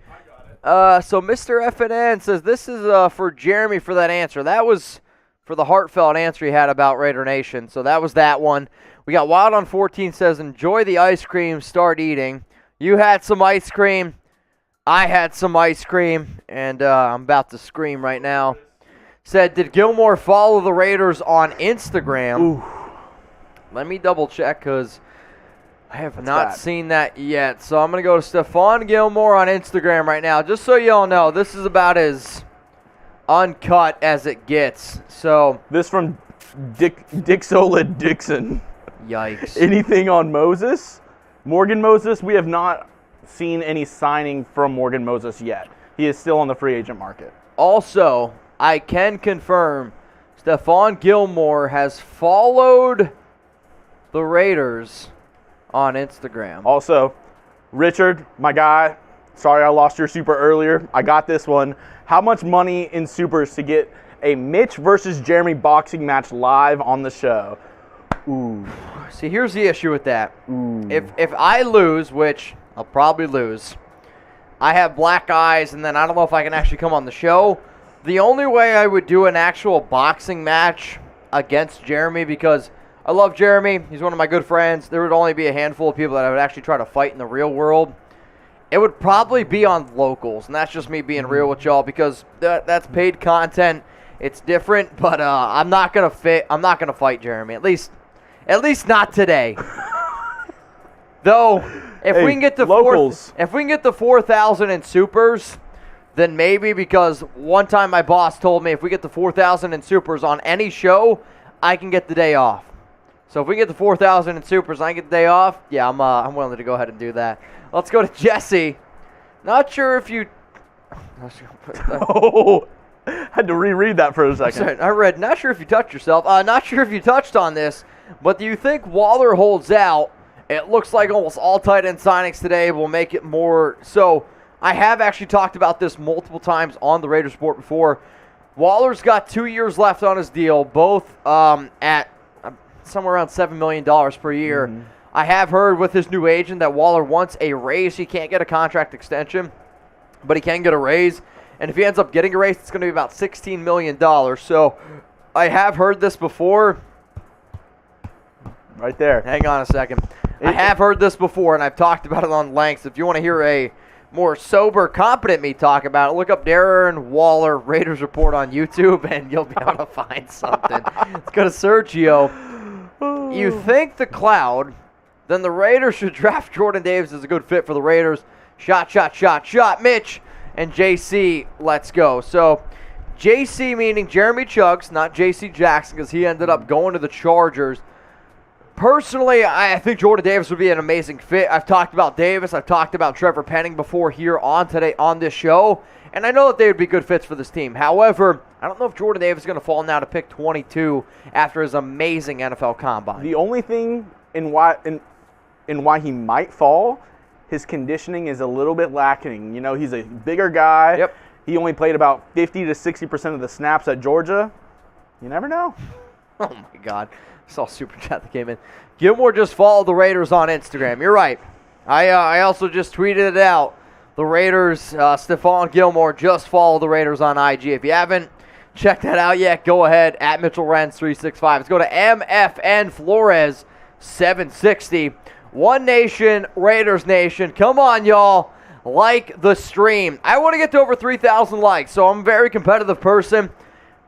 So Mr. FNN says, this is for Jeremy for that answer. That was for the heartfelt answer he had about Raider Nation. So that was that one. We got Wild on 14 says, enjoy the ice cream, start eating. You had some ice cream. I had some ice cream. And I'm about to scream right now. Said, did Gilmore follow the Raiders on Instagram? Ooh. Let me double check because I have not seen that yet. So I'm going to go to Stephon Gilmore on Instagram right now. Just so you all know, this is about as uncut as it gets. So this from Dixola Dixon. Yikes. Anything on Moses? Morgan Moses, we have not seen any signing from Morgan Moses yet. He is still on the free agent market. Also, I can confirm Stephon Gilmore has followed the Raiders on Instagram. Also, Richard, my guy, sorry I lost your super earlier. I got this one. How much money in supers to get a Mitch versus Jeremy boxing match live on the show? Ooh. See, here's the issue with that. Ooh. If I lose, which I'll probably lose, I have black eyes, and then I don't know if I can actually come on the show. The only way I would do an actual boxing match against Jeremy, because I love Jeremy. He's one of my good friends. There would only be a handful of people that I would actually try to fight in the real world. It would probably be on locals, and that's just me being real with y'all because that's paid content. It's different, but I'm not gonna fight Jeremy. At least not today. Though, if we can get the locals. If we can get the 4,000 in supers, then maybe, because one time my boss told me if we get the 4,000 in supers on any show, I can get the day off. So if we get the 4,000 in supers and I get the day off, yeah, I'm willing to go ahead and do that. Let's go to Jesse. Not sure if you... Oh, had to reread that for a second. Sorry, I read, not sure if you touched yourself. Not sure if you touched on this, but do you think Waller holds out? It looks like almost all tight end signings today will make it more... So I have actually talked about this multiple times on the Raiders Report before. Waller's got 2 years left on his deal, both at somewhere around $7 million per year. Mm-hmm. I have heard with his new agent that Waller wants a raise. He can't get a contract extension, but he can get a raise. And if he ends up getting a raise, it's going to be about $16 million. So I have heard this before. Right there. Hang on a second. I have heard this before, and I've talked about it on length. If you want to hear a more sober, competent me talk about it, look up Darren Waller Raiders Report on YouTube, and you'll be able to find something. Let's go to Sergio. You think the Cloud, then the Raiders should draft Jordan Davis as a good fit for the Raiders. Shot, Mitch. And JC, let's go. So, JC meaning Jeremy Chugs, not JC Jackson, because he ended up going to the Chargers. Personally, I think Jordan Davis would be an amazing fit. I've talked about Davis. I've talked about Trevor Penning before here on this show. And I know that they would be good fits for this team. However, I don't know if Jordan Davis is going to fall now to pick 22 after his amazing NFL combine. The only thing in why he might fall, his conditioning is a little bit lacking. You know, he's a bigger guy. Yep. He only played about 50 to 60% of the snaps at Georgia. You never know. Oh, my God. I saw a super chat that came in. Gilmore just followed the Raiders on Instagram. You're right. I also just tweeted it out. The Raiders, Stephon Gilmore just followed the Raiders on IG. If you haven't checked that out yet, go ahead at Mitchell Renz 365. Let's go to MFN Flores 760. One Nation, Raiders Nation. Come on, y'all. Like the stream. I want to get to over 3,000 likes, so I'm a very competitive person.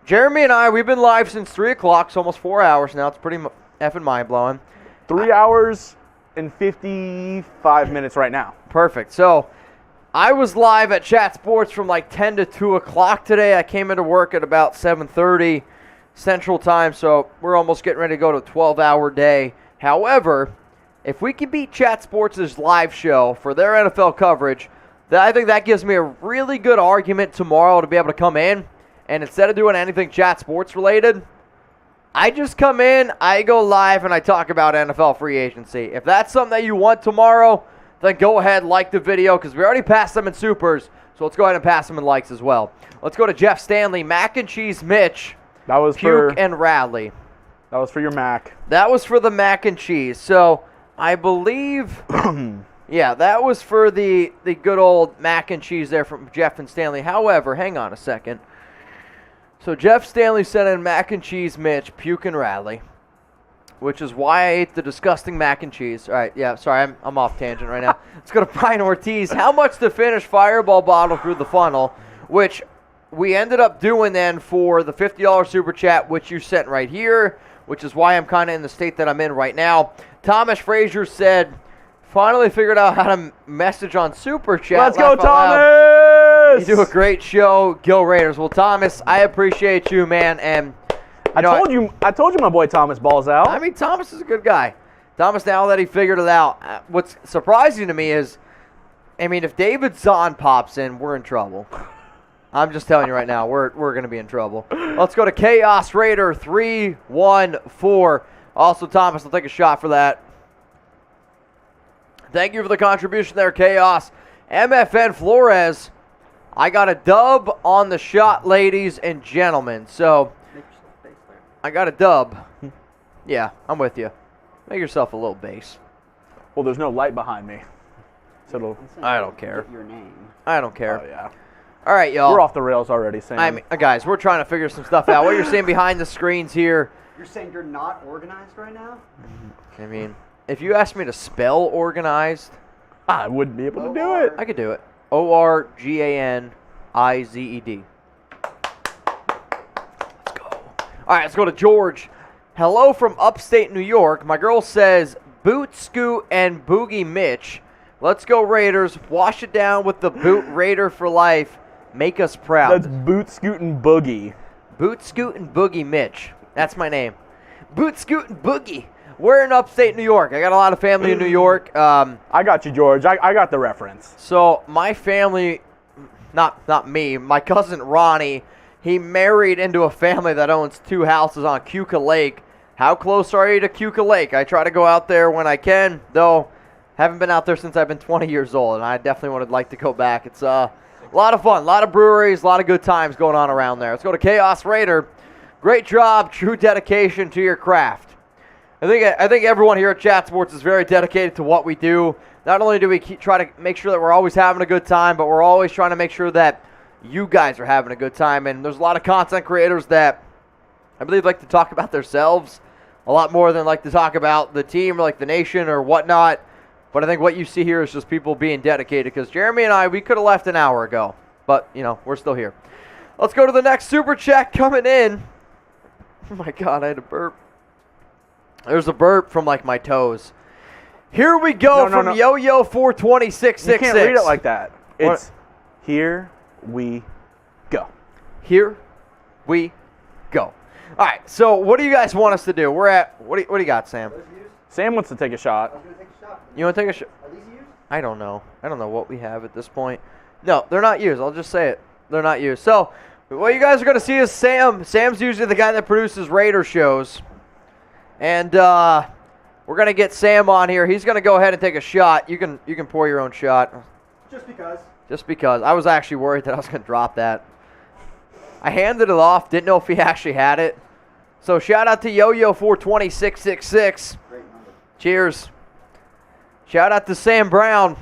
Jeremy and I, we've been live since 3 o'clock, so almost 4 hours now. It's pretty effing mind-blowing. 3 hours and 55 minutes right now. Perfect. So, I was live at Chat Sports from like 10 to 2 o'clock today. I came into work at about 7:30 Central Time, so we're almost getting ready to go to a 12-hour day. However, if we can beat Chat Sports' live show for their NFL coverage, then I think that gives me a really good argument tomorrow to be able to come in. And instead of doing anything Chat Sports related, I just come in, I go live, and I talk about NFL free agency. If that's something that you want tomorrow, then go ahead, like the video, because we already passed them in supers. So let's go ahead and pass them in likes as well. Let's go to Jeff Stanley, Mac and Cheese Mitch, That was Puke and Radley. That was for your Mac. That was for the Mac and Cheese. So I believe, yeah, that was for the good old Mac and Cheese there from Jeff and Stanley. However, hang on a second. So Jeff Stanley sent in Mac and Cheese, Mitch, Puke and Radley, which is why I ate the disgusting mac and cheese. All right, yeah, sorry, I'm off tangent right now. Let's go to Brian Ortiz. How much to finish Fireball bottle through the funnel, which we ended up doing then for the $50 super chat, which you sent right here, which is why I'm kind of in the state that I'm in right now. Thomas Frazier said, finally figured out how to message on super chat. Let's go, Laugh out loud. Thomas! You do a great show, Gil Raiders. Well, Thomas, I appreciate you, man, and I told you my boy Thomas balls out. I mean, Thomas is a good guy. Thomas, now that he figured it out, what's surprising to me is, I mean, if David Zahn pops in, we're in trouble. I'm just telling you right now, we're going to be in trouble. Let's go to Chaos Raider 314. Also, Thomas, I'll take a shot for that. Thank you for the contribution there, Chaos. MFN Flores, I got a dub on the shot, ladies and gentlemen. So, I got a dub. Yeah, I'm with you. Make yourself a little base. Well, there's no light behind me. So I don't care. Your name. I don't care. Oh, yeah. All right, y'all. We're off the rails already, Sam. I mean, guys, we're trying to figure some stuff out. What you're seeing behind the screens here. You're saying you're not organized right now? I mean, if you asked me to spell organized, I wouldn't be able to do it. I could do it. ORGANIZED. Let's go. All right, let's go to George. Hello from upstate New York. My girl says, Boot, Scoot, and Boogie Mitch. Let's go Raiders. Wash it down with the Boot Raider for life. Make us proud. That's Boot, Scoot, and Boogie. Boot, Scoot, and Boogie Mitch. That's my name. Boot, Scoot, and Boogie. We're in upstate New York. I got a lot of family in New York. I got you, George. I got the reference. So my family, not me, my cousin Ronnie, he married into a family that owns 2 houses on Keuka Lake. How close are you to Keuka Lake? I try to go out there when I can, though haven't been out there since I've been 20 years old, and I definitely would like to go back. It's a lot of fun, a lot of breweries, a lot of good times going on around there. Let's go to Chaos Raider. Great job, true dedication to your craft. I think everyone here at Chat Sports is very dedicated to what we do. Not only do we try to make sure that we're always having a good time, but we're always trying to make sure that you guys are having a good time. And there's a lot of content creators that I believe like to talk about themselves a lot more than like to talk about the team or like the nation or whatnot. But I think what you see here is just people being dedicated because Jeremy and we could have left an hour ago. But, we're still here. Let's go to the next Super Chat coming in. Oh, my God, I had a burp. There's a burp from, my toes. Here we go from Yo-Yo 42666. You can't read it like that. It's here we go. Here we go. All right, so what do you guys want us to do? We're at, what do you got, Sam? Sam wants to take a shot. You want to take a shot? Are these used? I don't know. I don't know what we have at this point. No, they're not used. I'll just say it. They're not used. So, what you guys are going to see is Sam. Sam's usually the guy that produces Raider shows. And we're going to get Sam on here. He's going to go ahead and take a shot. You can pour your own shot. Just because. Just because. I was actually worried that I was going to drop that. I handed it off. Didn't know if he actually had it. So, shout out to Yo-Yo 42666. Great number. Cheers. Shout out to Sam Brown.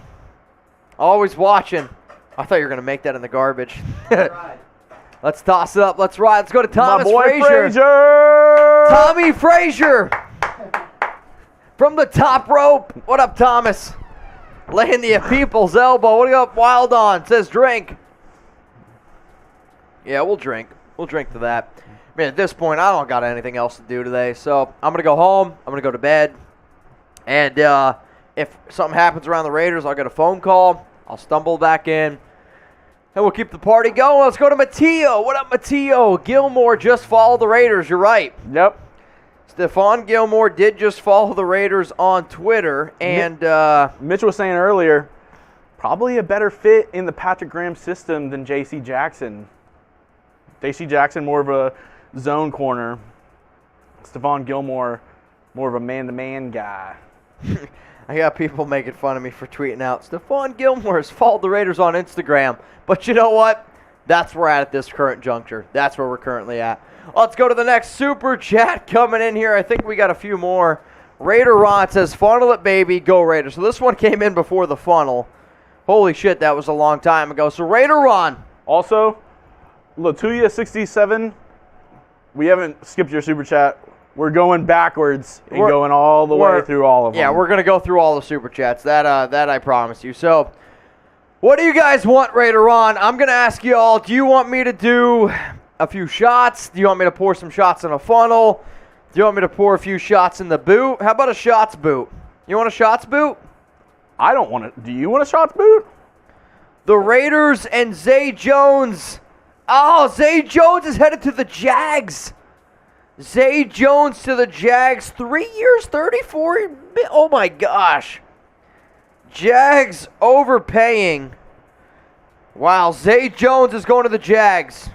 Always watching. I thought you were going to make that in the garbage. Right. Let's toss it up. Let's ride. Let's go to Thomas My boy Frazier. Tommy Frazier. From the top rope. What up, Thomas? Laying the people's elbow. What do you got? Wild on. Says drink. Yeah, we'll drink. We'll drink to that. Man, at this point, I don't got anything else to do today. So I'm going to go home. I'm going to go to bed. And if something happens around the Raiders, I'll get a phone call. I'll stumble back in. And we'll keep the party going. Let's go to Matteo. What up, Matteo? Gilmore just followed the Raiders. You're right. Yep. Stephon Gilmore did just follow the Raiders on Twitter. And Mitch was saying earlier, probably a better fit in the Patrick Graham system than J.C. Jackson. J.C. Jackson, more of a zone corner. Stephon Gilmore, more of a man-to-man guy. I got people making fun of me for tweeting out, Stephon Gilmore has followed the Raiders on Instagram. But you know what? That's where we're at this current juncture. That's where we're currently at. Let's go to the next Super Chat coming in here. I think we got a few more. Raider Ron says, funnel it, baby. Go Raiders. So this one came in before the funnel. Holy shit, that was a long time ago. So Raider Ron. Also, Latuya67, we haven't skipped your Super Chat. We're going backwards and going all the way through all of them. Yeah, we're going to go through all the Super Chats. That I promise you. So, what do you guys want, Raider on? I'm going to ask you all, do you want me to do a few shots? Do you want me to pour some shots in a funnel? Do you want me to pour a few shots in the boot? How about a shots boot? You want a shots boot? I don't want to. Do you want a shots boot? The Raiders and Zay Jones. Oh, Zay Jones is headed to the Jags. Zay Jones to the Jags, 3 years, 34. Oh my gosh. Jags overpaying. Wow, Zay Jones is going to the Jags.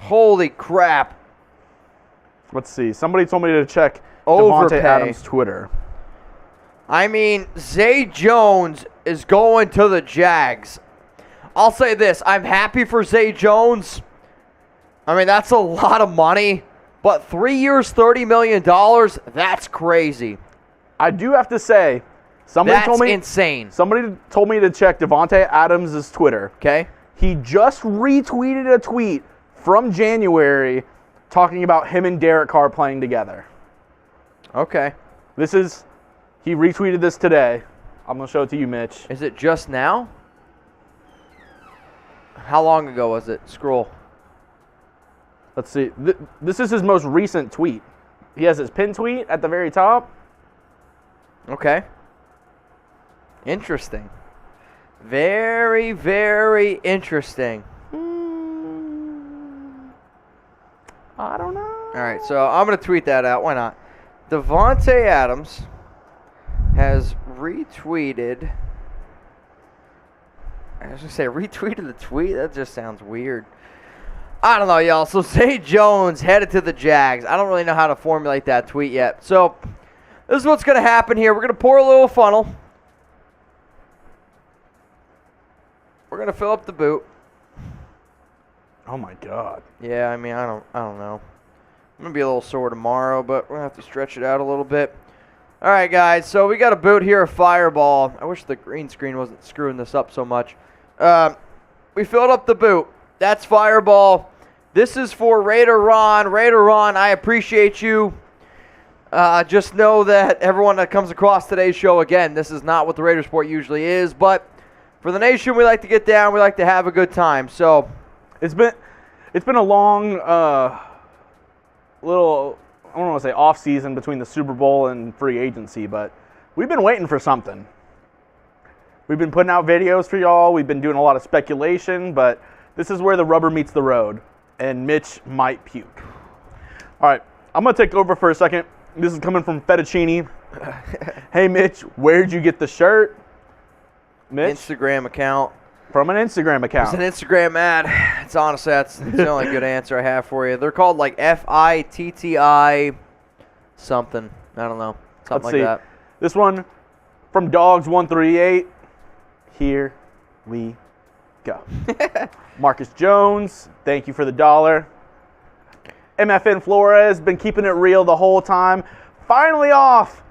Holy crap. Let's see. Somebody told me to check Overpay. Devontae Adams' Twitter. I mean, Zay Jones is going to the Jags. I'll say this. I'm happy for Zay Jones. I mean, that's a lot of money, but 3 years, $30 million, that's crazy. I do have to say, that's insane. Somebody told me to check Devontae Adams' Twitter. Okay. He just retweeted a tweet from January talking about him and Derek Carr playing together. Okay. He retweeted this today. I'm going to show it to you, Mitch. Is it just now? How long ago was it? Scroll. Let's see. This is his most recent tweet. He has his pinned tweet at the very top. Okay. Interesting. Very, very interesting. I don't know. All right, so I'm going to tweet that out. Why not? Devontae Adams has retweeted. I was going to say retweeted the tweet. That just sounds weird. I don't know, y'all. So Zay Jones headed to the Jags. I don't really know how to formulate that tweet yet. So this is what's going to happen here. We're going to pour a little funnel. We're going to fill up the boot. Oh my God. Yeah, I mean, I don't know. I'm going to be a little sore tomorrow, but we're going to have to stretch it out a little bit. All right, guys, so we got a boot here, a Fireball. I wish the green screen wasn't screwing this up so much. We filled up the boot. That's Fireball. This is for Raider Ron. Raider Ron, I appreciate you. Just know that everyone that comes across today's show, again, this is not what the Raider Sport usually is, but for the nation, we like to get down, we like to have a good time. So It's been a long little, I don't want to say off season between the Super Bowl and free agency, but we've been waiting for something. We've been putting out videos for y'all. We've been doing a lot of speculation, but this is where the rubber meets the road, and Mitch might puke. All right, I'm going to take over for a second. This is coming from Fettuccine. Hey, Mitch, where'd you get the shirt? Mitch? Instagram account. From an Instagram account. It's an Instagram ad. It's honestly, that's the only good answer I have for you. They're called like FITTI something. I don't know. Something like that. This one from Dogs138. Here we go. Marcus Jones, thank you for the $1. MFN Flores, been keeping it real the whole time. Finally off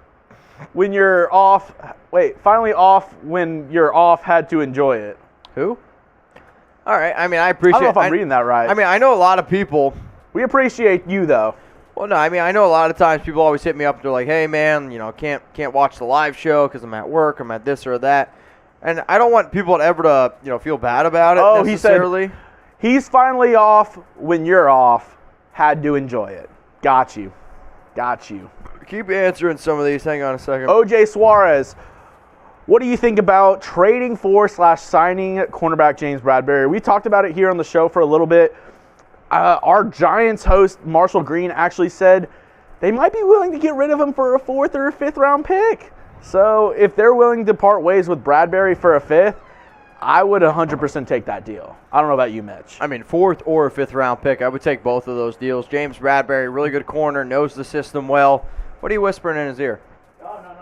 when you're off. Wait, finally off when you're off, had to enjoy it. Who? All right. I mean, I appreciate. I don't know if I'm reading that right. I mean, I know a lot of people. We appreciate you though. Well, no, I mean, I know a lot of times people always hit me up and they're like, "Hey, man, can't watch the live show because I'm at work, I'm at this or that," and I don't want people to ever to feel bad about it necessarily. He said he's finally off when you're off. Had to enjoy it. Got you. Keep answering some of these. Hang on a second. OJ Suarez. What do you think about trading for / signing cornerback James Bradberry? We talked about it here on the show for a little bit. Our Giants host, Marshall Green, actually said they might be willing to get rid of him for a 4th or a 5th round pick. So if they're willing to part ways with Bradberry for a 5th, I would 100% take that deal. I don't know about you, Mitch. I mean, 4th or a 5th round pick, I would take both of those deals. James Bradberry, really good corner, knows the system well. What are you whispering in his ear? No, nothing.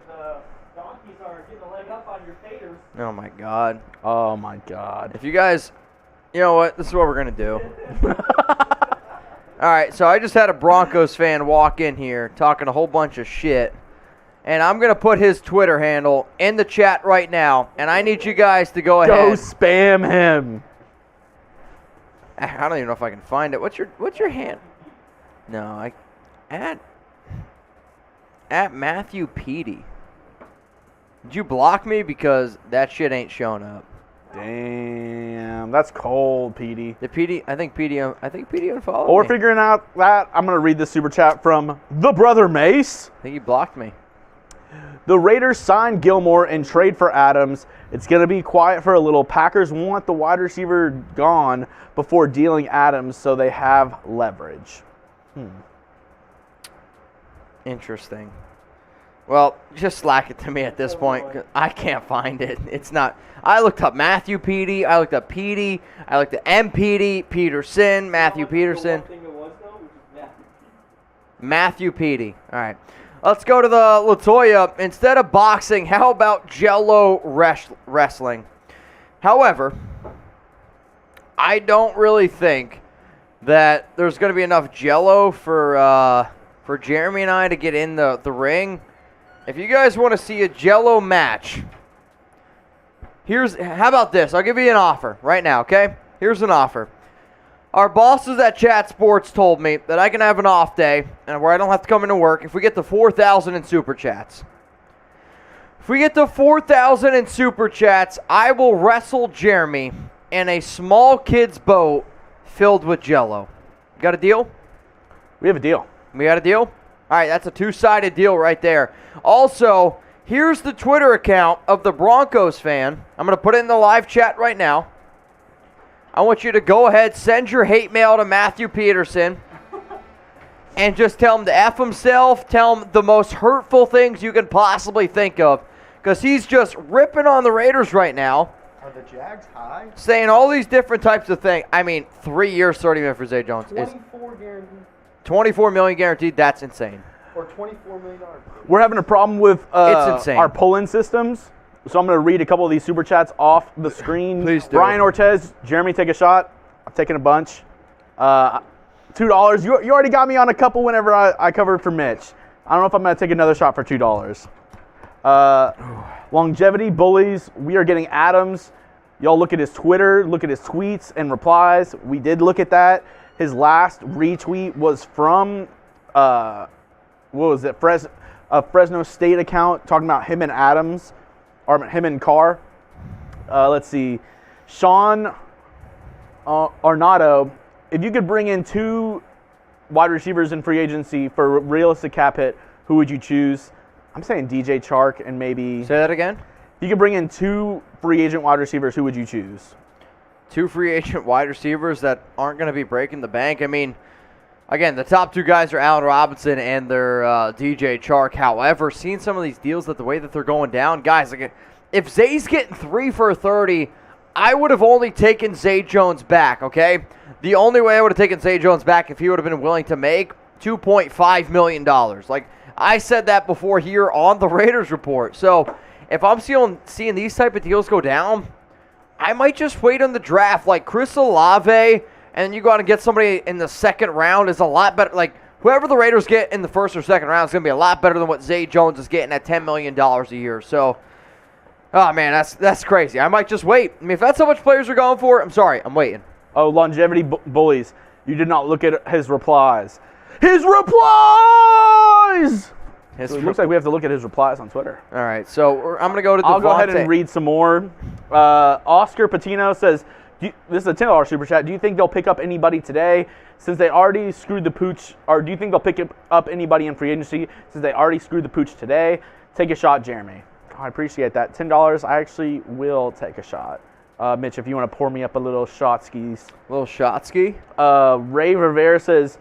The donkeys are getting a leg up on your taters. Oh, my God. Oh, my God. If you guys, you know what? This is what we're going to do. All right, so I just had a Broncos fan walk in here talking a whole bunch of shit. And I'm going to put his Twitter handle in the chat right now. And I need you guys to go ahead. Go spam him. I don't even know if I can find it. What's your hand? No, at Matthew Petey. Did you block me? Because that shit ain't showing up. Damn, that's cold, Petey. I think Petey unfollowed Or me. figuring out that, I'm going to read the super chat from the brother Mace. I think he blocked me. The Raiders signed Gilmore and trade for Adams. It's going to be quiet for a little. Packers want the wide receiver gone before dealing Adams, so they have leverage. Interesting. Well, just slack it to me at this point. 'Cause I can't find it. It's not. I looked up Matthew Petey. I looked up Petey. I looked at M. Petey, Peterson, Matthew Peterson. Matthew Petey. All right. Let's go to the Latoya. Instead of boxing, how about Jello wrestling? However, I don't really think that there's going to be enough Jello for Jeremy and I to get in the ring. If you guys want to see a Jello match, how about this? I'll give you an offer right now, okay? Here's an offer. Our bosses at Chat Sports told me that I can have an off day and where I don't have to come into work if we get to 4,000 in Super Chats. If we get to 4,000 in Super Chats, I will wrestle Jeremy in a small kid's boat filled with Jello. Got a deal? We have a deal. We got a deal? All right, that's a two-sided deal right there. Also, here's the Twitter account of the Broncos fan. I'm going to put it in the live chat right now. I want you to go ahead, send your hate mail to Matthew Peterson, and just tell him to F himself, tell him the most hurtful things you can possibly think of, because he's just ripping on the Raiders right now. Are the Jags high? Saying all these different types of things. I mean, 3 years, $30 million for Zay Jones. 24 guaranteed. $24 million guaranteed. That's insane. Or $24 million. We're having a problem with It's insane. our pull-in systems. So I'm going to read a couple of these super chats off the screen. Please do. Brian Ortez, Jeremy, take a shot. I'm taking a bunch. $2. You already got me on a couple whenever I covered for Mitch. I don't know if I'm going to take another shot for $2. Longevity Bullies, we are getting Adams. Y'all look at his Twitter, look at his tweets and replies. We did look at that. His last retweet was from what was it? Fresno State account talking about him and Adams, or him and Carr. Let's see. Sean Arnado, if you could bring in 2 wide receivers in free agency for realistic cap hit, who would you choose? I'm saying DJ Chark and maybe. Say that again. If you could bring in 2 free agent wide receivers, who would you choose? 2 free agent wide receivers that aren't going to be breaking the bank. I mean, again, the top 2 guys are Allen Robinson and their DJ Chark. However, seeing some of these deals the way that they're going down, guys, like if Zay's getting 3 for $30, I would have only taken Zay Jones back, okay? The only way I would have taken Zay Jones back if he would have been willing to make $2.5 million. Like, I said that before here on the Raiders Report. So, if I'm seeing these type of deals go down, I might just wait on the draft. Like, Chris Olave, and then you go out and get somebody in the second round is a lot better. Like, whoever the Raiders get in the first or second round is going to be a lot better than what Zay Jones is getting at $10 million a year. So, oh, man, that's crazy. I might just wait. I mean, if that's how much players are going for, I'm sorry. I'm waiting. Oh, longevity bullies. You did not look at his replies. His replies! So it looks like we have to look at his replies on Twitter. All right, so I'm going to go to Devontae. I'll go ahead and read some more. Oscar Patino says, this is a $10 super chat. Do you think they'll pick up anybody today since they already screwed the pooch? Or do you think they'll pick up anybody in free agency since they already screwed the pooch today? Take a shot, Jeremy. I appreciate that. $10, I actually will take a shot. Mitch, if you want to pour me up a little shotskis. Little shotski? Ray Rivera says,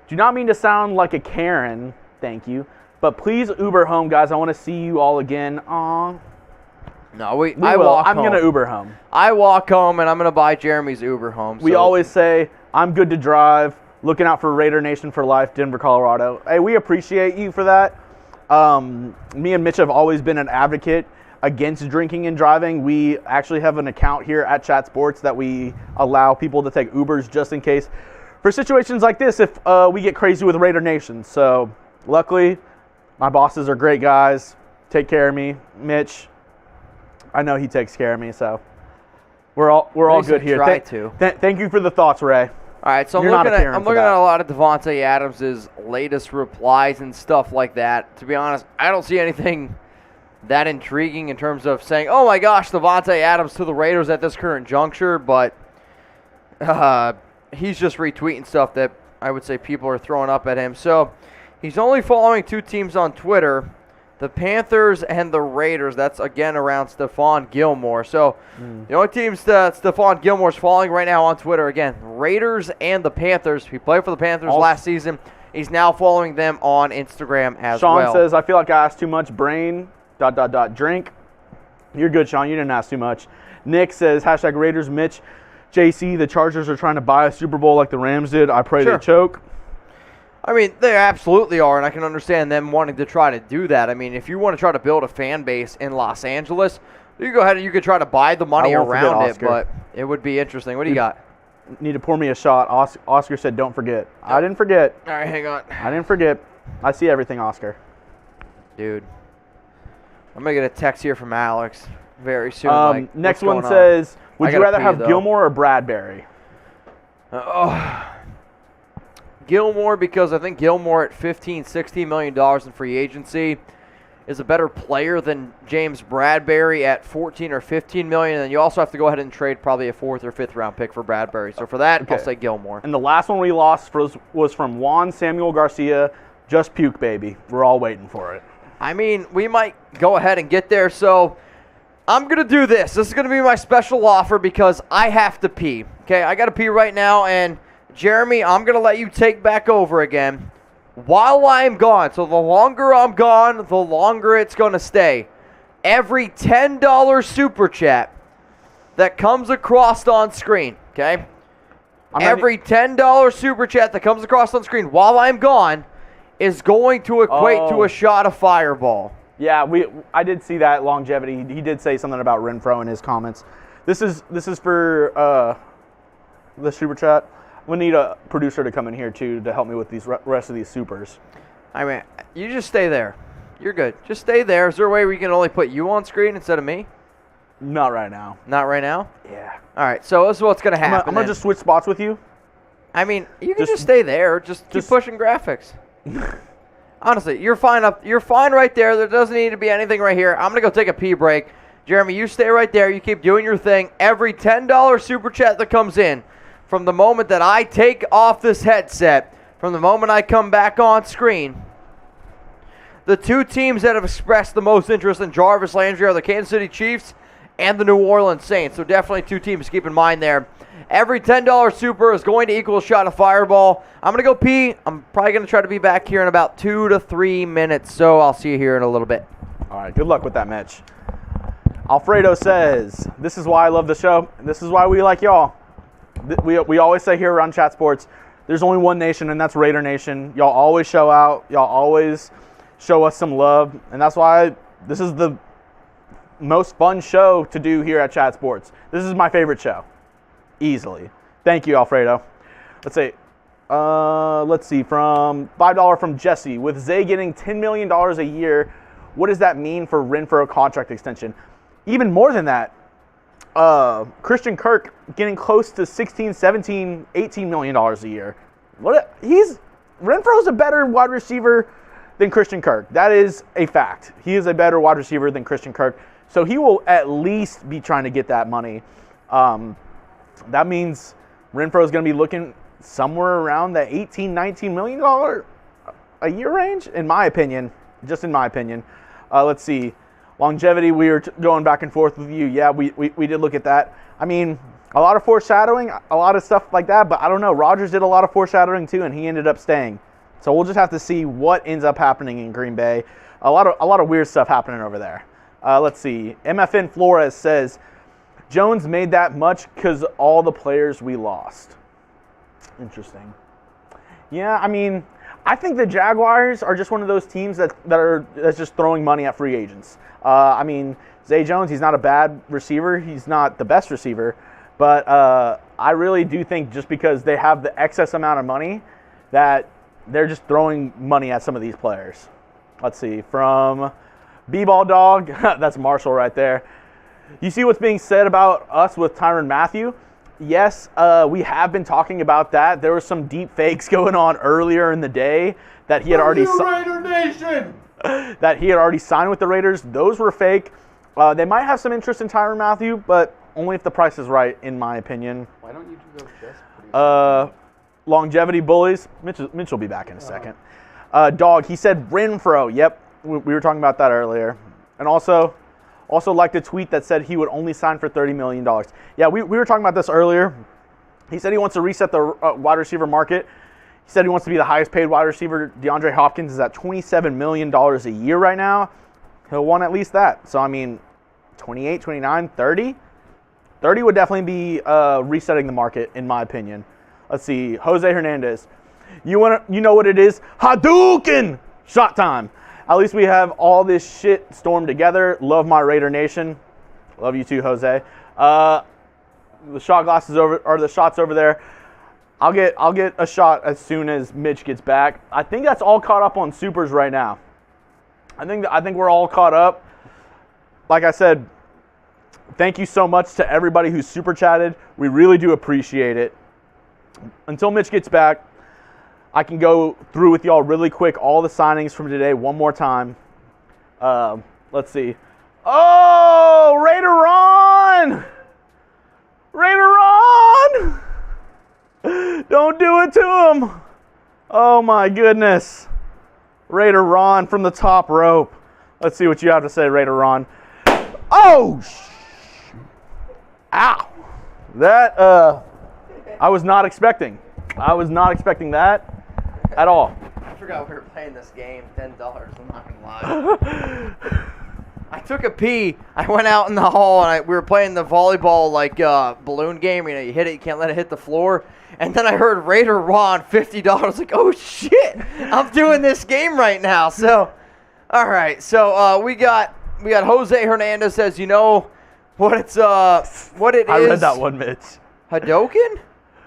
do not mean to sound like a Karen, thank you, but please Uber home, guys. I want to see you all again. Aw. No, I will. walk I'm home. going to Uber home. I walk home, and I'm going to buy Jeremy's Uber home. We always say, I'm good to drive, looking out for Raider Nation for life, Denver, Colorado. Hey, we appreciate you for that. Me and Mitch have always been an advocate against drinking and driving. We actually have an account here at Chat Sports that we allow people to take Ubers just in case for situations like this if we get crazy with Raider Nation. So luckily, my bosses are great guys. Take care of me. Mitch, I know he takes care of me, so we're all good here. Thank you for the thoughts, Ray. All right, so I'm looking at a lot of Devontae Adams' latest replies and stuff like that. To be honest, I don't see anything that intriguing in terms of saying, oh my gosh, Devontae Adams to the Raiders at this current juncture, but he's just retweeting stuff that I would say people are throwing up at him. So he's only following 2 teams on Twitter, the Panthers and the Raiders. That's, again, around Stephon Gilmore. So the only teams that Stephon Gilmore's following right now on Twitter, again, Raiders and the Panthers. He played for the Panthers last season. He's now following them on Instagram as well. Sean says, I feel like I asked too much. Brain, ... drink. You're good, Sean. You didn't ask too much. Nick says, hashtag Raiders, Mitch, JC, the Chargers are trying to buy a Super Bowl like the Rams did. I pray they choke. I mean, they absolutely are, and I can understand them wanting to try to do that. I mean, if you want to try to build a fan base in Los Angeles, you go ahead and you could try to buy the money around it, but it would be interesting. What do you got? Need to pour me a shot. Oscar said, don't forget. I didn't forget. All right, hang on. I didn't forget. I see everything, Oscar. Dude. I'm going to get a text here from Alex very soon. Next one says, would you rather have Gilmore or Bradbury? Gilmore, because I think Gilmore at $15, $16 million in free agency is a better player than James Bradbury at $14 or $15 million. And then you also have to go ahead and trade probably a 4th or 5th round pick for Bradbury. So for that, I'll say Gilmore. And the last one we lost was from Juan Samuel Garcia. Just puke, baby. We're all waiting for it. I mean, we might go ahead and get there, so I'm going to do this. This is going to be my special offer because I have to pee. Okay, I got to pee right now, and Jeremy, I'm going to let you take back over again while I'm gone. So the longer I'm gone, the longer it's going to stay. Every $10 super chat that comes across on screen, okay? Every $10 super chat that comes across on screen while I'm gone is going to equate to a shot of Fireball. Yeah, I did see that longevity. He did say something about Renfro in his comments. This is for the super chat. We need a producer to come in here too to help me with these rest of these supers. I mean, you just stay there. You're good. Just stay there. Is there a way we can only put you on screen instead of me? Not right now. Not right now? Yeah. All right. So this is what's gonna happen. I'm gonna just switch spots with you. I mean, you can just stay there. Just keep pushing graphics. Honestly, you're fine You're fine right there. There doesn't need to be anything right here. I'm gonna go take a pee break. Jeremy, you stay right there. You keep doing your thing. Every $10 super chat that comes in, from the moment that I take off this headset, from the moment I come back on screen, the two teams that have expressed the most interest in Jarvis Landry are the Kansas City Chiefs and the New Orleans Saints. So definitely two teams to keep in mind there. Every $10 super is going to equal a shot of Fireball. I'm going to go pee. I'm probably going to try to be back here in about 2 to 3 minutes. So I'll see you here in a little bit. All right, good luck with that, Mitch. Alfredo says, this is why I love the show. This is why we like y'all. We always say here around Chat Sports, there's only one nation, and that's Raider Nation. Y'all always show out. Y'all always show us some love. And that's why this is the most fun show to do here at Chat Sports. This is my favorite show. Easily. Thank you, Alfredo. Let's see, from $5 from Jesse. With Zay getting $10 million a year, what does that mean for Renfrow contract extension? Even more than that, Christian Kirk getting close to $16, $17, $18 million a year. Renfrow's a better wide receiver than Christian Kirk. That is a fact. He is a better wide receiver than Christian Kirk. So he will at least be trying to get that money. That means Renfrow is going to be looking somewhere around the $18, $19 million a year range, in my opinion. Just in my opinion. Let's see. Longevity, we were going back and forth with you. Yeah, we did look at that. I mean, a lot of foreshadowing, a lot of stuff like that, but I don't know. Rodgers did a lot of foreshadowing too, and he ended up staying. So we'll just have to see what ends up happening in Green Bay. A lot of weird stuff happening over there. Let's see. MFN Flores says, Jones made that much because all the players we lost. Interesting. Yeah, I mean, I think the Jaguars are just one of those teams that's just throwing money at free agents. I mean, Zay Jones, he's not a bad receiver. He's not the best receiver. But I really do think just because they have the excess amount of money that they're just throwing money at some of these players. Let's see. From B-Ball Dog, that's Marshall right there. You see what's being said about us with Tyrann Mathieu? Yes, we have been talking about that. There were some deep fakes going on earlier in the day that he had already signed with the Raiders. Those were fake. They might have some interest in Tyrann Mathieu, but only if the price is right, in my opinion. Why don't you do those just Longevity bullies. Mitch will be back in a second. Dog, he said Renfrow. Yep, we were talking about that earlier. And also liked a tweet that said he would only sign for $30 million. Yeah, we were talking about this earlier. He said he wants to reset the wide receiver market. He said he wants to be the highest paid wide receiver. DeAndre Hopkins is at $27 million a year right now. He'll want at least that. So, I mean, 28, 29, 30? 30 would definitely be resetting the market, in my opinion. Let's see. Jose Hernandez. You know what it is? Hadouken! Shot time. At least we have all this shit stormed together. Love my Raider Nation. Love you too, Jose. The shot glasses the shots over there. I'll get a shot as soon as Mitch gets back. I think that's all caught up on supers right now. I think we're all caught up. Like I said, thank you so much to everybody who's super chatted. We really do appreciate it. Until Mitch gets back, I can go through with y'all really quick all the signings from today one more time. Let's see. Oh, Raider Ron! Raider Ron! Don't do it to him. Oh, my goodness. Raider Ron from the top rope. Let's see what you have to say, Raider Ron. Oh! Ow! That, I was not expecting. I was not expecting that at all. I forgot we were playing this game. $10. I'm not gonna lie. I took a pee. I went out in the hall and we were playing the volleyball balloon game. You know, you hit it, you can't let it hit the floor. And then I heard Raider Ron $50. I was like, oh shit! I'm doing this game right now. So, all right. So we got Jose Hernandez says, you know what it is? I read that one, Mitch. Hadouken?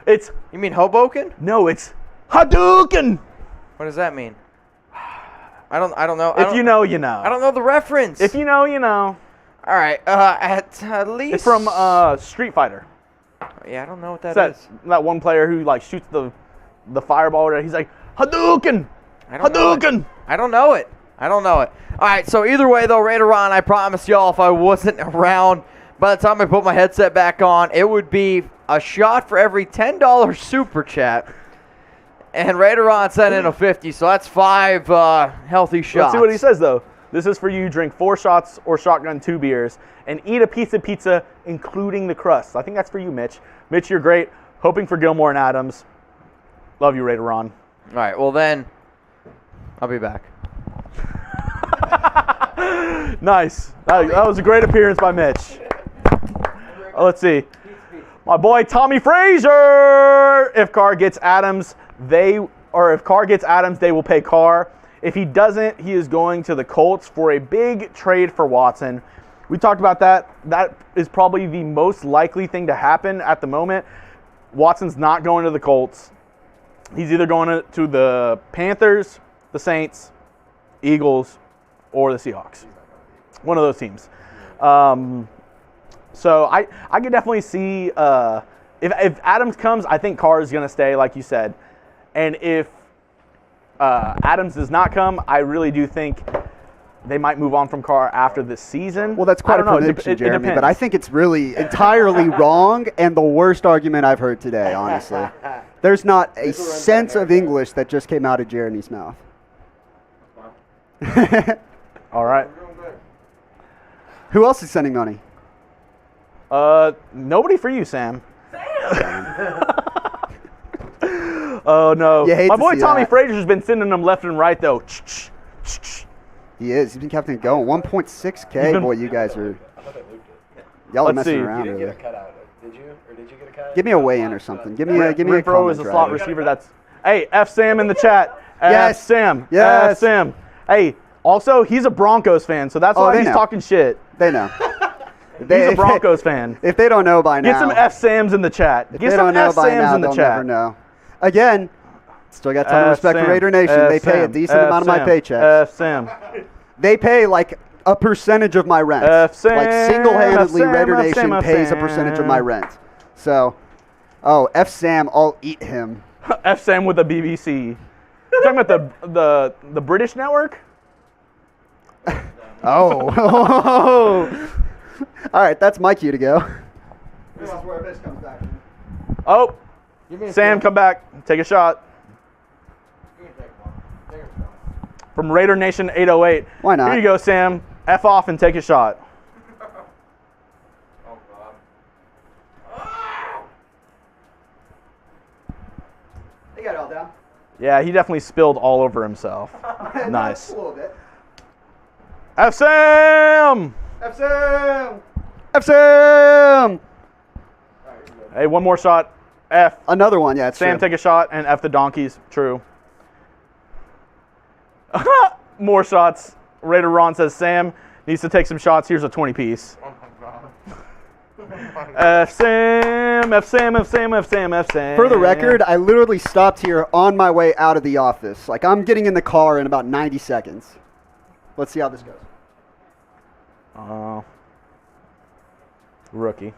You mean Hoboken? No, it's Hadouken. What does that mean? I don't know. If you know, you know. I don't know the reference. If you know, you know. All right. At least. It's from Street Fighter. Yeah, I don't know what that is. That one player who shoots the fireball. He's like Hadouken. Hadouken. I don't know it. All right, so either way, though, Raider Ron, I promised y'all if I wasn't around by the time I put my headset back on, it would be a shot for every $10 super chat. And Raider Ron sent in a 50, so that's 5 healthy shots. Let's see what he says, though. This is for you. Drink 4 shots or shotgun 2 beers and eat a piece of pizza, including the crust. I think that's for you, Mitch. Mitch, you're great. Hoping for Gilmore and Adams. Love you, Raider Ron. All right, well then, I'll be back. Nice. That was a great appearance by Mitch. Let's see. My boy Tommy Frazier. If Carr gets Adams, they will pay Carr. If he doesn't, he is going to the Colts for a big trade for Watson. We talked about that. That is probably the most likely thing to happen at the moment. Watson's not going to the Colts. He's either going to the Panthers, the Saints, Eagles, or the Seahawks. One of those teams. So I could definitely see if Adams comes, I think Carr is going to stay, like you said. And if Adams does not come, I really do think they might move on from Carr after this season. Well, that's quite a prediction, Jeremy, but I think it's really entirely wrong and the worst argument I've heard today, honestly. There's not a sense of English that just came out of Jeremy's mouth. All right. Who else is sending money? Nobody for you, Sam. Oh, no. My boy Tommy Frazier has been sending them left and right, though. He is. He's been kept it going. 1.6K. Boy, you guys are... Y'all are messing around. You didn't get a cutout, did you? Or did you get a cutout? Give me a weigh-in or something. Give me a Renfro is a slot receiver. That's... Hey, F Sam in the chat. Yes. F Sam. Yes. F Sam. Hey, also, he's a Broncos fan, so that's why he's talking shit. They know. He's a Broncos fan. If they don't know by now... Get some F Sams in the chat. If they don't know by now, they'll never know. Again, still got time to respect for Raider Nation. They pay a decent amount of my paychecks. F Sam. They pay like a percentage of my rent. F Sam. Like single-handedly, F Sam, Raider F Nation Sam, pays a percentage of my rent. So, F Sam, I'll eat him. F Sam with the BBC. You're talking about the British network? Oh. All right, that's my cue to go. This is where this comes back. Oh, Sam, come back. Take a shot. From Raider Nation 808. Why not? Here you go, Sam. F off and take a shot. Oh, God. They got it all down. Yeah, he definitely spilled all over himself. Nice. A little bit. F Sam! F Sam! F Sam! Hey, one more shot. F. Another one, yeah, it's Sam, true. take a shot, and F the donkeys. True. More shots. Raider Ron says Sam needs to take some shots. Here's a 20-piece. Oh, my God. F Sam, F Sam, F Sam, F Sam, F Sam. For the record, I literally stopped here on my way out of the office. Like, I'm getting in the car in about 90 seconds. Let's see how this goes. Rookie.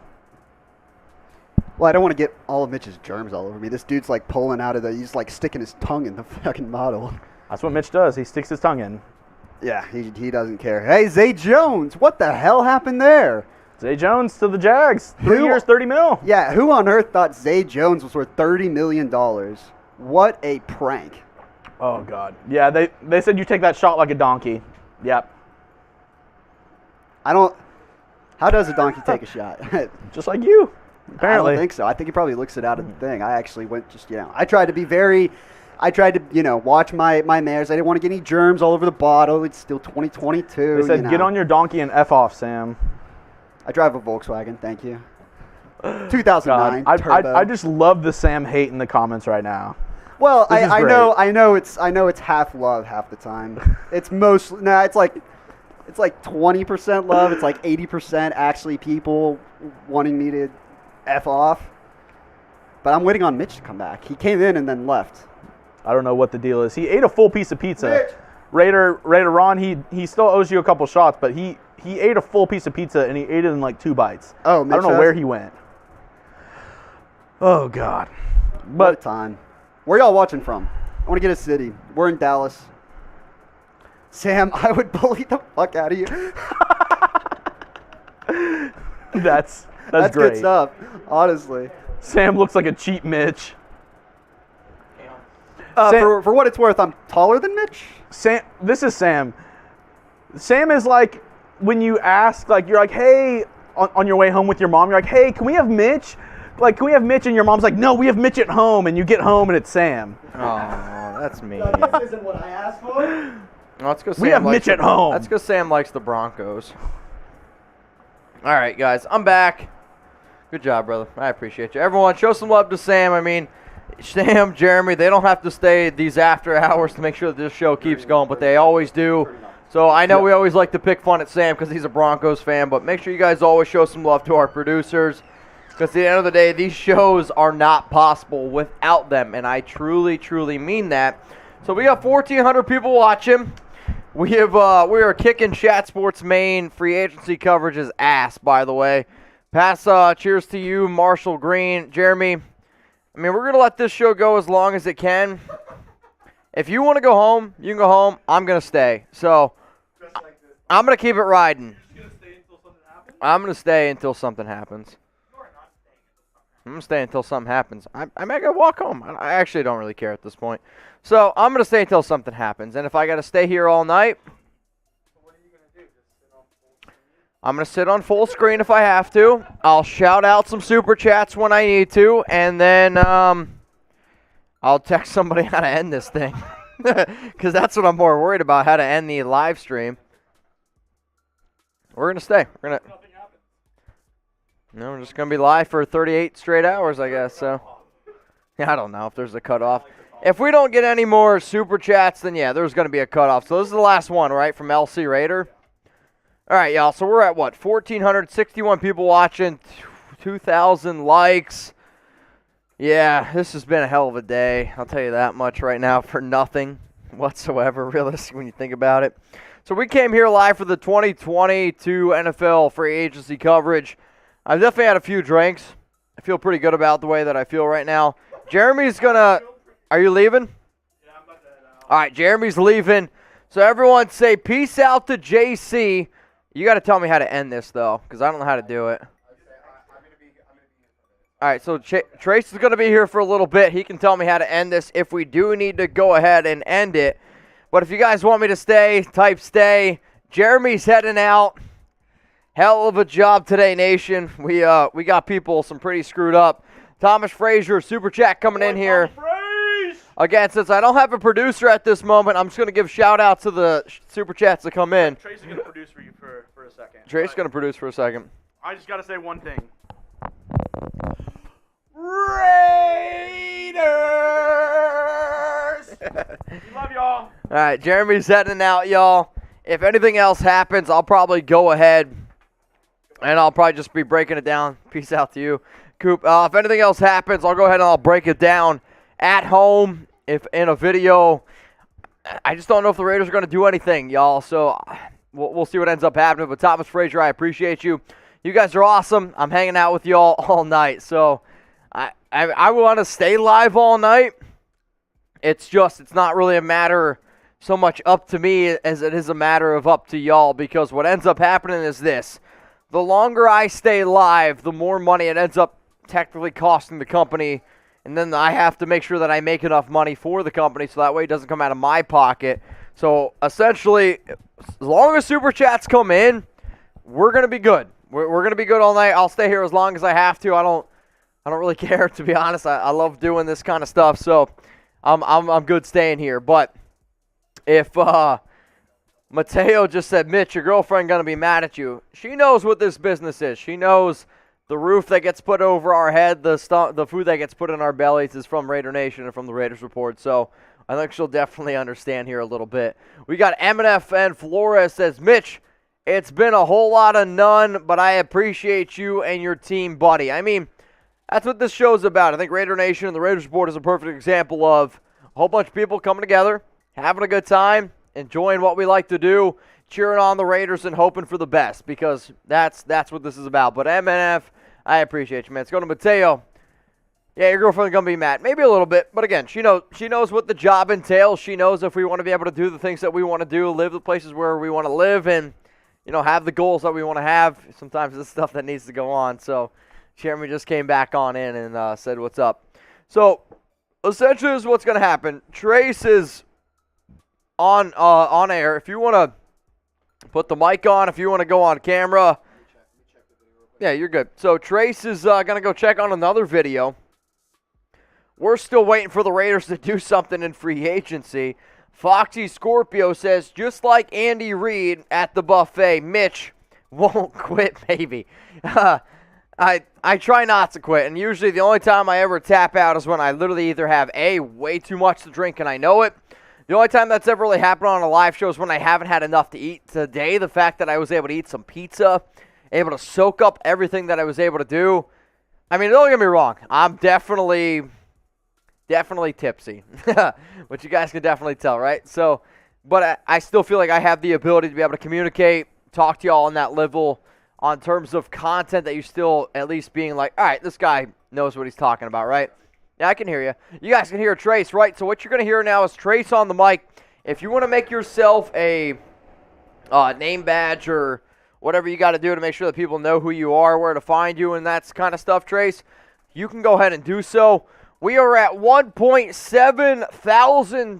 Well, I don't want to get all of Mitch's germs all over me. This dude's like pulling out of he's like sticking his tongue in the fucking bottle. That's what Mitch does. He sticks his tongue in. Yeah, he doesn't care. Hey, Zay Jones, what the hell happened there? Zay Jones to the Jags. 3 years, 30 mil. Yeah, who on earth thought Zay Jones was worth $30 million? What a prank. Oh, God. Yeah, they said you take that shot like a donkey. Yep. How does a donkey take a shot? Just like you, apparently. I don't think so. I think he probably looks it out of the thing. I actually went I tried to watch my mares. I didn't want to get any germs all over the bottle. It's still 2022. They said, get on your donkey and F off, Sam. I drive a Volkswagen, thank you. 2009 God, turbo. I just love the Sam hate in the comments right now. Well, This is I great. know it's half love half the time. It's mostly it's like 20% love. It's like 80% actually people wanting me to F off. But I'm waiting on Mitch to come back. He came in and then left. I don't know what the deal is. He ate a full piece of pizza. Mitch. Raider Ron, he still owes you a couple shots, but he ate a full piece of pizza and he ate it in like 2 bites. Oh, I don't know where he went. Oh, God. What a time. Where y'all watching from? I want to get a city. We're in Dallas. Sam, I would bully the fuck out of you. That's That's great. good stuff, honestly. Sam looks like a cheap Mitch. For what it's worth, I'm taller than Mitch. Sam, this is Sam. Sam is like when you ask, like you're like, hey, on your way home with your mom, you're like, hey, can we have Mitch? Like, can we have Mitch? And your mom's like, no, we have Mitch at home. And you get home and it's Sam. Oh, that's mean. This isn't what I asked for. No, that's 'cause We Sam have likes Mitch at home. That's because Sam likes the Broncos. All right, guys, I'm back. Good job, brother. I appreciate you. Everyone, show some love to Sam. I mean, Sam, Jeremy, they don't have to stay these after hours to make sure that this show keeps going, but they always do. So I know we always like to pick fun at Sam because he's a Broncos fan, but make sure you guys always show some love to our producers because at the end of the day, these shows are not possible without them, and I truly, truly mean that. So we got 1,400 people watching. We are kicking Chat Sports Main free agency coverage's ass, by the way. Pass cheers to you, Marshall Green. Jeremy, I mean, we're going to let this show go as long as it can. If you want to go home, you can go home. I'm going to stay. So I'm going to keep it riding. I'm going to stay until something happens. I'm going to stay until something happens. I may go walk home. I actually don't really care at this point. So I'm going to stay until something happens. And if I got to stay here all night, I'm going to sit on full screen if I have to. I'll shout out some super chats when I need to. And then I'll text somebody how to end this thing. Because that's what I'm more worried about, how to end the live stream. We're going to stay. We're just going to be live for 38 straight hours, I guess. So I don't know if there's a cutoff. If we don't get any more super chats, then yeah, there's going to be a cutoff. So this is the last one, right, from LC Raider. All right, y'all, so we're at, what, 1,461 people watching, 2,000 likes. Yeah, this has been a hell of a day. I'll tell you that much right now for nothing whatsoever, realistically, when you think about it. So we came here live for the 2022 NFL free agency coverage. I've definitely had a few drinks. I feel pretty good about the way that I feel right now. Jeremy's going to – are you leaving? Yeah, I'm about to head out. All right, Jeremy's leaving. So everyone say peace out to JC. You got to tell me how to end this, though, because I don't know how to do it. All right, so Trace is going to be here for a little bit. He can tell me how to end this if we do need to go ahead and end it. But if you guys want me to stay, type stay. Jeremy's heading out. Hell of a job today, nation. We got people some pretty screwed up. Thomas Frazier, Super Chat coming in here. Again, since I don't have a producer at this moment, I'm just going to give shout-out to the Super Chats that come in. Tracy's going to produce for you for a second. Tracy's going to produce for a second. I just got to say one thing. Raiders! We love y'all. All right, Jeremy's heading out, y'all. If anything else happens, I'll probably go ahead, and I'll probably just be breaking it down. Peace out to you, Coop. If anything else happens, I'll go ahead and I'll break it down at home, if in a video. I just don't know if the Raiders are going to do anything, y'all. So we'll see what ends up happening. But Thomas Frazier, I appreciate you. You guys are awesome. I'm hanging out with y'all all night. So I want to stay live all night. It's not really a matter so much up to me as it is a matter of up to y'all, because what ends up happening is this. The longer I stay live, the more money it ends up technically costing the company. And then I have to make sure that I make enough money for the company so that way it doesn't come out of my pocket. So essentially, as long as Super Chats come in, we're going to be good. We're going to be good all night. I'll stay here as long as I have to. I don't really care, to be honest. I love doing this kind of stuff, so I'm good staying here. But if Mateo just said, Mitch, your girlfriend going to be mad at you, she knows what this business is. She knows the roof that gets put over our head, the food that gets put in our bellies is from Raider Nation and from the Raiders Report. So I think she'll definitely understand here a little bit. We got MNF and Flores says, Mitch, it's been a whole lot of none, but I appreciate you and your team, buddy. I mean, that's what this show's about. I think Raider Nation and the Raiders Report is a perfect example of a whole bunch of people coming together, having a good time, enjoying what we like to do, cheering on the Raiders and hoping for the best, because that's what this is about. But MNF, I appreciate you, man. Let's go to Mateo. Yeah, your girlfriend's gonna be mad. Maybe a little bit, but again, she knows what the job entails. She knows if we want to be able to do the things that we want to do, live the places where we want to live, and have the goals that we want to have. Sometimes it's stuff that needs to go on. So Jeremy just came back on in and said, "What's up?" So essentially, this is what's gonna happen. Trace is on air. If you want to put the mic on, if you want to go on camera, yeah, you're good. So Trace is gonna go check on another video. We're still waiting for the Raiders to do something in free agency. Foxy Scorpio says, just like Andy Reid at the buffet, Mitch won't quit, baby. I try not to quit, and usually the only time I ever tap out is when I literally either have, way too much to drink and I know it. The only time that's ever really happened on a live show is when I haven't had enough to eat. Today, the fact that I was but to eat some pizza, able to soak up everything that I was able to do. I mean, don't get me wrong. I'm definitely tipsy, which you guys can definitely tell, right? So, but I still feel like I have the ability to be able to communicate, talk to y'all on that level on terms of content that you're still at least being like, all right, this guy knows what he's talking about, right? Yeah, I can hear you. You guys can hear Trace, right? So what you're going to hear now is Trace on the mic. If you want to make yourself a name badge or whatever you got to do to make sure that people know who you are, where to find you, and that kind of stuff, Trace, you can go ahead and do so. We are at $1.7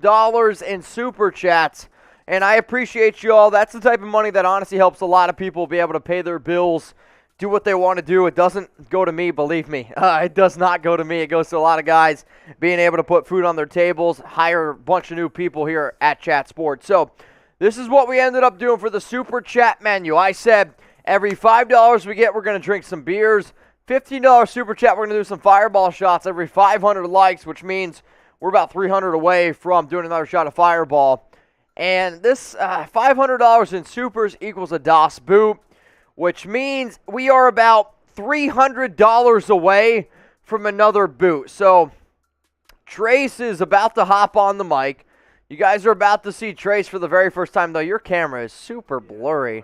thousand in Super Chats, and I appreciate you all. That's the type of money that honestly helps a lot of people be able to pay their bills, do what they want to do. It doesn't go to me, believe me. It does not go to me. It goes to a lot of guys being able to put food on their tables, hire a bunch of new people here at Chat Sports. So this is what we ended up doing for the Super Chat menu. I said every $5 we get, we're going to drink some beers. $15 Super Chat, we're going to do some fireball shots every 500 likes, which means we're about 300 away from doing another shot of fireball. And this $500 in supers equals a DOS boot, which means we are about $300 away from another boot. So Trace is about to hop on the mic. You guys are about to see Trace for the very first time, though. Your camera is super blurry.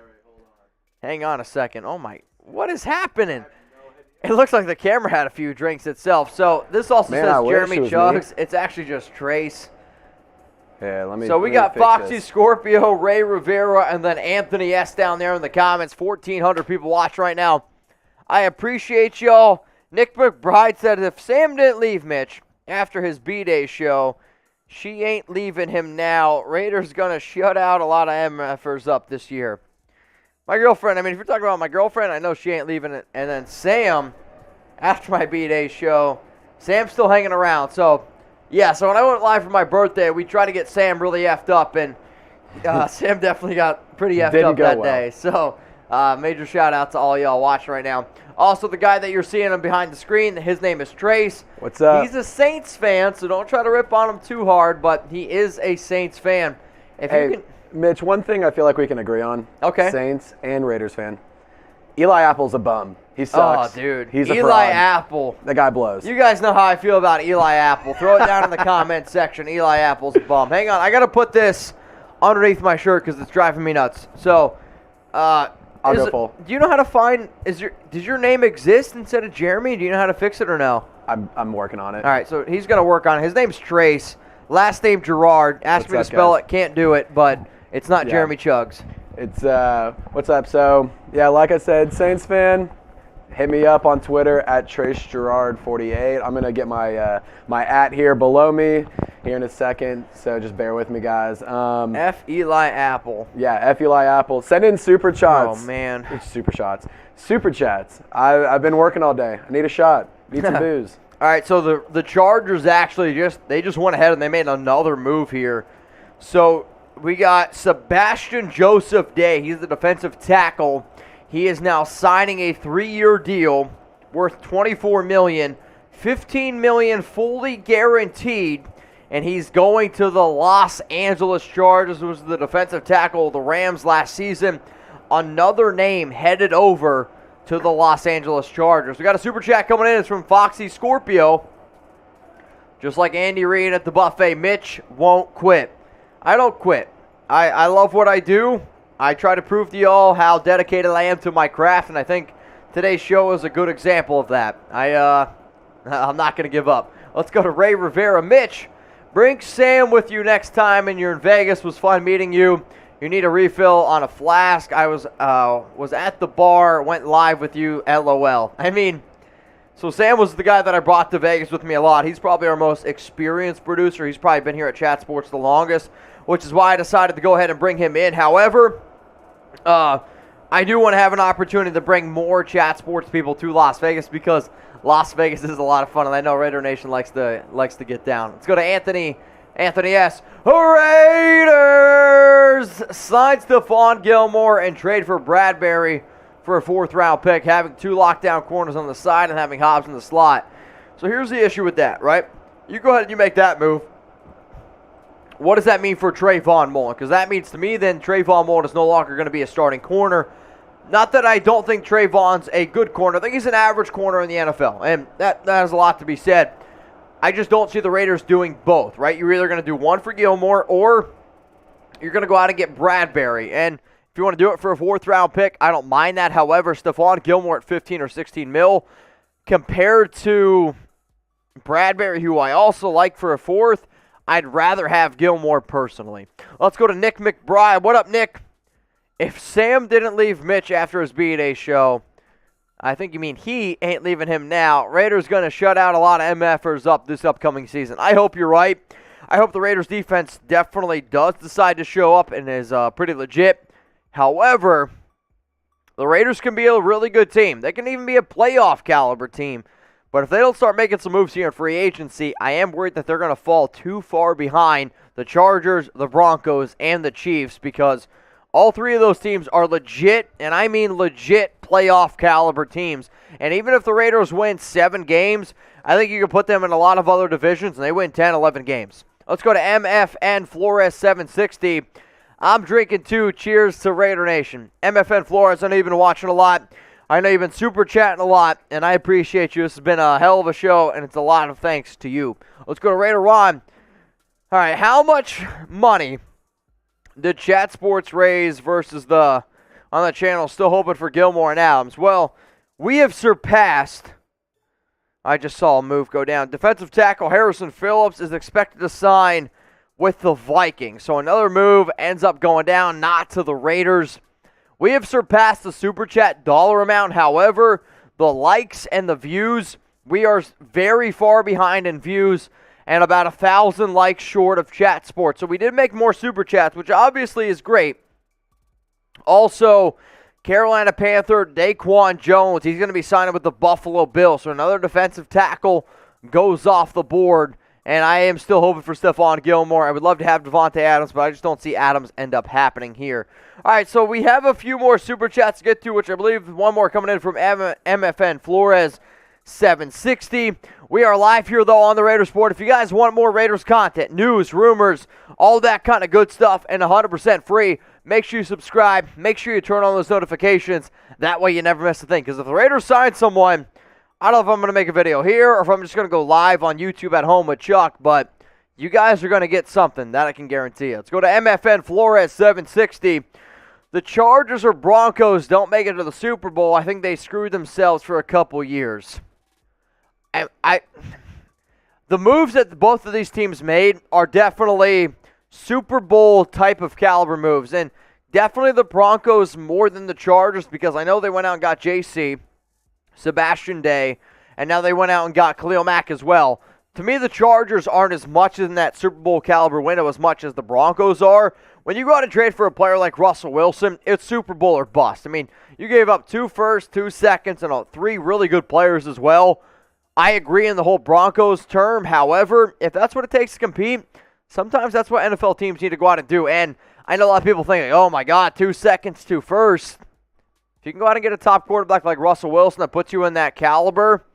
Hang on a second. Oh, my. What is happening? It looks like the camera had a few drinks itself. So this also says Jeremy Chugs. It's actually just Trace. Yeah, let me. So we got Foxy Scorpio, Ray Rivera, and then Anthony S down there in the comments. 1,400 people watching right now. I appreciate y'all. Nick McBride said if Sam didn't leave Mitch after his B-Day show, she ain't leaving him now. Raiders gonna shut out a lot of MFers up this year. My girlfriend, I mean, if you're talking about my girlfriend, I know she ain't leaving it. And then Sam, after my B-Day show, Sam's still hanging around. So, yeah, so when I went live for my birthday, we tried to get Sam really effed up, and Sam definitely got pretty effed up that day. So, major shout-out to all y'all watching right now. Also, the guy that you're seeing him behind the screen, his name is Trace. What's up? He's a Saints fan, so don't try to rip on him too hard, but he is a Saints fan. If you can... Mitch, one thing I feel like we can agree on. Okay. Saints and Raiders fan. Eli Apple's a bum. He sucks. Oh, dude. He's a Eli fraud. Apple. The guy blows. You guys know how I feel about Eli Apple. Throw it down in the comment section. Eli Apple's a bum. Hang on. I got to put this underneath my shirt because it's driving me nuts. So, I'll go full. Do you know how to find – does your name exist instead of Jeremy? Do you know how to fix it or no? I'm working on it. All right, so he's going to work on it. His name's Trace. Last name Gerard. Asked me to spell it. Can't do it, but it's not Jeremy Chugs. It's what's up? So yeah, like I said, Saints fan, hit me up on Twitter at TraceGerard48. I'm gonna get my my @ here below me here in a second, so just bear with me, guys. F Eli Apple. Yeah, F Eli Apple. Send in super chats. Oh man, super chats. I've been working all day. I need a shot. Need some booze. All right, so the Chargers actually just went ahead and they made another move here. So we got Sebastian Joseph Day. He's the defensive tackle. He is now signing a 3-year deal worth $24 million, $15 million fully guaranteed, and he's going to the Los Angeles Chargers. Who was the defensive tackle of the Rams last season. Another name headed over to the Los Angeles Chargers. We got a super chat coming in. It's from Foxy Scorpio. Just like Andy Reid at the buffet, Mitch won't quit. I don't quit. I love what I do. I try to prove to y'all how dedicated I am to my craft, and I think today's show is a good example of that. I'm not going to give up. Let's go to Ray Rivera. Mitch, bring Sam with you next time, and you're in Vegas. Was fun meeting you. You need a refill on a flask. I was at the bar, went live with you, LOL. I mean, so Sam was the guy that I brought to Vegas with me a lot. He's probably our most experienced producer. He's probably been here at Chat Sports the longest, which is why I decided to go ahead and bring him in. However, I do want to have an opportunity to bring more Chat Sports people to Las Vegas because Las Vegas is a lot of fun, and I know Raider Nation likes to get down. Let's go to Anthony. Anthony S. Raiders sign Stephon Gilmore and trade for Bradbury for a 4th-round pick, having 2 lockdown corners on the side and having Hobbs in the slot. So here's the issue with that, right? You go ahead and you make that move. What does that mean for Trayvon Mullen? Because that means to me then Trayvon Mullen is no longer going to be a starting corner. Not that I don't think Trayvon's a good corner. I think he's an average corner in the NFL, and that has a lot to be said. I just don't see the Raiders doing both, right? You're either going to do one for Gilmore or you're going to go out and get Bradbury. And if you want to do it for a 4th-round pick, I don't mind that. However, Stephon Gilmore at 15 or 16 mil compared to Bradbury, who I also like for a 4th, I'd rather have Gilmore personally. Let's go to Nick McBride. What up, Nick? If Sam didn't leave Mitch after his B-Day show, I think you mean he ain't leaving him now. Raiders going to shut out a lot of MFers up this upcoming season. I hope you're right. I hope the Raiders defense definitely does decide to show up and is pretty legit. However, the Raiders can be a really good team. They can even be a playoff caliber team. But if they don't start making some moves here in free agency, I am worried that they're going to fall too far behind the Chargers, the Broncos, and the Chiefs because all 3 of those teams are legit, and I mean legit playoff caliber teams. And even if the Raiders win 7 games, I think you can put them in a lot of other divisions, and they win 10, 11 games. Let's go to MFN Flores 760. I'm drinking too. Cheers to Raider Nation. MFN Flores, I know you've been watching a lot. I know you've been super chatting a lot, and I appreciate you. This has been a hell of a show, and it's a lot of thanks to you. Let's go to Raider Ron. All right, how much money did Chat Sports raise versus on the channel? Still hoping for Gilmore and Adams. Well, we have surpassed. I just saw a move go down. Defensive tackle Harrison Phillips is expected to sign with the Vikings. So another move ends up going down, not to the Raiders. We have surpassed the Super Chat dollar amount. However, the likes and the views, we are very far behind in views and about 1,000 likes short of Chat Sports. So we did make more Super Chats, which obviously is great. Also, Carolina Panther, Daquan Jones, he's going to be signing with the Buffalo Bills. So another defensive tackle goes off the board. And I am still hoping for Stephon Gilmore. I would love to have Devontae Adams, but I just don't see Adams end up happening here. All right, so we have a few more Super Chats to get to, which I believe one more coming in from MFN Flores 760. We are live here, though, on the Raiders Report. If you guys want more Raiders content, news, rumors, all that kind of good stuff, and 100% free, make sure you subscribe. Make sure you turn on those notifications. That way you never miss a thing. Because if the Raiders sign someone, I don't know if I'm going to make a video here or if I'm just going to go live on YouTube at home with Chuck, but you guys are going to get something. That I can guarantee you. Let's go to MFN Flores 760. The Chargers or Broncos don't make it to the Super Bowl. I think they screwed themselves for a couple years. The moves that both of these teams made are definitely Super Bowl type of caliber moves. And definitely the Broncos more than the Chargers because I know they went out and got JC, Sebastian Day, and now they went out and got Khalil Mack as well. To me, the Chargers aren't as much in that Super Bowl caliber window as much as the Broncos are. When you go out and trade for a player like Russell Wilson, it's Super Bowl or bust. I mean, you gave up 2 firsts, 2 seconds, and 3 really good players as well. I agree in the whole Broncos term. However, if that's what it takes to compete, sometimes that's what NFL teams need to go out and do. And I know a lot of people think, oh my God, 2 seconds, 2 firsts. If you can go out and get a top quarterback like Russell Wilson that puts you in that caliber,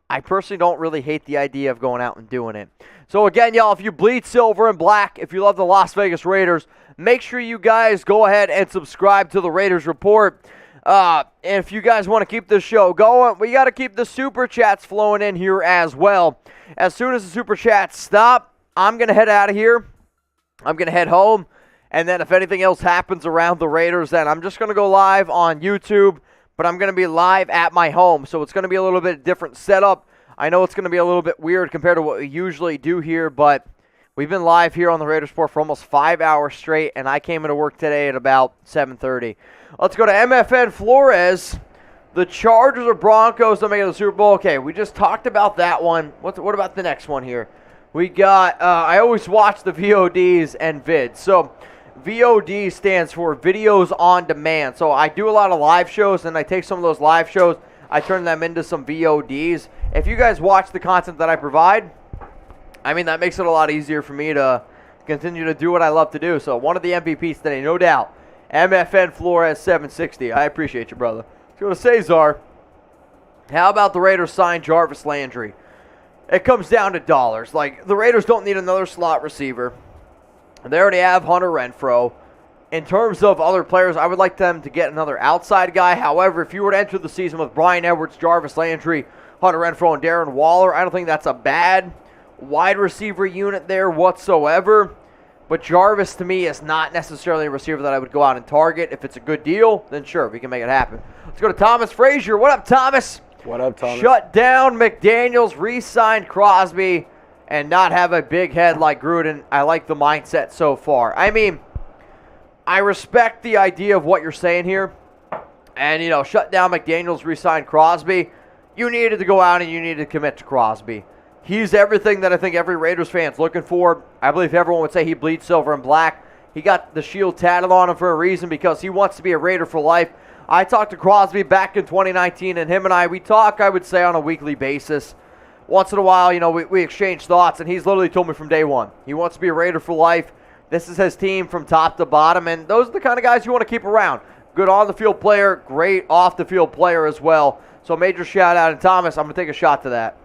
I personally don't really hate the idea of going out and doing it. So again, y'all, if you bleed silver and black, if you love the Las Vegas Raiders, make sure you guys go ahead and subscribe to the Raiders Report. And if you guys want to keep this show going, we got to keep the Super Chats flowing in here as well. As soon as the Super Chats stop, I'm going to head out of here. I'm going to head home. And then if anything else happens around the Raiders, then I'm just going to go live on YouTube. But I'm going to be live at my home. So it's going to be a little bit different setup. I know it's going to be a little bit weird compared to what we usually do here, but we've been live here on the Raiders Report for almost 5 hours straight, and I came into work today at about 7:30. Let's go to MFN Flores. The Chargers or Broncos don't make it to the Super Bowl. Okay, we just talked about that one. What about the next one here? We got, I always watch the VODs and vids. So VOD stands for Videos on Demand. So I do a lot of live shows, and I take some of those live shows, I turn them into some VODs. If you guys watch the content that I provide, I mean, that makes it a lot easier for me to continue to do what I love to do. So one of the MVPs today, no doubt, MFN Flores 760. I appreciate you, brother. Let's go to Cesar. How about the Raiders sign Jarvis Landry? It comes down to dollars. Like, the Raiders don't need another slot receiver. They already have Hunter Renfrow. In terms of other players, I would like them to get another outside guy. However, if you were to enter the season with Brian Edwards, Jarvis Landry, Hunter Renfrow, and Darren Waller, I don't think that's a bad wide receiver unit there whatsoever. But Jarvis, to me, is not necessarily a receiver that I would go out and target. If it's a good deal, then sure, we can make it happen. Let's go to Thomas Frazier. What up, Thomas? What up, Thomas? Shut down McDaniels, re-signed Crosby, and not have a big head like Gruden. I like the mindset so far. I mean, I respect the idea of what you're saying here. And, you know, shut down McDaniels, re-signed Crosby. You needed to go out and you needed to commit to Crosby. He's everything that I think every Raiders fan's looking for. I believe everyone would say he bleeds silver and black. He got the shield tatted on him for a reason because he wants to be a Raider for life. I talked to Crosby back in 2019, and him and I, we talk, I would say, on a weekly basis. Once in a while, you know, we exchange thoughts, and he's literally told me from day one. He wants to be a Raider for life. This is his team from top to bottom, and those are the kind of guys you want to keep around. Good on-the-field player, great off-the-field player as well. So major shout-out, and Thomas, I'm going to take a shot to that.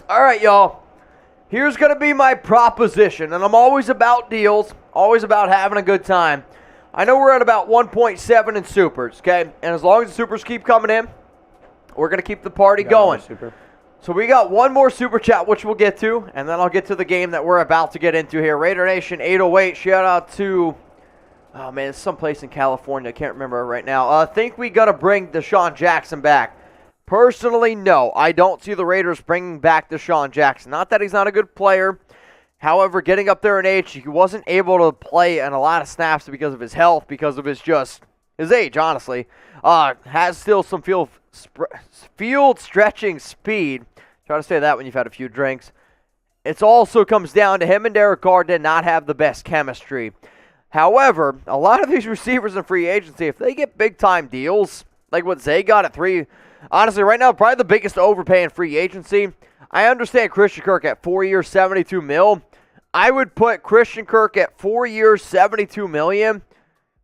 All right, y'all. Here's going to be my proposition, and I'm always about deals, always about having a good time. I know we're at about 1.7 in supers, okay? And as long as the supers keep coming in, we're going to keep the party going. So we got one more super chat, which we'll get to, and then I'll get to the game that we're about to get into here. Raider Nation 808, shout out to, oh man, it's someplace in California. I can't remember right now. I think we got to bring Deshaun Jackson back. Personally, no. I don't see the Raiders bringing back Deshaun Jackson. Not that he's not a good player. However, getting up there in age, he wasn't able to play in a lot of snaps because of his health, because of his age, honestly. Has still some field stretching speed. Try to say that when you've had a few drinks. It also comes down to him and Derek Carr did not have the best chemistry. However, a lot of these receivers in free agency, if they get big-time deals, like what Zay got at 3, honestly, right now, probably the biggest overpay in free agency. I understand Christian Kirk at 4 years, $72 million. I would put Christian Kirk at 4 years, $72 million,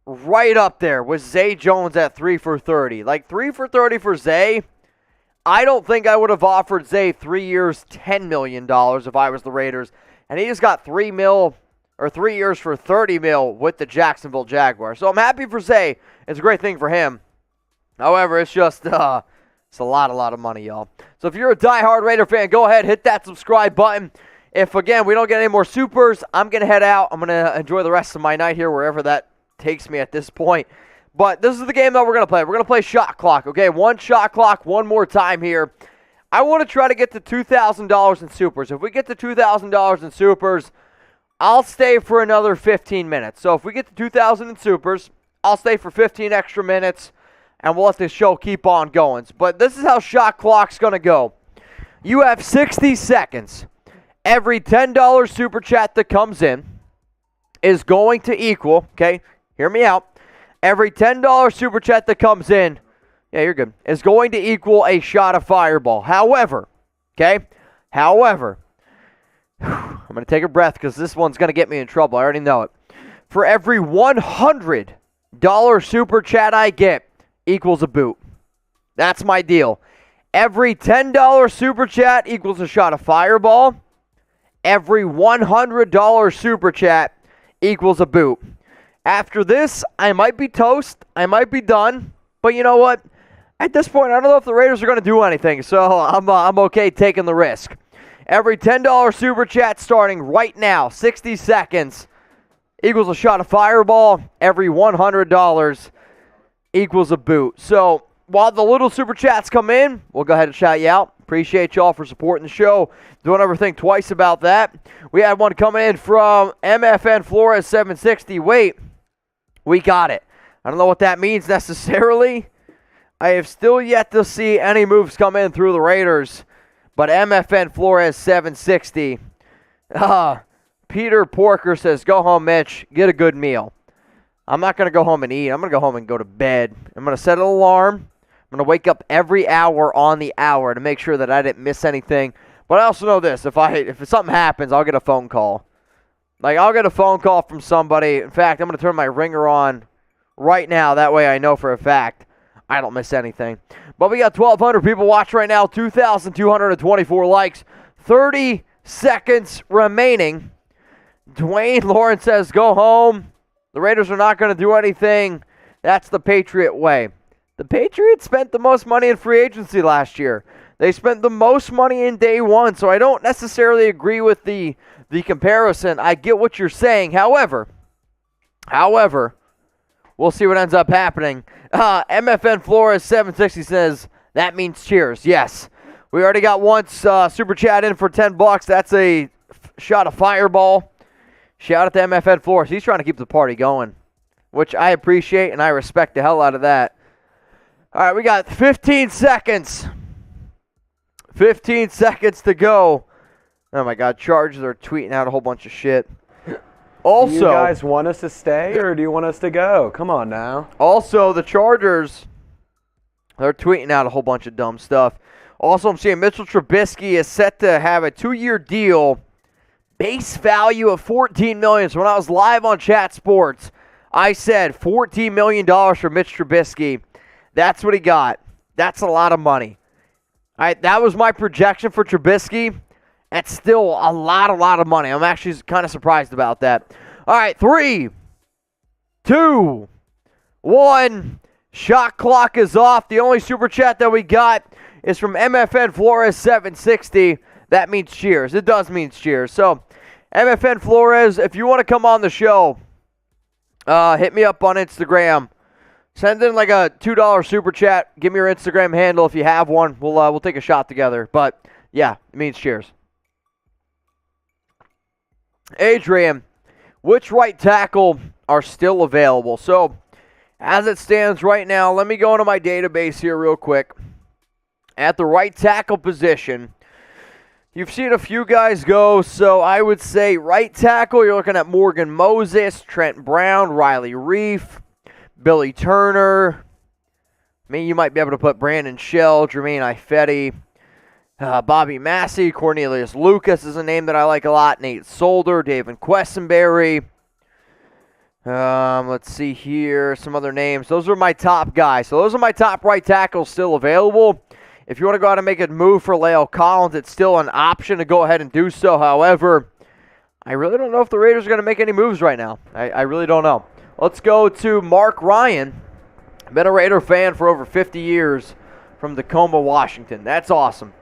right up there with Zay Jones at 3 for 30. Like 3 for 30 for Zay. I don't think I would have offered Zay 3 years, $10 million if I was the Raiders. And he just got 3 years for $30 million with the Jacksonville Jaguars. So I'm happy for Zay. It's a great thing for him. However, it's just it's a lot of money, y'all. So if you're a diehard Raider fan, go ahead, hit that subscribe button. If, again, we don't get any more supers, I'm going to head out. I'm going to enjoy the rest of my night here, wherever that takes me at this point. But this is the game that we're going to play. We're going to play shot clock, okay? One shot clock, one more time here. I want to try to get to $2,000 in supers. If we get to $2,000 in supers, I'll stay for another 15 minutes. So if we get to $2,000 in supers, I'll stay for 15 extra minutes, and we'll let this show keep on going. But this is how shot clock's going to go. You have 60 seconds. Every $10 super chat that comes in is going to equal, okay, hear me out. Every $10 super chat that comes in, yeah, you're good, is going to equal a shot of Fireball. However, I'm going to take a breath because this one's going to get me in trouble. I already know it. For every $100 super chat I get equals a boot. That's my deal. Every $10 super chat equals a shot of Fireball. Every $100 super chat equals a boot. After this, I might be toast. I might be done. But you know what? At this point, I don't know if the Raiders are going to do anything. So I'm okay taking the risk. Every $10 super chat starting right now, 60 seconds, equals a shot of Fireball. Every $100 equals a boot. So while the little super chats come in, we'll go ahead and shout you out. Appreciate y'all for supporting the show. Don't ever think twice about that. We had one coming in from MFN Flores 760. Wait, we got it. I don't know what that means necessarily. I have still yet to see any moves come in through the Raiders. But MFN Flores 760. Peter Porker says, go home, Mitch. Get a good meal. I'm not going to go home and eat. I'm going to go home and go to bed. I'm going to set an alarm. I'm going to wake up every hour on the hour to make sure that I didn't miss anything. But I also know this. If something happens, I'll get a phone call. Like, I'll get a phone call from somebody. In fact, I'm going to turn my ringer on right now. That way I know for a fact I don't miss anything. But we got 1,200 people watching right now. 2,224 likes. 30 seconds remaining. Dwayne Lawrence says, go home. The Raiders are not going to do anything. That's the Patriot way. The Patriots spent the most money in free agency last year. They spent the most money in day one, so I don't necessarily agree with the comparison. I get what you're saying. However, we'll see what ends up happening. MFN Flores 760 says, that means cheers. Yes. We already got one super chat in for $10. That's a shot of Fireball. Shout out to MFN Flores. He's trying to keep the party going, which I appreciate and I respect the hell out of that. All right, we got 15 seconds. 15 seconds to go. Oh, my God. Chargers are tweeting out a whole bunch of shit. Also, do you guys want us to stay or do you want us to go? Come on now. Also, the Chargers, they're tweeting out a whole bunch of dumb stuff. Also, I'm seeing Mitchell Trubisky is set to have a 2-year deal, base value of $14 million. So when I was live on Chat Sports, I said $14 million for Mitch Trubisky. That's what he got. That's a lot of money. All right, that was my projection for Trubisky. That's still a lot of money. I'm actually kind of surprised about that. All right, 3, 2, 1. Shot clock is off. The only super chat that we got is from MFN Flores 760. That means cheers. It does mean cheers. So, MFN Flores, if you want to come on the show, hit me up on Instagram. Send in like a $2 super chat. Give me your Instagram handle if you have one. We'll take a shot together. But yeah, it means cheers. Adrian, which right tackle are still available? So, as it stands right now, let me go into my database here real quick. At the right tackle position, you've seen a few guys go, so I would say right tackle, you're looking at Morgan Moses, Trent Brown, Riley Reif, Billy Turner. I mean, you might be able to put Brandon Shell, Jermaine Ifedi, Bobby Massey, Cornelius Lucas is a name that I like a lot, Nate Solder, David Quessenberry. Let's see here, some other names. Those are my top guys. So those are my top right tackles still available. If you want to go out and make a move for La'el Collins, it's still an option to go ahead and do so. However, I really don't know if the Raiders are going to make any moves right now. I really don't know. Let's go to Mark Ryan. Been a Raider fan for over 50 years from Tacoma, Washington. That's awesome.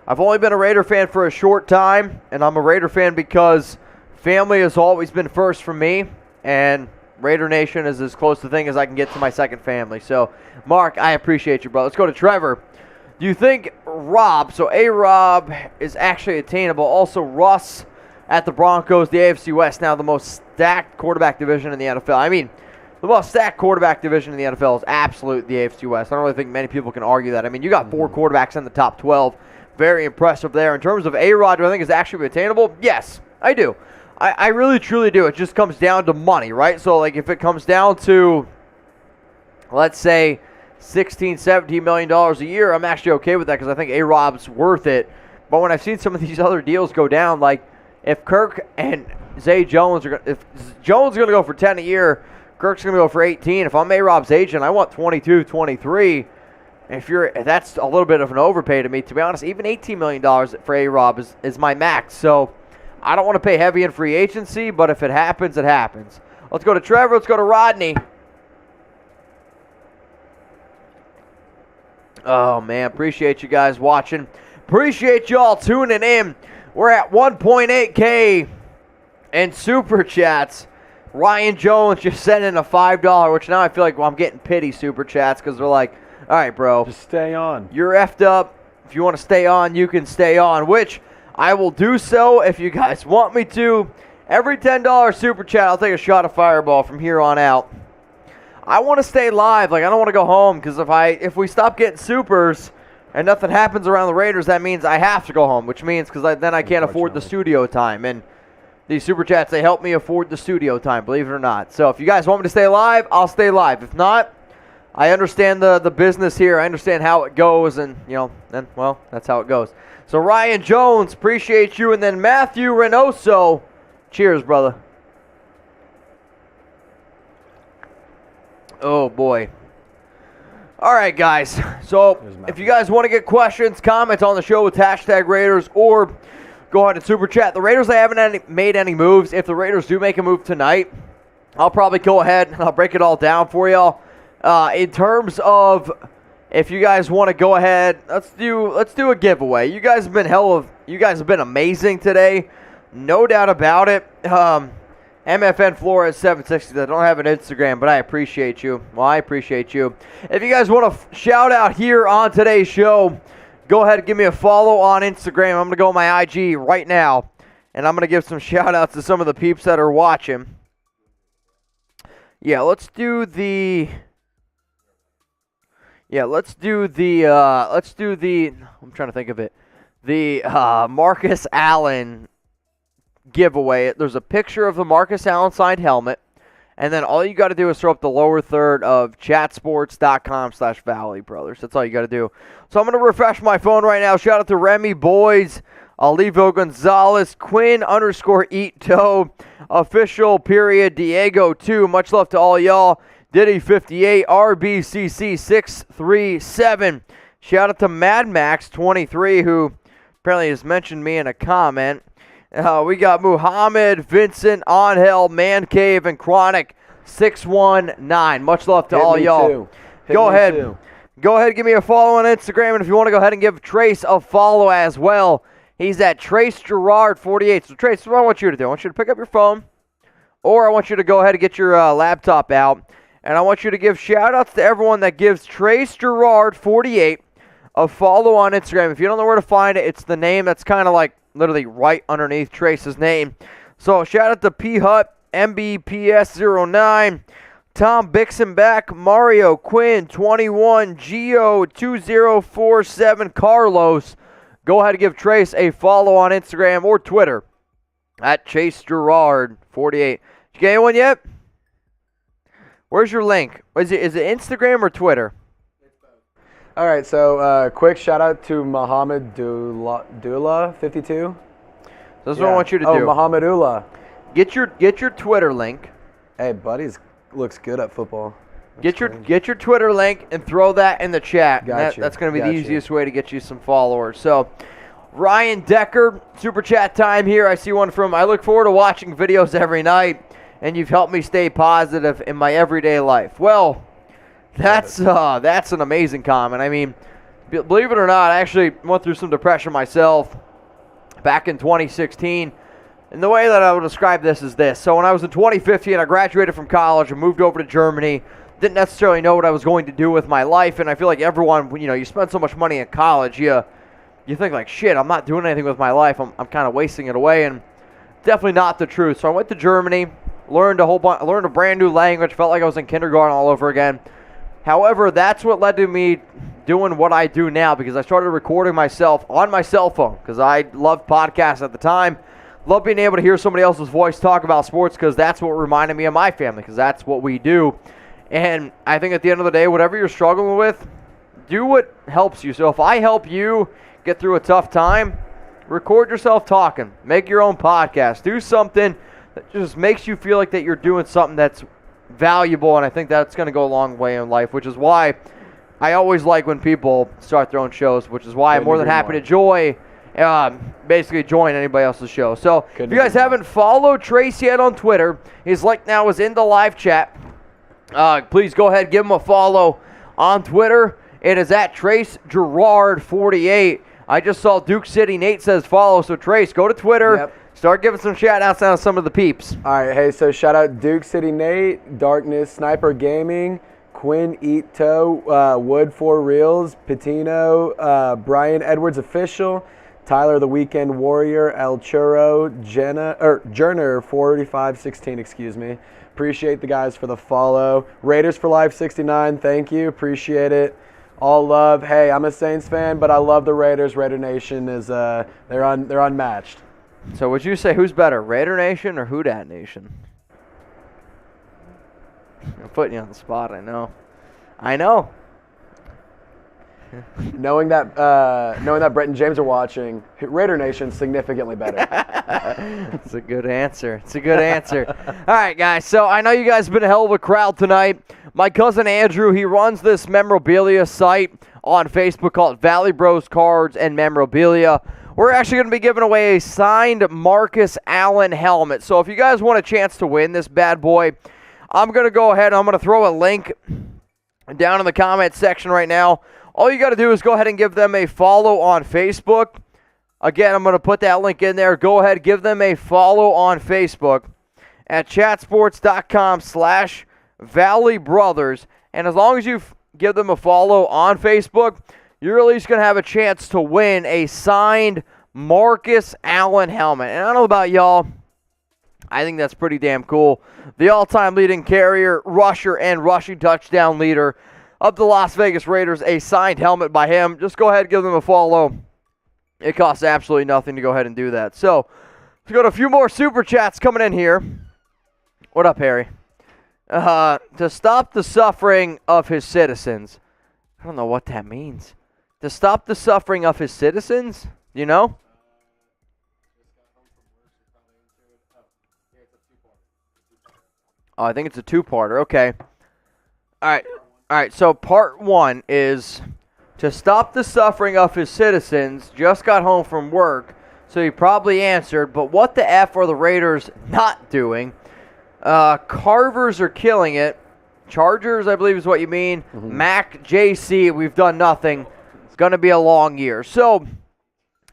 I've only been a Raider fan for a short time, and I'm a Raider fan because family has always been first for me, and Raider Nation is as close to the thing as I can get to my second family. So, Mark, I appreciate you, bro. Let's go to Trevor. Do you think Rob, so A-Rob is actually attainable? Also, Russ at the Broncos, the AFC West, now the most stacked quarterback division in the NFL. I mean, the most stacked quarterback division in the NFL is absolutely the AFC West. I don't really think many people can argue that. I mean, you got 4 quarterbacks in the top 12. Very impressive there. In terms of A-Rod, do I think is actually attainable? Yes, I do. I really, truly do. It just comes down to money, right? So, like, if it comes down to, let's say, $16, $17 million a year, I'm actually okay with that because I think A-Rob's worth it. But when I've seen some of these other deals go down, like, if Kirk and Zay Jones are, if Jones is going to go for 10 a year, Kirk's going to go for 18. If I'm A-Rob's agent, I want 22, 23. If that's a little bit of an overpay to me. To be honest, even $18 million for A-Rob is my max. So I don't want to pay heavy in free agency, but if it happens, it happens. Let's go to Trevor. Let's go to Rodney. Oh, man. Appreciate you guys watching. Appreciate y'all tuning in. We're at 1.8K in Super Chats. Ryan Jones just sent in a $5, which now I feel like I'm getting pity Super Chats because they're like, All right, bro. Just stay on. You're effed up. If you want to stay on, you can stay on, which I will do so if you guys want me to. Every $10 super chat, I'll take a shot of Fireball from here on out. I want to stay live. Like, I don't want to go home because if we stop getting supers and nothing happens around the Raiders, that means I have to go home, which means because then I can't afford the studio time. And these super chats, they help me afford the studio time, believe it or not. So if you guys want me to stay live, I'll stay live. If not, I understand the business here. I understand how it goes, and, then, well, that's how it goes. So Ryan Jones, appreciate you. And then Matthew Reynoso, cheers, brother. Oh, boy. All right, guys. So if you guys want to get questions, comments on the show with hashtag Raiders, or go ahead and super chat. The Raiders, they haven't made any moves. If the Raiders do make a move tonight, I'll probably go ahead and I'll break it all down for y'all. In terms of if you guys want to go ahead, let's do a giveaway. You guys have been amazing today, no doubt about it. MFN Flores 760. I don't have an Instagram, but I appreciate you. Well, I appreciate you. If you guys want to shout out here on today's show, go ahead and give me a follow on Instagram. I'm going to go on my IG right now, and I'm going to give some shout outs to some of the peeps that are watching. Yeah, let's do the I'm trying to think of it. The Marcus Allen giveaway. There's a picture of the Marcus Allen signed helmet, and then all you got to do is throw up the lower third of chatsports.com/Valley Brothers. That's all you got to do. So I'm going to refresh my phone right now. Shout out to Remy Boys, Olivo Gonzalez, Quinn_Eat_Toe, official period, Diego 2. Much love to all y'all. Diddy 58, RBCC 637. Shout out to Mad Max 23, who apparently has mentioned me in a comment. We got Muhammad, Vincent, Angel, Man Cave, and Chronic 619. Much love to all y'all. Go ahead. Go ahead and give me a follow on Instagram, and if you want to go ahead and give Trace a follow as well, he's at Trace Gerard 48. So Trace, what I want you to do, I want you to pick up your phone, or I want you to go ahead and get your laptop out, and I want you to give shout-outs to everyone that gives Trace Gerard 48 a follow on Instagram. If you don't know where to find it, it's the name that's kind of like literally right underneath Trace's name. So shout out to P Hut, MBPS09, Tom Bixenback, Mario Quinn 21, Geo 2047, Carlos. Go ahead and give Trace a follow on Instagram or Twitter at Chase Gerard 48. Did you get anyone yet? Where's your link? Is it Instagram or Twitter? All right, so quick shout out to Muhammad Dula 52. That's what I want you to do. Oh, Muhammad Ula. Get your Twitter link. Hey, buddy's looks good at football. Get your Twitter link and throw that in the chat. That's going to be the easiest way to get you some followers. So, Ryan Decker, super chat time here. I see one from. I look forward to watching videos every night, and you've helped me stay positive in my everyday life. Well, that's an amazing comment. I mean, believe it or not, I actually went through some depression myself back in 2016. And the way that I would describe this is this. So when I was in 2015, I graduated from college and moved over to Germany. Didn't necessarily know what I was going to do with my life. And I feel like everyone, you spend so much money in college, you think like, shit, I'm not doing anything with my life. I'm kind of wasting it away. And definitely not the truth. So I went to Germany, learned a brand new language, felt like I was in kindergarten all over again. However, that's what led to me doing what I do now, because I started recording myself on my cell phone because I loved podcasts at the time. Love being able to hear somebody else's voice talk about sports because that's what reminded me of my family, because that's what we do. And I think at the end of the day, whatever you're struggling with, do what helps you. So if I help you get through a tough time, record yourself talking. Make your own podcast. Do something that just makes you feel like that you're doing something that's valuable, and I think that's going to go a long way in life, which is why I always like when people start their own shows, which is why I'm more than happy to basically join anybody else's show. So if you guys haven't followed Trace yet on Twitter, his link now is in the live chat. Please go ahead and give him a follow on Twitter. It is at Trace Gerard 48. I just saw Duke City Nate says follow, so Trace, go to Twitter. Yep. Start giving some shout-outs out to some of the peeps. All right, hey, so shout-out Duke City Nate, Darkness, Sniper Gaming, Quinn Ito, Wood 4 Reels, Patino, Brian Edwards Official, Tyler the Weekend Warrior, El Churro, Jerner 4516, excuse me. Appreciate the guys for the follow. Raiders for Life 69, thank you, appreciate it. All love. Hey, I'm a Saints fan, but I love the Raiders. Raider Nation is they're unmatched. So would you say who's better, Raider Nation or Who Dat Nation? I'm putting you on the spot, I know. Knowing that Brett and James are watching, Raider Nation's significantly better. It's a good answer. All right, guys. So I know you guys have been a hell of a crowd tonight. My cousin Andrew, he runs this memorabilia site on Facebook called Valley Bros Cards and Memorabilia. We're actually going to be giving away a signed Marcus Allen helmet. So if you guys want a chance to win this bad boy, I'm going to go ahead and I'm going to throw a link down in the comment section right now. All you got to do is go ahead and give them a follow on Facebook. Again, I'm going to put that link in there. Go ahead, give them a follow on Facebook at chatsports.com/Valley Brothers. And as long as you give them a follow on Facebook, you're at least going to have a chance to win a signed Marcus Allen helmet. And I don't know about y'all, I think that's pretty damn cool. The all-time leading carrier, rusher, and rushing touchdown leader of the Las Vegas Raiders, a signed helmet by him. Just go ahead and give them a follow. It costs absolutely nothing to go ahead and do that. So, let's go to a few more super chats coming in here. What up, Harry? To stop the suffering of his citizens. I don't know what that means. To stop the suffering of his citizens? You know? Oh, I think it's a two-parter. Okay. All right, so part one is to stop the suffering of his citizens. Just got home from work, so he probably answered, but what the F are the Raiders not doing? Carvers are killing it. Chargers, I believe is what you mean. Mm-hmm. Mac, JC, we've done nothing. It's going to be a long year. So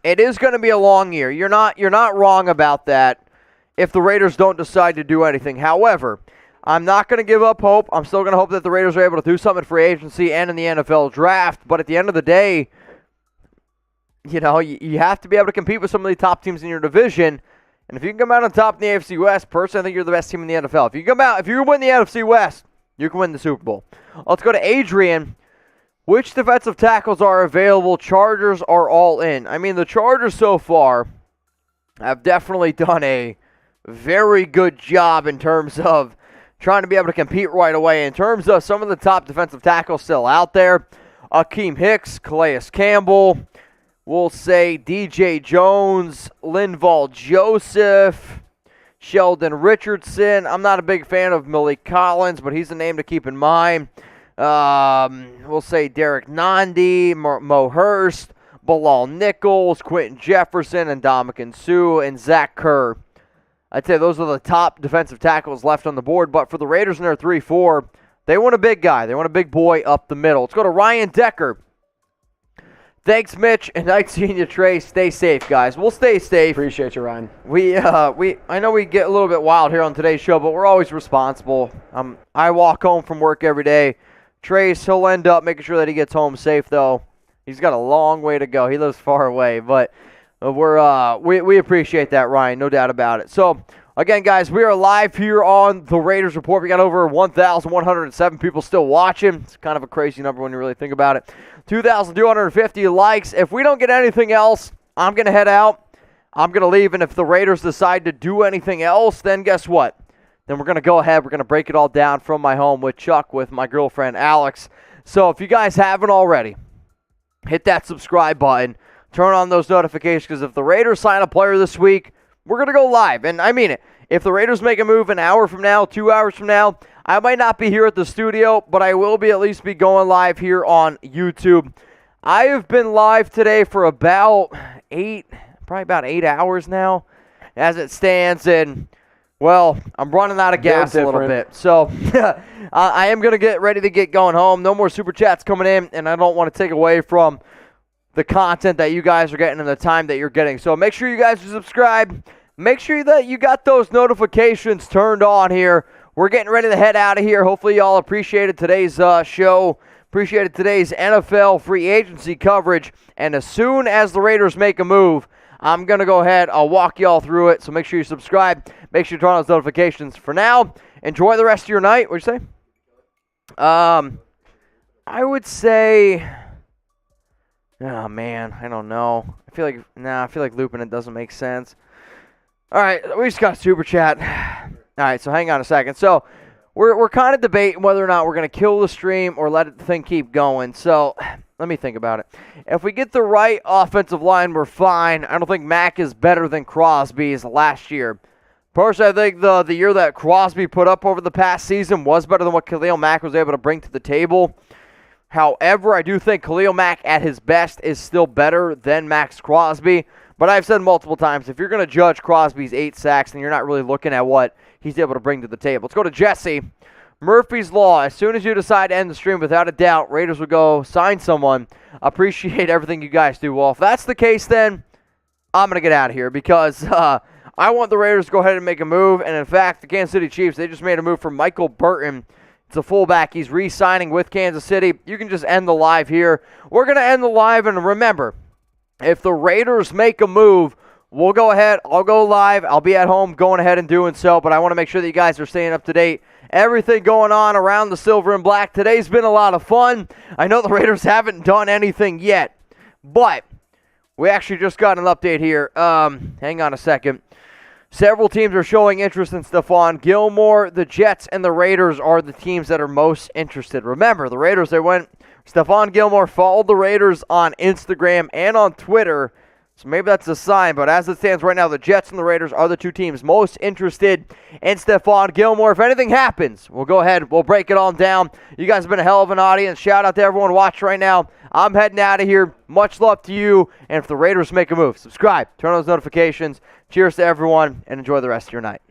it is going to be a long year. You're not wrong about that if the Raiders don't decide to do anything. However, I'm not going to give up hope. I'm still going to hope that the Raiders are able to do something in free agency and in the NFL draft. But at the end of the day, you know, you have to be able to compete with some of the top teams in your division. And if you can come out on top in the AFC West, personally, I think you're the best team in the NFL. If you win the NFC West, you can win the Super Bowl. Let's go to Adrian. Which defensive tackles are available? Chargers are all in. I mean, the Chargers so far have definitely done a very good job in terms of trying to be able to compete right away. In terms of some of the top defensive tackles still out there, Akeem Hicks, Calais Campbell, we'll say DJ Jones, Linval Joseph, Sheldon Richardson. I'm not a big fan of Malik Collins, but he's a name to keep in mind. We'll say Derek Nandi, Mo Hurst, Bilal Nichols, Quentin Jefferson, and Ndamukong Suh, and Zach Kerr. I'd say those are the top defensive tackles left on the board, but for the Raiders in their 3-4, they want a big guy. They want a big boy up the middle. Let's go to Ryan Decker. Thanks, Mitch, and nice seeing you, Trey. Stay safe, guys. We'll stay safe. Appreciate you, Ryan. I know we get a little bit wild here on today's show, but we're always responsible. I walk home from work every day. Trace, he'll end up making sure that he gets home safe, though. He's got a long way to go. He lives far away, but we appreciate that, Ryan, no doubt about it. So, again, guys, we are live here on the Raiders Report. We got over 1,107 people still watching. It's kind of a crazy number when you really think about it. 2,250 likes. If we don't get anything else, I'm going to head out. I'm going to leave, and if the Raiders decide to do anything else, then guess what? Then we're going to go ahead. We're going to break it all down from my home with Chuck, with my girlfriend, Alex. So if you guys haven't already, hit that subscribe button. Turn on those notifications, because if the Raiders sign a player this week, we're going to go live. And I mean it. If the Raiders make a move an hour from now, 2 hours from now, I might not be here at the studio, but I will be at least be going live here on YouTube. I have been live today for about probably about 8 hours now, as it stands, and well, I'm running out of gas a little bit. So I am going to get ready to get going home. No more super chats coming in, and I don't want to take away from the content that you guys are getting and the time that you're getting. So make sure you guys are subscribed. Make sure that you got those notifications turned on here we're getting ready to head out of here. Hopefully y'all appreciated today's show. Appreciated today's NFL free agency coverage. And as soon as the Raiders make a move, I'm going to go ahead. I'll walk y'all through it. So make sure you subscribe. Make sure you turn on those notifications. For now, enjoy the rest of your night. What'd you say? I would say, oh man, I don't know. I feel like looping it doesn't make sense. All right, we just got a super chat. All right, so hang on a second. So we're kind of debating whether or not we're going to kill the stream or let the thing keep going. So let me think about it. If we get the right offensive line, we're fine. I don't think Mack is better than Crosby's last year. Personally, I think the year that Crosby put up over the past season was better than what Khalil Mack was able to bring to the table. However, I do think Khalil Mack at his best is still better than Max Crosby. But I've said multiple times, if you're going to judge Crosby's 8 sacks, then you're not really looking at what he's able to bring to the table. Let's go to Jesse. Murphy's Law. As soon as you decide to end the stream, without a doubt, Raiders will go sign someone. Appreciate everything you guys do. Well, if that's the case, then I'm going to get out of here because I want the Raiders to go ahead and make a move. And in fact, the Kansas City Chiefs, they just made a move for Michael Burton. It's a fullback. He's re-signing with Kansas City. You can just end the live here. We're going to end the live, and remember, if the Raiders make a move, we'll go ahead. I'll go live. I'll be at home going ahead and doing so, but I want to make sure that you guys are staying up to date. Everything going on around the silver and black. Today's been a lot of fun. I know the Raiders haven't done anything yet, but we actually just got an update here. Hang on a second. Several teams are showing interest in Stephon Gilmore. The Jets and the Raiders are the teams that are most interested. Remember, the Raiders, Stephon Gilmore followed the Raiders on Instagram and on Twitter, so maybe that's a sign. But as it stands right now, the Jets and the Raiders are the two teams most interested in Stephon Gilmore. If anything happens, we'll go ahead. We'll break it all down. You guys have been a hell of an audience. Shout out to everyone watching right now. I'm heading out of here. Much love to you. And if the Raiders make a move, subscribe. Turn on those notifications. Cheers to everyone, and enjoy the rest of your night.